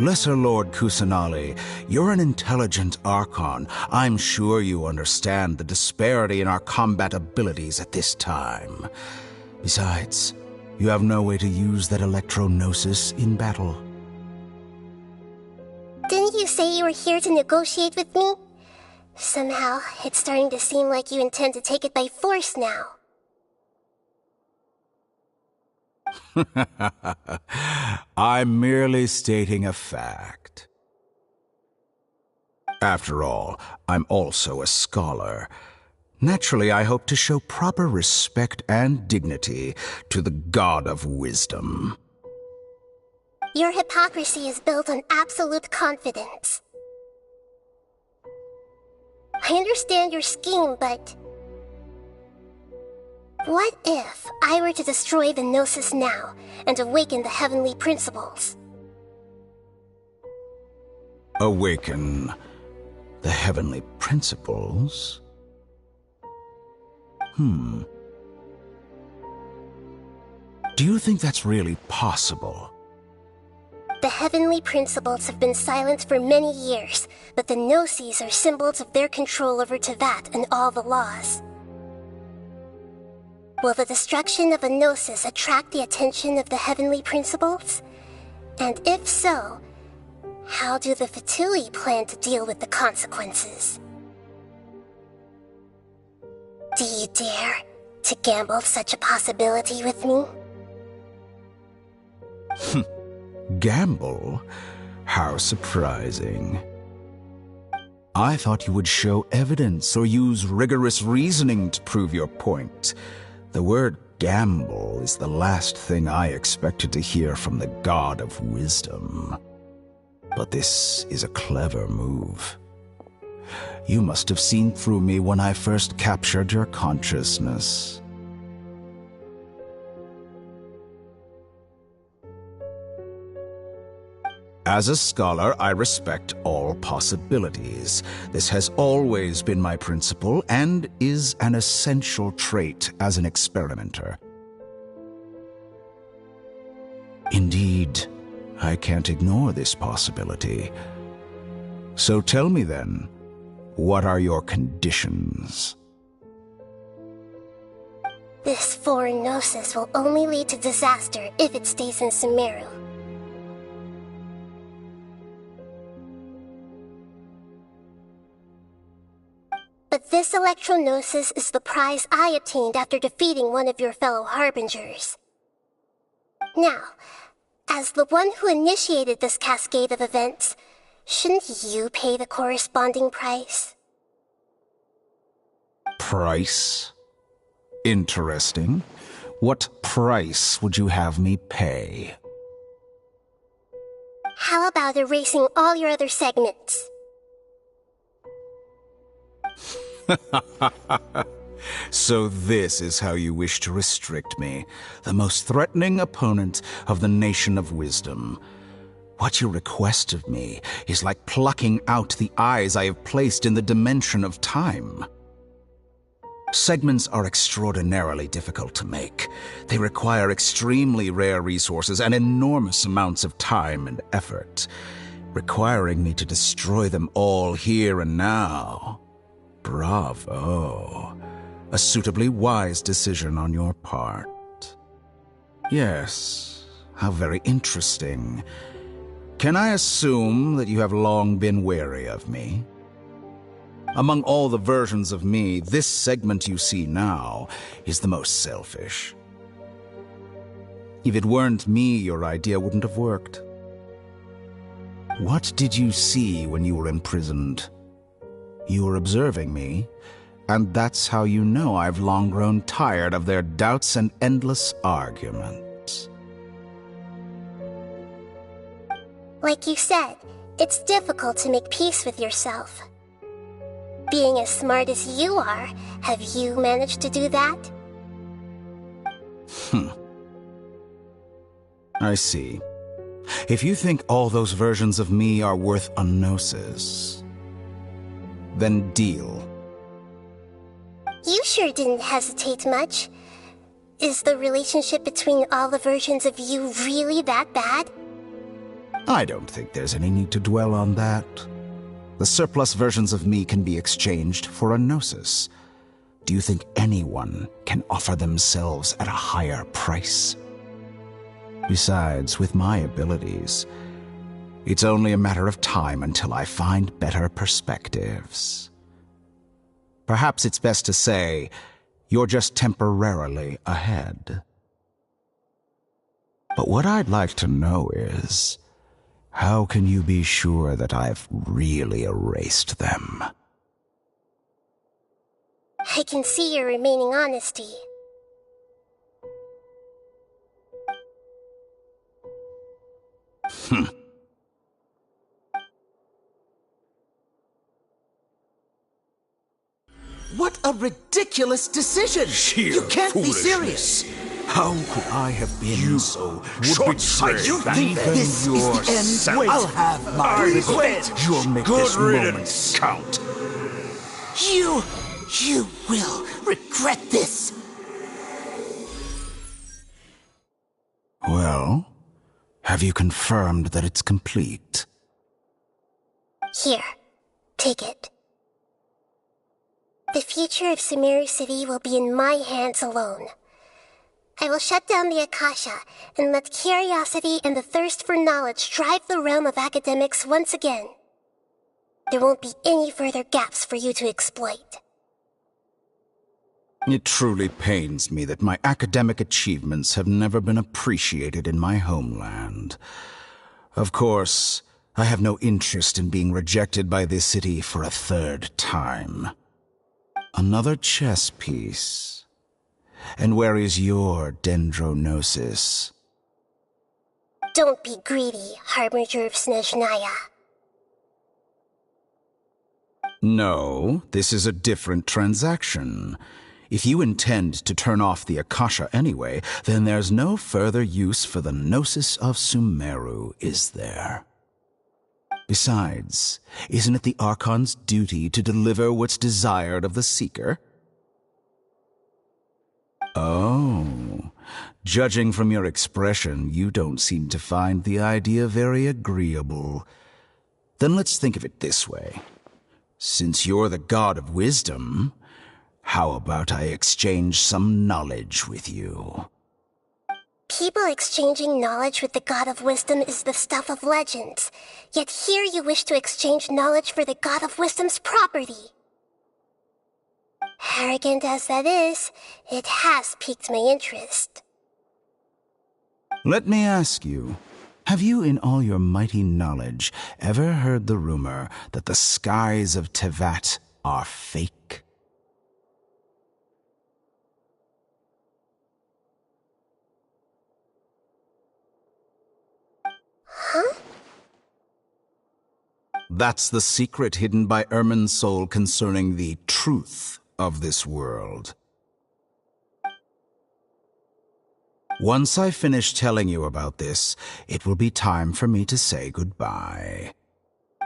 Lesser Lord Kusanali, you're an intelligent Archon. I'm sure you understand the disparity in our combat abilities at this time. Besides, you have no way to use that Electro-Gnosis in battle. Didn't you say you were here to negotiate with me? Somehow, it's starting to seem like you intend to take it by force now. I'm merely stating a fact. After all, I'm also a scholar. Naturally, I hope to show proper respect and dignity to the God of Wisdom. Your hypocrisy is built on absolute confidence. I understand your scheme, but... what if I were to destroy the Gnosis now and awaken the heavenly principles? Awaken the heavenly principles? Do you think that's really possible? The heavenly principles have been silent for many years, but the Gnosis are symbols of their control over Teyvat and all the laws. Will the destruction of a Gnosis attract the attention of the heavenly principles? And if so, how do the Fatui plan to deal with the consequences? Do you dare to gamble such a possibility with me? Gamble? How surprising. I thought you would show evidence or use rigorous reasoning to prove your point. The word gamble is the last thing I expected to hear from the God of Wisdom. But this is a clever move. You must have seen through me when I first captured your consciousness. As a scholar, I respect all possibilities. This has always been my principle and is an essential trait as an experimenter. Indeed, I can't ignore this possibility. So tell me then, what are your conditions? This foreign Gnosis will only lead to disaster if it stays in Sumeru. But this Electro-Gnosis is the prize I obtained after defeating one of your fellow Harbingers. Now, as the one who initiated this cascade of events, shouldn't you pay the corresponding price? Price? Interesting. What price would you have me pay? How about erasing all your other segments? So this is how you wish to restrict me, the most threatening opponent of the Nation of Wisdom. What you request of me is like plucking out the eyes I have placed in the dimension of time. Segments are extraordinarily difficult to make. They require extremely rare resources and enormous amounts of time and effort, requiring me to destroy them all here and now. Bravo. A suitably wise decision on your part. Yes, how very interesting. Can I assume that you have long been wary of me? Among all the versions of me, this segment you see now is the most selfish. If it weren't me, your idea wouldn't have worked. What did you see when you were imprisoned? You were observing me, and that's how you know I've long grown tired of their doubts and endless arguments. Like you said, it's difficult to make peace with yourself. Being as smart as you are, have you managed to do that? I see. If you think all those versions of me are worth a gnosis, then deal. You sure didn't hesitate much. Is the relationship between all the versions of you really that bad? I don't think there's any need to dwell on that. The surplus versions of me can be exchanged for a gnosis. Do you think anyone can offer themselves at a higher price? Besides, with my abilities, It's only a matter of time until I find better perspectives. Perhaps it's best to say you're just temporarily ahead. But what I'd like to know is, how can you be sure that I've really erased them? I can see your remaining honesty. What a ridiculous decision! Sheer You can't be foolishness. serious! How could I have been so short-sighted? You think Even this is the end? yourself. I'll have my revenge! You'll make Good this moment riddance. count. You will regret this! Well, have you confirmed that it's complete? Here, take it. The future of Sumeru City will be in my hands alone. I will shut down the Akasha and let curiosity and the thirst for knowledge drive the realm of academics once again. There won't be any further gaps for you to exploit. It truly pains me that my academic achievements have never been appreciated in my homeland. Of course, I have no interest in being rejected by this city for a third time. Another chess piece. And where is your dendronosis? Don't be greedy, Harbinger of Snezhnaya. No, this is a different transaction. If you intend to turn off the Akasha anyway, then there's no further use for the Gnosis of Sumeru, is there? Besides, isn't it the Archon's duty to deliver what's desired of the Seeker? Oh, judging from your expression, you don't seem to find the idea very agreeable. Then let's think of it this way. Since you're the god of wisdom, how about I exchange some knowledge with you? People exchanging knowledge with the God of Wisdom is the stuff of legends. Yet here you wish to exchange knowledge for the God of Wisdom's property. Arrogant as that is, it has piqued my interest. Let me ask you, have you in all your mighty knowledge ever heard the rumor that the skies of Tevat are fake? Huh? That's the secret hidden by Ermin's soul concerning the truth of this world. Once I finish telling you about this, it will be time for me to say goodbye.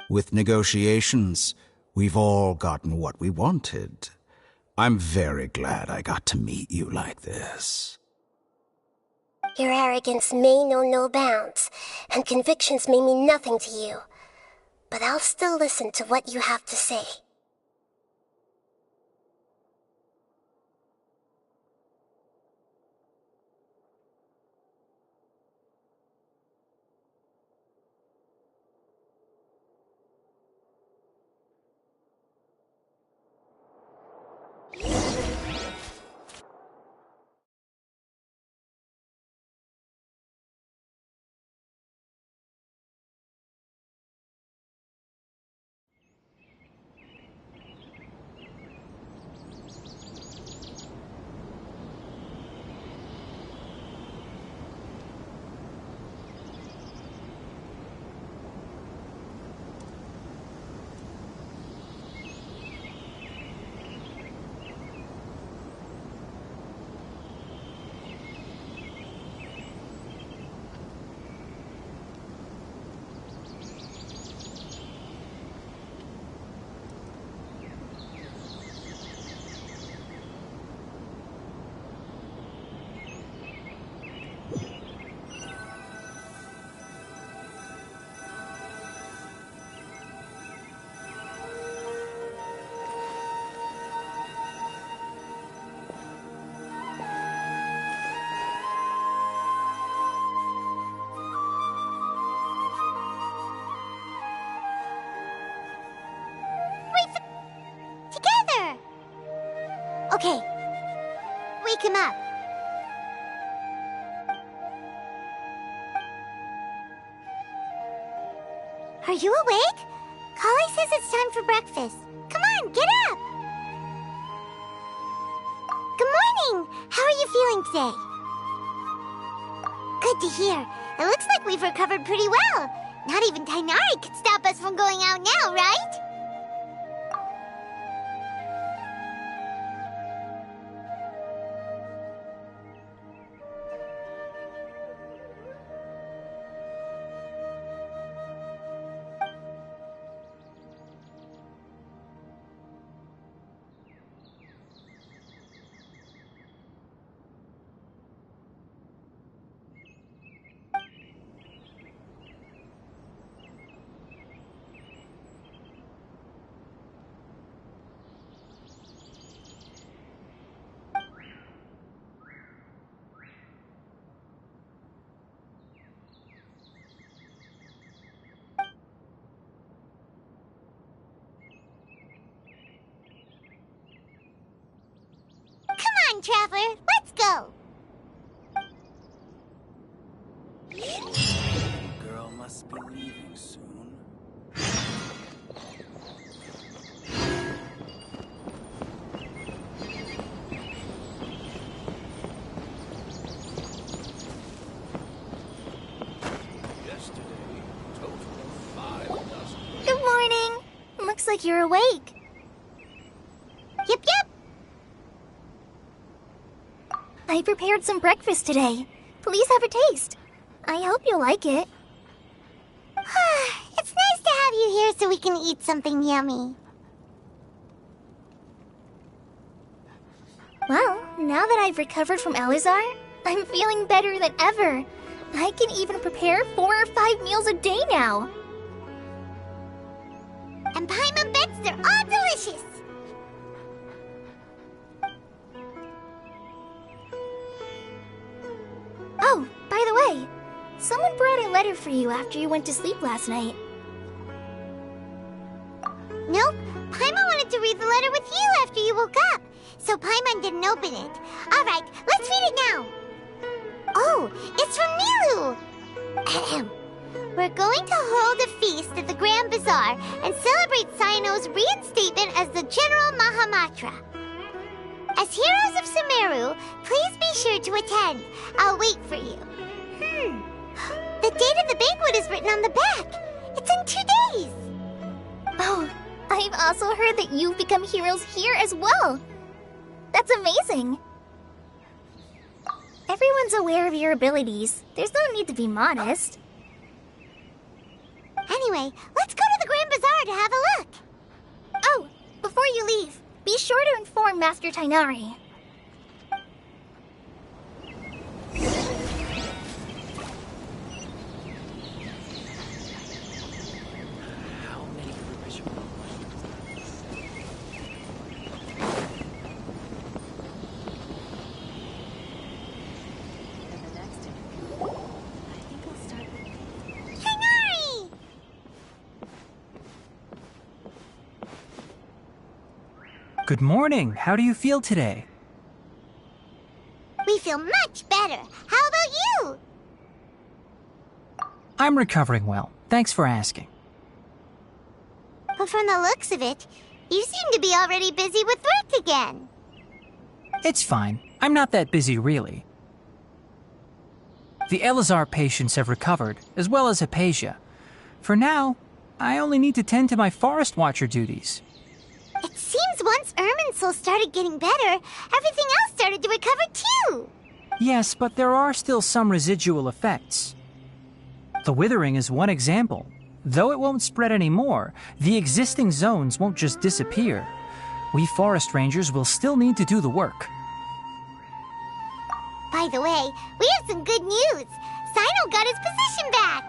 With negotiations, we've all gotten what we wanted. I'm very glad I got to meet you like this. Your arrogance may know no bounds, and convictions may mean nothing to you. But I'll still listen to what you have to say. Okay. Wake him up. Are you awake? Kali says it's time for breakfast. Come on, get up! Good morning! How are you feeling today? Good to hear. It looks like we've recovered pretty well. Not even Tainari could stop us from going out now, right? Come on, Traveler, let's go! The girl must be leaving soon. Good morning. Looks like you're awake. Yep, yep. I prepared some breakfast today. Please have a taste. I hope you'll like it. It's nice to have you here so we can eat something yummy. Well, now that I've recovered from Elazar, I'm feeling better than ever. I can even prepare 4 or 5 meals a day now. And Paimon bets they're all delicious. Oh, by the way, someone brought a letter for you after you went to sleep last night. Nope, Paimon wanted to read the letter with you after you woke up, so Paimon didn't open it. Alright, let's read it now. Oh, it's from Milu! Ahem. We're going to hold a feast at the Grand Bazaar and celebrate Cyano's reinstatement as the General Mahamatra. As heroes of Sumeru, please be sure to attend. I'll wait for you. The date of the banquet is written on the back. It's in 2 days. Oh, I've also heard that you've become heroes here as well. That's amazing. Everyone's aware of your abilities. There's no need to be modest. Anyway, let's go to the Grand Bazaar to have a look. Oh, before you leave, be sure to inform Master Tainari. Good morning. How do you feel today? We feel much better. How about you? I'm recovering well. Thanks for asking. But from the looks of it, you seem to be already busy with work again. It's fine. I'm not that busy, really. The Elazar patients have recovered, as well as Hypatia. For now, I only need to tend to my Forest Watcher duties. It seems once Irminsul started getting better, everything else started to recover too. Yes, but there are still some residual effects. The withering is one example. Though it won't spread anymore, the existing zones won't just disappear. We forest rangers will still need to do the work. By the way, we have some good news. Cyno got his position back.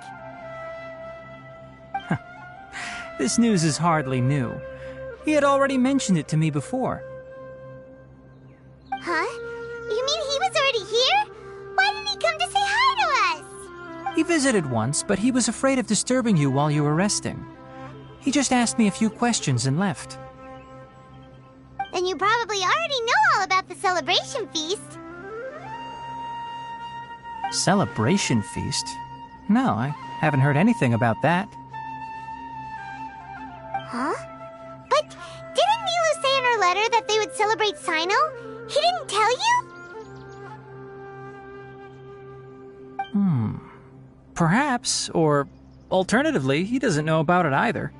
This news is hardly new. He had already mentioned it to me before. Huh? You mean he was already here? Why didn't he come to say hi to us? He visited once, but he was afraid of disturbing you while you were resting. He just asked me a few questions and left. Then you probably already know all about the celebration feast. Celebration feast? No, I haven't heard anything about that. Huh? But didn't Milu say in her letter that they would celebrate Sino? He didn't tell you? Perhaps, or alternatively, he doesn't know about it either.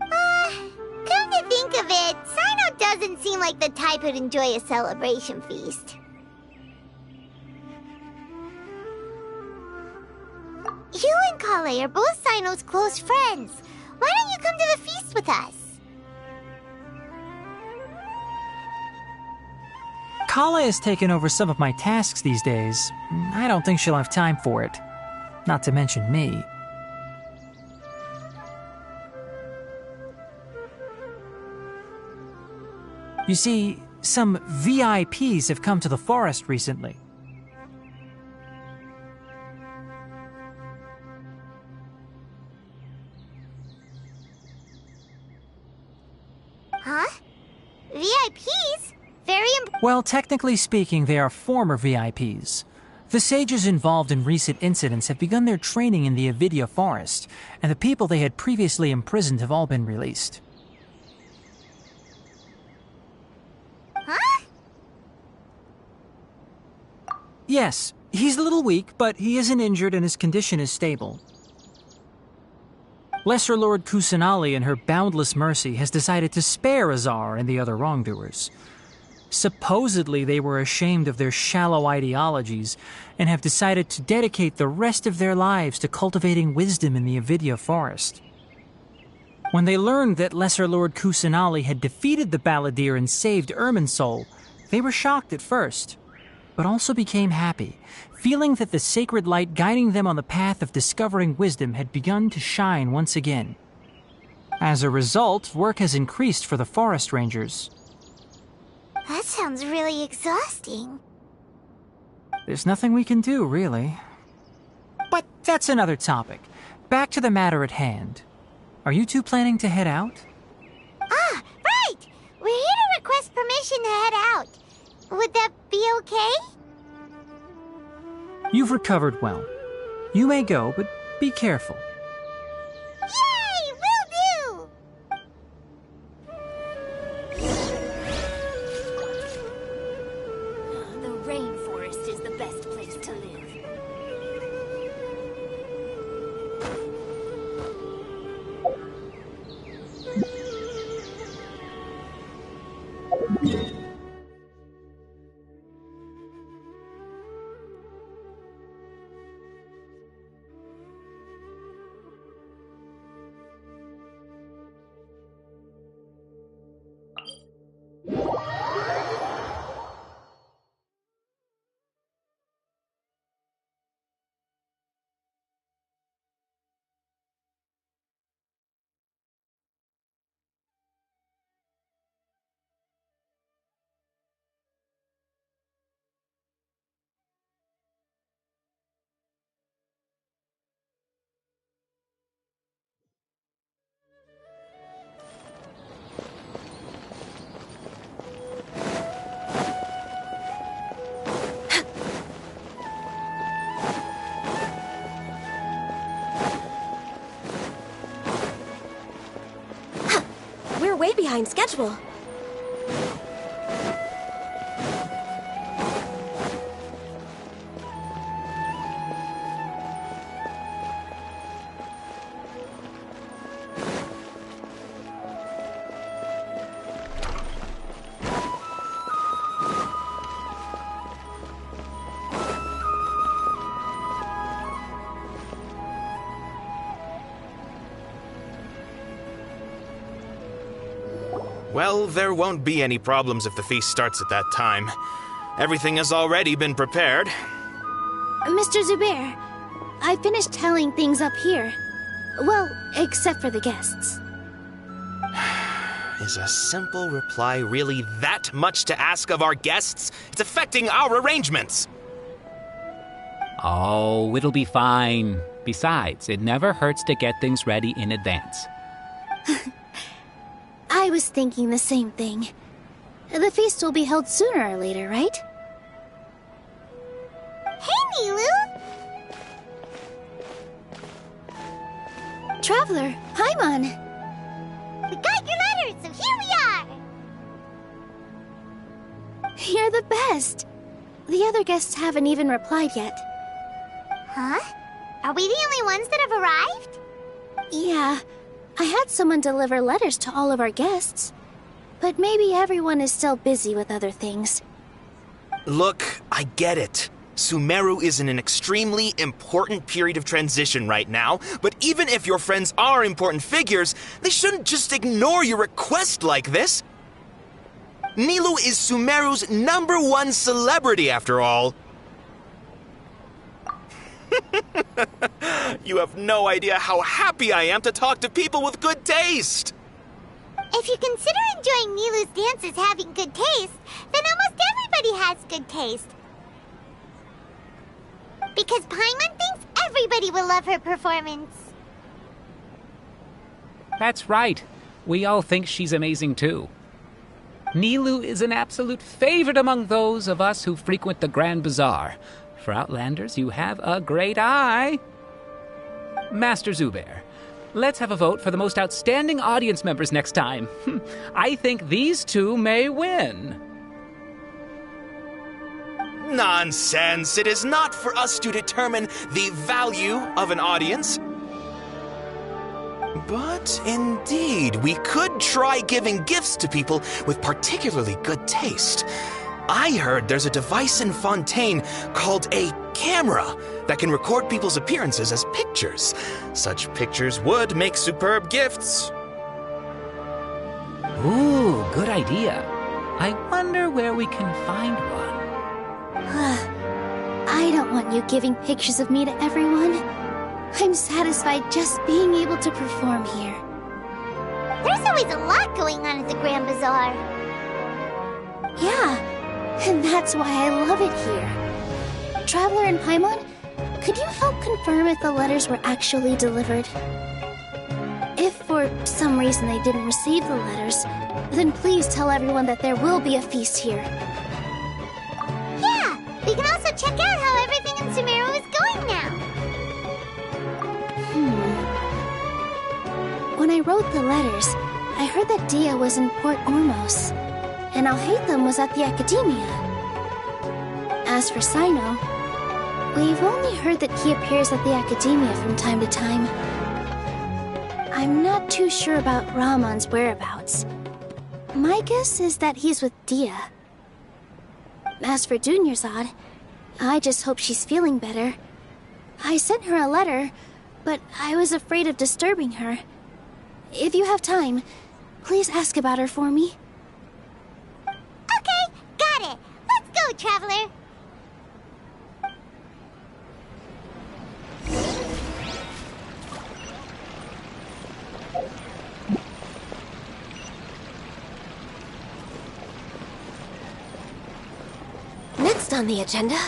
Come to think of it, Sino doesn't seem like the type who'd enjoy a celebration feast. You and Kale are both Sino's close friends. Why don't you come to the feast with us? Kala has taken over some of my tasks these days. I don't think she'll have time for it. Not to mention me. You see, some VIPs have come to the forest recently. Huh? VIPs? Very important. Well, technically speaking, they are former VIPs. The sages involved in recent incidents have begun their training in the Avidya forest, and the people they had previously imprisoned have all been released. Huh? Yes, he's a little weak, but he isn't injured and his condition is stable. Lesser Lord Kusanali, in her boundless mercy, has decided to spare Azar and the other wrongdoers. Supposedly, they were ashamed of their shallow ideologies and have decided to dedicate the rest of their lives to cultivating wisdom in the Avidya forest. When they learned that Lesser Lord Kusanali had defeated the Balladeer and saved Irminsul, they were shocked at first, but also became happy, feeling that the sacred light guiding them on the path of discovering wisdom had begun to shine once again. As a result, work has increased for the forest rangers. That sounds really exhausting. There's nothing we can do, really. But that's another topic. Back to the matter at hand. Are you two planning to head out? Ah, right! We're here to request permission to head out. Would that be okay? You've recovered well. You may go, but be careful. Yay! Will do! The rainforest is the best place to live. We're way behind schedule. Well, there won't be any problems if the feast starts at that time. Everything has already been prepared. Mr. Zubair, I finished tallying things up here. Well, except for the guests. Is a simple reply really that much to ask of our guests? It's affecting our arrangements. Oh, it'll be fine. Besides, it never hurts to get things ready in advance. I was thinking the same thing. The feast will be held sooner or later, right? Hey, Nilu! Traveler, Paimon! We got your letters, so here we are! You're the best! The other guests haven't even replied yet. Huh? Are we the only ones that have arrived? Yeah, I had someone deliver letters to all of our guests. But maybe everyone is still busy with other things. Look, I get it. Sumeru is in an extremely important period of transition right now, but even if your friends are important figures, they shouldn't just ignore your request like this. Nilu is Sumeru's #1 celebrity, after all. You have no idea how happy I am to talk to people with good taste. If you consider enjoying Nilu's dances having good taste, then almost everybody has good taste. Because Paimon thinks everybody will love her performance. That's right. We all think she's amazing too. Nilu is an absolute favorite among those of us who frequent the Grand Bazaar. For Outlanders, you have a great eye. Master Zubair, let's have a vote for the most outstanding audience members next time. I think these two may win. Nonsense! It is not for us to determine the value of an audience. But indeed, we could try giving gifts to people with particularly good taste. I heard there's a device in Fontaine called a camera that can record people's appearances as pictures. Such pictures would make superb gifts. Ooh, good idea. I wonder where we can find one. I don't want you giving pictures of me to everyone. I'm satisfied just being able to perform here. There's always a lot going on at the Grand Bazaar. Yeah, and that's why I love it here. Traveler and Paimon, could you help confirm if the letters were actually delivered? If for some reason they didn't receive the letters, then please tell everyone that there will be a feast here. Yeah, we can also check out how everything in Sumeru is going now. When I wrote the letters, I heard that Dia was in Port Ormos, and Alhaitham was at the Academia. As for Sino, we've only heard that he appears at the Academia from time to time. I'm not too sure about Ramon's whereabouts. My guess is that he's with Dia. As for Dunyarzad, I just hope she's feeling better. I sent her a letter, but I was afraid of disturbing her. If you have time, please ask about her for me. Okay, got it. Let's go, Traveler. Next on the agenda...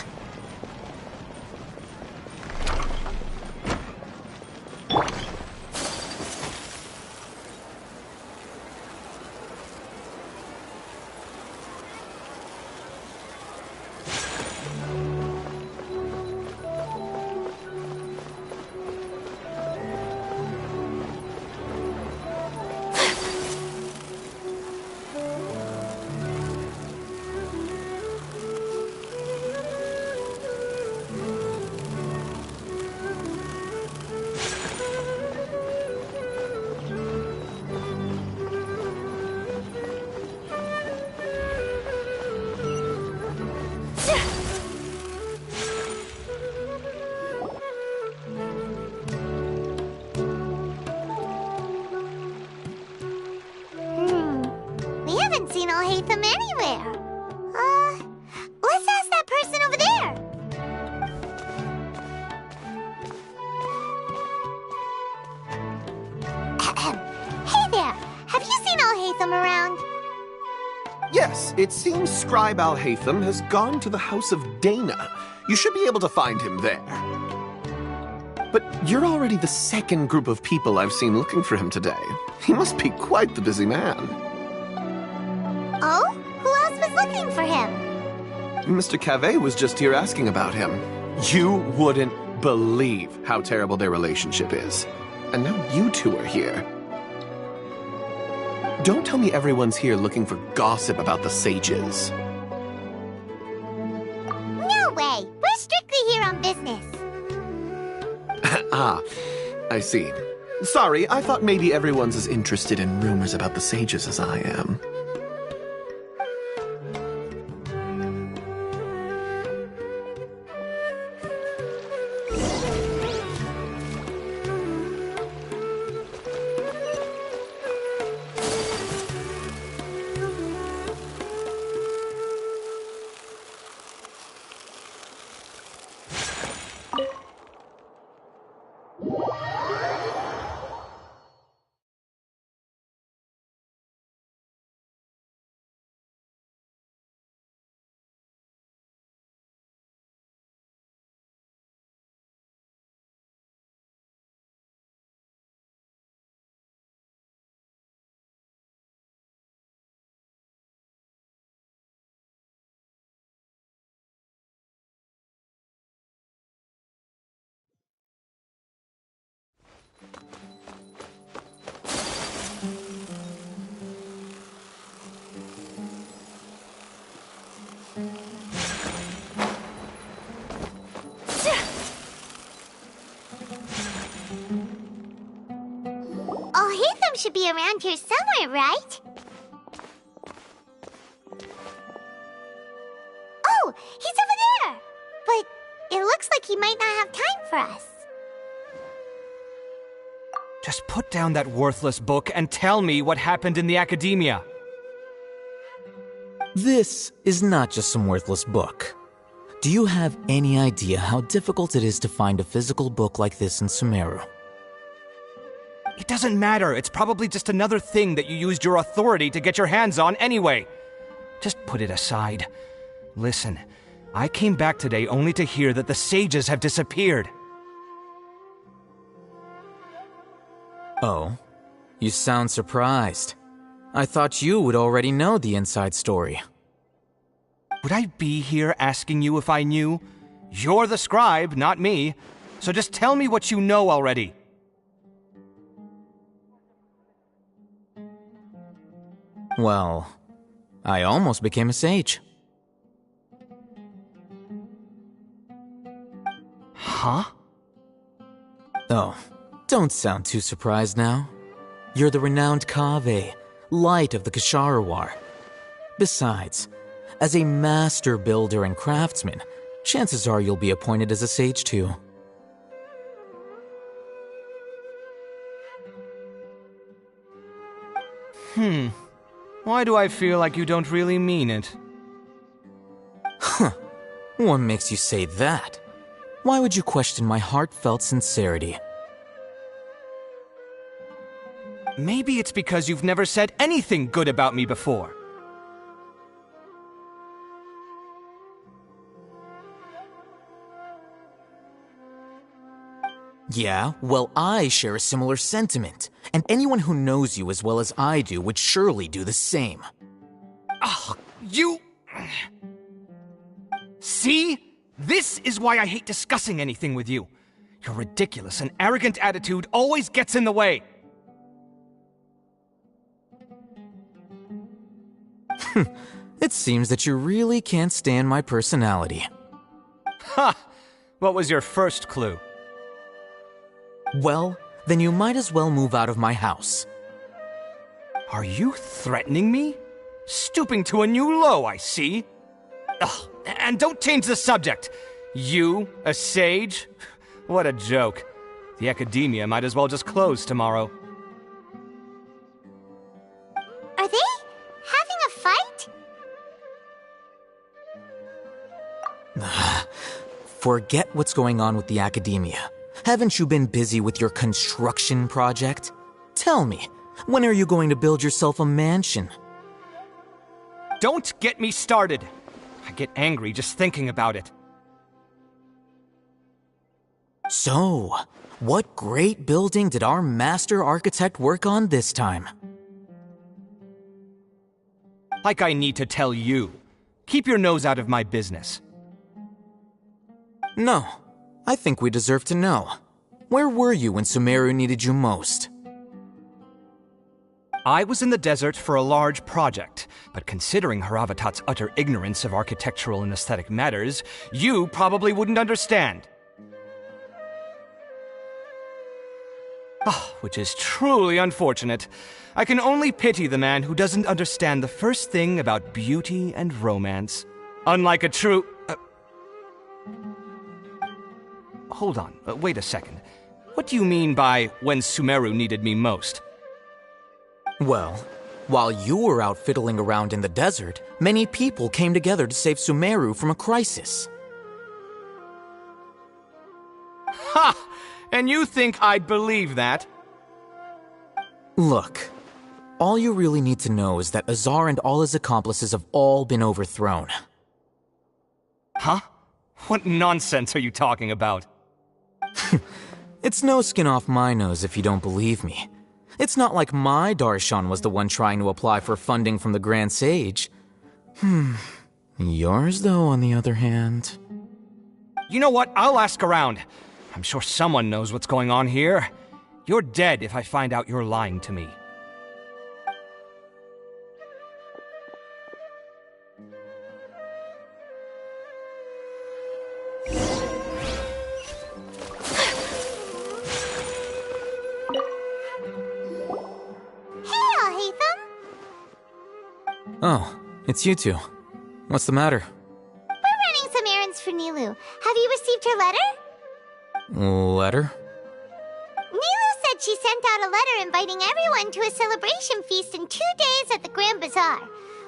We haven't seen Alhaitham anywhere. Let's ask that person over there. Hey there, have you seen Alhaitham around? Yes, it seems Scribe Alhaitham has gone to the House of Dana. You should be able to find him there. But you're already the second group of people I've seen looking for him today. He must be quite the busy man. Oh? Who looking for him. Mr. Cavey was just here asking about him. You wouldn't believe how terrible their relationship is. And now you two are here. Don't tell me everyone's here looking for gossip about the sages. No way. We're strictly here on business. Ah, I see. Sorry, I thought maybe everyone's as interested in rumors about the sages as I am. Should be around here somewhere, right? Oh, he's over there! But it looks like he might not have time for us. Just put down that worthless book and tell me what happened in the academia. This is not just some worthless book. Do you have any idea how difficult it is to find a physical book like this in Sumeru? It doesn't matter. It's probably just another thing that you used your authority to get your hands on anyway. Just put it aside. Listen, I came back today only to hear that the sages have disappeared. Oh, you sound surprised. I thought you would already know the inside story. Would I be here asking you if I knew? You're the scribe, not me. So just tell me what you know already. Well, I almost became a sage. Huh? Oh, don't sound too surprised now. You're the renowned Kaveh, light of the Ksharawar. Besides, as a master builder and craftsman, chances are you'll be appointed as a sage too. Why do I feel like you don't really mean it? Huh. What makes you say that? Why would you question my heartfelt sincerity? Maybe it's because you've never said anything good about me before. Yeah, well, I share a similar sentiment, and anyone who knows you as well as I do would surely do the same. Ugh, you... See? This is why I hate discussing anything with you. Your ridiculous and arrogant attitude always gets in the way. It seems that you really can't stand my personality. Ha! What was your first clue? Well, then you might as well move out of my house. Are you threatening me? Stooping to a new low, I see. Ugh, and don't change the subject. You, a sage? What a joke. The academia might as well just close tomorrow. Are they having a fight? Forget what's going on with the academia. Haven't you been busy with your construction project? Tell me, when are you going to build yourself a mansion? Don't get me started. I get angry just thinking about it. So, what great building did our master architect work on this time? Like I need to tell you. Keep your nose out of my business. No. I think we deserve to know. Where were you when Sumeru needed you most? I was in the desert for a large project, but considering Haravatat's utter ignorance of architectural and aesthetic matters, you probably wouldn't understand. Which is truly unfortunate. I can only pity the man who doesn't understand the first thing about beauty and romance. Unlike a true... Hold on, wait a second. What do you mean by when Sumeru needed me most? Well, while you were out fiddling around in the desert, many people came together to save Sumeru from a crisis. Ha! And you think I'd believe that? Look, all you really need to know is that Azar and all his accomplices have all been overthrown. Huh? What nonsense are you talking about? It's no skin off my nose if you don't believe me. It's not like my Darshan was the one trying to apply for funding from the Grand Sage. Yours, though, on the other hand... You know what? I'll ask around. I'm sure someone knows what's going on here. You're dead if I find out you're lying to me. Oh, it's you two. What's the matter? We're running some errands for Nilou. Have you received her letter? Letter? Nilou said she sent out a letter inviting everyone to a celebration feast in 2 days at the Grand Bazaar.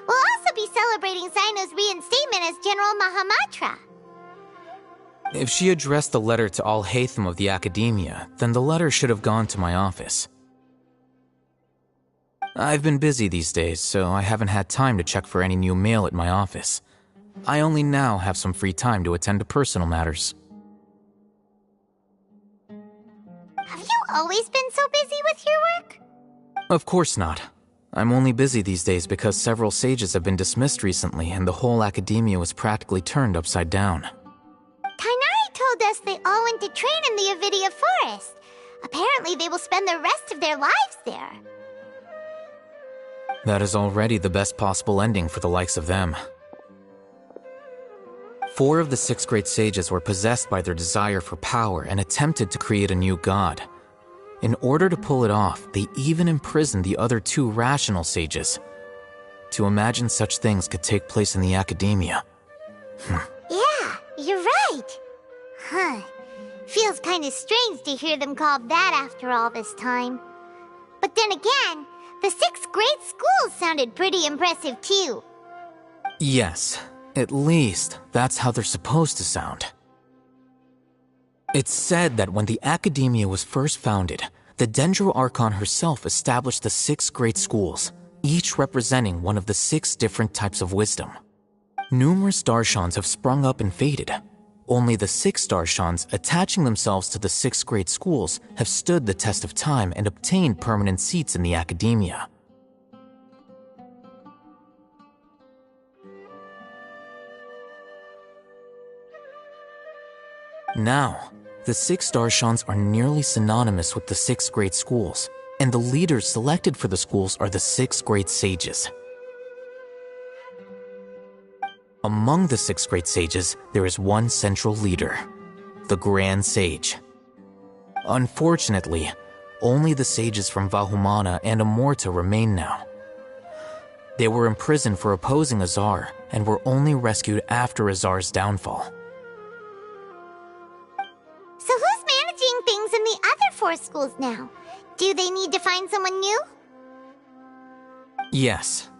We'll also be celebrating Zaino's reinstatement as General Mahamatra. If she addressed the letter to Al Haytham of the Academia, then the letter should have gone to my office. I've been busy these days, so I haven't had time to check for any new mail at my office. I only now have some free time to attend to personal matters. Have you always been so busy with your work? Of course not. I'm only busy these days because several sages have been dismissed recently and the whole academia was practically turned upside down. Kainari told us they all went to train in the Avidia Forest. Apparently they will spend the rest of their lives there. That is already the best possible ending for the likes of them. 4 of the 6 great sages were possessed by their desire for power and attempted to create a new god. In order to pull it off, they even imprisoned the other 2 rational sages. To imagine such things could take place in the academia. Yeah, you're right. Feels kind of strange to hear them called that after all this time. But then again, the 6 great schools sounded pretty impressive too. Yes, at least that's how they're supposed to sound. It's said that when the Academia was first founded, the Dendro Archon herself established the 6 great schools, each representing one of the 6 different types of wisdom. Numerous Darshans have sprung up and faded. Only the 6 Darshans attaching themselves to the 6 great schools have stood the test of time and obtained permanent seats in the Academia. Now, the 6 Darshans are nearly synonymous with the 6 great schools, and the leaders selected for the schools are the 6 great sages. Among the 6 great sages, there is one central leader, the Grand Sage. Unfortunately, only the sages from Vahumana and Amorta remain now. They were imprisoned for opposing Azar and were only rescued after Azar's downfall. So who's managing things in the other 4 schools now? Do they need to find someone new? Yes.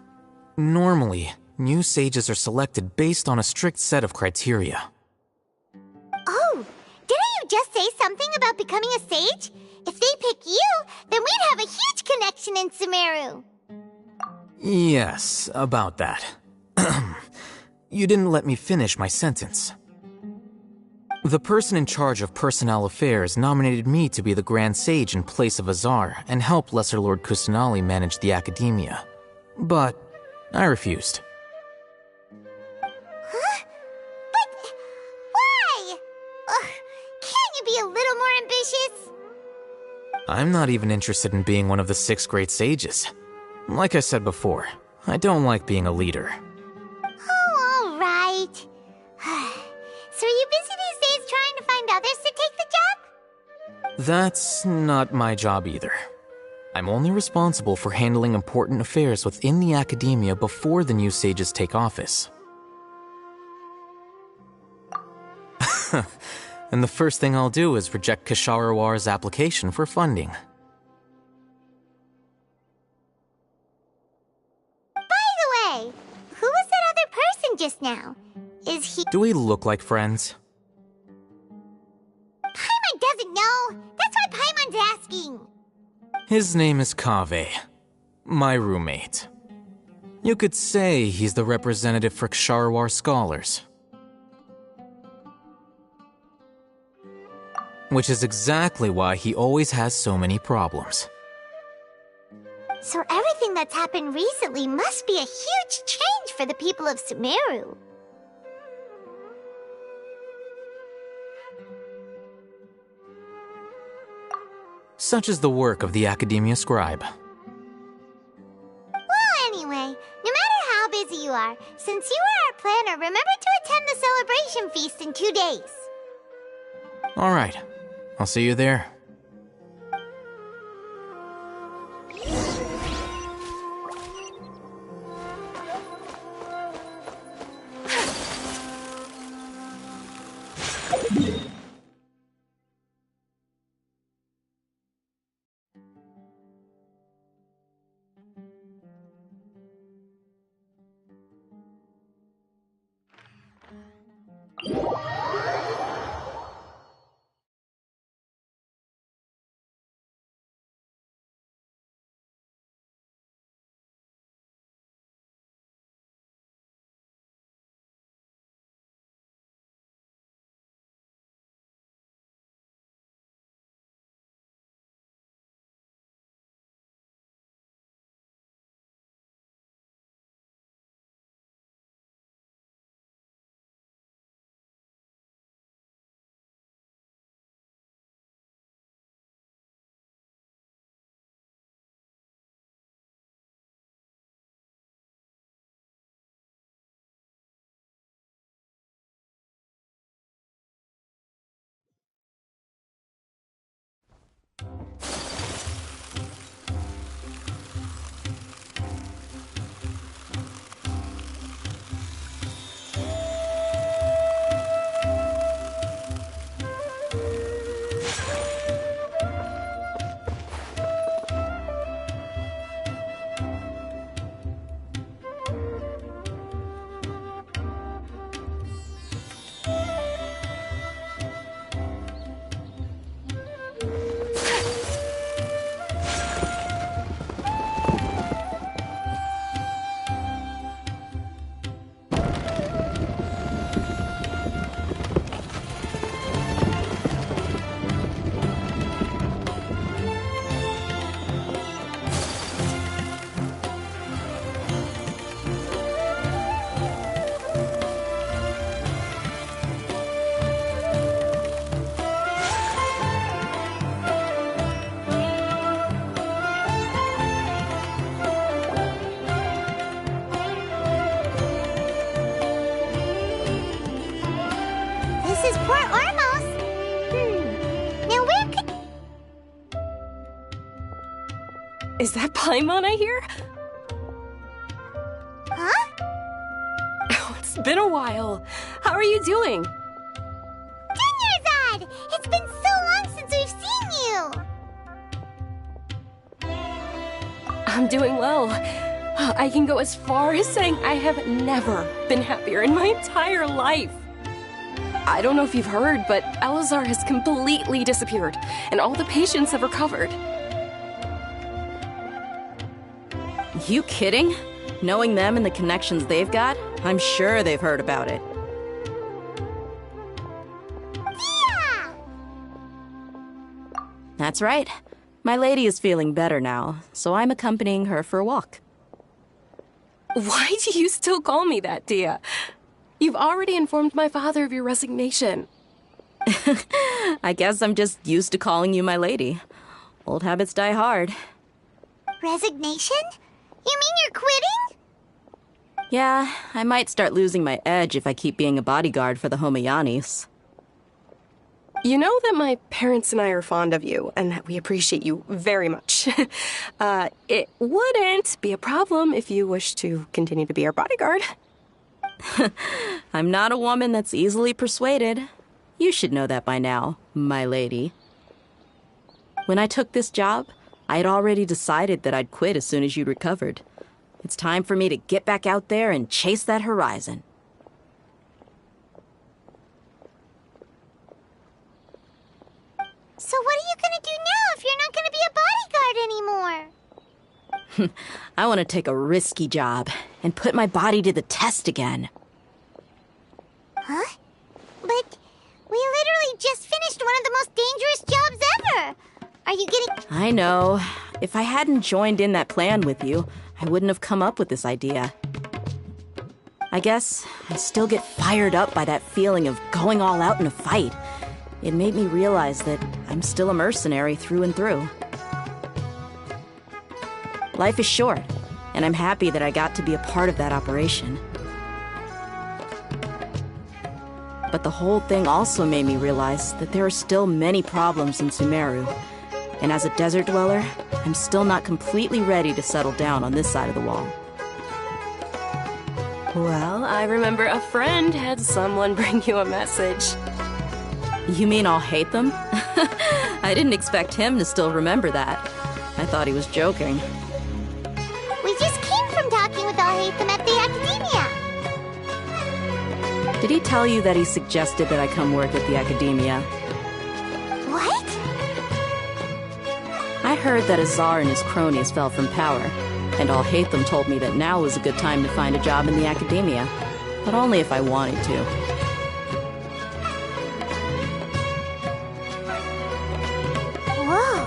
Normally, new sages are selected based on a strict set of criteria. Oh, didn't you just say something about becoming a sage? If they pick you, then we'd have a huge connection in Sumeru. Yes, about that. You didn't let me finish my sentence. The person in charge of personnel affairs nominated me to be the Grand Sage in place of Azar and help Lesser Lord Kusanali manage the Academia. But I refused. be a little more ambitious? I'm not even interested in being one of the 6 great sages. Like I said before, I don't like being a leader. Oh, all right. So are you busy these days trying to find others to take the job? That's not my job either. I'm only responsible for handling important affairs within the academia before the new sages take office. And the first thing I'll do is reject Kasharawar's application for funding. By the way, who was that other person just now? Is he... Do we look like friends? Paimon doesn't know! That's why Paimon's asking! His name is Kaveh, my roommate. You could say he's the representative for Ksharawar scholars. Which is exactly why he always has so many problems. So everything that's happened recently must be a huge change for the people of Sumeru. Such is the work of the Academia Scribe. Well, anyway, no matter how busy you are, since you are our planner, remember to attend the celebration feast in 2 days. Alright, I'll see you there. This is Port Ormos. Now where could... Is that Paimon I hear? Huh? Oh, it's been a while. How are you doing? Dunyarzad! It's been so long since we've seen you! I'm doing well. I can go as far as saying I have never been happier in my entire life. I don't know if you've heard, but Elazar has completely disappeared, and all the patients have recovered. You kidding? Knowing them and the connections they've got, I'm sure they've heard about it. Yeah! That's right. My lady is feeling better now, so I'm accompanying her for a walk. Why do you still call me that, Dia? You've already informed my father of your resignation. I guess I'm just used to calling you my lady. Old habits die hard. Resignation? You mean you're quitting? Yeah, I might start losing my edge if I keep being a bodyguard for the Homayanis. You know that my parents and I are fond of you, and that we appreciate you very much. It wouldn't be a problem if you wish to continue to be our bodyguard. I'm not a woman that's easily persuaded. You should know that by now, my lady. When I took this job, I had already decided that I'd quit as soon as you recovered. It's time for me to get back out there and chase that horizon. So what are you gonna do now if you're not gonna be a bodyguard anymore? I want to take a risky job and put my body to the test again. Huh? But we literally just finished one of the most dangerous jobs ever! Are you getting... I know. If I hadn't joined in that plan with you, I wouldn't have come up with this idea. I guess I still get fired up by that feeling of going all out in a fight. It made me realize that I'm still a mercenary through and through. Life is short, and I'm happy that I got to be a part of that operation. But the whole thing also made me realize that there are still many problems in Sumeru. And as a desert dweller, I'm still not completely ready to settle down on this side of the wall. Well, I remember a friend had someone bring you a message. You mean I'll hate them? I didn't expect him to still remember that. I thought he was joking. We just came from talking with Alhaitham at the Academia. Did he tell you that he suggested that I come work at the Academia? What? I heard that Azar and his cronies fell from power, and Alhaitham told me that now was a good time to find a job in the Academia, but only if I wanted to. Whoa.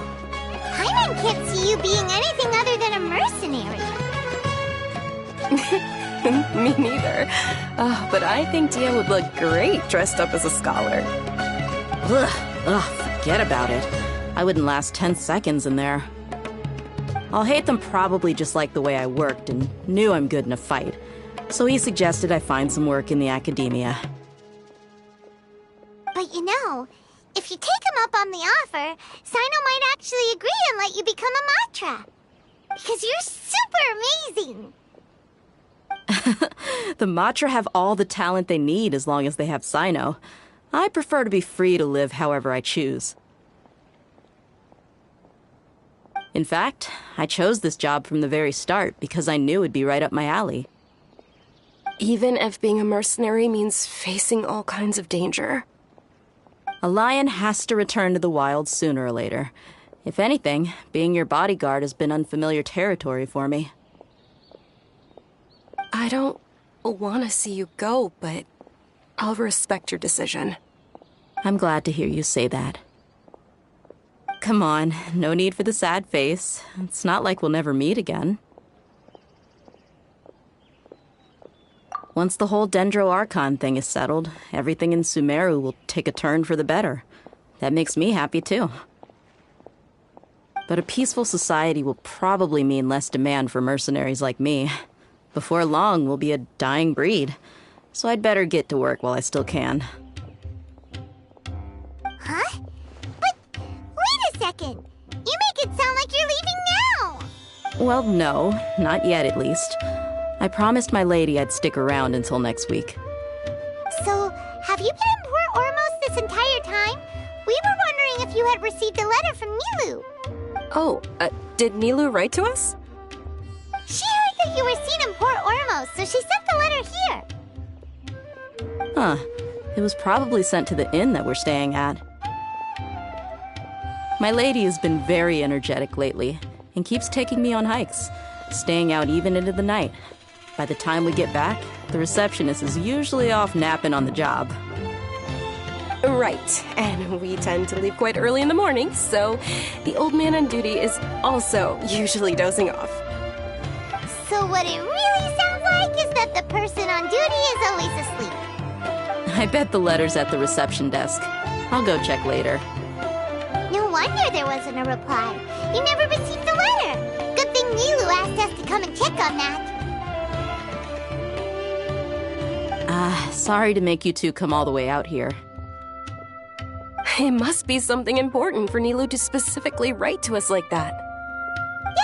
Paimon can't see you being anything other than a mercenary. Me neither. But I think Dia would look great dressed up as a scholar. Forget about it. I wouldn't last 10 seconds in there. Alhaitham probably just liked the way I worked and knew I'm good in a fight, so he suggested I find some work in the Academia. But you know, if you take him up on the offer, Sino might actually agree and let you become a Matra. Because you're super amazing! The Matra have all the talent they need as long as they have Sino. I prefer to be free to live however I choose. In fact, I chose this job from the very start because I knew it'd be right up my alley. Even if being a mercenary means facing all kinds of danger. A lion has to return to the wild sooner or later. If anything, being your bodyguard has been unfamiliar territory for me. I don't want to see you go, but I'll respect your decision. I'm glad to hear you say that. Come on, no need for the sad face. It's not like we'll never meet again. Once the whole Dendro Archon thing is settled, everything in Sumeru will take a turn for the better. That makes me happy too. But a peaceful society will probably mean less demand for mercenaries like me. Before long, we'll be a dying breed. So I'd better get to work while I still can. Huh? But wait a second! You make it sound like you're leaving now! Well, no, not yet at least. I promised my lady I'd stick around until next week. So, have you been in Port Ormos this entire time? We were wondering if you had received a letter from Nilu. Oh, did Nilu write to us? She heard that you were seen in Port Ormos, so she sent the letter here. Huh. It was probably sent to the inn that we're staying at. My lady has been very energetic lately and keeps taking me on hikes, staying out even into the night. By the time we get back, the receptionist is usually off napping on the job. Right, and we tend to leave quite early in the morning, so the old man on duty is also usually dozing off. So what it really sounds like is that the person on duty is always asleep. I bet the letter's at the reception desk. I'll go check later. No wonder there wasn't a reply. You never received the letter. Good thing Nilu asked us to come and check on that. Sorry to make you two come all the way out here. It must be something important for Nilu to specifically write to us like that.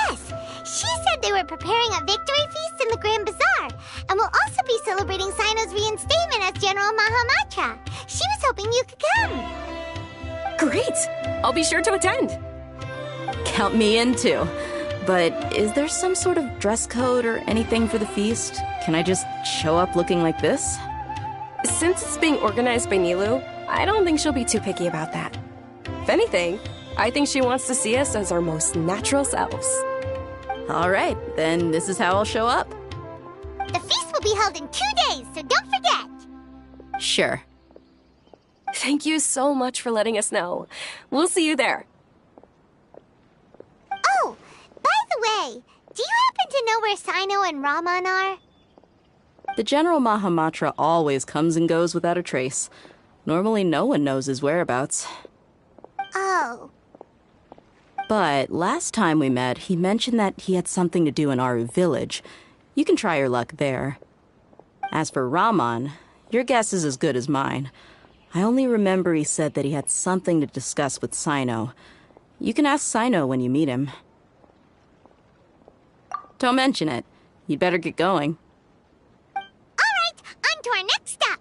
Yes, she said they were preparing a victory feast in the Grand Bazaar, and will also be celebrating Sino's reinstatement as General Mahamatra. She was hoping you could come. Great! I'll be sure to attend. Count me in too. But is there some sort of dress code or anything for the feast? Can I just show up looking like this? Since it's being organized by Nilu, I don't think she'll be too picky about that. If anything, I think she wants to see us as our most natural selves. All right, then this is how I'll show up. The feast will be held in 2 days, so don't forget. Sure. Thank you so much for letting us know. We'll see you there. Oh, by the way, do you happen to know where Sino and Raman are? The General Mahamatra always comes and goes without a trace. Normally no one knows his whereabouts. Oh. But last time we met, he mentioned that he had something to do in Aru village. You can try your luck there. As for Raman, your guess is as good as mine. I only remember he said that he had something to discuss with Sino. You can ask Sino when you meet him. Don't mention it. You'd better get going. All right, on to our next stop.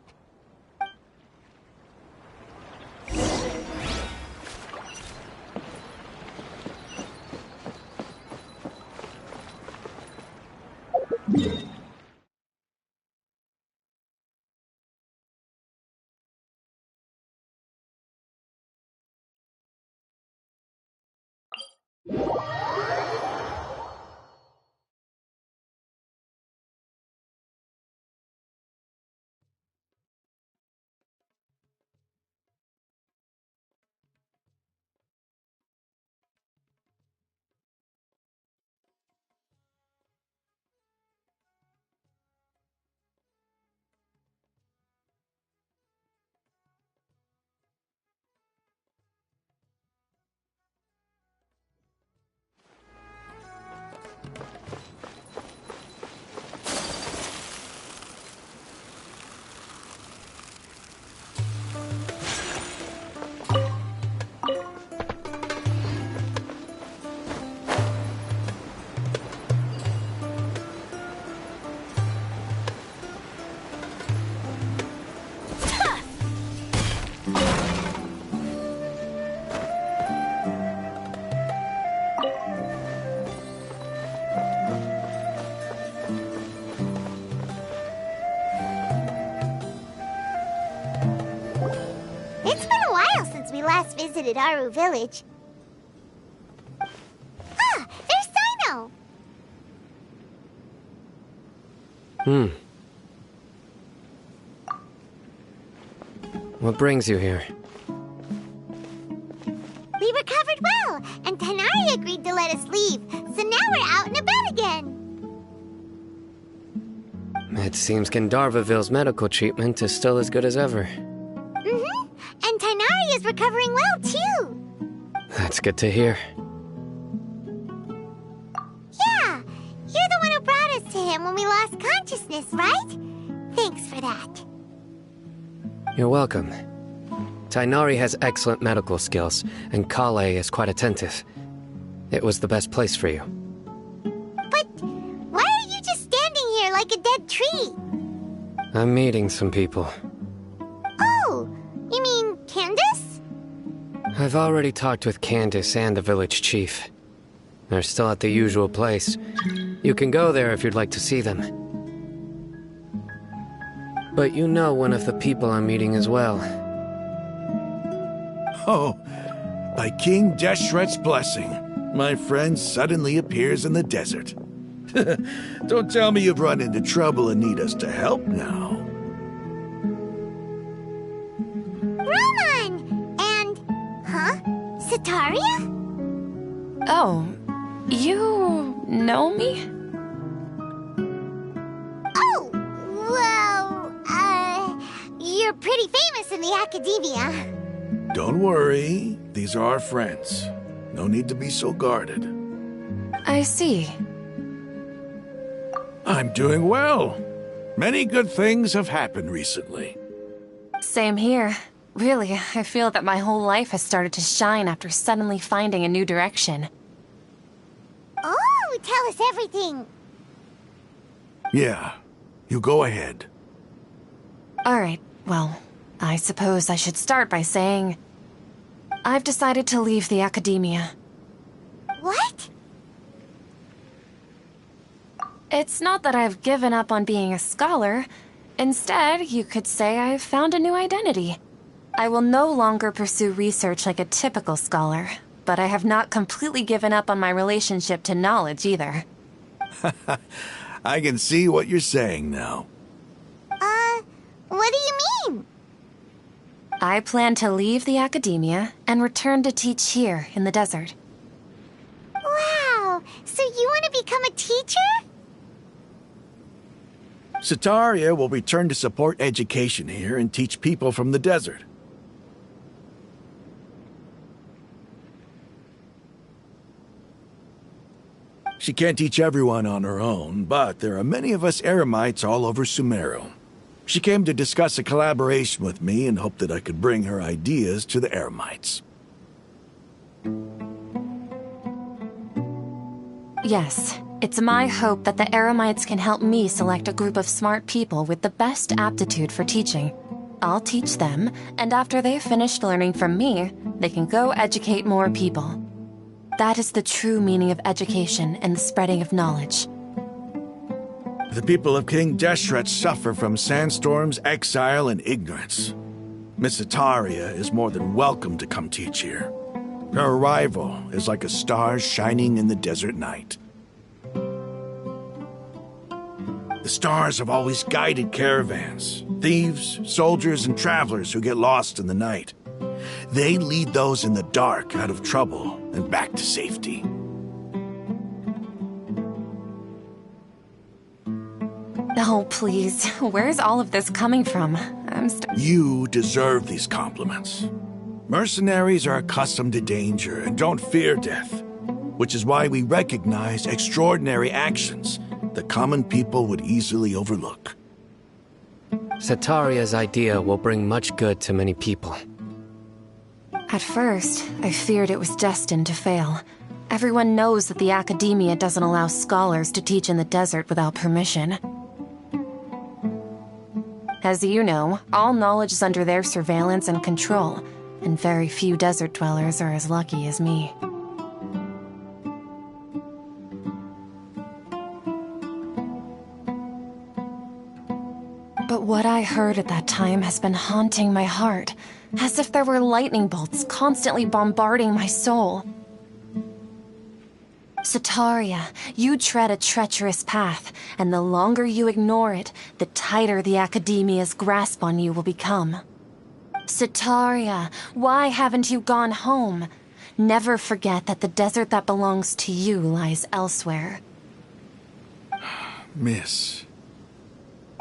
We last visited Aru village. Ah, there's Sino! What brings you here? We recovered well, and Tanari agreed to let us leave, so now we're out and about again. It seems Gandharvaville's medical treatment is still as good as ever. Mm-hmm, and Tanari is recovering well, too. That's good to hear. Yeah, you're the one who brought us to him when we lost consciousness, right? Thanks for that. You're welcome. Tainari has excellent medical skills, and Kale is quite attentive. It was the best place for you. But why are you just standing here like a dead tree? I'm meeting some people. Oh, you mean Candace? I've already talked with Candace and the village chief. They're still at the usual place. You can go there if you'd like to see them. But you know one of the people I'm meeting as well. Oh, by King Deshret's blessing, my friend suddenly appears in the desert. Don't tell me you've run into trouble and need us to help now. Roman! And... huh? Sataria? Oh, you know me? Oh, well, you're pretty famous in the academia. Don't worry. These are our friends. No need to be so guarded. I see. I'm doing well. Many good things have happened recently. Same here. Really, I feel that my whole life has started to shine after suddenly finding a new direction. Oh, tell us everything. Yeah, you go ahead. Alright, well, I suppose I should start by saying I've decided to leave the academia. What? It's not that I've given up on being a scholar. Instead, you could say I've found a new identity. I will no longer pursue research like a typical scholar, but I have not completely given up on my relationship to knowledge either. I can see what you're saying now. What do you mean? I plan to leave the academia and return to teach here in the desert. Wow, so you want to become a teacher? Sataria will return to support education here and teach people from the desert. She can't teach everyone on her own, but there are many of us Eremites all over Sumeru. She came to discuss a collaboration with me and hoped that I could bring her ideas to the Eremites. Yes, it's my hope that the Eremites can help me select a group of smart people with the best aptitude for teaching. I'll teach them, and after they've finished learning from me, they can go educate more people. That is the true meaning of education and the spreading of knowledge. The people of King Deshret suffer from sandstorms, exile, and ignorance. Miss Sataria is more than welcome to come teach here. Her arrival is like a star shining in the desert night. The stars have always guided caravans, thieves, soldiers, and travelers who get lost in the night. They lead those in the dark out of trouble and back to safety. Oh, please. Where's all of this coming from? You deserve these compliments. Mercenaries are accustomed to danger and don't fear death, which is why we recognize extraordinary actions that common people would easily overlook. Sataria's idea will bring much good to many people. At first, I feared it was destined to fail. Everyone knows that the academia doesn't allow scholars to teach in the desert without permission. As you know, all knowledge is under their surveillance and control, and very few desert dwellers are as lucky as me. But what I heard at that time has been haunting my heart, as if there were lightning bolts constantly bombarding my soul. Sataria, you tread a treacherous path, and the longer you ignore it, the tighter the academia's grasp on you will become. Sataria, why haven't you gone home? Never forget that the desert that belongs to you lies elsewhere. Miss.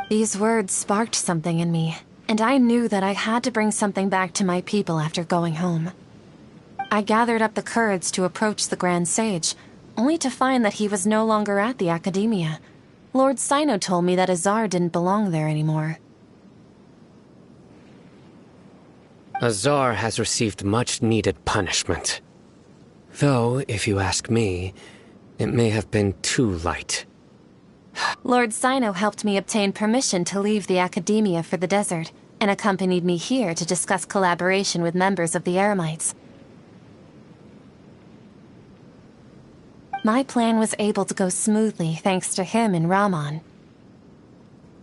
These words sparked something in me, and I knew that I had to bring something back to my people after going home. I gathered up the courage to approach the Grand Sage, only to find that he was no longer at the academia. Lord Sino told me that Azar didn't belong there anymore. Azar has received much-needed punishment. Though, if you ask me, it may have been too light. Lord Sino helped me obtain permission to leave the academia for the desert, and accompanied me here to discuss collaboration with members of the Eremites. My plan was able to go smoothly thanks to him and Rahman.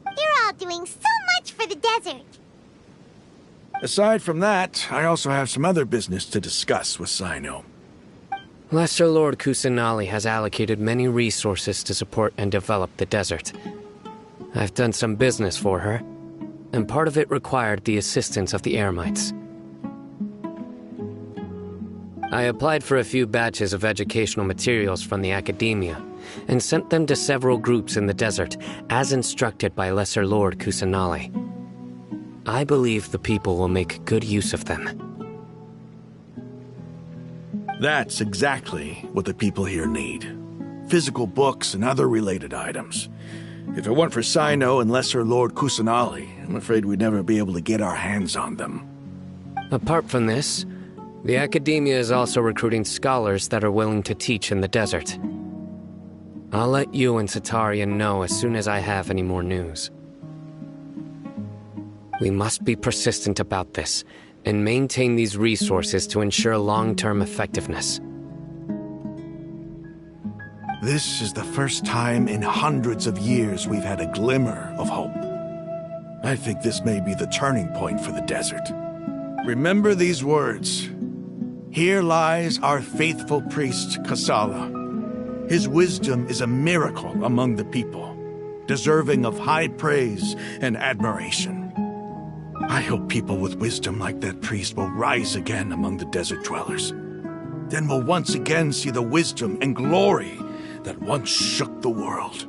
You're all doing so much for the desert. Aside from that, I also have some other business to discuss with Sino. Lesser Lord Kusanali has allocated many resources to support and develop the desert. I've done some business for her, and part of it required the assistance of the Eremites. I applied for a few batches of educational materials from the academia, and sent them to several groups in the desert, as instructed by Lesser Lord Kusanali. I believe the people will make good use of them. That's exactly what the people here need. Physical books and other related items. If it weren't for Sino and Lesser Lord Kusanali, I'm afraid we'd never be able to get our hands on them. Apart from this, the Academia is also recruiting scholars that are willing to teach in the desert. I'll let you and Satarian know as soon as I have any more news. We must be persistent about this, and maintain these resources to ensure long-term effectiveness. This is the first time in hundreds of years we've had a glimmer of hope. I think this may be the turning point for the desert. Remember these words. Here lies our faithful priest, Kasala. His wisdom is a miracle among the people, deserving of high praise and admiration. I hope people with wisdom like that priest will rise again among the desert dwellers. Then we'll once again see the wisdom and glory that once shook the world.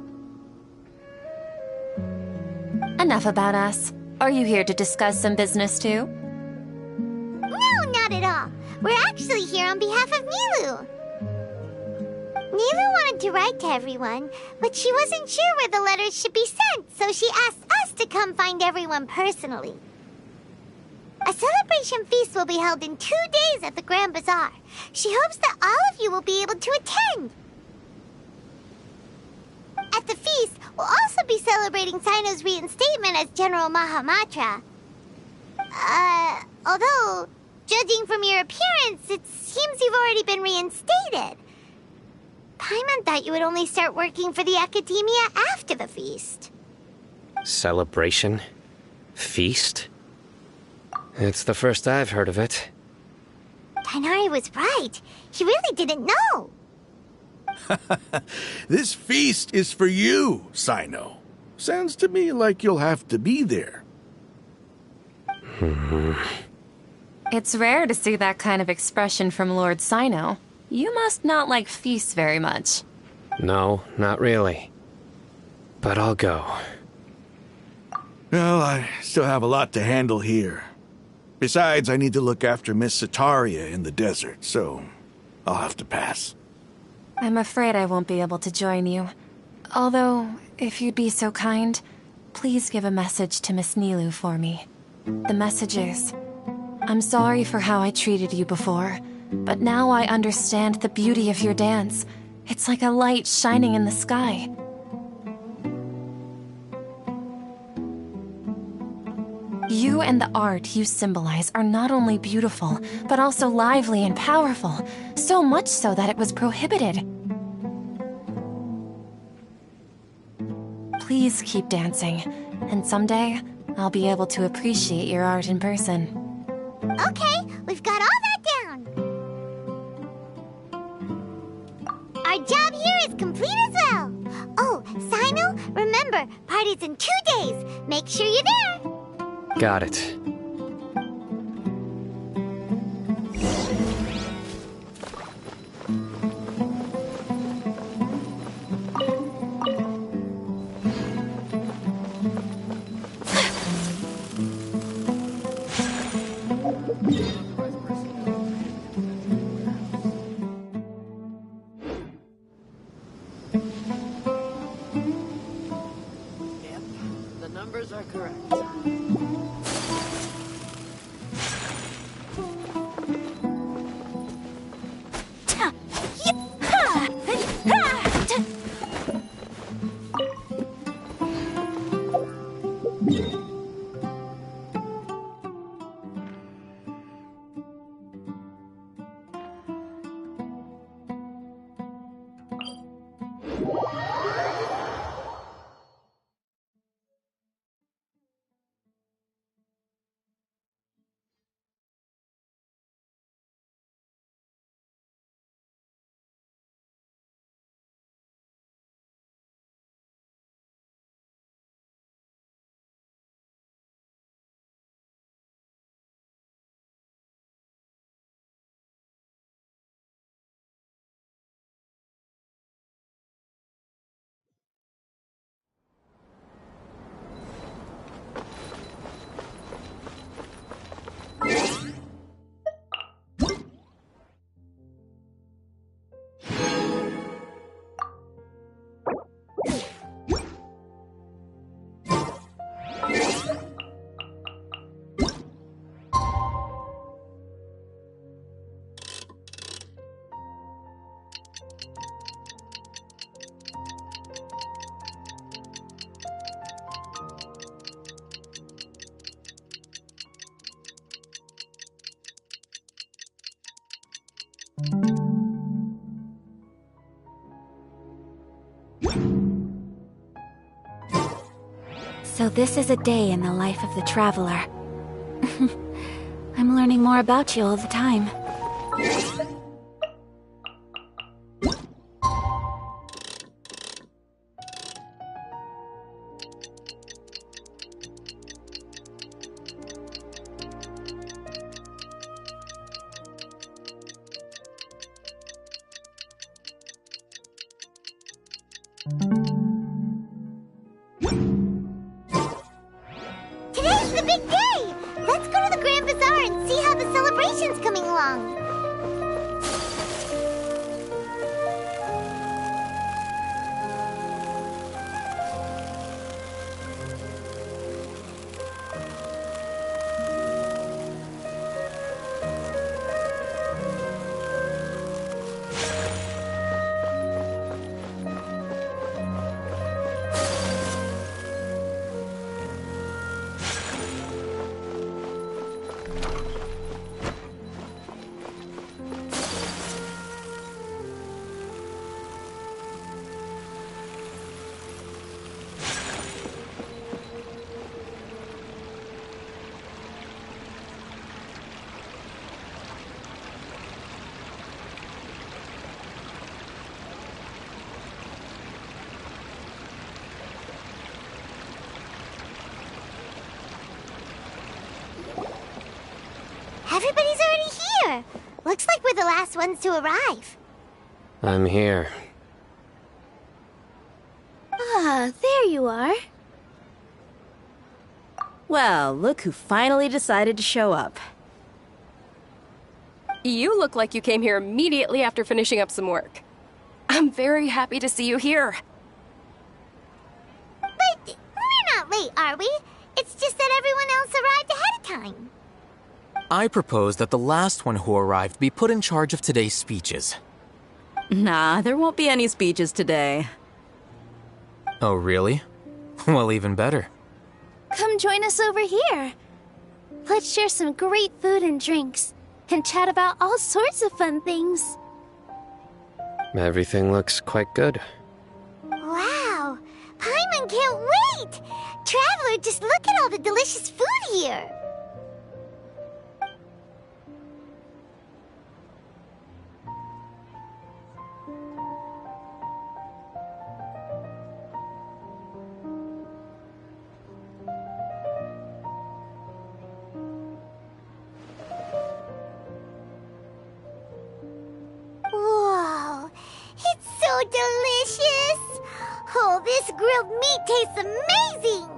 Enough about us. Are you here to discuss some business too? No, not at all. We're actually here on behalf of Nilu. Nilu wanted to write to everyone, but she wasn't sure where the letters should be sent, so she asked us to come find everyone personally. A celebration feast will be held in 2 days at the Grand Bazaar. She hopes that all of you will be able to attend. At the feast, we'll also be celebrating Sino's reinstatement as General Mahamatra. Although, judging from your appearance, it seems you've already been reinstated. Paimon thought you would only start working for the Academia after the feast. Celebration? Feast? It's the first I've heard of it. Tainari was right. He really didn't know. This feast is for you, Sino. Sounds to me like you'll have to be there. It's rare to see that kind of expression from Lord Sino. You must not like feasts very much. No, not really. But I'll go. Well, I still have a lot to handle here. Besides, I need to look after Miss Sataria in the desert, so I'll have to pass. I'm afraid I won't be able to join you. Although, if you'd be so kind, please give a message to Miss Nilu for me. The message is, I'm sorry for how I treated you before, but now I understand the beauty of your dance. It's like a light shining in the sky. You and the art you symbolize are not only beautiful, but also lively and powerful, so much so that it was prohibited. Please keep dancing, and someday I'll be able to appreciate your art in person. Okay, we've got all that down. Our job here is complete as well. Oh, Sino, remember, party's in 2 days. Make sure you're there. Got it. The numbers are correct. So this is a day in the life of the traveler. I'm learning more about you all the time. Today's the big day! Let's go to the Grand Bazaar and see how the celebration's coming along. Everybody's already here! Looks like we're the last ones to arrive. I'm here. Ah, there you are. Well, look who finally decided to show up. You look like you came here immediately after finishing up some work. I'm very happy to see you here. But we're not late, are we? It's just that everyone else arrived ahead of time. I propose that the last one who arrived be put in charge of today's speeches. Nah, there won't be any speeches today. Oh, really? Well, even better. Come join us over here. Let's share some great food and drinks, and chat about all sorts of fun things. Everything looks quite good. Wow! Paimon can't wait! Traveler, just look at all the delicious food here! Whoa! It's so delicious! Oh, this grilled meat tastes amazing!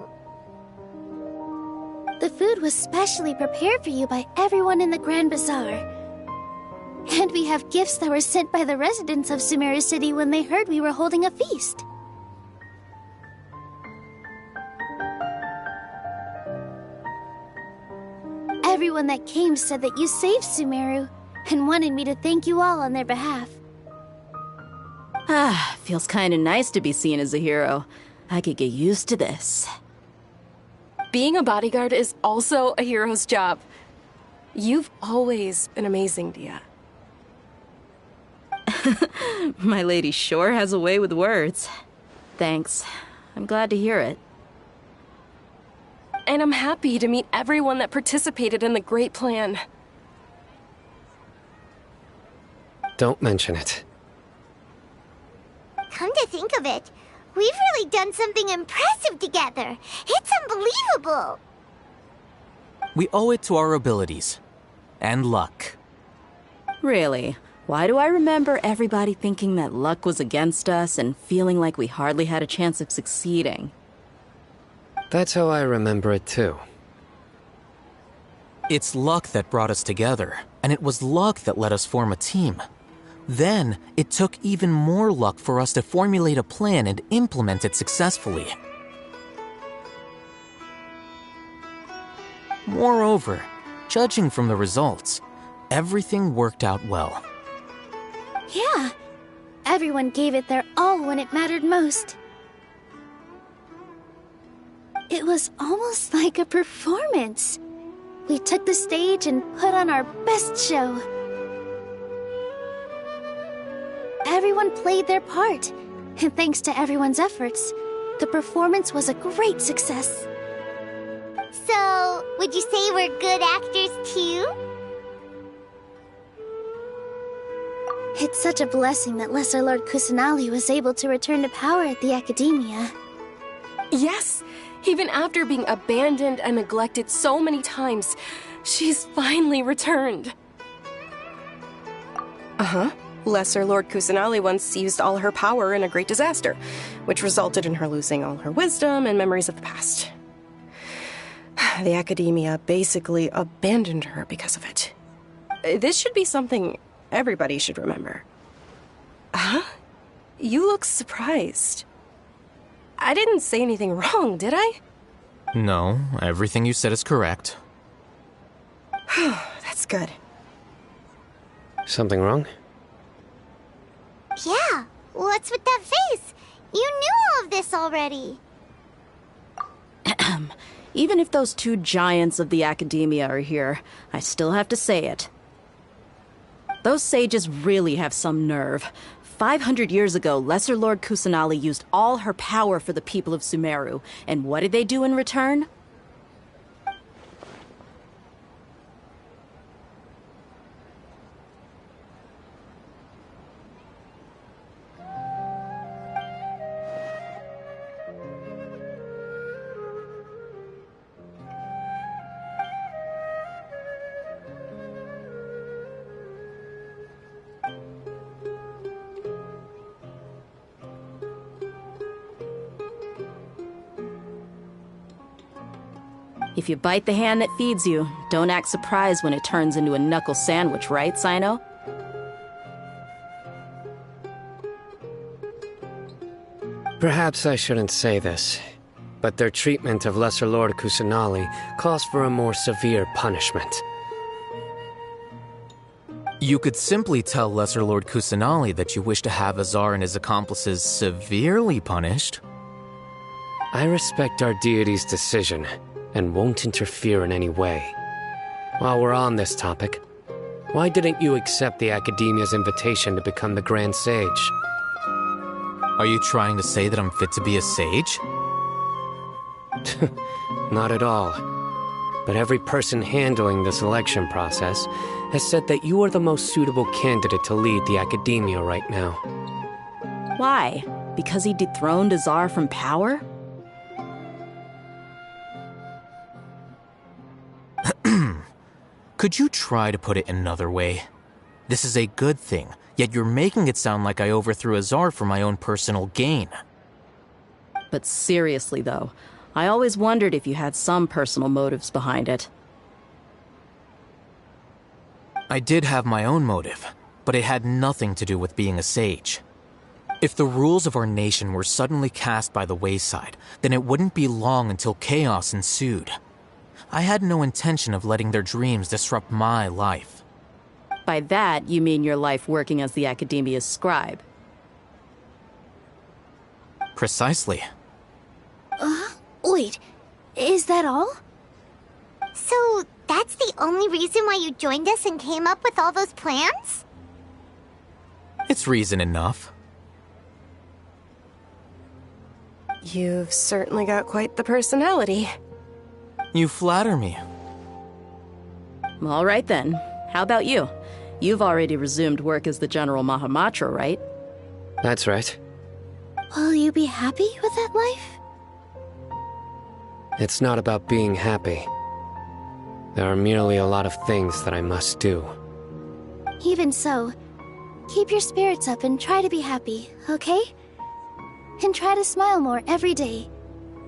The food was specially prepared for you by everyone in the Grand Bazaar. And we have gifts that were sent by the residents of Sumeru City when they heard we were holding a feast. Everyone that came said that you saved Sumeru, and wanted me to thank you all on their behalf. Ah, feels kinda nice to be seen as a hero. I could get used to this. Being a bodyguard is also a hero's job. You've always been amazing, Dia. My lady sure has a way with words. Thanks. I'm glad to hear it. And I'm happy to meet everyone that participated in the great plan. Don't mention it. Come to think of it, we've really done something impressive together. It's unbelievable. We owe it to our abilities. And luck. Really? Why do I remember everybody thinking that luck was against us and feeling like we hardly had a chance of succeeding? That's how I remember it too. It's luck that brought us together, and it was luck that let us form a team. Then, it took even more luck for us to formulate a plan and implement it successfully. Moreover, judging from the results, everything worked out well. Yeah, everyone gave it their all when it mattered most. It was almost like a performance. We took the stage and put on our best show. Everyone played their part, and thanks to everyone's efforts, The performance was a great success. So, would you say we're good actors too? It's such a blessing that Lesser Lord Kusanali was able to return to power at the Academia. Yes, even after being abandoned and neglected so many times, she's finally returned. Uh-huh. Lesser Lord Kusanali once used all her power in a great disaster, which resulted in her losing all her wisdom and memories of the past. The Academia basically abandoned her because of it. This should be something everybody should remember. Huh? You look surprised. I didn't say anything wrong, did I? No, everything you said is correct. That's good. Something wrong? Yeah, what's with that face? You knew all of this already. Even if those two giants of the Academia are here, I still have to say it. Those sages really have some nerve. 500 years ago, Lesser Lord Kusanali used all her power for the people of Sumeru, and what did they do in return? If you bite the hand that feeds you, don't act surprised when it turns into a knuckle sandwich, right, Sino? Perhaps I shouldn't say this, but their treatment of Lesser Lord Kusanali calls for a more severe punishment. You could simply tell Lesser Lord Kusanali that you wish to have Azar and his accomplices severely punished. I respect our deity's decision, and won't interfere in any way. While we're on this topic, why didn't you accept the Academia's invitation to become the Grand Sage? Are you trying to say that I'm fit to be a sage? Not at all. But every person handling the selection process has said that you are the most suitable candidate to lead the Academia right now. Why? Because he dethroned Azar from power? Could you try to put it another way? This is a good thing, yet you're making it sound like I overthrew Azar for my own personal gain. But seriously, though, I always wondered if you had some personal motives behind it. I did have my own motive, but it had nothing to do with being a sage. If the rules of our nation were suddenly cast by the wayside, then it wouldn't be long until chaos ensued. I had no intention of letting their dreams disrupt my life. By that, you mean your life working as the Academia's scribe. Precisely. Wait, is that all? So, that's the only reason why you joined us and came up with all those plans? It's reason enough. You've certainly got quite the personality. You flatter me. All right then. How about you? You've already resumed work as the General Mahamatra, right? That's right. Will you be happy with that life? It's not about being happy. There are merely a lot of things that I must do. Even so, keep your spirits up and try to be happy, okay? And try to smile more every day,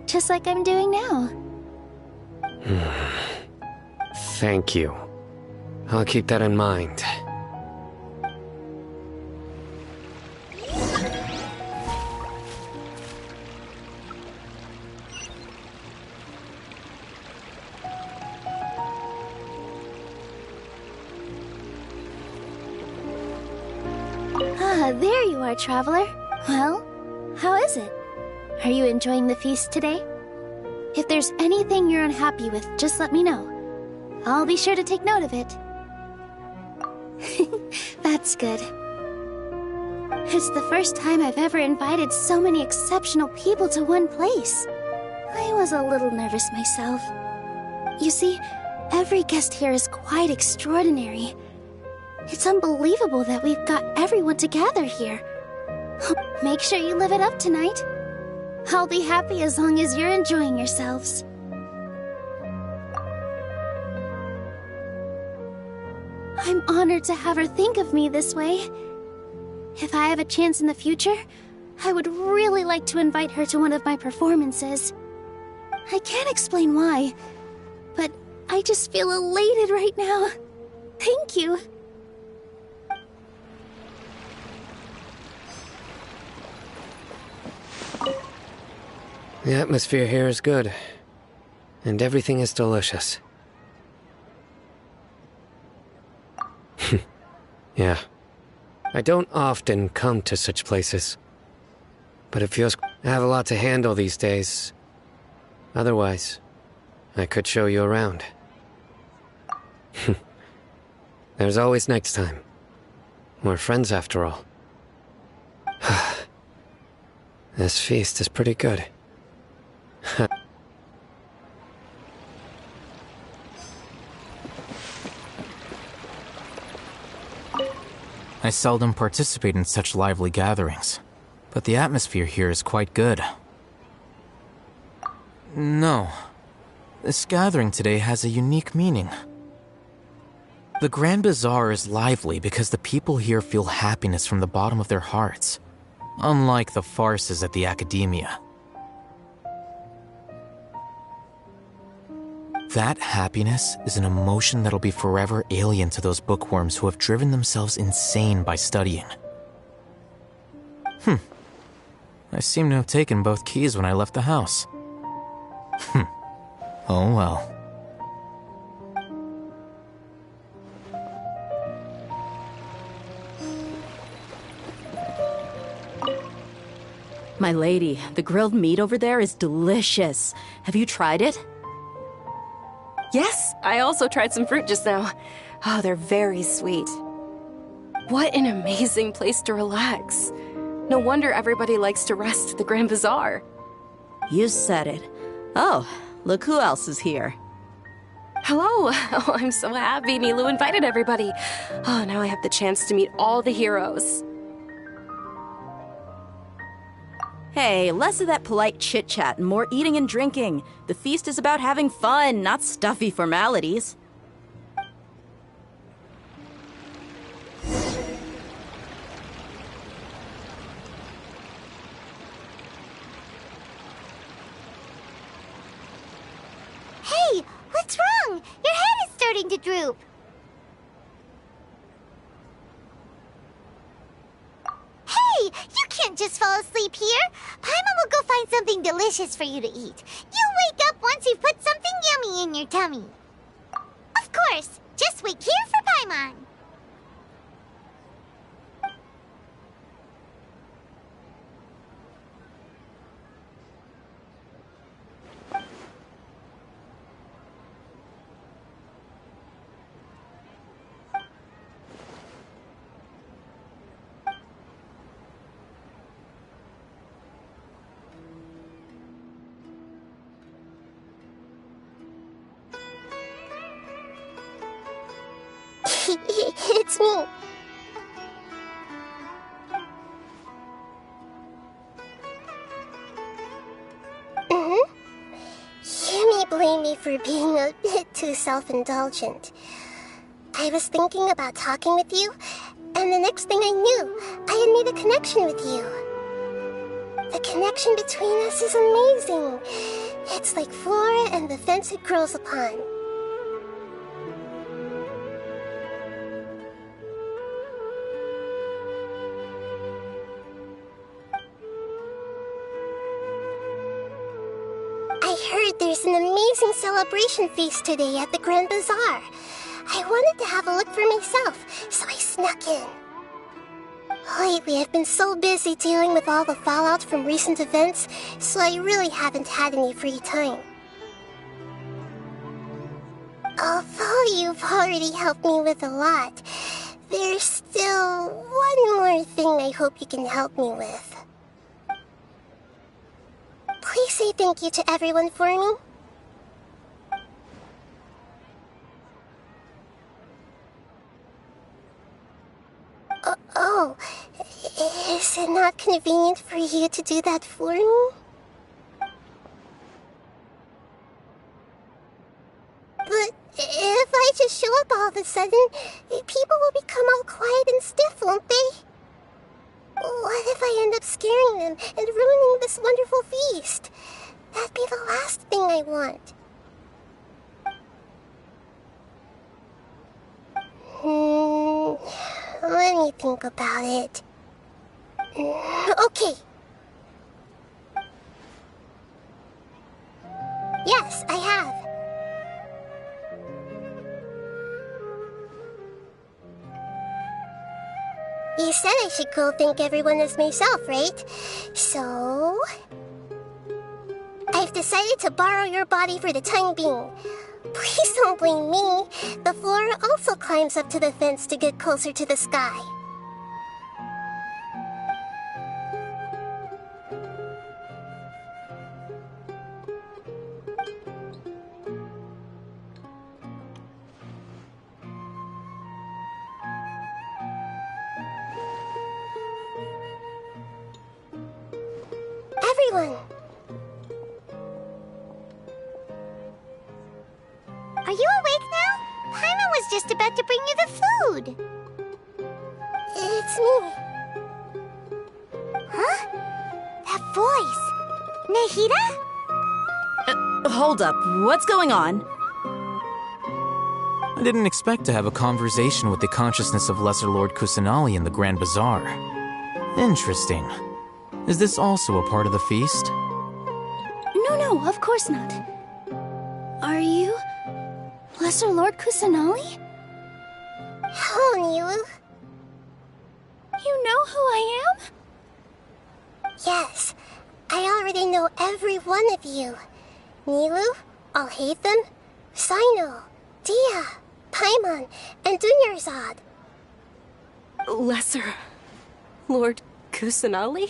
just like I'm doing now. Thank you. I'll keep that in mind. Ah, there you are, traveler. Well, how is it? Are you enjoying the feast today? If there's anything you're unhappy with, just let me know. I'll be sure to take note of it. That's good. It's the first time I've ever invited so many exceptional people to one place. I was a little nervous myself. You see, every guest here is quite extraordinary. It's unbelievable that we've got everyone together here. Make sure you live it up tonight. I'll be happy as long as you're enjoying yourselves. I'm honored to have her think of me this way. If I have a chance in the future, I would really like to invite her to one of my performances. I can't explain why, but I just feel elated right now. Thank you. The atmosphere here is good, and everything is delicious. Yeah. I don't often come to such places, but it feels I have a lot to handle these days. Otherwise, I could show you around. There's always next time. We're friends after all. This feast is pretty good. I seldom participate in such lively gatherings, but the atmosphere here is quite good. No. This gathering today has a unique meaning. The Grand Bazaar is lively because the people here feel happiness from the bottom of their hearts, unlike the farces at the Academia. That happiness is an emotion that'll be forever alien to those bookworms who have driven themselves insane by studying. I seem to have taken both keys when I left the house. Oh well. My lady, the grilled meat over there is delicious. Have you tried it? Yes, I also tried some fruit just now. Oh, they're very sweet. What an amazing place to relax. No wonder everybody likes to rest at the Grand Bazaar. You said it. Oh, look who else is here. Hello. Oh, I'm so happy Nilou invited everybody. Oh, now I have the chance to meet all the heroes. Hey, less of that polite chit-chat and more eating and drinking. The feast is about having fun, not stuffy formalities. Hey, what's wrong? Your head is starting to droop. Hey, you can't just fall asleep here. Paimon will go find something delicious for you to eat. You'll wake up once you've put something yummy in your tummy. Of course, just wait here for Paimon. It's me. You may blame me for being a bit too self-indulgent. I was thinking about talking with you, and the next thing I knew, I had made a connection with you. The connection between us is amazing. It's like flora and the fence it grows upon. I heard there's an amazing celebration feast today at the Grand Bazaar. I wanted to have a look for myself, so I snuck in. Lately, I've been so busy dealing with all the fallout from recent events, so I really haven't had any free time. Although you've already helped me with a lot, There's still one more thing I hope you can help me with. Please say thank you to everyone for me. Oh, is it not convenient for you to do that for me? But if I just show up all of a sudden, people will become all quiet and stiff, won't they? What if I end up scaring them and ruining this wonderful feast? That'd be the last thing I want. Let me think about it. Okay. Yes, I have. You said I should go thank everyone as myself, right? So... I've decided to borrow your body for the time being. Please don't blame me. The flora also climbs up to the fence to get closer to the sky. Everyone! Are you awake now? Paimon was just about to bring you the food. It's me. Huh? That voice. Nahida? Hold up. What's going on? I didn't expect to have a conversation with the consciousness of Lesser Lord Kusanali in the Grand Bazaar. Interesting. Is this also a part of the feast? No, of course not. Are you... Lesser Lord Kusanali? Hello, Nilu. You know who I am? Yes, I already know every one of you. Nilu, Alhaitham, Sino, Dia, Paimon, and Dunyarzad. Lesser Lord Kusanali?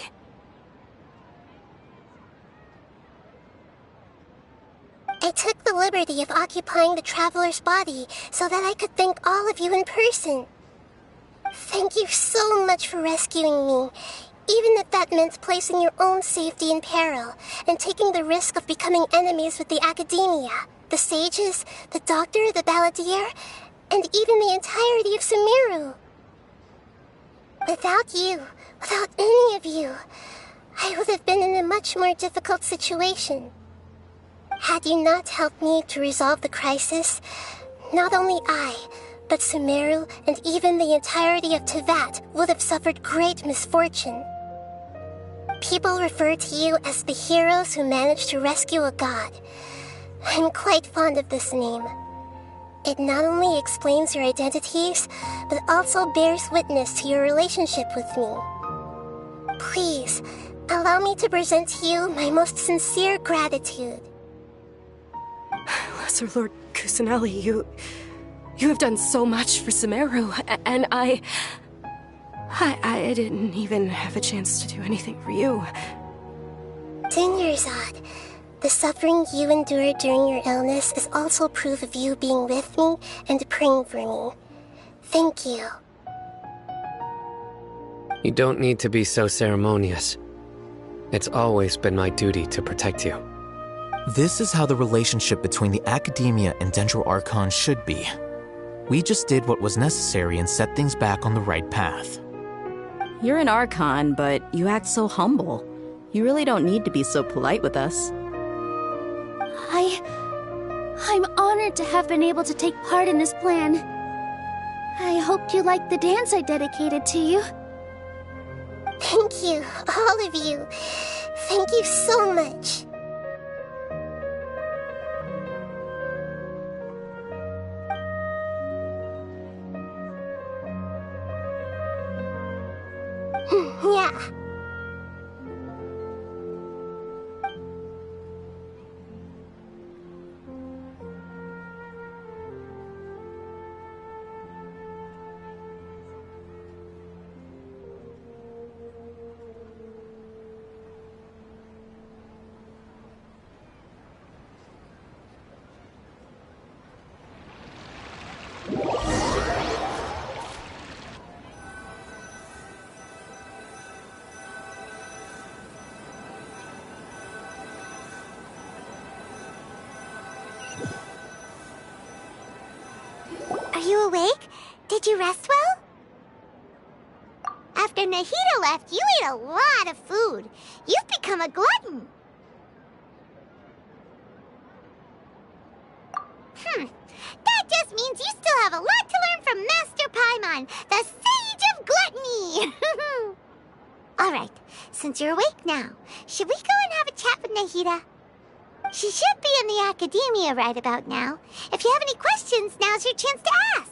I took the liberty of occupying the traveler's body so that I could thank all of you in person. Thank you so much for rescuing me, even if that meant placing your own safety in peril and taking the risk of becoming enemies with the academia, the sages, the doctor, the balladeer, and even the entirety of Sumeru. Without you, without any of you, I would have been in a much more difficult situation. Had you not helped me to resolve the crisis, not only I, but Sumeru and even the entirety of Tevat would have suffered great misfortune. People refer to you as the heroes who managed to rescue a god. I'm quite fond of this name. It not only explains your identities, but also bears witness to your relationship with me. Please, allow me to present to you my most sincere gratitude. Lesser Lord Kusanali, you have done so much for Sumeru, and I didn't even have a chance to do anything for you. Dunyarzad, the suffering you endured during your illness is also proof of you being with me and praying for me. Thank you. You don't need to be so ceremonious. It's always been my duty to protect you. This is how the relationship between the Academia and Dendro Archon should be. We just did what was necessary and set things back on the right path. You're an Archon, but you act so humble. You really don't need to be so polite with us. I'm honored to have been able to take part in this plan. I hoped you liked the dance I dedicated to you. Thank you, all of you. Thank you so much. Yeah. you awake? Did you rest well? After Nahida left, you ate a lot of food. You've become a glutton. That just means you still have a lot to learn from Master Paimon, the Sage of Gluttony! Alright, since you're awake now, should we go and have a chat with Nahida? She should be in the academia right about now. If you have any questions, now's your chance to ask.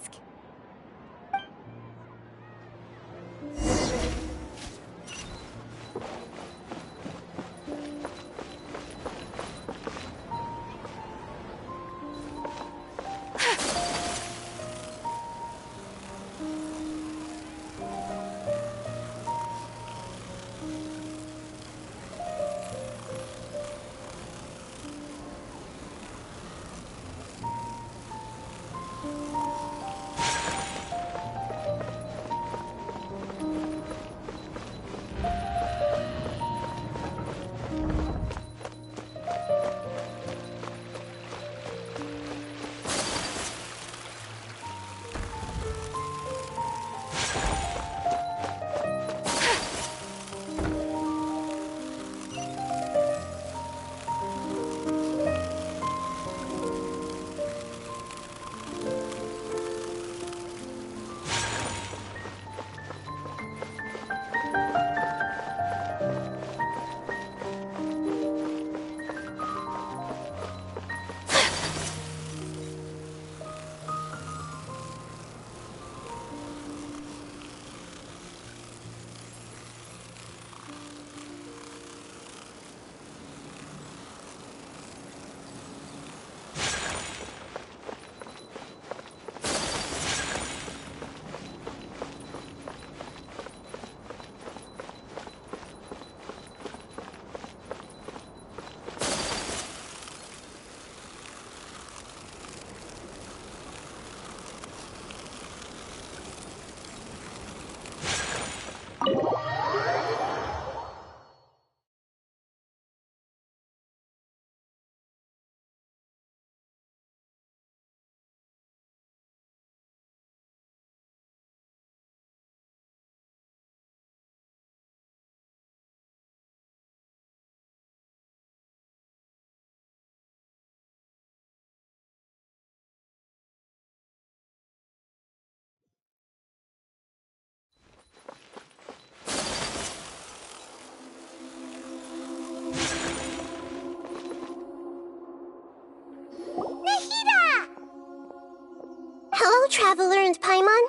Traveler and Paimon?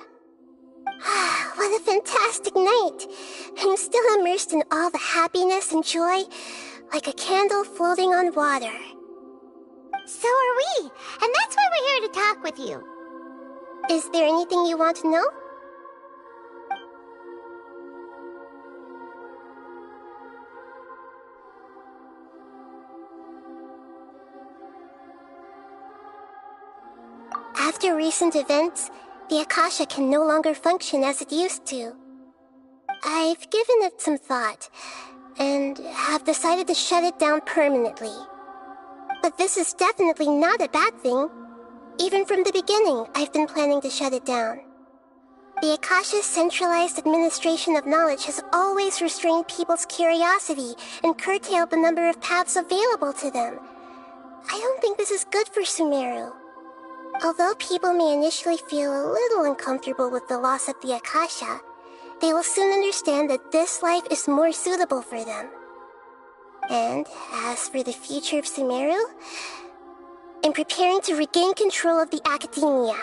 What a fantastic night! I'm still immersed in all the happiness and joy, like a candle floating on water. So are we, and that's why we're here to talk with you. Is there anything you want to know? After recent events, the Akasha can no longer function as it used to. I've given it some thought, and have decided to shut it down permanently. But this is definitely not a bad thing. Even from the beginning, I've been planning to shut it down. The Akasha's centralized administration of knowledge has always restrained people's curiosity and curtailed the number of paths available to them. I don't think this is good for Sumeru. Although people may initially feel a little uncomfortable with the loss of the Akasha, they will soon understand that this life is more suitable for them. And as for the future of Sumeru, I'm preparing to regain control of the academia.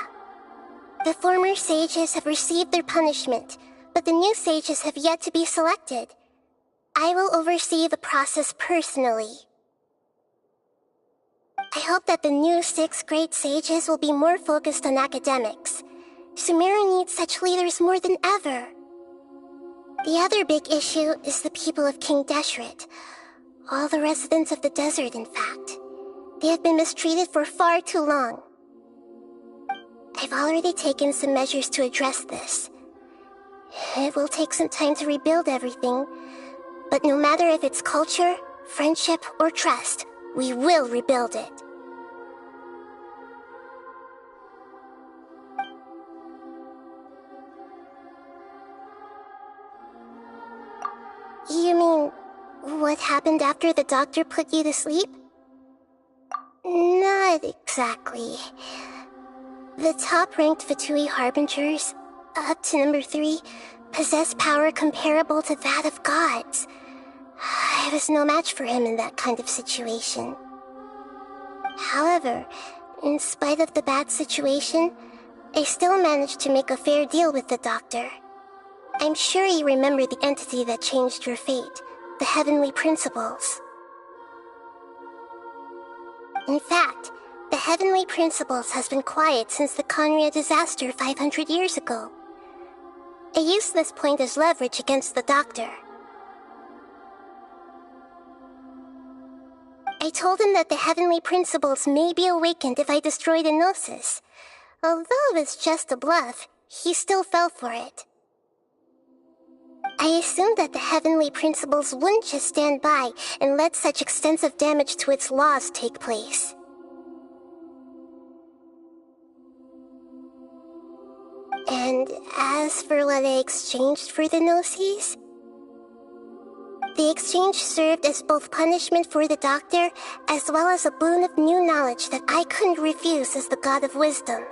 The former sages have received their punishment, but the new sages have yet to be selected. I will oversee the process personally. I hope that the new 6 great sages will be more focused on academics. Sumeru needs such leaders more than ever. The other big issue is the people of King Deshret. All the residents of the desert, in fact. They have been mistreated for far too long. I've already taken some measures to address this. It will take some time to rebuild everything, but no matter if it's culture, friendship, or trust, we will rebuild it. What happened after the doctor put you to sleep? Not exactly. The top-ranked Fatui Harbingers, up to number 3, possess power comparable to that of gods. I was no match for him in that kind of situation. However, in spite of the bad situation, I still managed to make a fair deal with the doctor. I'm sure you remember the entity that changed your fate, the Heavenly Principles. In fact, the Heavenly Principles has been quiet since the Conria disaster 500 years ago. I used this point as leverage against the doctor. I told him that the Heavenly Principles may be awakened if I destroy the Gnosis. Although it was just a bluff, he still fell for it. I assumed that the Heavenly Principles wouldn't just stand by and let such extensive damage to its laws take place. And as for what I exchanged for the Gnosis, the exchange served as both punishment for the doctor as well as a boon of new knowledge that I couldn't refuse as the God of Wisdom.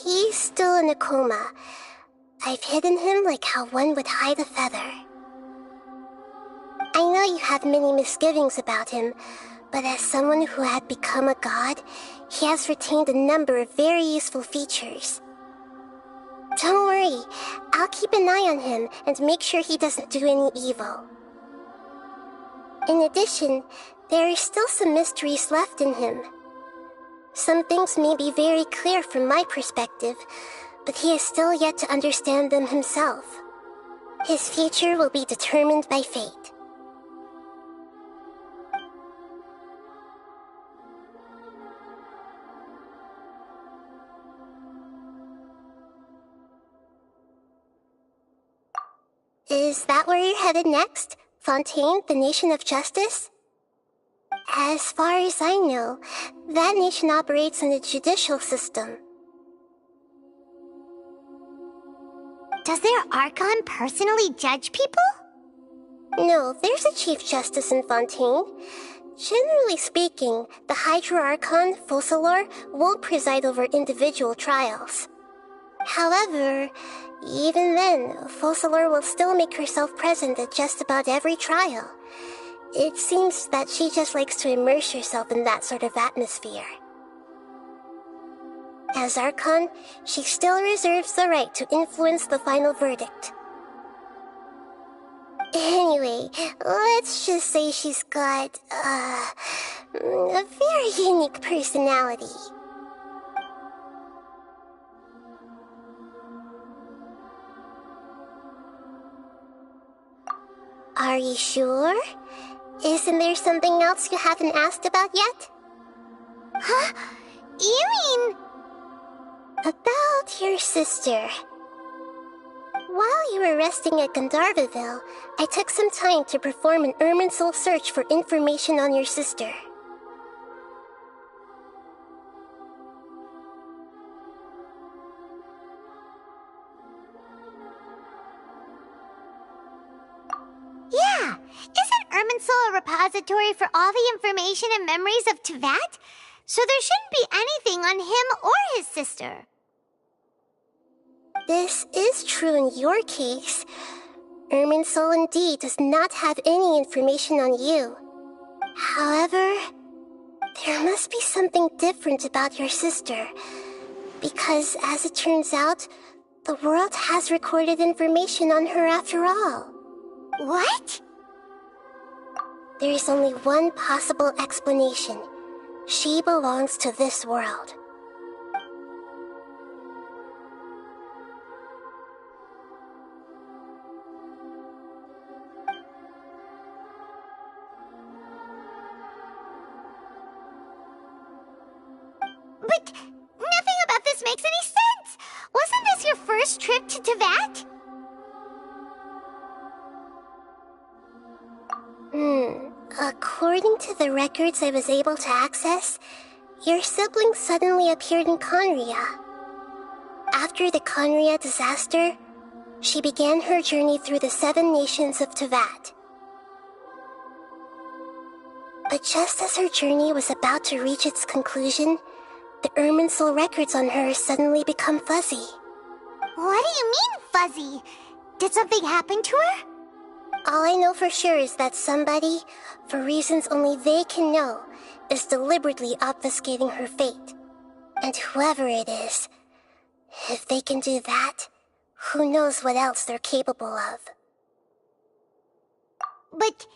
He's still in a coma. I've hidden him like how one would hide a feather. I know you have many misgivings about him, but as someone who had become a god, he has retained a number of very useful features. Don't worry, I'll keep an eye on him and make sure he doesn't do any evil. In addition, there are still some mysteries left in him. Some things may be very clear from my perspective, but he is still yet to understand them himself. His future will be determined by fate. Is that where you're headed next? Fontaine, the Nation of Justice? As far as I know, that nation operates in a judicial system. Does their Archon personally judge people? No, there's a Chief Justice in Fontaine. Generally speaking, the Hydra Archon, Focalor, won't preside over individual trials. However, even then, Focalor will still make herself present at just about every trial. It seems that she just likes to immerse herself in that sort of atmosphere. As Archon, she still reserves the right to influence the final verdict. Anyway, let's just say she's got, a very unique personality. Are you sure? Isn't there something else you haven't asked about yet? Huh? You mean... About your sister. While you were resting at Gandharvaville, I took some time to perform an Irminsul search for information on your sister. Yeah! Isn't Irminsul a repository for all the information and memories of Teyvat? So there shouldn't be anything on him or his sister. This is true in your case. Irminsul indeed does not have any information on you. However, there must be something different about your sister. Because as it turns out, the world has recorded information on her after all. What? There is only one possible explanation. She belongs to this world. But nothing about this makes any sense! Wasn't this your first trip to Teyvat? According to the records I was able to access, your sibling suddenly appeared in Conria. After the Conria disaster, she began her journey through the 7 nations of Tevat. But just as her journey was about to reach its conclusion, the Irminsul records on her suddenly become fuzzy. What do you mean, fuzzy? Did something happen to her? All I know for sure is that somebody, for reasons only they can know, is deliberately obfuscating her fate. And whoever it is, if they can do that, who knows what else they're capable of. But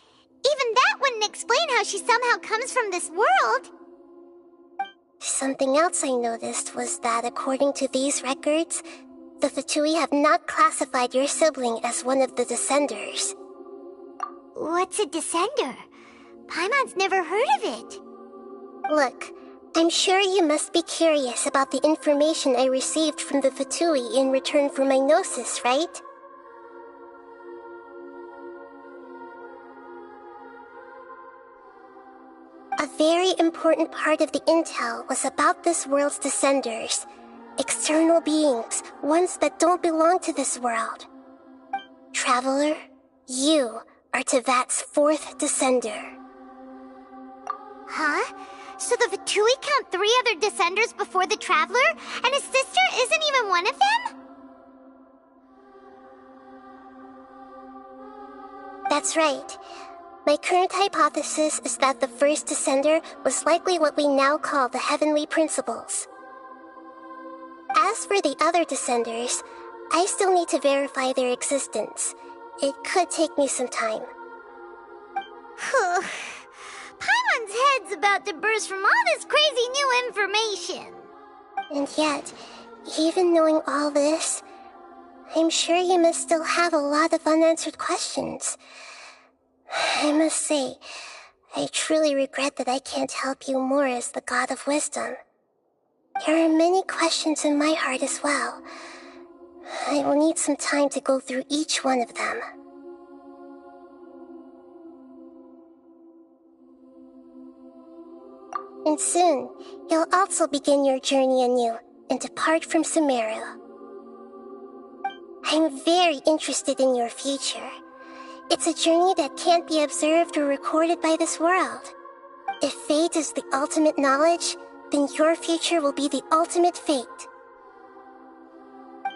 even that wouldn't explain how she somehow comes from this world. Something else I noticed was that according to these records, the Fatui have not classified your sibling as one of the Descenders. What's a Descender? Paimon's never heard of it. Look, I'm sure you must be curious about the information I received from the Fatui in return for my gnosis, right? A very important part of the intel was about this world's Descenders. External beings, ones that don't belong to this world. Traveler, you are Tevat's 4th Descender. Huh? So the Fatui count 3 other Descenders before the Traveler, and his sister isn't even one of them? That's right. My current hypothesis is that the first Descender was likely what we now call the Heavenly Principles. As for the other Descenders, I still need to verify their existence. It could take me some time. Paimon's head's about to burst from all this crazy new information. And yet, even knowing all this, I'm sure you must still have a lot of unanswered questions. I must say, I truly regret that I can't help you more as the God of Wisdom. There are many questions in my heart as well. I will need some time to go through each one of them. And soon, you'll also begin your journey anew and depart from Sumeru. I'm very interested in your future. It's a journey that can't be observed or recorded by this world. If fate is the ultimate knowledge, then your future will be the ultimate fate.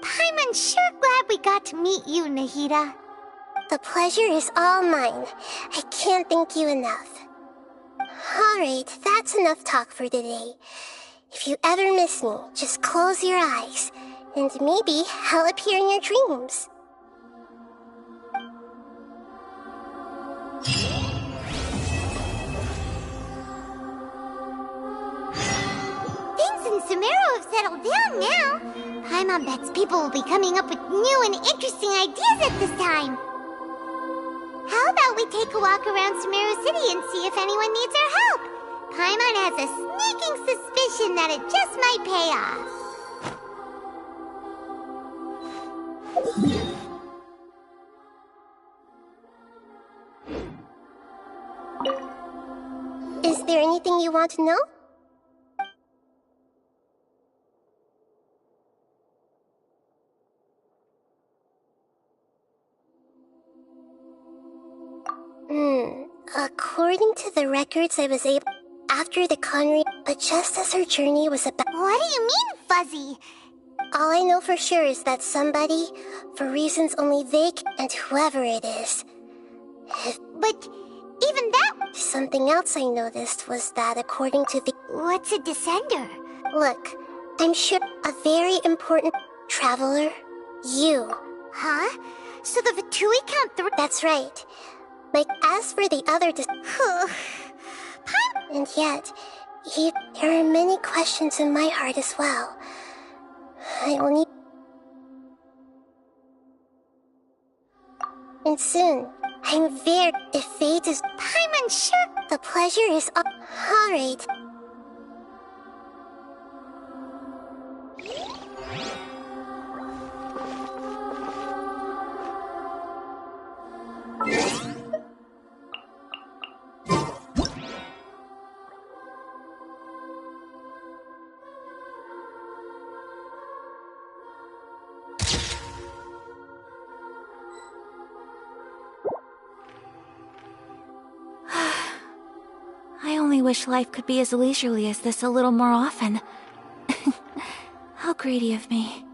Paimon's sure glad we got to meet you, Nahida. The pleasure is all mine. I can't thank you enough. Alright, that's enough talk for today. If you ever miss me, just close your eyes, and maybe I'll appear in your dreams. Things in Sumeru have settled down now. Paimon bets people will be coming up with new and interesting ideas at this time. How about we take a walk around Sumeru City and see if anyone needs our help? Paimon has a sneaking suspicion that it just might pay off. Is there anything you want to know? According to the records I was able... After the Conry... But just as her journey was about... What do you mean, Fuzzy? All I know for sure is that somebody, for reasons only they can... And whoever it is... But even that... Something else I noticed was that according to the... What's a Descender? Look, I'm sure a very important... Traveler, you. Huh? So the Fatui count 3... That's right. Like, as for the other... And yet, there are many questions in my heart as well. I will need... And soon, I'm very... If fate is... Paimon, sure... The pleasure is... Alright. only wish life could be as leisurely as this a little more often. How greedy of me.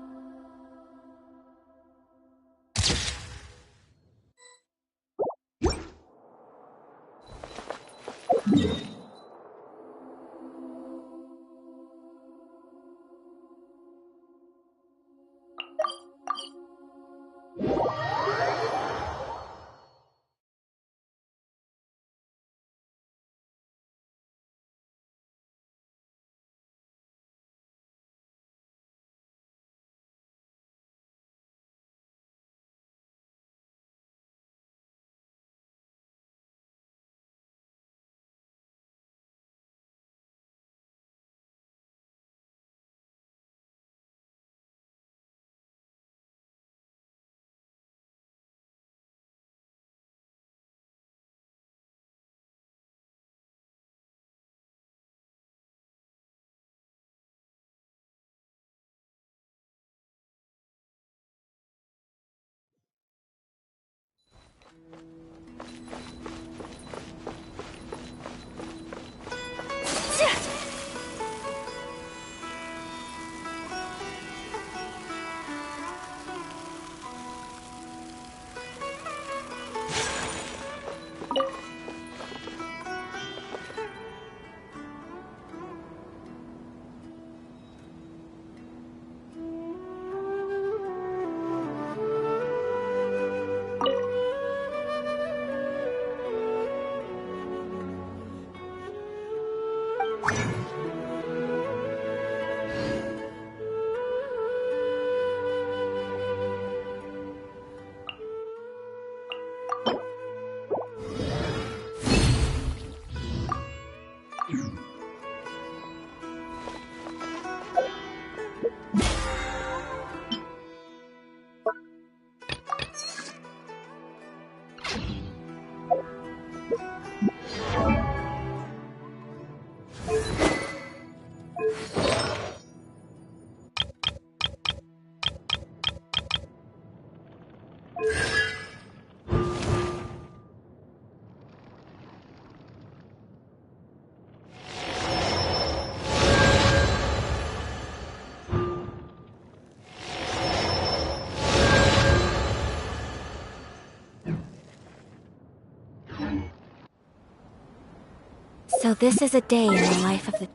So this is a day in the life of the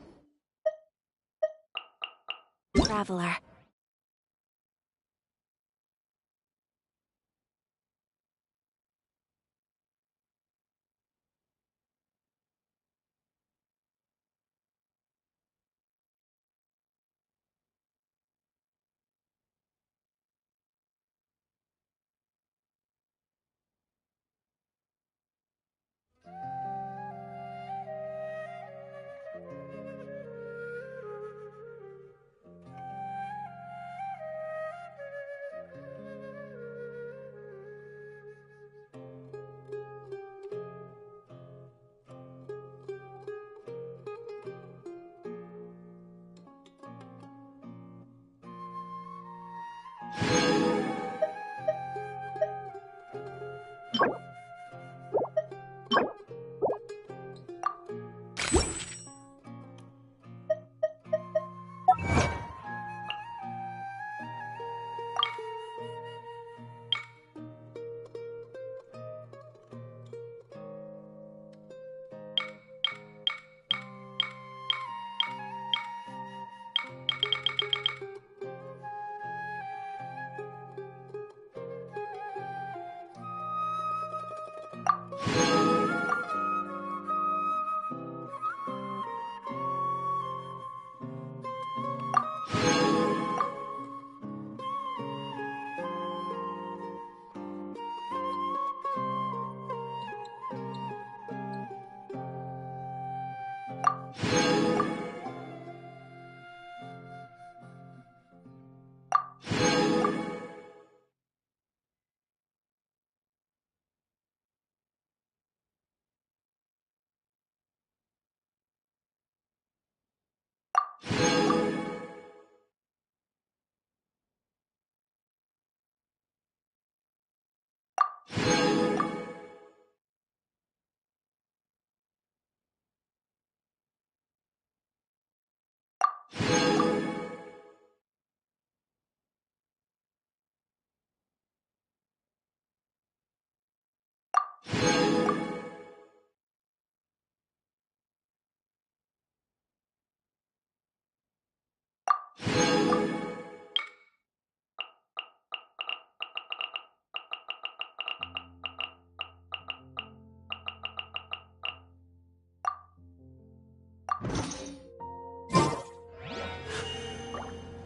traveler.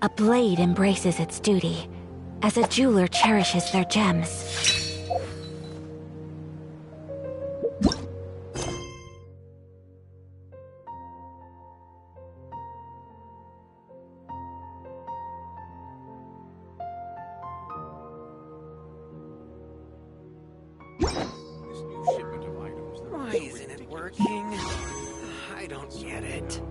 A blade embraces its duty, as a jeweler cherishes their gems. Why isn't it working? I don't get it.